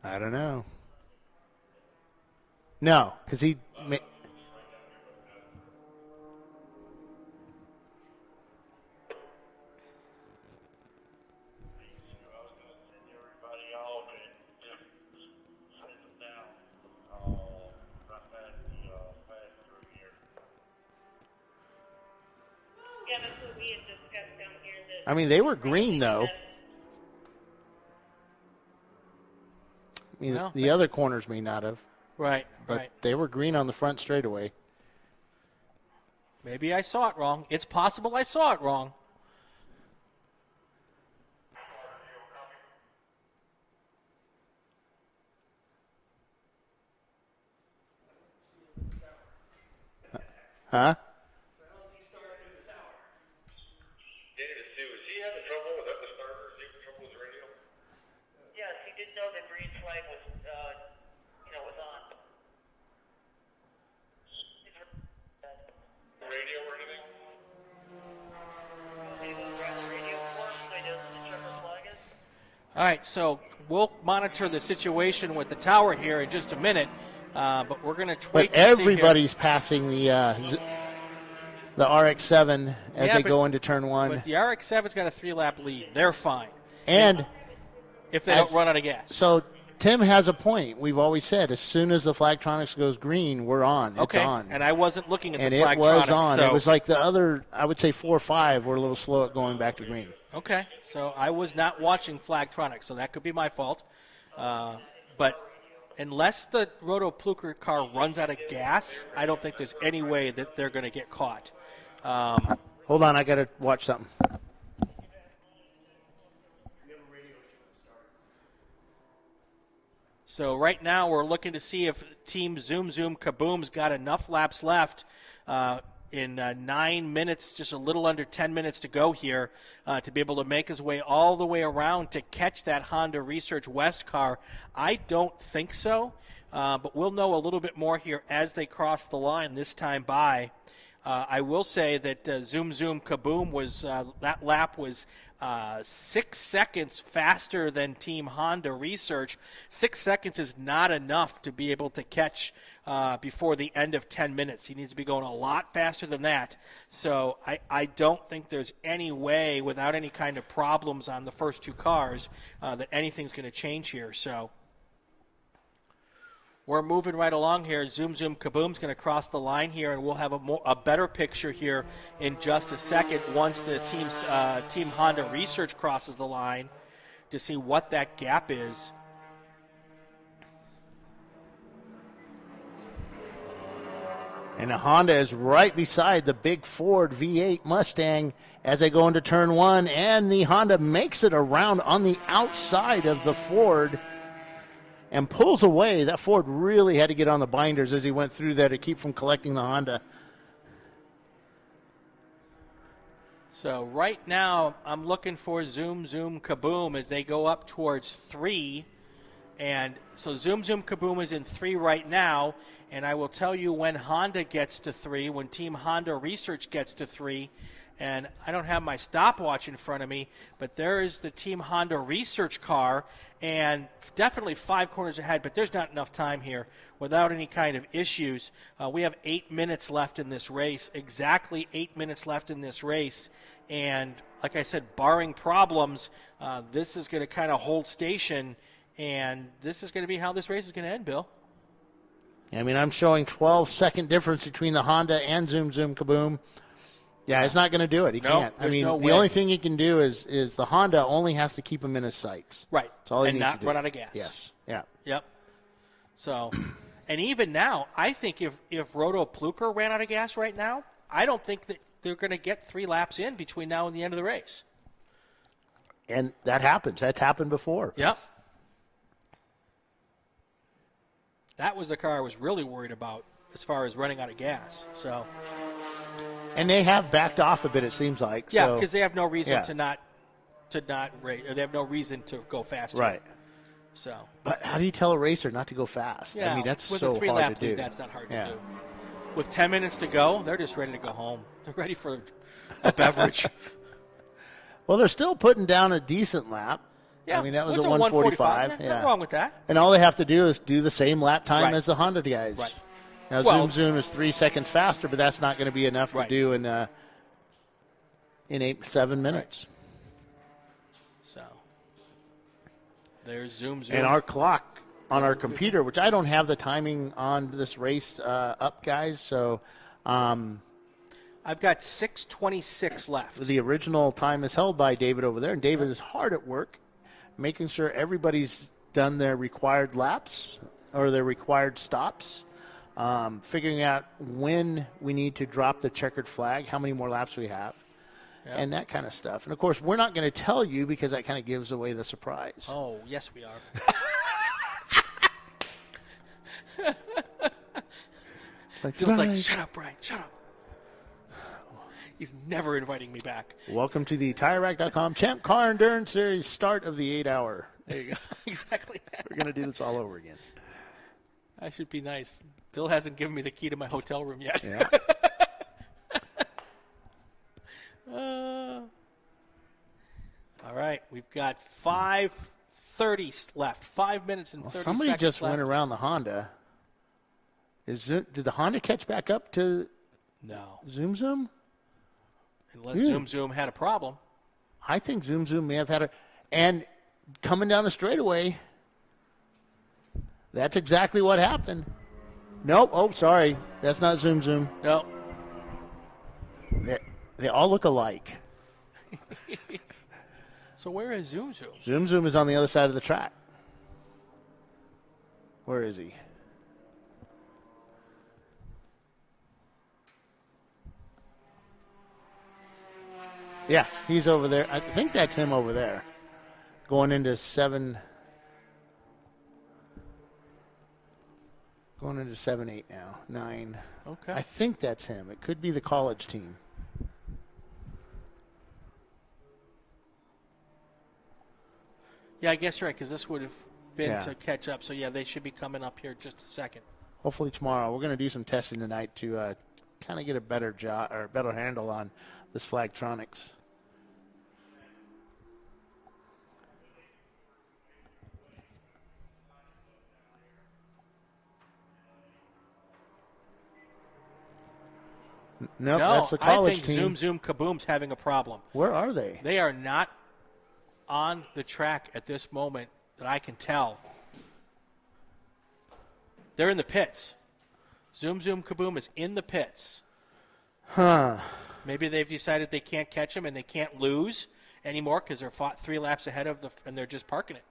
I don't know. No, because he... I mean, they were green, though. I mean, the other corners may not have. Right, but they were green on the front straightaway. Maybe I saw it wrong. It's possible I saw it wrong. Huh? Yes, he did know the green flag was, was on. Radio or anything? All right, so we'll monitor the situation with the tower here in just a minute, but we're going to wait. But everybody's passing the RX-7 as they go into turn one. But the RX-7's got a 3-lap lead. They're fine. And if they don't run out of gas. So Tim has a point. We've always said as soon as the Flagtronics goes green, we're on. It's on. And I wasn't looking at the Flagtronics. And it was on. So. It was like the other, I would say 4 or 5 were a little slow at going back to green. Okay. So I was not watching Flagtronics, so that could be my fault. But unless the Roto Pluker car runs out of gas, I don't think there's any way that they're going to get caught. Hold on, I got to watch something. So right now we're looking to see if Team Zoom Zoom Kaboom's got enough laps left. in 9 minutes, just a little under 10 minutes to go here, to be able to make his way all the way around to catch that Honda Research West car? I don't think so, but we'll know a little bit more here as they cross the line this time by. I will say that Zoom Zoom Kaboom was that lap was 6 seconds faster than Team Honda Research. 6 seconds is not enough to be able to catch before the end of 10 minutes. He needs to be going a lot faster than that. So I don't think there's any way, without any kind of problems on the first two cars, that anything's going to change here. So we're moving right along here. Zoom Zoom Kaboom's going to cross the line here, and we'll have a better picture here in just a second once the Team Honda Research crosses the line to see what that gap is. And the Honda is right beside the big Ford V8 Mustang as they go into turn one, and the Honda makes it around on the outside of the Ford and pulls away. That Ford really had to get on the binders as he went through there to keep from collecting the Honda. So right now I'm looking for Zoom Zoom Kaboom as they go up towards 3. And so Zoom Zoom Kaboom is in 3 right now. And I will tell you when Honda gets to 3, when Team Honda Research gets to 3. And I don't have my stopwatch in front of me, but there is the Team Honda Research car, and definitely 5 corners ahead, but there's not enough time here without any kind of issues. We have 8 minutes left in this race, exactly 8 minutes left in this race. And like I said, barring problems, this is going to kind of hold station, and this is going to be how this race is going to end, Bill. I mean, I'm showing 12-second difference between the Honda and Zoom Zoom Kaboom. Yeah, it's not going to do it. He can't. I mean, the only thing he can do is the Honda only has to keep him in his sights. Right. That's all he and needs not to do. run out of gas. Yes. Yeah. Yep. So, and even now, I think if Roto Pluker ran out of gas right now, I don't think that they're going to get 3 laps in between now and the end of the race. And that happens. That's happened before. Yep. That was the car I was really worried about as far as running out of gas. So. And they have backed off a bit, it seems like. Yeah, because they have no reason yeah. to not race, or they have no reason to go faster. Right. So. But how do you tell a racer not to go fast? Yeah, I mean, that's with so a 3-lap hard to lead, do. that's not hard to do. With 10 minutes to go, they're just ready to go home. They're ready for a beverage. Well, they're still putting down a decent lap. Yeah, I mean, that was a a 145. Yeah, nothing wrong with that. And all they have to do is do the same lap time Right. as the Honda guys. Right. Now, Well- Zoom is 3 seconds faster, but that's not going to be enough to do in 8-7 minutes. So there's Zoom Zoom. And our clock on our computer, which I don't have the timing on this race up, guys. So I've got 6:26 left. the original time is held by David over there, and David is hard at work making sure everybody's done their required laps or their required stops, figuring out when we need to drop the checkered flag, how many more laps we have. Yep. And that kind of stuff. And, of course, we're not going to tell you because that kind of gives away the surprise. Oh, yes, we are. It's like, Feels like, shut up, Brian, shut up. He's never inviting me back. Welcome to the TireRack.com Champ Car Endurance Series start of the 8-hour. There you go. Exactly. We're going to do this all over again. That should be nice. Bill hasn't given me the key to my hotel room yet. Yeah. All right, we've got 5:30 left. 5 minutes and 30 Somebody seconds just left. went around the Honda. Did the Honda catch back up to No. Zoom Zoom? Unless Zoom Zoom had a problem. I think Zoom Zoom may have had a – and coming down the straightaway, that's exactly what happened. Nope. Oh, sorry. That's not Zoom Zoom. No. They all look alike. So where is Zoom Zoom? Zoom Zoom is on the other side of the track. Where is he? Yeah, he's over there. I think that's him over there. Going into Going into 7-8 now. 9. Okay. I think that's him. It could be the college team. Yeah, I guess you're right, because this would have been Yeah. to catch up. So, yeah, they should be coming up here just a second. Hopefully tomorrow. We're going to do some testing tonight to kind of get a better job or better handle on this Flagtronics. Nope, no, that's the college I think team. Zoom Zoom Kaboom's having a problem. Where are they? They are not on the track at this moment that I can tell. They're in the pits. Zoom Zoom Kaboom is in the pits. Huh. Maybe they've decided they can't catch him and they can't lose anymore because they're fought 3 laps ahead of and they're just parking it.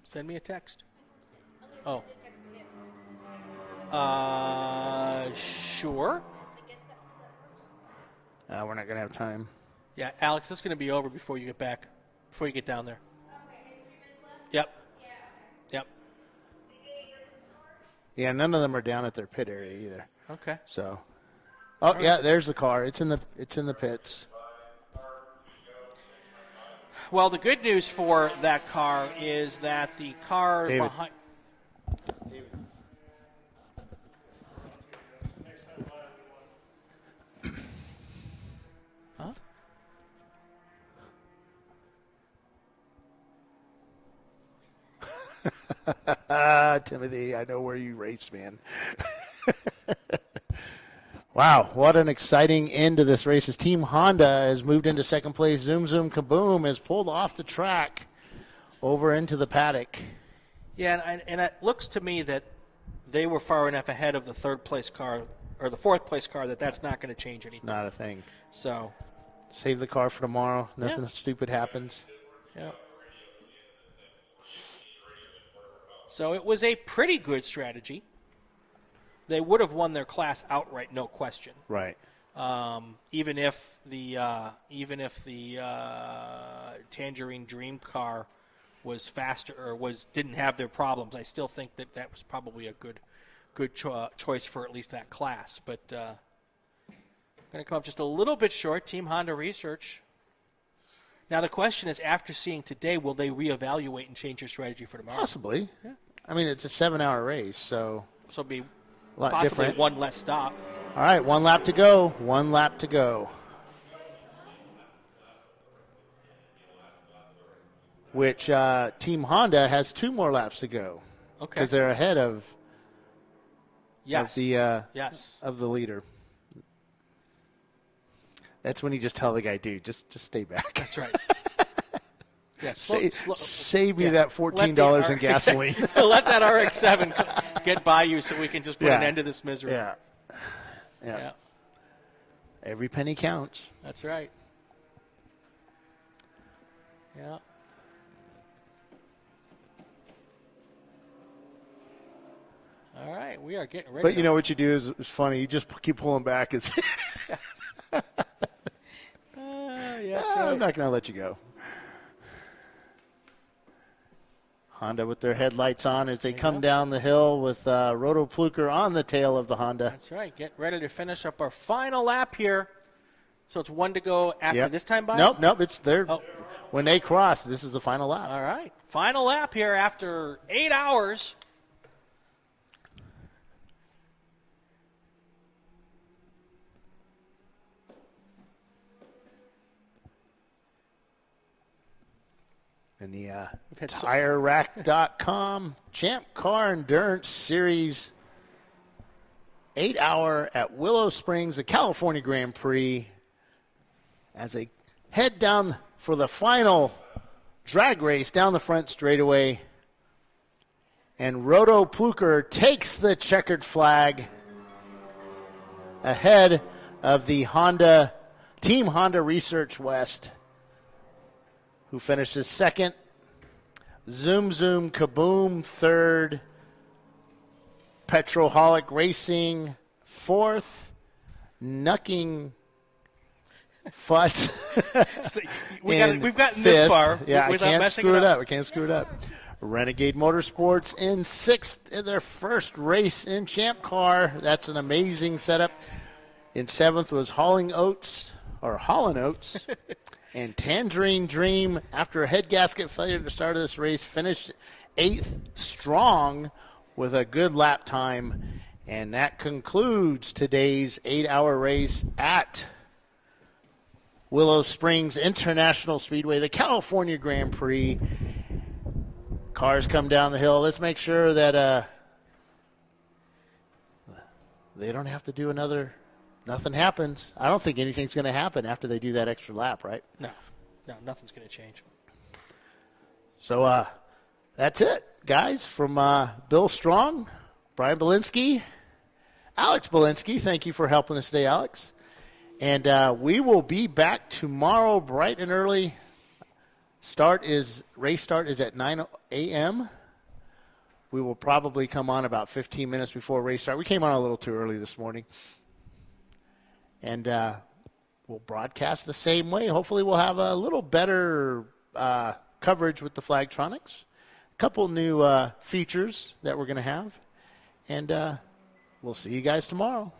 Send me a text. Oh. Sure. We're not going to have time. Yeah, Alex, that's going to be over before you get back, before you get down there. Yep. Yep. Yeah, none of them are down at their pit area either. Okay. So, oh yeah, there's the car. It's in the pits. Well, the good news for that car is that the car David. behind. Huh? Timothy, I know where you race, man. Wow, what an exciting end to this race. As Team Honda has moved into second place. Zoom Zoom Kaboom has pulled off the track over into the paddock. Yeah, and it looks to me that they were far enough ahead of the third place car or the fourth place car that's not going to change anything. Not a thing. So, save the car for tomorrow. Nothing stupid happens. Yeah. So it was a pretty good strategy. They would have won their class outright, no question. Right. Even if the Tangerine Dream car was faster or didn't have their problems, I still think that was probably a good choice for at least that class. But going to come up just a little bit short. Team Honda Research. Now the question is, after seeing today, will they reevaluate and change their strategy for tomorrow? Possibly. Yeah. I mean, it's a 7-hour race, so it'll be a lot possibly different. one less stop. All right, 1 lap to go. 1 lap to go. Which Team Honda has 2 more laps to go. Okay. Because they're ahead of the yes. of the leader. That's when you just tell the guy, dude, just stay back. That's right. Yeah, save me that $14 in gasoline. Let that RX-7 get by you so we can just put an end to this misery. Yeah. Every penny counts. That's right. Yeah. All right, we are getting ready. But you know what you do is funny. You just keep pulling back. Yeah, that's right. I'm not going to let you go. Honda with their headlights on as they come down the hill with Roto Pluker on the tail of the Honda. That's right. Get ready to finish up our final lap here. So it's 1 to go after this time by? Nope. It's there. Oh. When they cross, this is the final lap. All right. Final lap here after 8 hours. And the TireRack.com Champ Car Endurance Series 8-hour at Willow Springs, the California Grand Prix, as they head down for the final drag race down the front straightaway. And Roto Pluker takes the checkered flag ahead of the Team Honda Research West, who finishes second. Zoom Zoom Kaboom third. Petroholic Racing, 4th. Nucking Futz. We've gotten this far. Yeah, I without can't messing screw it up. up. I can't screw it up. Renegade Motorsports in 6th in their first race in Champ Car. That's an amazing setup. In 7th was Holland Oats. And Tangerine Dream, after a head gasket failure at the start of this race, finished 8th strong with a good lap time. And that concludes today's 8-hour race at Willow Springs International Speedway, the California Grand Prix. Cars come down the hill. Let's make sure that they don't have to do another. Nothing happens. I don't think anything's going to happen after they do that extra lap, right? No, nothing's going to change. So that's it, guys. From Bill Strong, Brian Bielanski, Alex Bielanski. Thank you for helping us today, Alex. And we will be back tomorrow bright and early. Race start is at 9 a.m. We will probably come on about 15 minutes before race start. We came on a little too early this morning. And we'll broadcast the same way. Hopefully we'll have a little better coverage with the Flagtronics. A couple new features that we're going to have. And we'll see you guys tomorrow.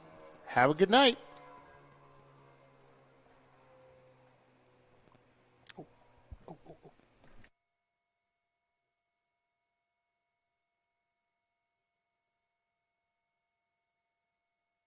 Have a good night.